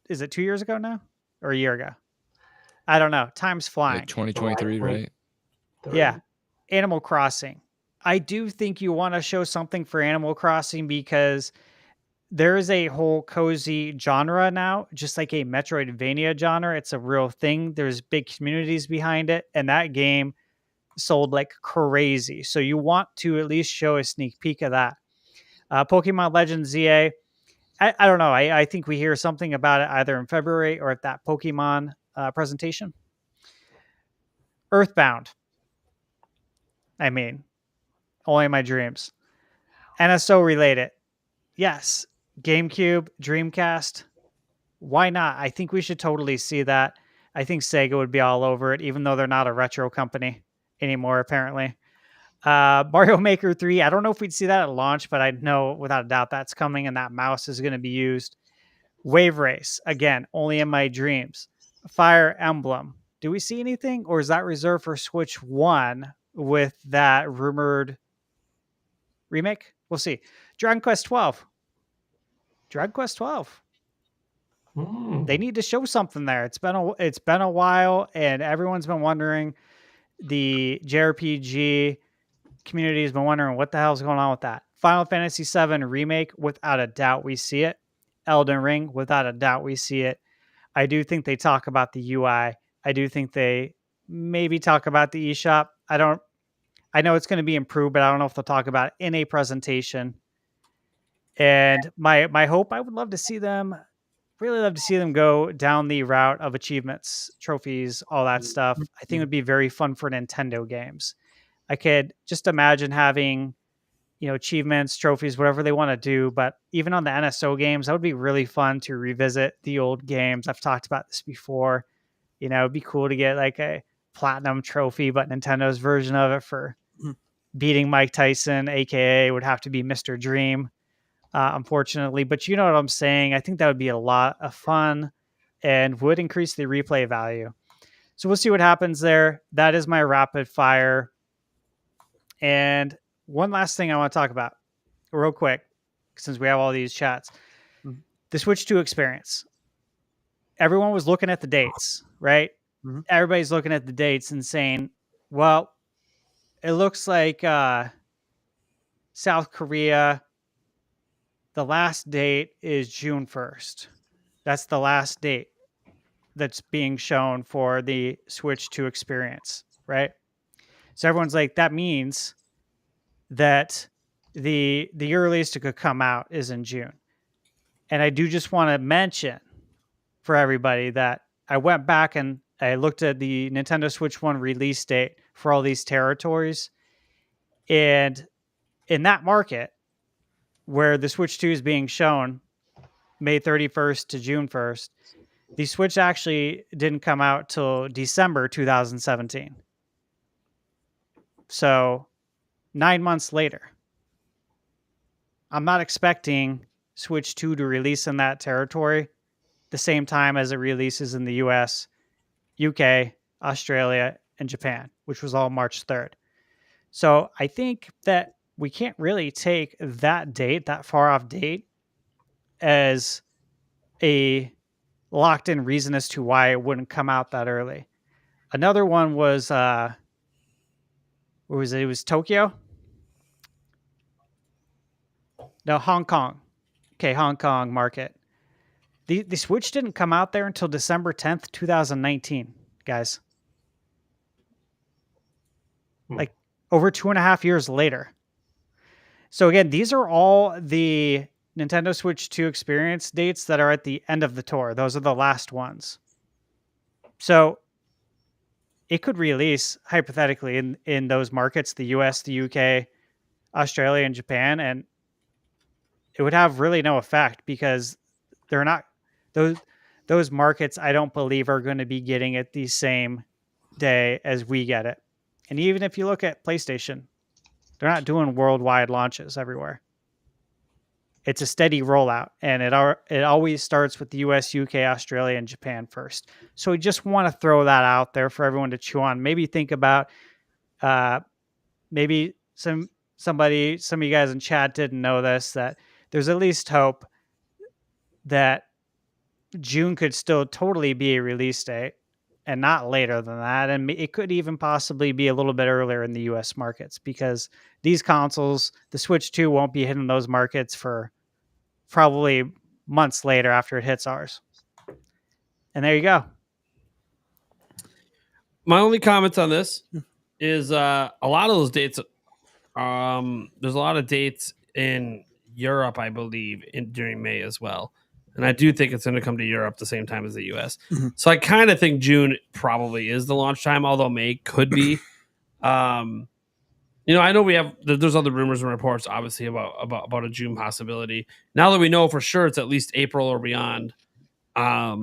Is it 2 years ago now? Or a year ago? I don't know. Time's flying. Like 2023, right? Yeah. Animal Crossing. I do think you want to show something for Animal Crossing because there is a whole cozy genre now, just like a Metroidvania genre. It's a real thing. There's big communities behind it, and that game sold like crazy. So you want to at least show a sneak peek of that. Pokemon Legends ZA. I don't know. I think we hear something about it either in February or at that Pokemon presentation. Earthbound. I mean, only in my dreams. NSO related. Yes. GameCube, Dreamcast. Why not? I think we should totally see that. I think Sega would be all over it, even though they're not a retro company anymore, apparently. Mario Maker 3, I don't know if we'd see that at launch, but I know without a doubt that's coming and that mouse is going to be used. Wave Race, again, only in my dreams. Fire Emblem. Do we see anything, or is that reserved for Switch 1 with that rumored remake? We'll see. Dragon Quest 12. Dragon Quest 12. They need to show something there. It's been a while, and everyone's been wondering. The JRPG community has been wondering what the hell's going on with that. Final Fantasy VII Remake, without a doubt, we see it. Elden Ring, without a doubt, we see it. I do think they talk about the UI. I do think they maybe talk about the eShop. I know it's going to be improved, but I don't know if they'll talk about it in a presentation. And my hope, I would love to see them, really love to see them go down the route of achievements, trophies, all that stuff. I think it would be very fun for Nintendo games. I could just imagine having, achievements, trophies, whatever they want to do. But even on the NSO games, that would be really fun to revisit the old games. I've talked about this before. It'd be cool to get like a platinum trophy, but Nintendo's version of it for beating Mike Tyson, aka would have to be Mr. Dream, unfortunately. But you know what I'm saying? I think that would be a lot of fun and would increase the replay value. So we'll see what happens there. That is my rapid fire. And one last thing I want to talk about real quick, since we have all these chats, the Switch 2 experience. Everyone was looking at the dates, right? Mm-hmm. Everybody's looking at the dates and saying, well, it looks like South Korea, the last date is June 1st. That's the last date that's being shown for the Switch 2 experience, right? So everyone's like, that means that the earliest it could come out is in June. And I do just want to mention for everybody that I went back and I looked at the Nintendo Switch 1 release date for all these territories. And in that market where the Switch 2 is being shown May 31st to June 1st, the Switch actually didn't come out till December 2017. So 9 months later. I'm not expecting Switch 2 to release in that territory the same time as it releases in the US, UK, Australia, and Japan, which was all March 3rd. So I think that we can't really take that date, that far off date, as a locked in reason as to why it wouldn't come out that early. Another one was, what was it? It was Tokyo. No, Hong Kong. Okay, Hong Kong market. The Switch didn't come out there until December 10th, 2019, guys. Like over 2.5 years later. So again, these are all the Nintendo Switch 2 experience dates that are at the end of the tour. Those are the last ones. So it could release hypothetically in those markets, the US, the UK, Australia, and Japan, and it would have really no effect because they're not those markets. I don't believe are going to be getting it the same day as we get it. And even if you look at PlayStation, they're not doing worldwide launches everywhere. It's a steady rollout, and it always starts with the US, UK, Australia, and Japan first. So we just want to throw that out there for everyone to chew on. Maybe think about, maybe some of you guys in chat didn't know this, that there's at least hope that June could still totally be a release date and not later than that. And it could even possibly be a little bit earlier in the US markets because these consoles, the Switch 2 won't be hitting those markets for probably months later after it hits ours. And there you go. My only comments on this is a lot of those dates. There's a lot of dates in Europe, I believe, during May as well. And I do think it's going to come to Europe the same time as the US. Mm-hmm. So I kind of think June probably is the launch time, although May could be. I know there's other rumors and reports, obviously, about a June possibility. Now that we know for sure it's at least April or beyond, I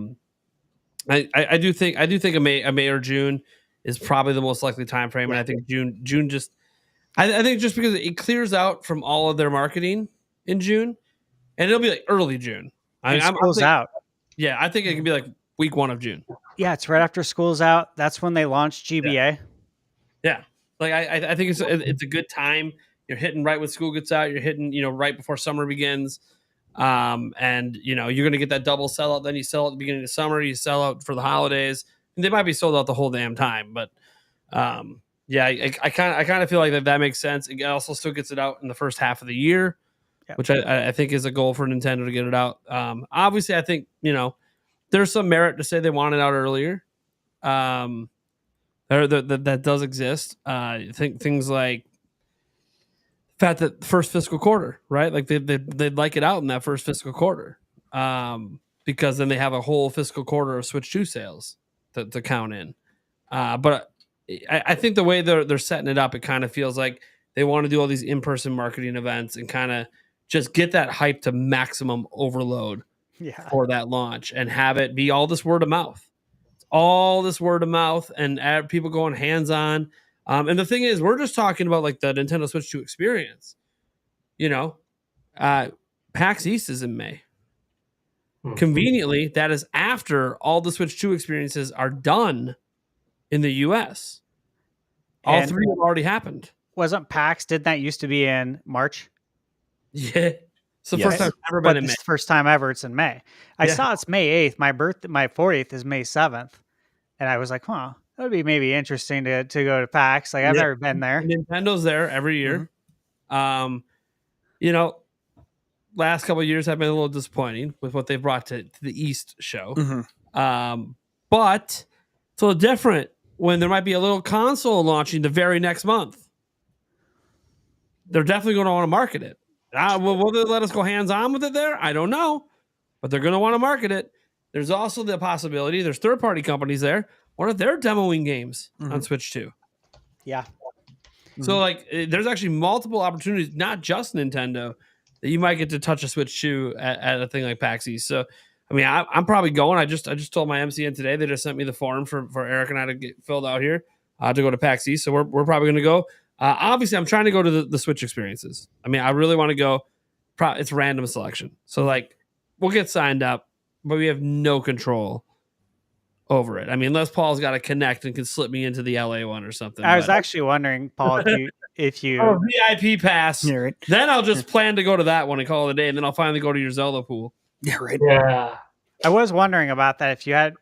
do think a May or June is probably the most likely time frame, and I think June just, I think just because it clears out from all of their marketing in June, and it'll be like early June. School's out. Yeah, I think it can be like week 1 of June. Yeah, it's right after school's out. That's when they launched GBA. Yeah. Like I think it's a good time. You're hitting right when school gets out. You're hitting, right before summer begins. And you're gonna get that double sellout. Then you sell at the beginning of summer, you sell out for the holidays. And they might be sold out the whole damn time. But I kind of feel like that makes sense. It also still gets it out in the first half of the year, which I think is a goal for Nintendo to get it out. Obviously I think, there's some merit to say they want it out earlier. That does exist. I think things like the fact that first fiscal quarter, right? Like they'd like it out in that first fiscal quarter, because then they have a whole fiscal quarter of Switch 2 sales to count in. But I think the way they're setting it up, it kind of feels like they want to do all these in-person marketing events and kind of just get that hype to maximum overload for that launch and have it be all this word of mouth. And add people going hands-on. And the thing is, we're just talking about like the Nintendo Switch 2 experience. PAX East is in May. Conveniently, that is after all the Switch 2 experiences are done in the US. All 3 have already happened. Wasn't PAX, didn't that used to be in March? Yeah. It's the first time it's ever been in May. First time ever it's in May. I saw it's May 8th. My 40th is May 7th. And I was like, that would be maybe interesting to go to PAX. Like I've never been there. Nintendo's there every year. Mm-hmm. Last couple of years have been a little disappointing with what they've brought to the East show. Mm-hmm. But it's a little different when there might be a little console launching the very next month. They're definitely going to want to market it. Will they let us go hands-on with it there? I don't know. But they're going to want to market it. There's also the possibility, there's third-party companies there. What if they're demoing games on Switch 2? Yeah. So, there's actually multiple opportunities, not just Nintendo, that you might get to touch a Switch 2 at a thing like PAX East. So, I mean, I'm probably going. I just told my MCN today. They just sent me the form for Eric and I to get filled out here to go to PAX East. So we're probably going to go. Obviously, I'm trying to go to the Switch experiences. I mean, I really want to go. It's random selection. So, we'll get signed up, but we have no control over it. I mean, unless Paul's got to connect and can slip me into the LA one or something. I was actually wondering, Paul, if you VIP pass, right. Then I'll just plan to go to that one and call it a day, and then I'll finally go to your Zelda pool. Yeah, right. Yeah. I was wondering about that. If you had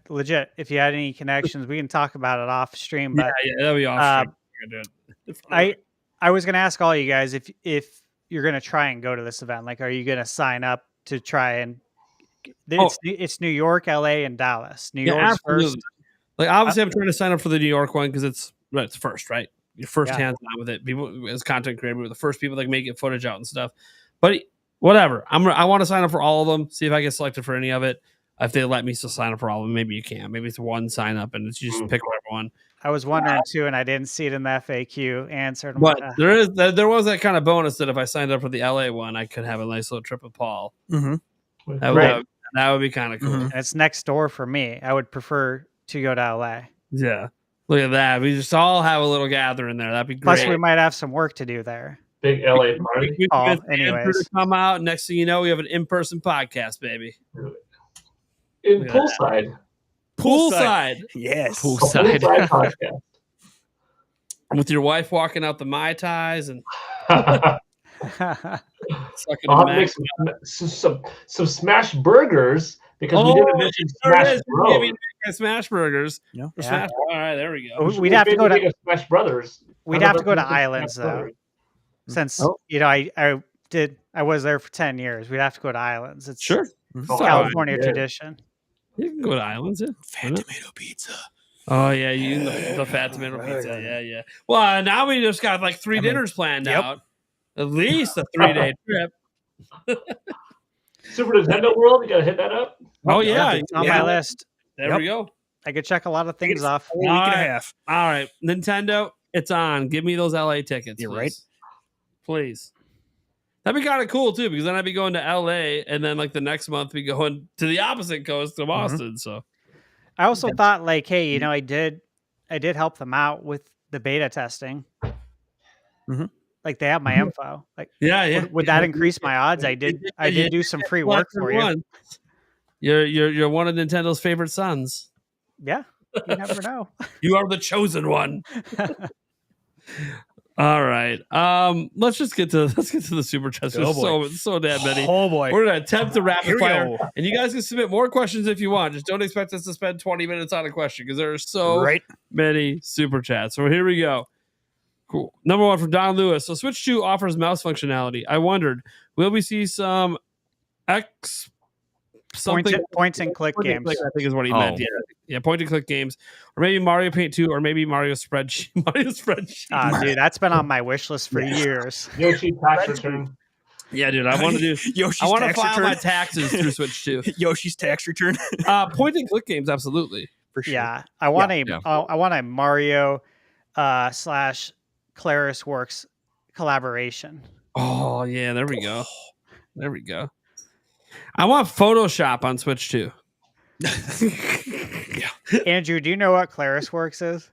any connections, we can talk about it off stream. But that'll be off stream. I was going to ask all you guys if you're going to try and go to this event. Like, are you going to sign up to try and? It's New York, LA, and Dallas. New York's first. Obviously, I'm trying to sign up for the New York one because it's first, right? Your first hands on with it. People as content creator, we're the first people that make it footage out and stuff. But whatever, I want to sign up for all of them. See if I get selected for any of it. If they let me still sign up for all of them, maybe you can. Maybe it's one sign up and it's you just pick whatever one. I was wondering too, and I didn't see it in the FAQ answer. But there was that kind of bonus that if I signed up for the LA one, I could have a nice little trip with Paul. Mm-hmm. That would be kind of cool. And it's next door for me. I would prefer to go to LA. Yeah. Look at that. We just all have a little gathering there. That'd be great. Plus, we might have some work to do there. Big LA party. Anyways. Come out. Next thing you know, we have an in-person podcast, baby. In poolside. Poolside. Yes. Poolside podcast. With your wife walking out the Mai Tais and I'll have to make some smash burgers because we didn't mention Smash Bros. Smash burgers. Yeah. Smash. All right, there we go. We'd have to go to Smash Brothers. We'd have to go to Islands though, since I was there for 10 years. We'd have to go to Islands. It's sure California tradition. You can go to Islands. Yeah. Fat tomato pizza. Oh yeah, the fat tomato pizza. Yeah. Well, now we just got like 3 dinners planned out. At least a 3-day trip. Super Nintendo World, you gotta hit that up. Oh yeah, it's on my list. There we go. I could check a lot of things off. A week and a half. All right, Nintendo. it's on. Give me those LA tickets. You're please. right. Please. That'd be kind of cool too, because then I'd be going to LA, and then like the next month be going to the opposite coast of Boston. So I also thought like, hey, you know, I did help them out with the beta testing. Mhm. Like they have my info. Like, yeah. would that increase my odds? I did do some free work for you. You're one of Nintendo's favorite sons. Yeah, you never know. You are the chosen one. All right. Let's get to the super chats. Oh, There's boy. so damn many. Oh boy. We're gonna attempt to rapid Here we fire, go. and you guys can submit more questions if you want. Just don't expect us to spend 20 minutes on a question because there are so many super chats. So here we go. Cool. Number one from Don Lewis. So Switch 2 offers mouse functionality. I wondered, will we see some Points and click games? I think is what he meant. Yeah, point and click games, or maybe Mario Paint 2, or maybe Mario Spreadsheet. Dude, that's been on my wish list for years. Yoshi tax return. Yeah, dude, I want to do. Yoshi's I want to tax file return. my taxes through Switch 2. Yoshi's tax return. Point and click games, absolutely. For sure. Yeah, I want I want a Mario / Claris Works collaboration. Oh yeah, there we go. There we go. I want Photoshop on Switch 2. Andrew, do you know what Claris Works is?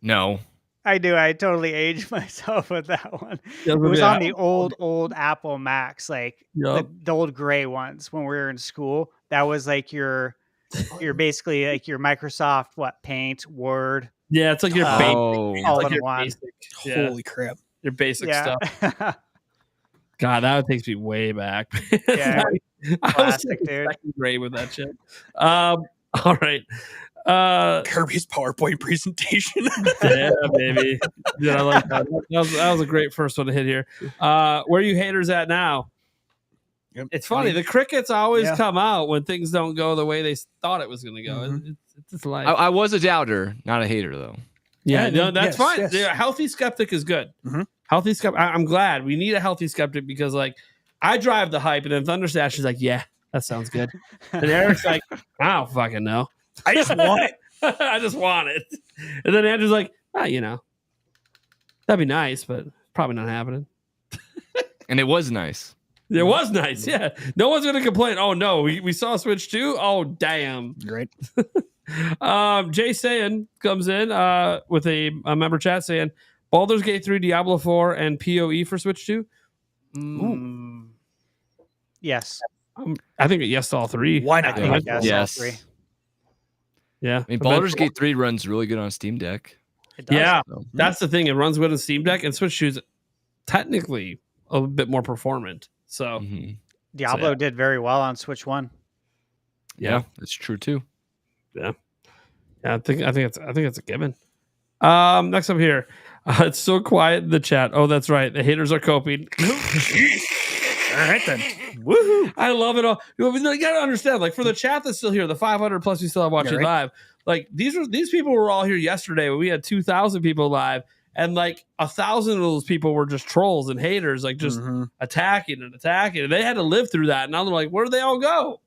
No. I do. I totally aged myself with that one. Yeah, It was yeah. on the old Apple Macs, like Yup. the old gray ones when we were in school. That was like your basically like your Microsoft Paint, Word. Yeah, it's like your basic. Oh. It's all like in your one. basic. Yeah, Holy crap. your basic Yeah. stuff. God, that takes me way back. Yeah, I was classic, in dude. second grade with that shit. All right. Kirby's PowerPoint presentation. Yeah, baby. Yeah, I like that. That was a great first one to hit here. Where are you haters at now? It's funny. The crickets always come out when things don't go the way they thought it was going to go. Mhm. It's just life. I was a doubter, not a hater, though. Yeah, Yeah, no, that's yes, fine. yes. Yeah, a healthy skeptic is good. Mhm. Healthy skeptic. I'm glad we need a healthy skeptic because, like, I drive the hype, and then Thunderstash is like, "Yeah, that sounds good," and Eric's like, "I don't fucking know. I just want it. I just want it." And then Andrew's like, you know, that'd be nice, but probably not happening. And it was nice. It was nice, yeah. No one's gonna complain. Oh no, we saw Switch 2. Oh damn. Right. Jay Sayan comes in with a member chat saying Baldur's Gate 3, Diablo 4, and PoE for Switch 2. Yes. I think yes to all three. Why I not? think I guess all Yes. three. Yeah. I mean, Baldur's Gate 3 runs really good on Steam Deck. It does. Yeah, So. that's the thing. It runs good on Steam Deck, and Switch 2 is technically a bit more performant. So Mhm. Diablo did very well on Switch 1. Yeah, that's true too. yeah, I think it's a given. Next up here, it's so quiet in the chat. Oh, that's right. The haters are coping. All right then. Woohoo. I love it all. You gotta understand, like for the chat that's still here, the 500 plus we still have watching Yeah, right. live. Like these people were all here yesterday when we had 2,000 people live, and like 1,000 of those people were just trolls and haters, like just Mhm. attacking, and they had to live through that. And now they're like, where did they all go?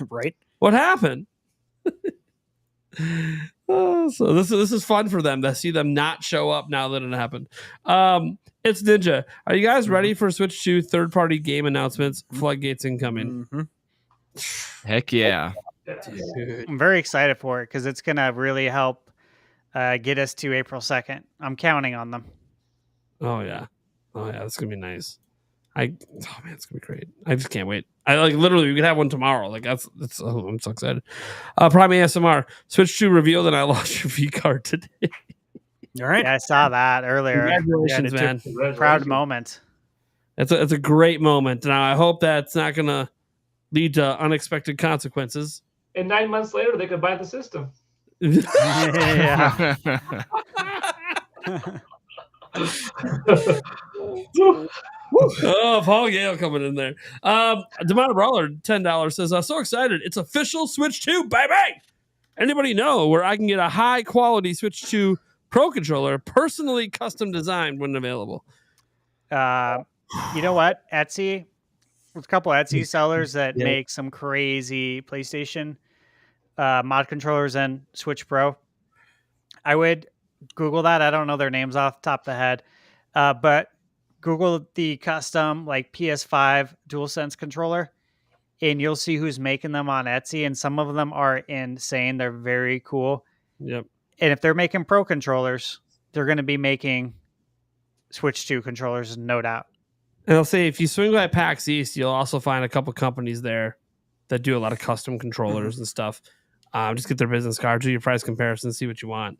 Right. What happened? So this is fun for them to see them not show up now that it happened. It's Ninja. Are you guys ready for Switch 2 third-party game announcements? Floodgates incoming. Mhm. Heck yeah. I'm very excited for it because it's going to really help get us to April 2nd. I'm counting on them. Oh yeah, that's gonna be nice. It's gonna be great. I just can't wait. I like literally we could have one tomorrow. Like I'm so excited. Prime ASMR Switch 2 revealed, and I lost your V card today. All right. Yeah, I saw that earlier. Congratulations, Yeah, it man. took- Proud moment. It's a great moment. Now I hope that's not gonna lead to unexpected consequences. And 9 months later, they could buy the system. Yeah. Oh, Paul Gale coming in there. Demonic Brawler, $10 says, so excited. It's official Switch 2, baby. Anybody know where I can get a high quality Switch 2 Pro controller, personally custom designed when available? You know what? Etsy. There's a couple Etsy sellers that Yeah. make some crazy PlayStation mod controllers and Switch Pro. I would Google that. I don't know their names off the top of the head, but Google the custom like PS5 DualSense controller, and you'll see who's making them on Etsy. And some of them are insane. They're very cool. Yep. And if they're making pro controllers, they're going to be making Switch 2 controllers, no doubt. And I'll say if you swing by PAX East, you'll also find a couple companies there that do a lot of custom controllers and stuff. Just get their business card, do your price comparison, see what you want.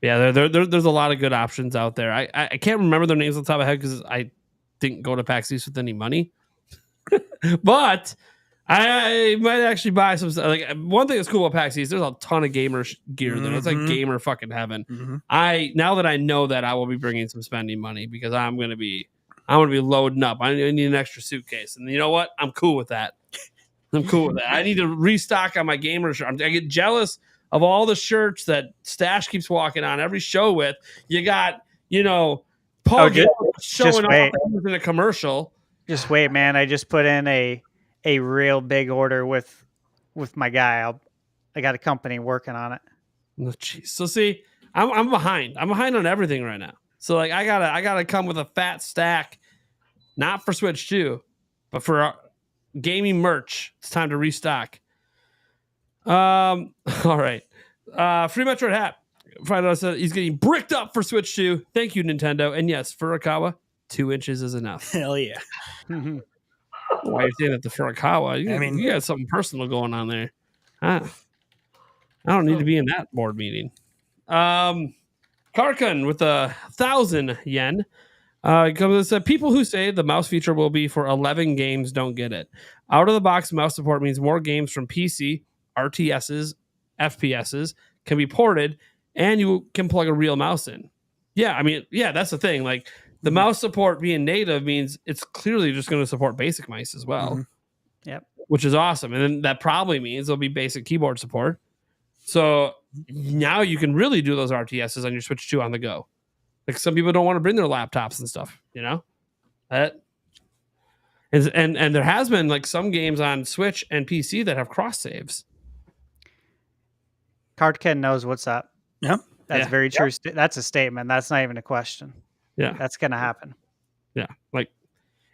Yeah, there's a lot of good options out there. I can't remember their names on the top of my head because I didn't go to PAX East with any money. But I might actually buy some stuff. Like one thing that's cool about PAX East, there's a ton of gamer gear there. It's like gamer fucking heaven. Now that I know that, I will be bringing some spending money because I'm gonna be loading up. I need an extra suitcase, and you know what? I'm cool with that. I'm cool with that. I need to restock on my gamer shirt. I get jealous of all the shirts that Stash keeps walking on every show with. You got, Paul showing off in a commercial. Just wait, man. I just put in a real big order with my guy. I got a company working on it. Oh, geez. So see, I'm behind. I'm behind on everything right now. So like I gotta come with a fat stack, not for Switch 2, but for gaming merch. It's time to restock. All right. Free Metroid hat. Friday said he's getting bricked up for Switch 2. Thank you, Nintendo. And yes, Furukawa, 2 inches is enough. Hell yeah. Why are you saying that to Furukawa? You got something personal going on there. I don't need to be in that board meeting. Karkun with 1,000 yen. Comes and people who say the mouse feature will be for 11 games don't get it. Out of the box mouse support means more games from PC, RTSs, FPSs can be ported, and you can plug a real mouse in. Yeah, that's the thing. Like the mouse support being native means it's clearly just going to support basic mice as well. Yep. Which is awesome. And then that probably means there'll be basic keyboard support. So now you can really do those RTSs on your Switch 2 on the go. Like some people don't want to bring their laptops and stuff, That and there has been like some games on Switch and PC that have cross saves. Cardken knows what's up. Yeah. That's very true. That's a statement. That's not even a question. Yeah. That's going to happen. Yeah. Like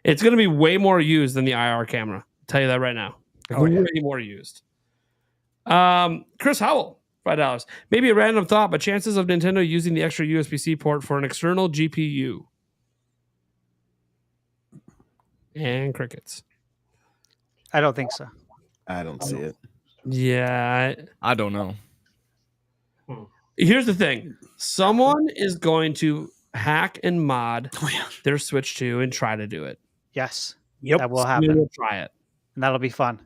it's going to be way more used than the IR camera. I'll tell you that right now. Way more used. Chris Howell, $5. Maybe a random thought, but chances of Nintendo using the extra USB-C port for an external GPU. And crickets. I don't think so. I don't see it. Yeah. I don't know. Here's the thing. Someone is going to hack and mod their Switch 2 and try to do it. Yes. Yep. That will happen. We'll try it. And that'll be fun.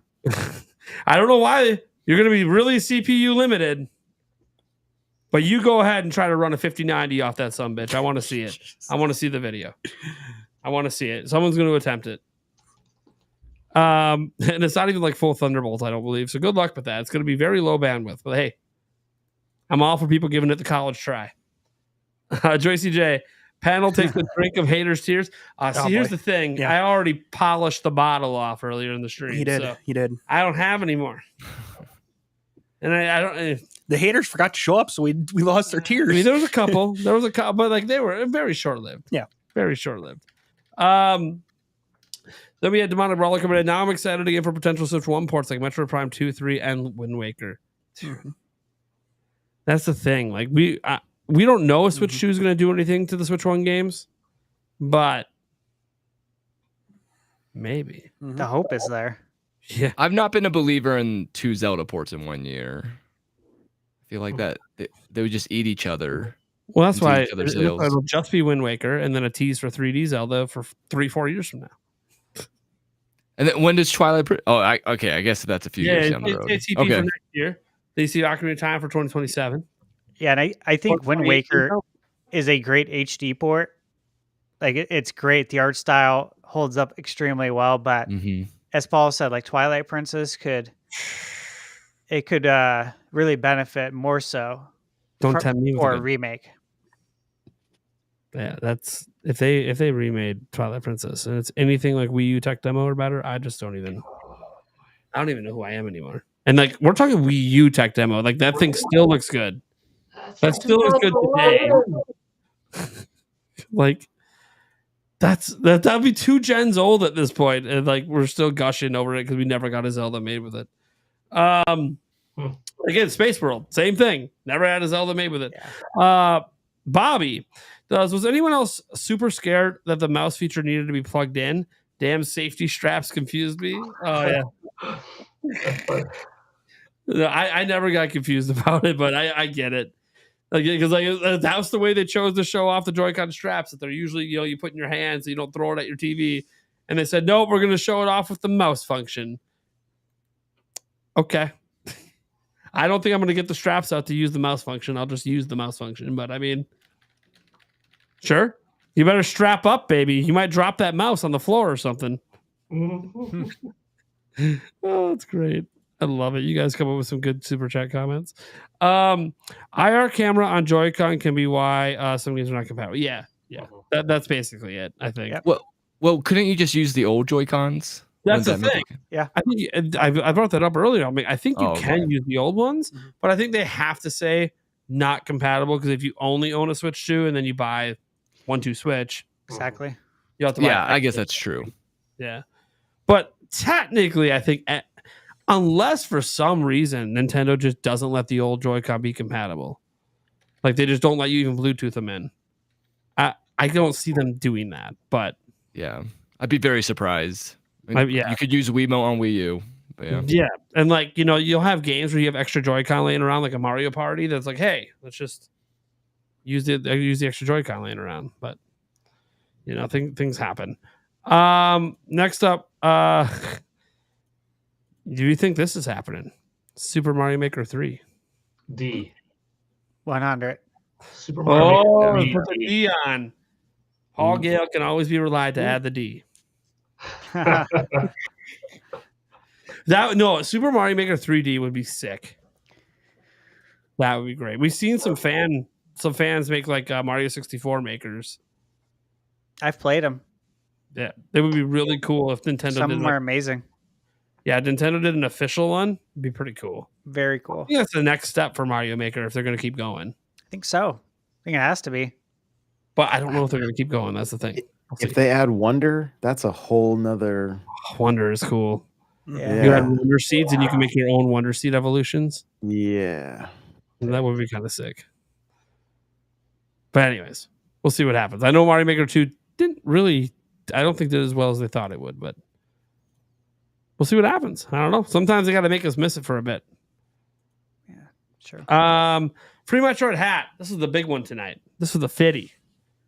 I don't know why you're going to be really CPU limited, but you go ahead and try to run a 5090 off that sumbitch. I want to see it. I want to see the video. I want to see it. Someone's going to attempt it. And it's not even like full Thunderbolt, I don't believe. So good luck with that. It's going to be very low bandwidth. But hey, I'm all for people giving it the college try. Joy CJ, panel takes a drink of haters' tears. Here's the thing. Yeah. I already polished the bottle off earlier in the stream. He did. So he did. I don't have any more. And I don't. The haters forgot to show up, so we lost their tears. I mean, there was a couple, but like they were very short lived. Yeah, very short lived. Then we had Demonic Brawler coming in. Now I'm excited again for potential Switch 1 ports like Metroid Prime 2, 3, and Wind Waker. That's the thing. Like we don't know if Switch 2 is going to do anything to the Switch 1 games, but maybe the hope is there. Yeah, I've not been a believer in 2 Zelda ports in 1 year. I feel like that they would just eat each other. Well, that's why it'll just be Wind Waker and then a tease for 3D Zelda for 3-4 years from now. And then when does Twilight? I guess that's a few years down the road. TP for next year. They see Ocarina of Time for 2027. Yeah, and I think Wind Waker is a great HD port. Like it's great. The art style holds up extremely well, but as Paul said, like Twilight Princess could really benefit more so. Don't tempt me for a remake. Yeah, that's if they remade Twilight Princess and it's anything like Wii U tech demo or better, I don't even know who I am anymore. And like we're talking Wii U tech demo, like that thing still looks good. That still is good today. Like that'd be 2 gens old at this point, and like we're still gushing over it because we never got a Zelda made with it. Again, Space World, same thing. Never had a Zelda made with it. Bobby, was anyone else super scared that the mouse feature needed to be plugged in? Damn safety straps confused me. Oh yeah. No, I never got confused about it, but I get it. Because that's the way they chose to show off the Joy-Con straps, that they're usually, you put in your hands so you don't throw it at your TV. And they said, nope, we're going to show it off with the mouse function. Okay. I don't think I'm going to get the straps out to use the mouse function. I'll just use the mouse function. But I mean, sure. You better strap up, baby. You might drop that mouse on the floor or something. Oh, that's great. I love it. You guys come up with some good super chat comments. IR camera on Joy-Con can be why some games are not compatible. Yeah. That's basically it, I think. Yep. Well, couldn't you just use the old Joy-Cons? That's the thing. Yeah. I think I brought that up earlier. I mean, I think you can use the old ones, but I think they have to say not compatible, because if you only own a Switch 2 and then you buy 1-2 Switch, Exactly. you have to buy I guess that's true. Yeah. But technically, I think unless for some reason Nintendo just doesn't let the old Joy-Con be compatible, like they just don't let you even Bluetooth them in, I don't see them doing that. But yeah, I'd be very surprised. You could use Wiimote on Wii U. But yeah, and like you'll have games where you have extra Joy-Con laying around, like a Mario Party, that's like, hey, let's just use the extra Joy-Con laying around. But things happen. Next up, do you think this is happening? Super Mario Maker 3. D. 100. Super Mario Maker put the D on. Paul Gale can always be relied to add the D. Super Mario Maker 3D would be sick. That would be great. We've seen some fans make like Mario 64 makers. I've played them. Yeah, it would be really cool if Nintendo Some did. of them are amazing. Yeah, Nintendo did an official one. It'd be pretty cool. Very cool. I think that's the next step for Mario Maker if they're going to keep going. I think so. I think it has to be. But I don't know if they're going to keep going. That's the thing. If they add Wonder, that's a whole nother. Wonder is cool. Yeah. You add Wonder Seeds and you can make your own Wonder Seed evolutions. Yeah. And that would be kind of sick. But anyways, we'll see what happens. I know Mario Maker 2 I don't think did as well as they thought it would, but we'll see what happens. I don't know. Sometimes they got to make us miss it for a bit. Yeah, sure. Free Metroid hat. This is the big one tonight. This was the Fitty.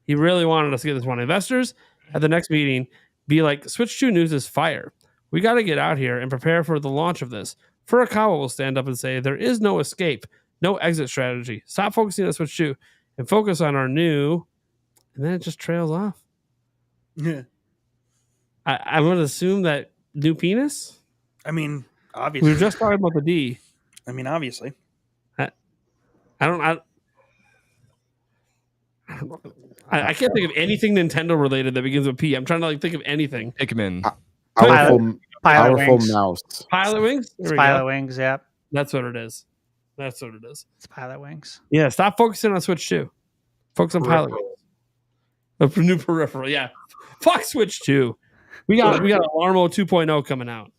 He really wanted us to get this one. Investors at the next meeting be like, Switch 2 news is fire. We got to get out here and prepare for the launch of this. Furukawa will stand up and say, there is no escape, no exit strategy. Stop focusing on Switch 2 and focus on our new... And then it just trails off. Yeah. I'm going to assume that new penis? I mean, obviously. We were just talking about the D. I mean, obviously. I can't think of anything Nintendo related that begins with P. I'm trying to think of anything. Pikmin. Powerful Wings. mouse. Pilot Wings? It's Pilot Wings, yep. That's what it is. That's what it is. It's Pilot Wings. Yeah, stop focusing on Switch 2. Focus on Pilot Wings. A new peripheral, yeah. Fuck Switch 2. We got Alarmo 2.0 coming out.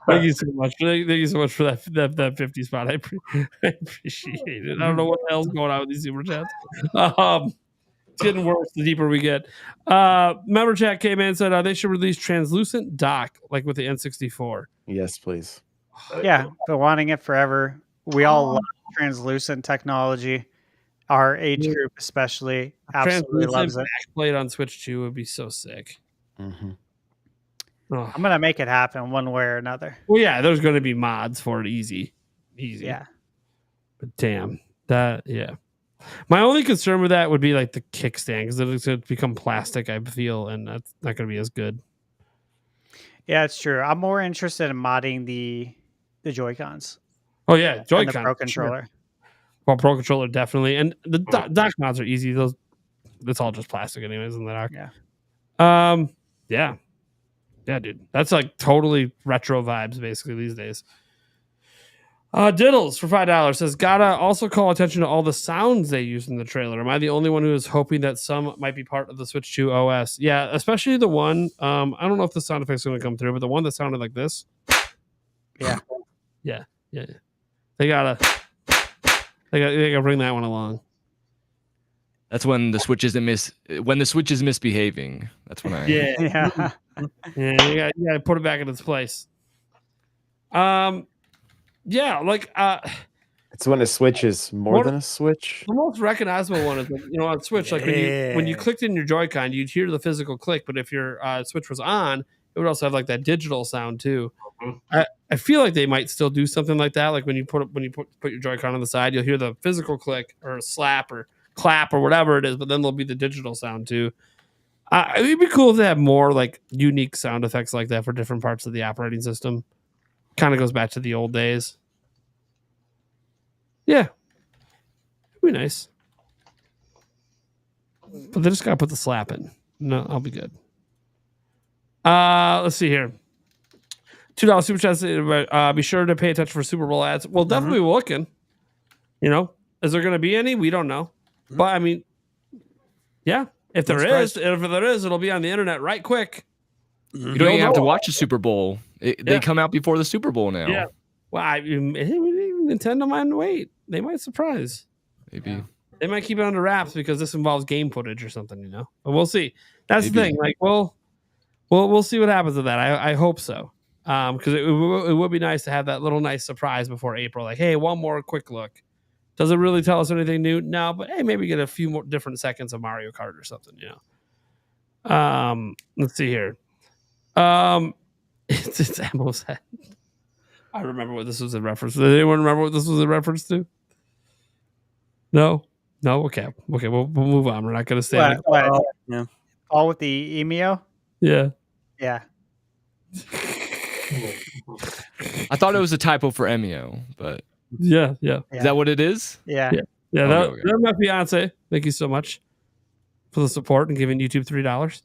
Thank you so much. Thank you so much for that 50 spot. I appreciate it. I don't know what the hell's going on with these super chats. It's getting worse the deeper we get. Member chat came in and said they should release translucent dock like with the N64. Yes, please. Yeah, been wanting it forever. We all love translucent technology. Our age group especially absolutely loves it. Backplate on Switch 2 would be so sick. Mm-hmm. Oh. I'm gonna make it happen one way or another. Well, yeah, there's going to be mods for it. Easy. Yeah. But damn, yeah. My only concern with that would be like the kickstand, because it's going to become plastic, I feel, and that's not going to be as good. Yeah, it's true. I'm more interested in modding the Joy-Cons. Oh yeah, Joy-Con. And the Pro Controller. Sure. Well, Pro Controller definitely, and the dock mods are easy. It's all just plastic, anyways, in the dock. Yeah. Yeah, dude. That's like totally retro vibes, basically, these days. Diddles for $5 says, gotta also call attention to all the sounds they use in the trailer. Am I the only one who is hoping that some might be part of the Switch 2 OS? Yeah, especially the one. I don't know if the sound effects are going to come through, but the one that sounded like this. Yeah. Yeah. They gotta bring that one along. That's when the Switch is misbehaving. That's when I Yeah. Yeah, you gotta put it back in its place. Yeah, like It's when a Switch is more What- than a Switch. the most recognizable one is on Switch. Like when you Yeah. clicked in your Joy-Con, you'd hear the physical click, but if your Switch was on, it would also have like that digital sound too. Mhm. I feel like they might still do something like that. Like when you put your Joy-Con on the side, you'll hear the physical click or slap or clap or whatever it is, but then there'll be the digital sound too. It'd be cool if they had more like unique sound effects like that for different parts of the operating system. Kind of goes back to the old days. Yeah, it'd be nice. But they just gotta put the slap in. No, I'll be good. Let's see here. $2 super chats. Be sure to pay attention for Super Bowl ads. Well, definitely looking. Is there going to be any? We don't know. But I mean, yeah. If there is, it'll be on the internet right quick. You don't even have to know. watch the Super Bowl. They come out before the Super Bowl now. Yeah. Well, Nintendo might wait. They might surprise. Maybe. They might keep it under wraps because this involves game footage or something, But we'll see. That's the Maybe. thing. Like, we'll see what happens with that. I hope so. Because it would be nice to have that little nice surprise before April. Like, hey, one more quick look. Does it really tell us anything new? No, but hey, maybe get a few more different seconds of Mario Kart or something, Let's see here. It's Emmo's head. I remember what this was a reference to. Does anyone remember what this was a reference to? No? Okay. We'll move on. We're not going to stay. on What? yeah. All with the Emio? Yeah. Yeah. I thought it was a typo for Emio, but Yeah. is that what it is? Yeah. Yeah, Okay. they're my fiance. Thank you so much for the support and giving YouTube $3.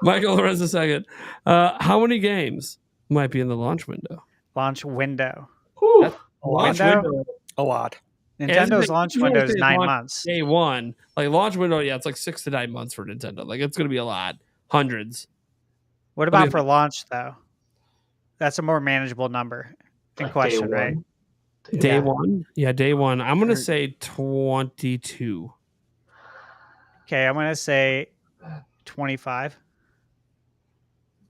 Michael Lorenzo second. How many games might be in the launch window? Launch window. Whew. Launch window? A lot. Nintendo's launch window is 9 launch months. Day one, like launch window, yeah, it's like 6 to 9 months for Nintendo. Like it's going to be a lot, hundreds. What do you about for launch though? That's a more manageable number in Like question, day right? one. Day Yeah. one, yeah, day one. I'm going to say 22. Okay, I'm gonna say 25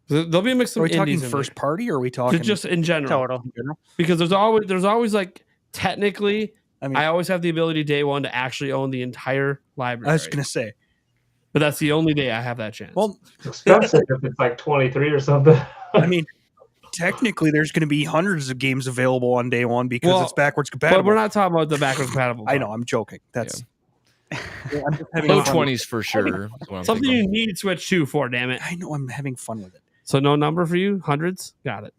There'll be a mix Are of we talking indies in first there. party or are we talking Just in general? total. in general? Because there's always like technically. I mean, I always have the ability day one to actually own the entire library. I was going to say, but that's the only day I have that chance. well, It's expensive if it's like 23 or something. I mean, technically, there's going to be hundreds of games available on day one because it's backwards compatible. but we're not talking about the backwards compatible. I part. know. I'm joking. That's I'm just having Low fun. 20s for sure. Is what I'm Something thinking. you need Switch 2 for, damn it. I know. I'm having fun with it. So no number for you? Hundreds? Got it.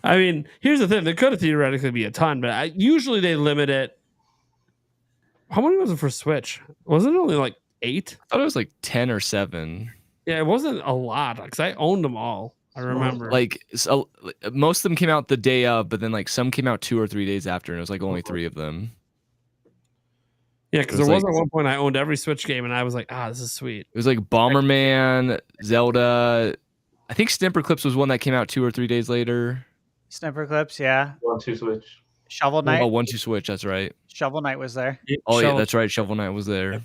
I mean, here's the thing. There could theoretically be a ton, but usually they limit it. How many was it for Switch? Wasn't it only like 8? I thought it was like 10 or 7. Yeah, it wasn't a lot because I owned them all. I remember. Like so, most of them came out the day of, but then like some came out 2 or 3 days after, and it was like only 3 of them. Yeah, because it there was was like- at one point I owned every Switch game, and I was like, this is sweet. It was like Bomberman, Zelda. I think Snipper Clips was one that came out 2 or 3 days later. Snipper Clips, yeah. 1-2 switch. Shovel Knight. Oh, 1-2 Switch. That's right. Shovel Knight was there. Oh yeah, Shovel- that's right. Shovel Knight was there.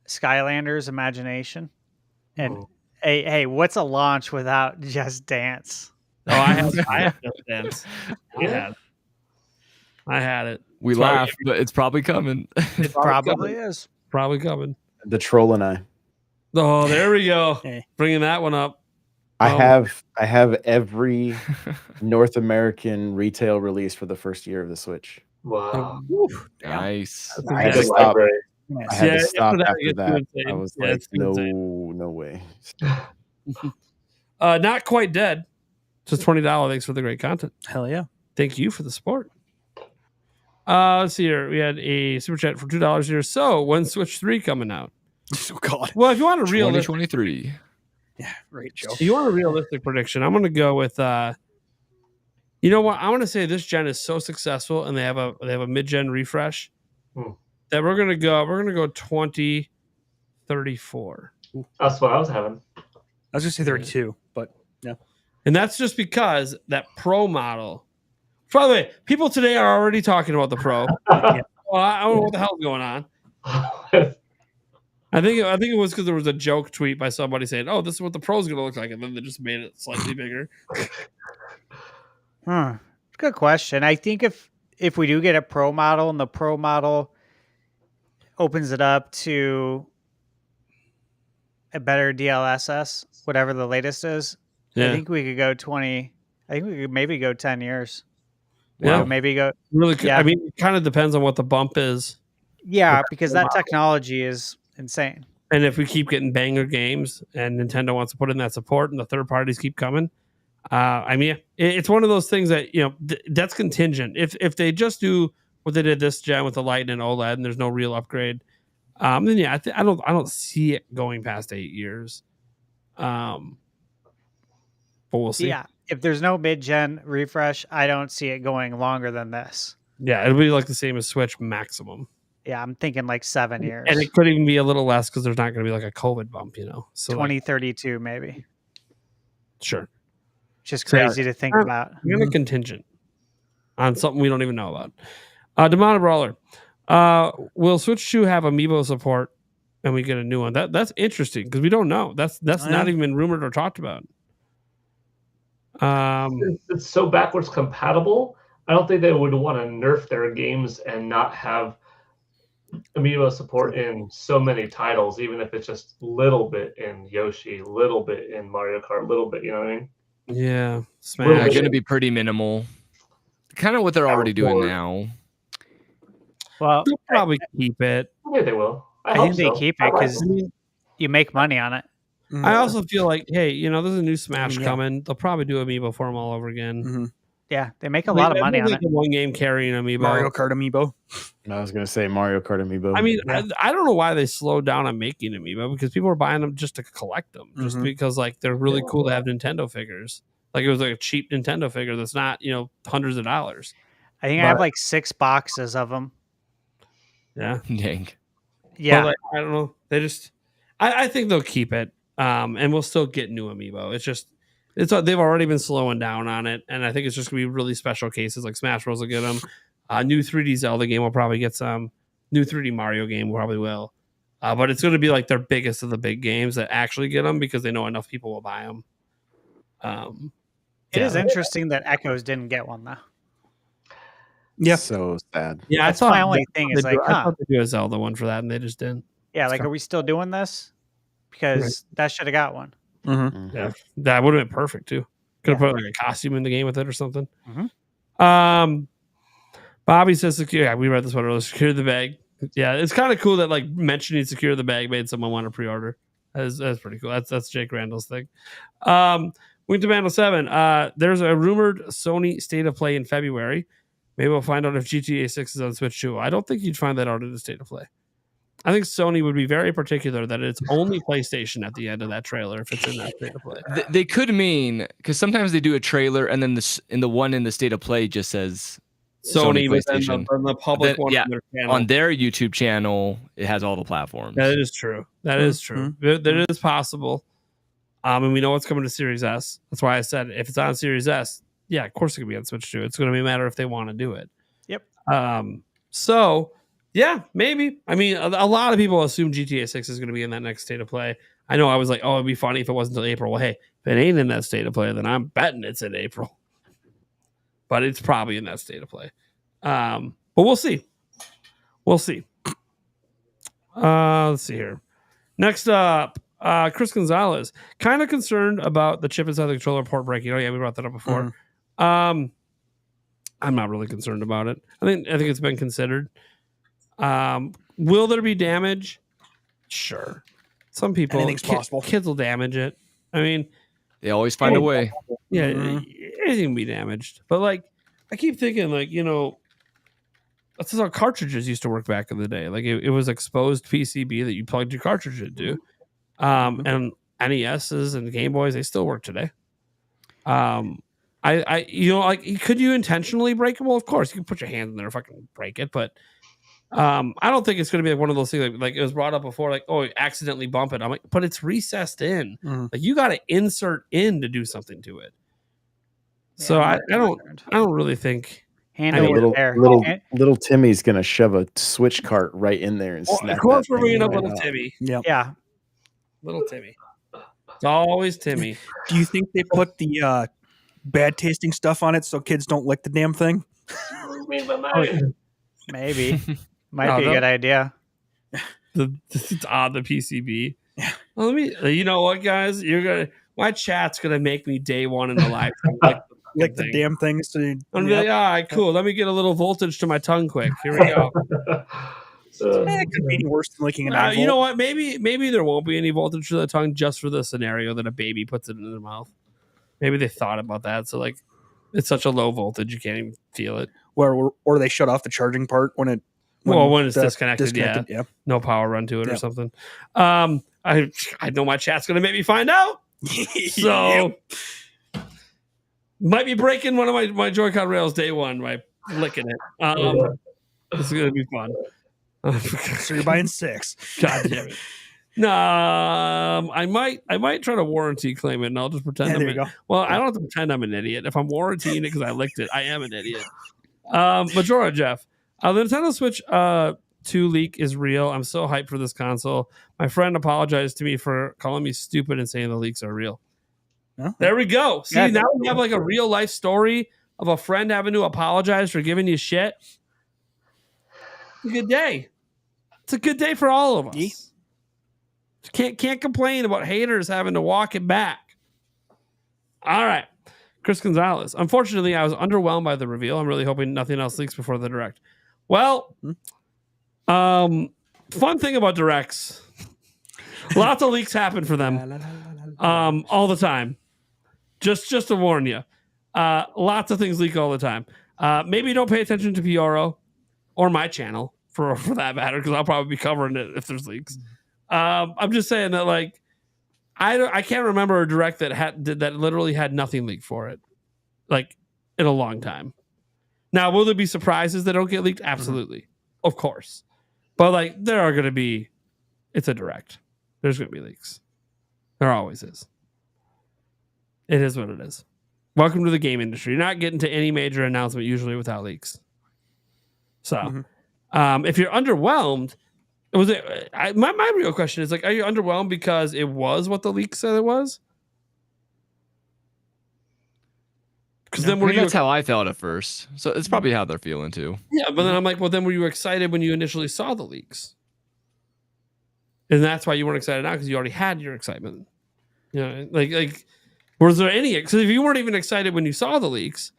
Skylanders Imagination. And Oh. hey, what's a launch without Just Dance? Oh, I have Just Dance. I had it. We It's probably- laugh, but it's probably coming. It probably is. Probably coming. The Troll and I. Oh, there we go. Hey. Bringing that one up. I Oh. have every North American retail release for the first year of the Switch. Wow. Nice. I had to Good stop. library. I had Yeah, to stop after that, it after gets that. too insane. I was Yeah, like, it's too insane. no way. Not quite dead. Just $20. Thanks for the great content. Hell yeah. Thank you for the support. Let's see here. We had a super chat for $2 here. So when's Switch 3 coming out? Oh God. Well, if you want to reel this, 2023. Yeah, right, Joe. If you want a realistic prediction, I'm going to go with. You know what? I want to say this gen is so successful, and they have a mid-gen refresh that we're going to go 2034. That's what I was having. I was gonna say 32, but yeah. And that's just because that Pro model. By the way, people today are already talking about the Pro. Well, I don't know what the hell's going on. I think it was because there was a joke tweet by somebody saying, "Oh, this is what the Pro's going to look like," and then they just made it slightly bigger. Good question. I think if we do get a Pro model and the Pro model opens it up to a better DLSS, whatever the latest is, I think we could go 20. I think we could maybe go 10 years. Yeah, maybe go. Really, Yeah. I mean, it kind of depends on what the bump is. Yeah, because that technology is insane. And if we keep getting banger games and Nintendo wants to put in that support and the third parties keep coming, I mean, it's one of those things that, that's contingent. If they just do what they did this gen with the Lite and OLED and there's no real upgrade, then yeah, I don't see it going past 8 years. But we'll see. Yeah, if there's no mid-gen refresh, I don't see it going longer than this. Yeah, it'll be like the same as Switch maximum. Yeah, I'm thinking like 7 years. And it could even be a little less because there's not going to be like a COVID bump, So 2032 maybe. Sure. Just crazy to think about. We're going to contingent on something we don't even know about. Demona Brawler. Will Switch 2 have Amiibo support and we get a new one? That's interesting because we don't know. That's not even been rumored or talked about. It's so backwards compatible. I don't think they would want to nerf their games and not have Amiibo support in so many titles, even if it's just little bit in Yoshi, little bit in Mario Kart, little bit, you know what I mean? Yeah. They're going to be pretty minimal. Kind of what they're already doing now. Well, they'll probably keep it. Yeah, they will. I think they keep it because you make money on it. I also feel like, hey, there's a new Smash coming. They'll probably do Amiibo for them all over again. Mm-hmm. Yeah, they make a lot of money on it. One game carrying Amiibo. Mario Kart Amiibo. I was gonna say Mario Kart Amiibo. I mean, I don't know why they slowed down on making Amiibo because people are buying them just to collect them, just because like they're really cool to have Nintendo figures. Like it was like a cheap Nintendo figure that's not hundreds of dollars. I think I have like 6 boxes of them. Yeah, dang. Yeah, like, I don't know. They just, I think they'll keep it, and we'll still get new Amiibo. It's just. They've already been slowing down on it, and I think it's just gonna be really special cases like Smash Bros. Will get them. New 3D Zelda game will probably get some. New 3D Mario game probably will, but it's gonna be like their biggest of the big games that actually get them because they know enough people will buy them. It is interesting that Echoes didn't get one though. Yeah, so sad. Yeah, that's my only thing. Is like, I thought they do a Zelda one for that, and they just didn't. Yeah, like, are we still doing this? Because that should have got one. Mm-hmm. Yeah, that would have been perfect too. Could have put like a costume in the game with it or something. Bobby says secure. Yeah, we read this one earlier. Secure the bag. Yeah, it's kind of cool that like mentioning secure the bag made someone want to pre-order. That's pretty cool. That's Jake Randall's thing. Wing to Vandal 7. There's a rumored Sony State of Play in February. Maybe we'll find out if GTA 6 is on Switch 2. I don't think you'd find that out in the State of Play. I think Sony would be very particular that it's only PlayStation at the end of that trailer if it's in that State of Play. They could mean, because sometimes they do a trailer and then the one in the State of Play just says Sony PlayStation. On the public one, yeah, on their channel. on their YouTube channel, it has all the platforms. That is true. That is true. That is possible. And we know what's coming to Series S. That's why I said if it's on Series S, yeah, of course it could be on Switch 2. It's going to be a matter if they want to do it. Yep. So, yeah, maybe. I mean, a lot of people assume GTA 6 is going to be in that next State of Play. I know I was like, oh, it'd be funny if it wasn't until April. Well, hey, if it ain't in that State of Play, then I'm betting it's in April. But it's probably in that State of Play. But we'll see. We'll see. Let's see here. Next up, Chris Gonzalez. Kind of concerned about the chip inside the controller port breaking. Oh, yeah, we brought that up before. I'm not really concerned about it. I think it's been considered. Will there be damage? Sure. Some people, anything's possible. Kids will damage it. I mean, They always find a way. yeah, anything can be damaged. But like, I keep thinking, like, that's how cartridges used to work back in the day. Like, it was exposed PCB that you plugged your cartridge into. And NESs and Game Boys, they still work today. Could you intentionally break them? Well, of course, you can put your hand in there and fucking break it, but I don't think it's going to be like one of those things like it was brought up before, like, oh, you accidentally bump it. I'm like, but it's recessed in. Like you got to insert in to do something to it. So I don't really think. Little Timmy's gonna shove a Switch cart right in there and snap. Of course, that we're bringing up thing little right Timmy. Yeah. Little Timmy. It's always Timmy. Do you think they put the bad tasting stuff on it so kids don't lick the damn thing? Maybe. Might be a good idea. It's on the PCB. Well, you know what, guys? My chat's gonna make me day one in the live. Lick the damn things. So I'm gonna be like, all right, cool. Let me get a little voltage to my tongue quick. Here we go. It could be worse than licking a 9 you know what? Maybe there won't be any voltage to the tongue just for the scenario that a baby puts it in their mouth. Maybe they thought about that. So like, it's such a low voltage you can't even feel it. Or they shut off the charging part when it's disconnected. Yeah, no power run to it or something. I know my chat's gonna make me find out. So might be breaking one of my Joy-Con rails day one by licking it. This is gonna be fun. So you're buying 6. God damn it. No, I might try to warranty claim it, and I'll just pretend. There you go. Well, I don't have to pretend I'm an idiot. If I'm warrantying it because I licked it, I am an idiot. Majora Jeff, the Nintendo Switch 2 leak is real. I'm so hyped for this console. My friend apologized to me for calling me stupid and saying the leaks are real. Huh? There we go. See, now we have like a real life story of a friend having to apologize for giving you shit. It's a good day. It's a good day for all of us. Can't complain about haters having to walk it back. All right. Chris Gonzalez. Unfortunately, I was underwhelmed by the reveal. I'm really hoping nothing else leaks before the direct. Well, fun thing about directs. Lots of leaks happen for them. All the time. Just to warn you. Lots of things leak all the time. Maybe don't pay attention to PRO or my channel for that matter, because I'll probably be covering it if there's leaks. I'm just saying that, like, I can't remember a direct that literally had nothing leaked for it, like, in a long time. Now, will there be surprises that don't get leaked? Absolutely, of course. But like, there are going to be. It's a direct. There's going to be leaks. There always is. It is what it is. Welcome to the game industry. You're not getting to any major announcement usually without leaks. So, if you're underwhelmed. My real question is, like, are you underwhelmed because it was what the leak said it was? Because then that's how I felt at first. So it's probably how they're feeling too. Yeah, but then I'm like, well, then were you excited when you initially saw the leaks? And that's why you weren't excited now, because you already had your excitement. You know, like was there any? Because if you weren't even excited when you saw the leaks,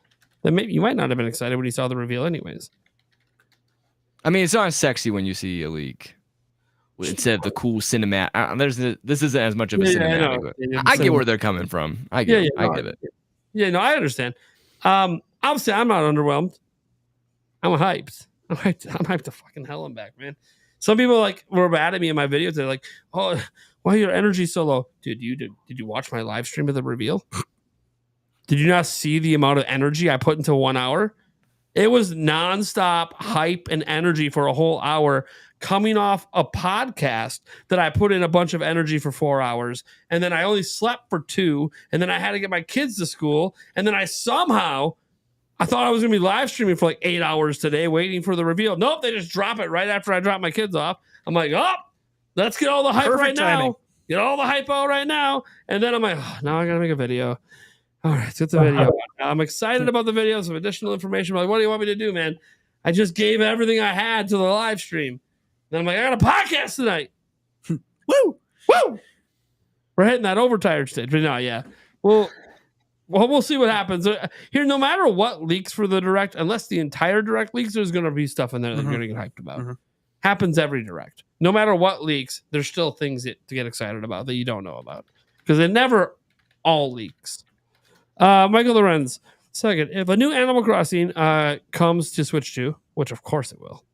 then maybe you might not have been excited when you saw the reveal, anyways. I mean, it's not sexy when you see a leak. Instead of the cool cinematic, this isn't as much of a cinematic. I get where they're coming from. I get it. Yeah, no, I understand. Obviously, I'm not underwhelmed. I'm hyped. I'm hyped to fucking hell and back, man. Some people were mad at me in my videos. They're like, "Oh, why your energy so low, dude? Did you watch my live stream of the reveal? Did you not see the amount of energy I put into 1 hour? It was nonstop hype and energy for a whole hour." Coming off a podcast that I put in a bunch of energy for 4 hours, and then I only slept for 2, and then I had to get my kids to school, and then I thought I was going to be live streaming for like 8 hours today, waiting for the reveal. Nope, they just drop it right after I drop my kids off. I'm like, let's get all the hype right now. Get all the hype out right now. And then I'm like, now I got to make a video. All right, let's get the video. I'm excited about the video, some additional information. I'm like, what do you want me to do, man? I just gave everything I had to the live stream. Then I'm like, I got a podcast tonight. Woo! We're hitting that overtired stage. But no, yeah. Well, we'll see what happens. Here, no matter what leaks for the direct, unless the entire direct leaks, there's going to be stuff in there that you're going to get hyped about. Happens every direct. No matter what leaks, there's still things to get excited about that you don't know about. Because it never all leaks. Michael Lorenz, second, if a new Animal Crossing comes to Switch 2, which of course it will,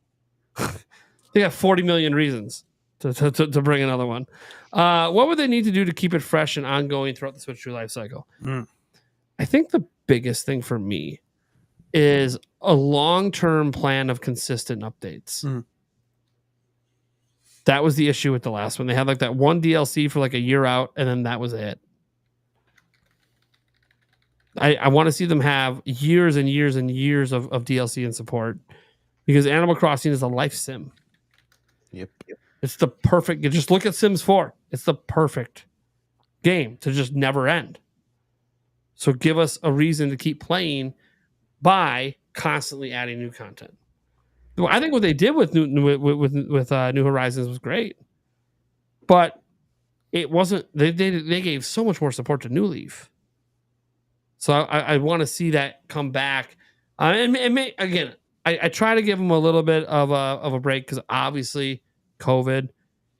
they got 40 million reasons to bring another one. What would they need to do to keep it fresh and ongoing throughout the Switch 2 life cycle? I think the biggest thing for me is a long-term plan of consistent updates. That was the issue with the last one. They had like that one DLC for like a year out, and then that was it. I want to see them have years and years and years of DLC and support, because Animal Crossing is a life sim. Yep. It's the perfect. You just look at Sims 4. It's the perfect game to just never end. So give us a reason to keep playing by constantly adding new content. I think what they did with New Horizons was great, but it wasn't. They gave so much more support to New Leaf. So I want to see that come back. Again, I try to give them a little bit of a break, because obviously COVID,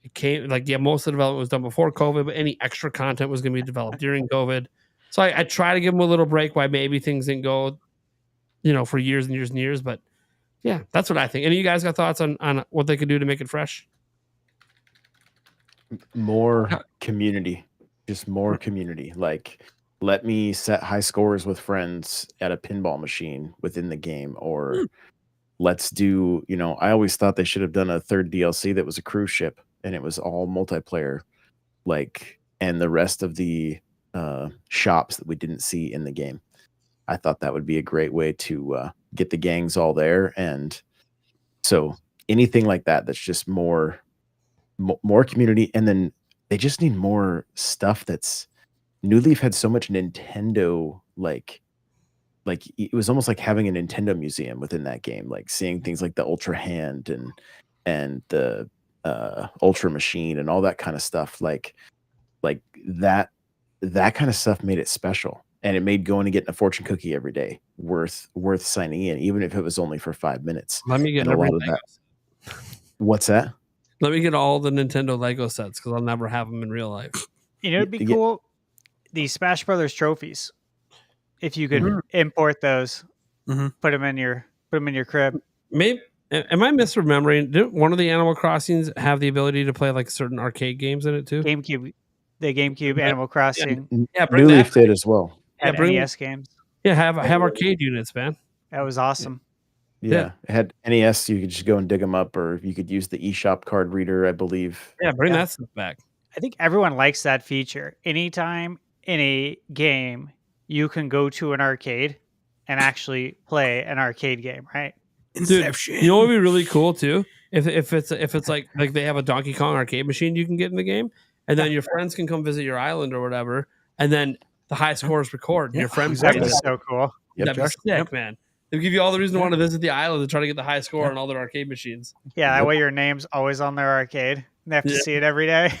it came most of the development was done before COVID, but any extra content was going to be developed during COVID. So I try to give them a little break why maybe things didn't go, for years and years and years. But yeah, that's what I think. Any of you guys got thoughts on what they could do to make it fresh? More community, just more community. Like, let me set high scores with friends at a pinball machine within the game, or let's do, I always thought they should have done a third DLC that was a cruise ship and it was all multiplayer, and the rest of the shops that we didn't see in the game. I thought that would be a great way to get the gangs all there. And so anything like that, that's just more community. And then they just need more stuff that's, New Leaf had so much Nintendo, like it was almost like having a Nintendo museum within that game, like seeing things like the Ultra Hand and the Ultra Machine and all that kind of stuff. Like that kind of stuff made it special, and it made going and getting a fortune cookie every day worth signing in, even if it was only for 5 minutes. Let me get a lot of that. What's that? Let me get all the Nintendo Lego sets, because I'll never have them in real life. It'd be cool. The Smash Brothers trophies, if you could import those, put them in your crib. Maybe, am I misremembering? Didn't one of the Animal Crossings have the ability to play like certain arcade games in it too? The GameCube Animal Crossing. Yeah, New Leaf did as well. Had NES games. Yeah, have arcade units, man. That was awesome. Yeah, it had NES. You could just go and dig them up, or you could use the eShop card reader, I believe. Yeah, bring that stuff back. I think everyone likes that feature. Anytime in a game, you can go to an arcade and actually play an arcade game, right? Inception. Dude, you know what would be really cool too? If it's like they have a Donkey Kong arcade machine you can get in the game, and then your friends can come visit your island or whatever, and then the high scores record. Your friends, That'd be so cool. That'd be sick, man. They'll give you all the reason to want to visit the island and try to get the high score on all their arcade machines. Yeah, that way your name's always on their arcade. They have to see it every day.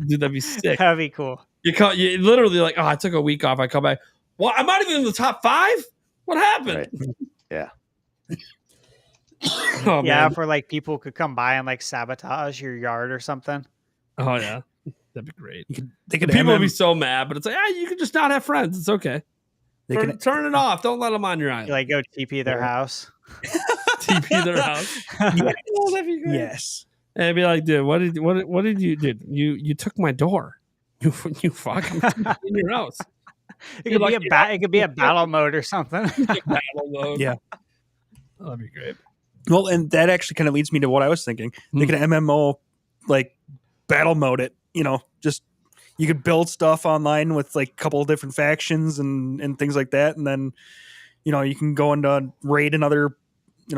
Dude, that'd be sick. That'd be cool. You literally like, I took a week off. I come back. Well, I'm not even in the top 5. What happened? Right. Yeah. Oh, yeah, man. for like people could come by and like sabotage your yard or something. Oh yeah, that'd be great. People would be so mad, but it's like, you can just not have friends. It's okay. Turn it off. Don't let them on your island. You like go TP their house. TP their house. Yes. Oh, that'd be great. Yes. And I'd be like, dude, what did you do? You took my door. You fuck. I'm in your house. It could be a battle mode or something. Battle mode. Yeah. Oh, that'd be great. Well, and that actually kind of leads me to what I was thinking. They could MMO like battle mode it. Just you could build stuff online with like a couple of different factions and things like that, and then you can go into raid another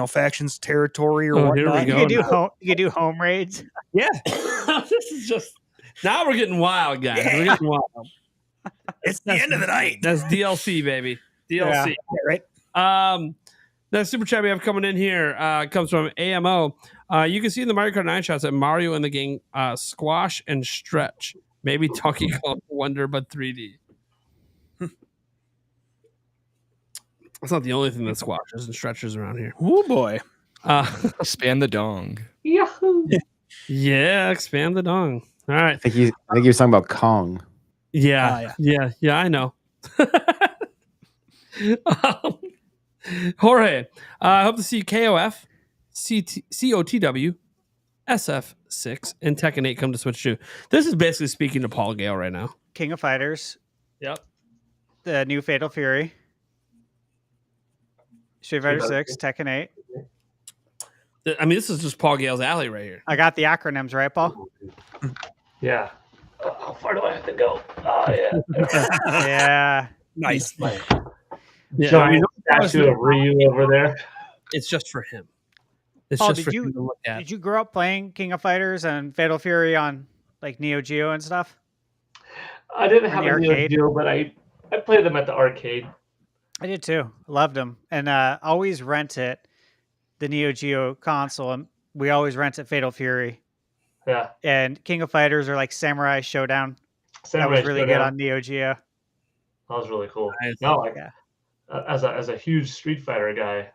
faction's territory or whatnot. Here we go. You could do home raids. Yeah. This is just now we're getting wild, guys. Yeah. We're getting wild. It's the end of the night. That's DLC, baby. DLC. Yeah, right. That super chat we have coming in here comes from AMO. You can see in the Mario Kart 9 shots that Mario and the gang squash and stretch. Maybe Donkey Kong Wonder, but 3D. That's not the only thing that squashes and stretches around here. Oh boy. Expand the dong. Yahoo! Yeah, expand the dong. All right. I think he was talking about Kong. Yeah, I know. Jorge, I hope to see KOF, COTW, SF6, and Tekken 8 come to Switch 2. This is basically speaking to Paul Gale right now. King of Fighters, Yep. the new Fatal Fury, Street Fighter 6, Tekken 8. I mean, this is just Paul Gale's alley right here. I got the acronyms right, Paul. Yeah. How far do I have to go? Oh, yeah. Yeah. Nice. My Yeah, giant statue of Ryu over there. it's just for him. It's Paul, just for him to look at. Did you grow up playing King of Fighters and Fatal Fury on like Neo Geo and stuff? I didn't Or have the a Neo arcade? Geo, but I played them at the arcade. I did too. Loved them, and always rent it, the Neo Geo console, and we always rent it Fatal Fury. Yeah. And King of Fighters or like Samurai Showdown. Samurai That was really good Showdown. on Neo Geo. That was really cool. Nice. No, like Yeah. As a huge Street Fighter guy,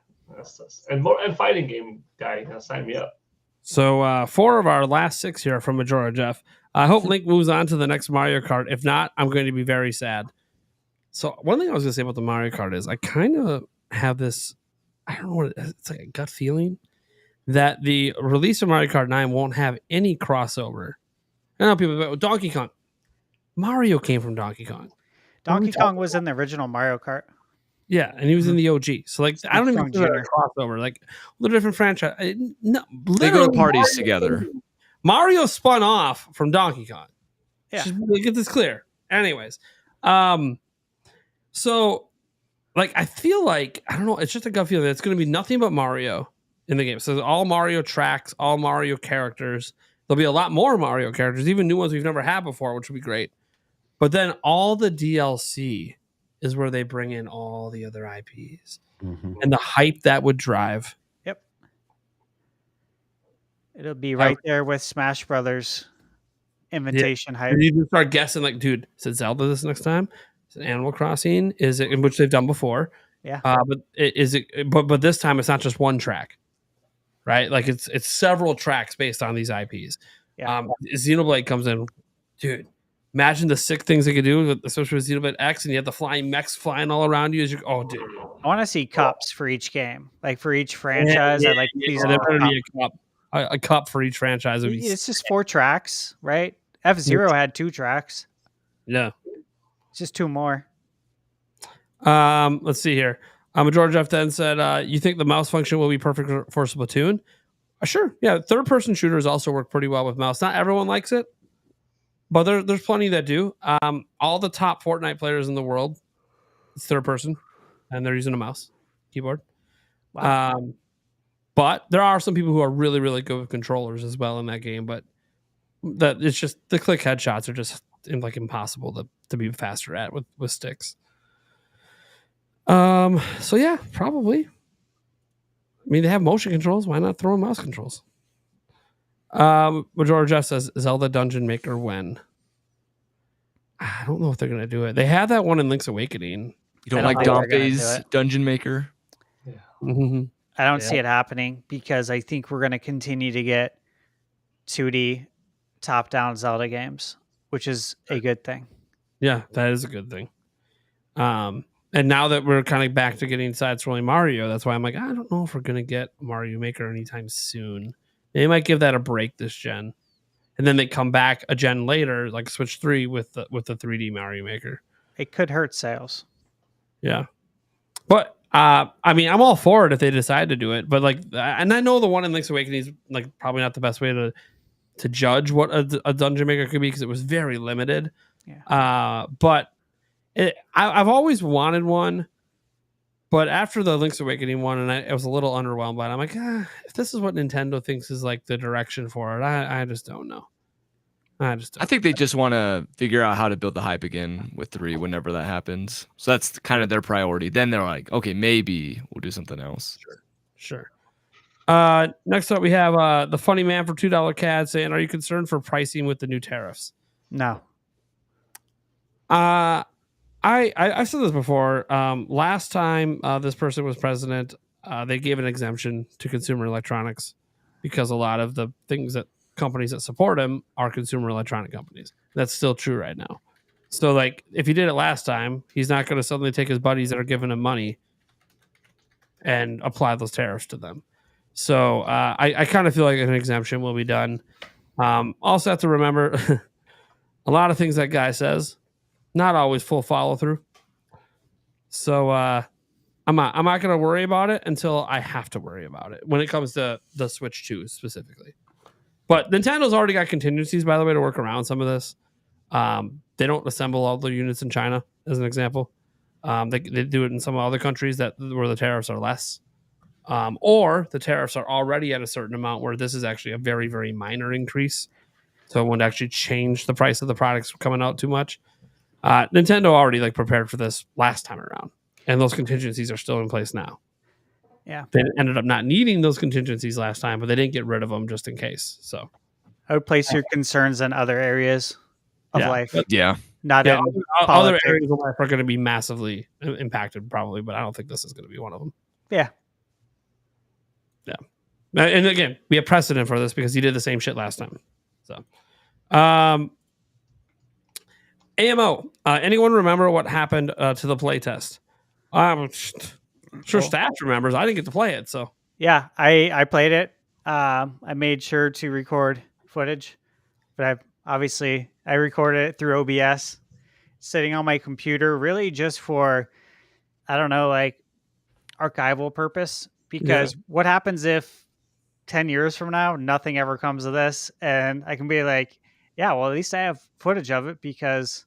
and fighting game guy, sign me up. So 4 of our last 6 here from Majora Jeff. I hope Link moves on to the next Mario Kart. If not, I'm going to be very sad. So one thing I was going to say about the Mario Kart is I kind of have this, I don't know what it's like, a gut feeling that the release of Mario Kart 9 won't have any crossover. I know people go, Donkey Kong. Mario came from Donkey Kong. Donkey Kong was in the original Mario Kart. Yeah, and he was in the OG. So like, I don't even Kong consider that Jr. a crossover. Like, the different franchise. No, They go to literally, parties together. Mario spun off from Donkey Kong. Yeah. Just really get this clear. Anyways, so like I feel like I don't know. It's just a gut feeling that it's going to be nothing but Mario in the game. So all Mario tracks, all Mario characters. There'll be a lot more Mario characters, even new ones we've never had before, which would be great. But then all the DLC is where they bring in all the other IPs and the hype that would drive. Yep. It'll be right there with Smash Brothers invitation hype. And you can start guessing, like, dude, is it Zelda this next time? Is it Animal Crossing? Is it, in which they've done before? Yeah. But is it? But this time it's not just one track, right? Like it's several tracks based on these IPs. Yeah. Xenoblade comes in, dude. Imagine the sick things they could do, especially with Xenoblade X, and you have the flying mechs flying all around you as you. Oh, dude. I want to see cups for each game, like for each franchise. I like these. There better be a cup. A cup for each franchise. Would be It's just 4 tracks, right? F-Zero had 2 tracks. yeah. It's just 2 more. Let's see here. George F then said, you think the mouse function will be perfect for Splatoon? Sure. Yeah. Third-person shooters also work pretty well with mouse. Not everyone likes it, but there's plenty that do. All the top Fortnite players in the world, it's third person, and they're using a mouse keyboard. Wow. But there are some people who are really, really good with controllers as well in that game. But that it's just the click headshots are just like impossible to be faster at with sticks. So yeah, probably. I mean, they have motion controls. Why not throw in mouse controls? Majora Jeff says Zelda Dungeon Maker when? I don't know if they're gonna do it. They had that one in Link's Awakening. You don't I don't like think they're gonna do Dante's it. Dungeon Maker? Mm-hmm. I don't see it happening because I think we're going to continue to get 2D top-down Zelda games, which is a good thing. Yeah, that is a good thing. And now that we're kind of back to getting side-scrolling Mario, that's why I'm like, I don't know if we're gonna get Mario Maker anytime soon. They might give that a break this gen, and then they come back a gen later, like Switch 3 with the 3D Mario Maker. It could hurt sales. Yeah, but I mean, I'm all for it if they decide to do it. But like, and I know the one in Link's Awakening is like probably not the best way to judge what a dungeon maker could be because it was very limited. Yeah. But I've always wanted one. But after the Link's Awakening one, and I was a little underwhelmed by it, I'm like, if this is what Nintendo thinks is like the direction for it, I just don't know. I think they just want to figure out how to build the hype again with 3 whenever that happens. So that's kind of their priority. Then they're like, okay, maybe we'll do something else. Sure. Next up, we have the funny man for $2 CAD saying, are you concerned for pricing with the new tariffs? No. I've said this before. Last time this person was president, they gave an exemption to consumer electronics because a lot of the things that companies that support him are consumer electronic companies. That's still true right now. So, like, if he did it last time, he's not going to suddenly take his buddies that are giving him money and apply those tariffs to them. So I kind of feel like an exemption will be done. Also have to remember a lot of things that guy says, not always full follow through. So I'm not going to worry about it until I have to worry about it when it comes to the Switch 2 specifically. But Nintendo's already got contingencies, by the way, to work around some of this. They don't assemble all the units in China, as an example. They do it in some other countries where the tariffs are less. Or the tariffs are already at a certain amount where this is actually a very, very minor increase. So it won't actually change the price of the products coming out too much. Nintendo already prepared for this last time around, and those contingencies are still in place now. Yeah. They ended up not needing those contingencies last time, but they didn't get rid of them just in case. So I would place your concerns in other areas of life, Yeah. not in other politics. areas of life are going to be massively impacted probably, but I don't think this is going to be one of them. Yeah. And again, we have precedent for this because he did the same shit last time. So, AMO. Anyone remember what happened to the playtest? I'm sure staff remembers. I didn't get to play it, so Yeah, I played it. I made sure to record footage, but I recorded it through OBS, sitting on my computer, really just for, I don't know, archival purpose. Because what happens if 10 years from now nothing ever comes of this, and I can be like, yeah, well, at least I have footage of it, because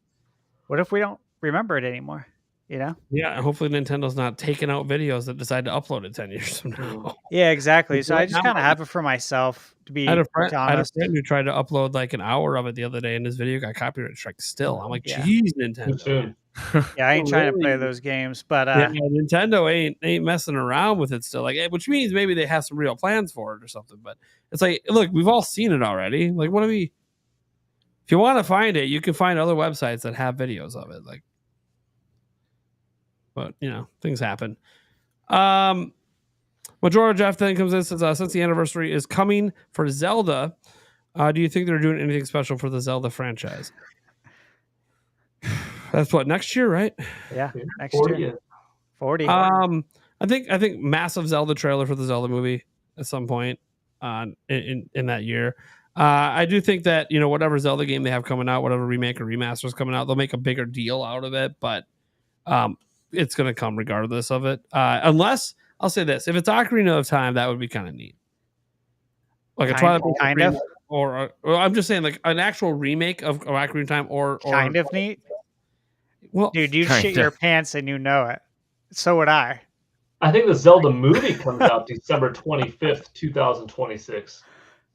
what if we don't remember it anymore? Yeah, hopefully Nintendo's not taking out videos that decide to upload it 10 years from now. Yeah, exactly. So I just Now- kind of have it for myself, to be I had a friend honest. who tried to upload an hour of it the other day, and his video got copyright struck still. I'm like, Yeah. geez, Too Nintendo. soon. Yeah, I ain't trying to play Really? those games, but Yeah, Nintendo ain't messing around with it still. Which means maybe they have some real plans for it or something. But it's look, we've all seen it already. What do we? If you want to find it, you can find other websites that have videos of it. But things happen. Majora Jeff then comes in and says, since the anniversary is coming for Zelda, do you think they're doing anything special for the Zelda franchise? That's what, next year, right? yeah, next 40 year. is- 40. I think massive Zelda trailer for the Zelda movie at some point in that year. I do think that whatever Zelda game they have coming out, whatever remake or remaster is coming out, they'll make a bigger deal out of it. But it's going to come regardless of it. Unless I'll say this: if it's Ocarina of Time, that would be kind of neat. Like a Twilight Princess kind of. remake, or I'm just saying, an actual remake of Ocarina of Time, or Kind of neat. Well, Dude, you Kinda. shit your pants and you know it. So would I. I think the Zelda movie comes out December 25th, 2026.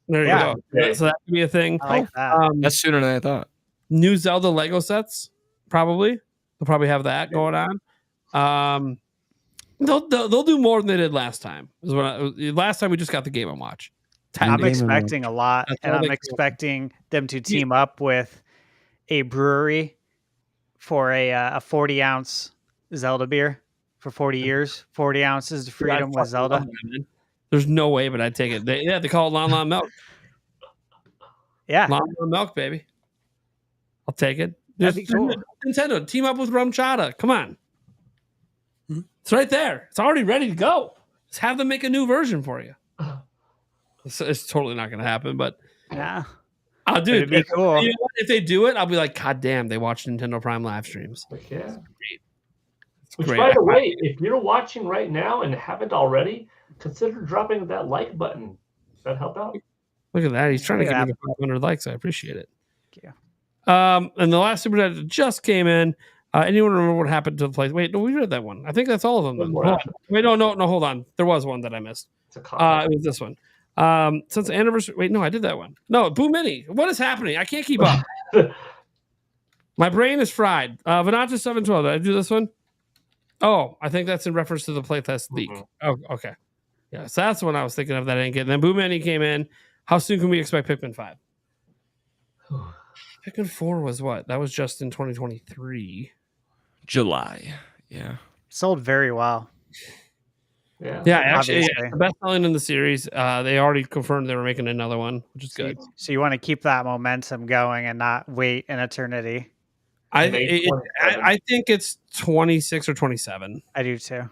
there you Yeah. go. So that could be a thing. I like that. That's sooner than I thought. New Zelda Lego sets, probably. They'll probably have that going on. They'll do more than they did last time. Last time we just got the Game & Watch. I'm Game expecting a lot, That's and all I'm they- expecting them to team up with a brewery for a 40-ounce Zelda beer for 40 years. 40 ounces of freedom with Zelda. There's no way, but I'd take it. They call it Lon Lon Milk. Yeah, Lon Lon Milk, baby. I'll take it. That'd be cool. Nintendo, team up with Rum Chata. Come on. It's right there. It's already ready to go. Just have them make a new version for you. It's totally not going to happen, but yeah. I'll do It'd be cool. If they do it, I'll be like, God damn, they watch Nintendo Prime live streams. Like, yeah. It's Which, great. by the way, if you're watching right now and haven't already, consider dropping that like button. Does that help out? Look at that. He's trying to Look get at me to 500 likes. I appreciate it. Thank And the last super chat that just came in. Anyone remember what happened to the place? Wait, no, we read that one. I think that's all of them. Then. One more Hold on. after. Wait, no, hold on. There was one that I missed. It's a comment. It was this one. Since the anniversary. Wait, no, I did that one. No, Boo Mini. What is happening? I can't keep up. My brain is fried. Venata 712. Did I do this one? Oh, I think that's in reference to the playtest leak. Oh, okay. Yeah, so that's the one I was thinking of that I didn't get. And then Boo Mini came in. How soon can we expect Pikmin 5? Pikmin 4 was what? That was just in 2023. July. Yeah. Sold very well. Yeah. Yeah, actually, Obviously. the best selling in the series. They already confirmed they were making another one, which is good. So you want to keep that momentum going and not wait an eternity. I May it- 27. I think it's 26 or 27. I do too.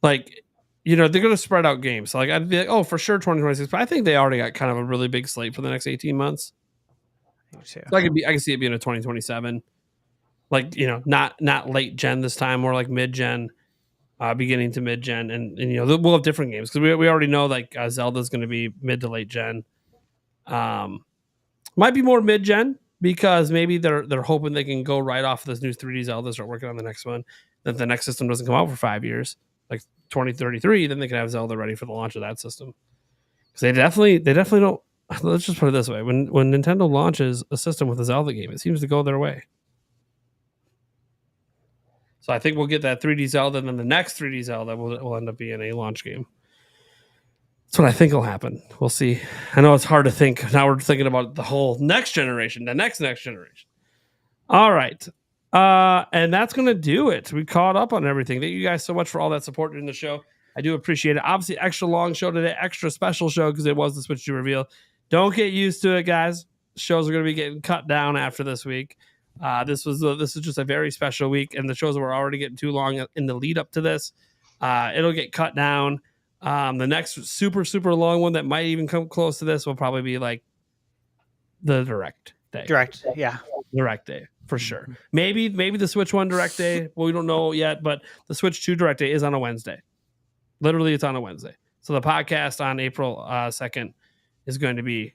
Like they're going to spread out games. So like I'd be like, oh, for sure 2026. But I think they already got kind of a really big slate for the next 18 months. So I can see it being a 2027. Like, not late gen this time, more like mid gen, beginning to mid gen, and we'll have different games because we already know like Zelda's going to be mid to late gen. Might be more mid gen because maybe they're hoping they can go right off of this new 3D Zelda, start working on the next one. That the next system doesn't come out for 5 years, like 2033, then they can have Zelda ready for the launch of that system. Because they definitely don't. Let's just put it this way: when Nintendo launches a system with a Zelda game, it seems to go their way. So I think we'll get that 3D Zelda, and then the next 3D Zelda will end up being a launch game. That's what I think will happen. We'll see. I know it's hard to think. Now we're thinking about the whole next generation, the next generation. All right. And that's going to do it. We caught up on everything. Thank you guys so much for all that support during the show. I do appreciate it. Obviously, extra long show today, extra special show because it was the Switch 2 reveal. Don't get used to it, guys. Shows are going to be getting cut down after this week. This is just a very special week, and the shows were already getting too long in the lead up to this. It'll get cut down. The next super, super long one that might even come close to this will probably be like the direct day. Direct, yeah. Direct day, for sure. Maybe the Switch 1 direct day. Well, we don't know yet, but the Switch 2 direct day is on a Wednesday. Literally, it's on a Wednesday. So the podcast on April 2nd is going to be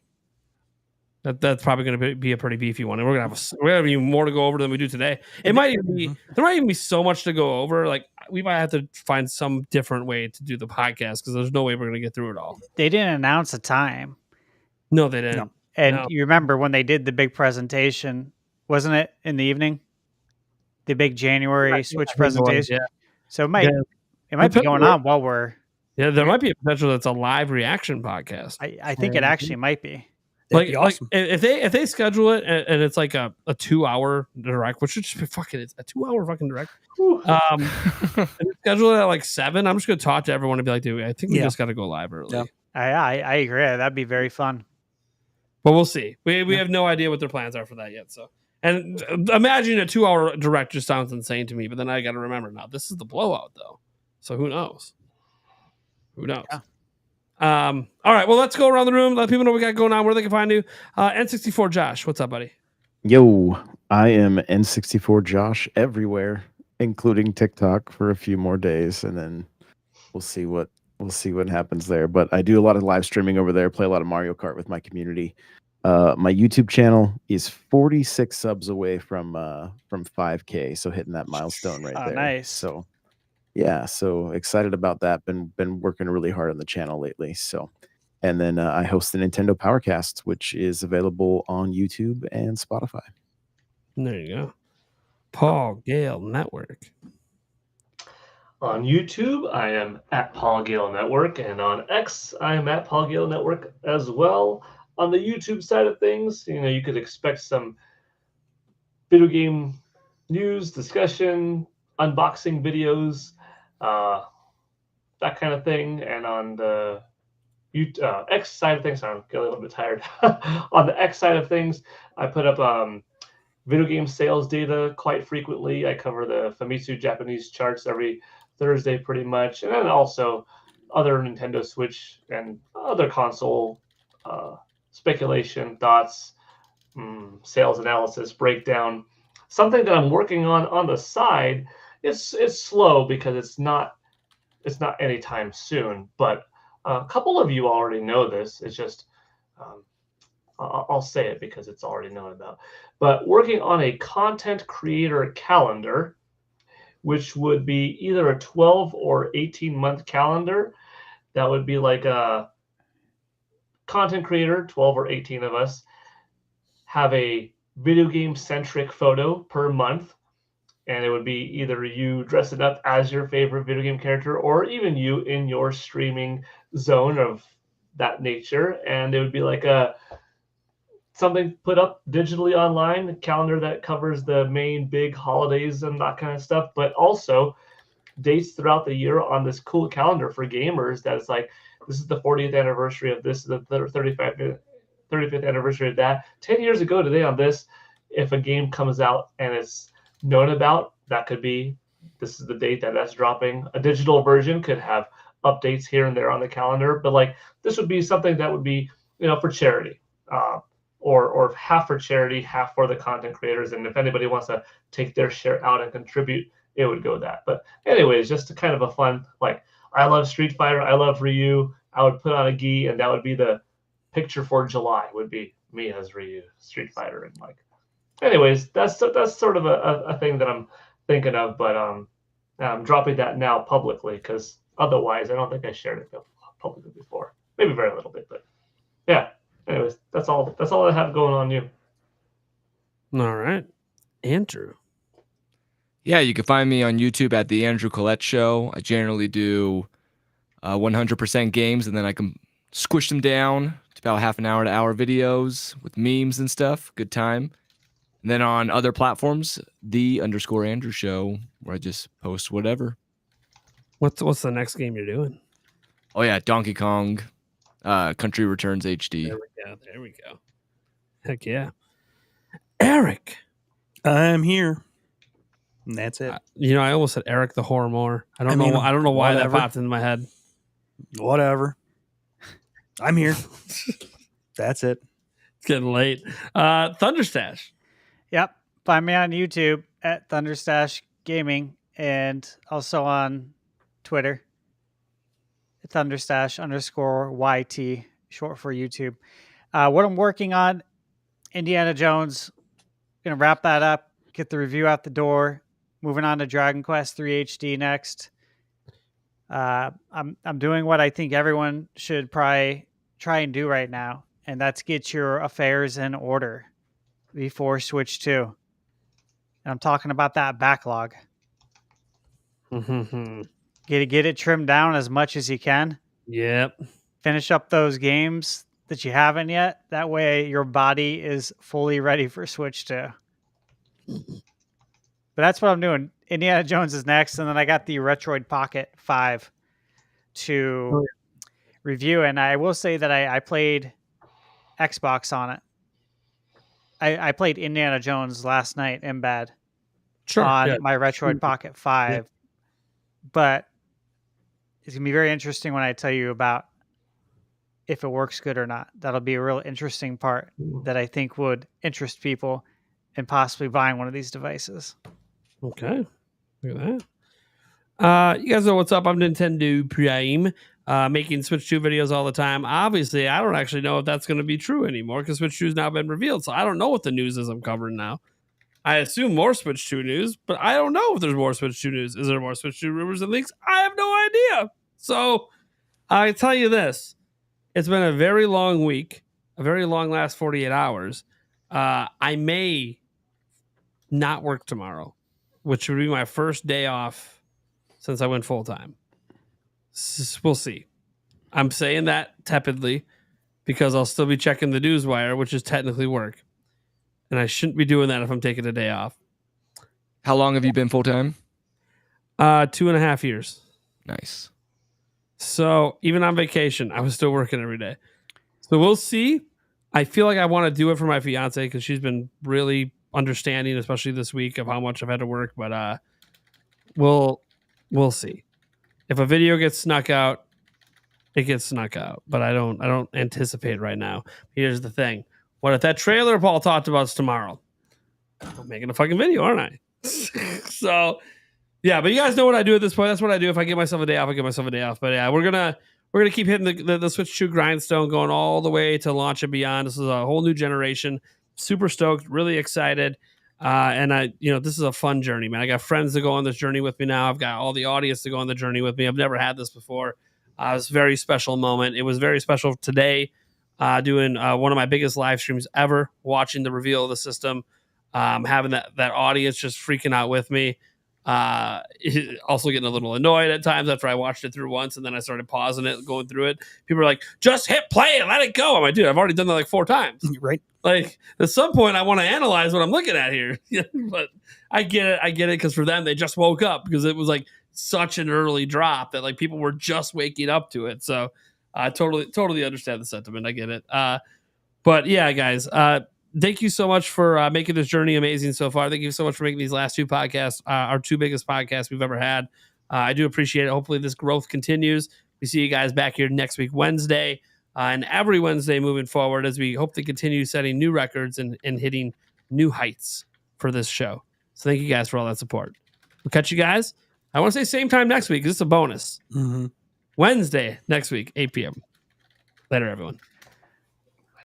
that's probably going to be a pretty beefy one, and we're gonna have even more to go over than we do today. There might even be so much to go over. Like we might have to find some different way to do the podcast because there's no way we're going to get through it all. They didn't announce a time. No, they didn't. No. And you remember when they did the big presentation, wasn't it in the evening? The big January Switch presentation. Yeah. So it might be going on while we're. Yeah, there might be a potential that's a live reaction podcast. I think it actually might be. Like, awesome. Like if they schedule it and it's like a 2-hour direct, which should just be it's a 2-hour fucking direct. And schedule it at like 7. I'm just gonna talk to everyone and be like, dude, I think we just got to go live early. Yeah. I agree. That'd be very fun. But we'll see. We have no idea what their plans are for that yet. So, and imagine a 2-hour direct just sounds insane to me. But then I got to remember now this is the blowout though. So who knows? Yeah. All right, well, let's go around the room. Let people know what we got going on, where they can find you. N64 Josh, what's up, buddy? Yo, I am N64 Josh everywhere, including TikTok for a few more days, and then we'll see what happens there. But I do a lot of live streaming over there, play a lot of Mario Kart with my community. My YouTube channel is 46 subs away from 5K, so hitting that milestone right there. Nice. So yeah, so excited about that. Been working really hard on the channel lately. So, and then I host the Nintendo Powercast, which is available on YouTube and Spotify. There you go. Paul Gale Network. On YouTube, I am at Paul Gale Network, and on X, I am at Paul Gale Network as well. On the YouTube side of things, you could expect some video game news, discussion, unboxing videos, that kind of thing. And on the X side of things, I'm getting a little bit tired. On the X side of things, I put up video game sales data quite frequently. I cover the Famitsu Japanese charts every Thursday pretty much, and then also other Nintendo Switch and other console speculation, thoughts, sales analysis, breakdown. Something that I'm working on the side. It's slow because it's not anytime soon, but a couple of you already know this. It's just I'll say it because it's already known about. But working on a content creator calendar, which would be either a 12 or 18-month calendar. That would be like a content creator, 12 or 18 of us, have a video game centric photo per month. And it would be either you dressing up as your favorite video game character or even you in your streaming zone of that nature. And it would be like something put up digitally online, a calendar that covers the main big holidays and that kind of stuff, but also dates throughout the year on this cool calendar for gamers that is like, this is the 40th anniversary of this, the 35th anniversary of that. 10 years ago today on this, if a game comes out and it's known about, that could be, this is the date that's dropping. A digital version could have updates here and there on the calendar. But like this would be something that would be, for charity, or half for charity, half for the content creators. And if anybody wants to take their share out and contribute, it would go that. But anyways, just kind of a fun, like, I love Street Fighter, I love Ryu. I would put on a gi, and that would be the picture for July, would be me as Ryu, Street Fighter. And like, anyways, that's sort of a thing that I'm thinking of, but I'm dropping that now publicly, because otherwise I don't think I shared it publicly before. Maybe very little bit, but yeah. Anyways, that's all I have going on you. All right. Andrew. Yeah, you can find me on YouTube at the Andrew Collette Show. I generally do 100% games, and then I can squish them down to about half an hour to hour videos with memes and stuff. Good time. And then on other platforms, _Andrew Show, where I just post whatever. What's the next game you're doing? Oh yeah, Donkey Kong, Country Returns HD. There we go. Heck yeah. Eric. I'm here. And that's it. I almost said Eric the Horror. I don't know why that popped into my head. Whatever. I'm here. That's it. It's getting late. Thunderstash. Yep. Find me on YouTube at Thunderstash Gaming and also on Twitter. Thunderstash_YT, short for YouTube. What I'm working on, Indiana Jones. Gonna wrap that up, get the review out the door. Moving on to Dragon Quest III HD next. I'm doing what I think everyone should probably try and do right now, and that's get your affairs in order before Switch 2. And I'm talking about that backlog. Get it trimmed down as much as you can. Yep. Finish up those games that you haven't yet. That way your body is fully ready for Switch 2. But that's what I'm doing. Indiana Jones is next, and then I got the Retroid Pocket 5 to review. And I will say that I played Xbox on it. I played Indiana Jones last night in bed on my Retroid Pocket 5. Yeah. But it's going to be very interesting when I tell you about if it works good or not. That'll be a real interesting part that I think would interest people in possibly buying one of these devices. Okay. Look at that. You guys know what's up. I'm Nintendo Prime, making Switch 2 videos all the time. Obviously, I don't actually know if that's going to be true anymore because Switch 2 has now been revealed. So I don't know what the news is I'm covering now. I assume more Switch 2 news, but I don't know if there's more Switch 2 news. Is there more Switch 2 rumors and leaks? I have no idea. So I tell you this. It's been a very long week, a very long last 48 hours. I may not work tomorrow, which would be my first day off since I went full time. We'll see. I'm saying that tepidly because I'll still be checking the news wire, which is technically work. And I shouldn't be doing that if I'm taking a day off. How long have you been full time? 2.5 years. Nice. So even on vacation, I was still working every day. So we'll see. I feel like I want to do it for my fiance because she's been really understanding, especially this week, of how much I've had to work. But we'll see. If a video gets snuck out, it gets snuck out. But I don't anticipate right now. Here's the thing: what if that trailer Paul talked about is tomorrow? I'm making a fucking video, aren't I? So yeah, but you guys know what I do at this point. That's what I do. If I give myself a day off, I give myself a day off. But yeah, we're gonna keep hitting the Switch 2 grindstone, going all the way to launch and beyond. This is a whole new generation. Super stoked, really excited. And this is a fun journey, man. I got friends to go on this journey with me now. I've got all the audience to go on the journey with me. I've never had this before. It was a very special moment. It was very special today, doing one of my biggest live streams ever, watching the reveal of the system, having that audience just freaking out with me. Also getting a little annoyed at times after I watched it through once and then I started pausing it, going through it. People are like, just hit play and let it go. I'm like, dude, I've already done that like 4 times. Right. Like at some point I want to analyze what I'm looking at here. But I get it because for them, they just woke up because it was like such an early drop that like people were just waking up to it. So I totally understand the sentiment. I get it. But yeah, guys, thank you so much for making this journey amazing so far. Thank you so much for making these last 2 podcasts our 2 biggest podcasts we've ever had. I do appreciate it. Hopefully this growth continues. We see you guys back here next week, Wednesday, and every Wednesday moving forward as we hope to continue setting new records and hitting new heights for this show. So thank you guys for all that support. We'll catch you guys. I want to say same time next week because it's a bonus. Mm-hmm. Wednesday next week, 8 p.m. Later, everyone.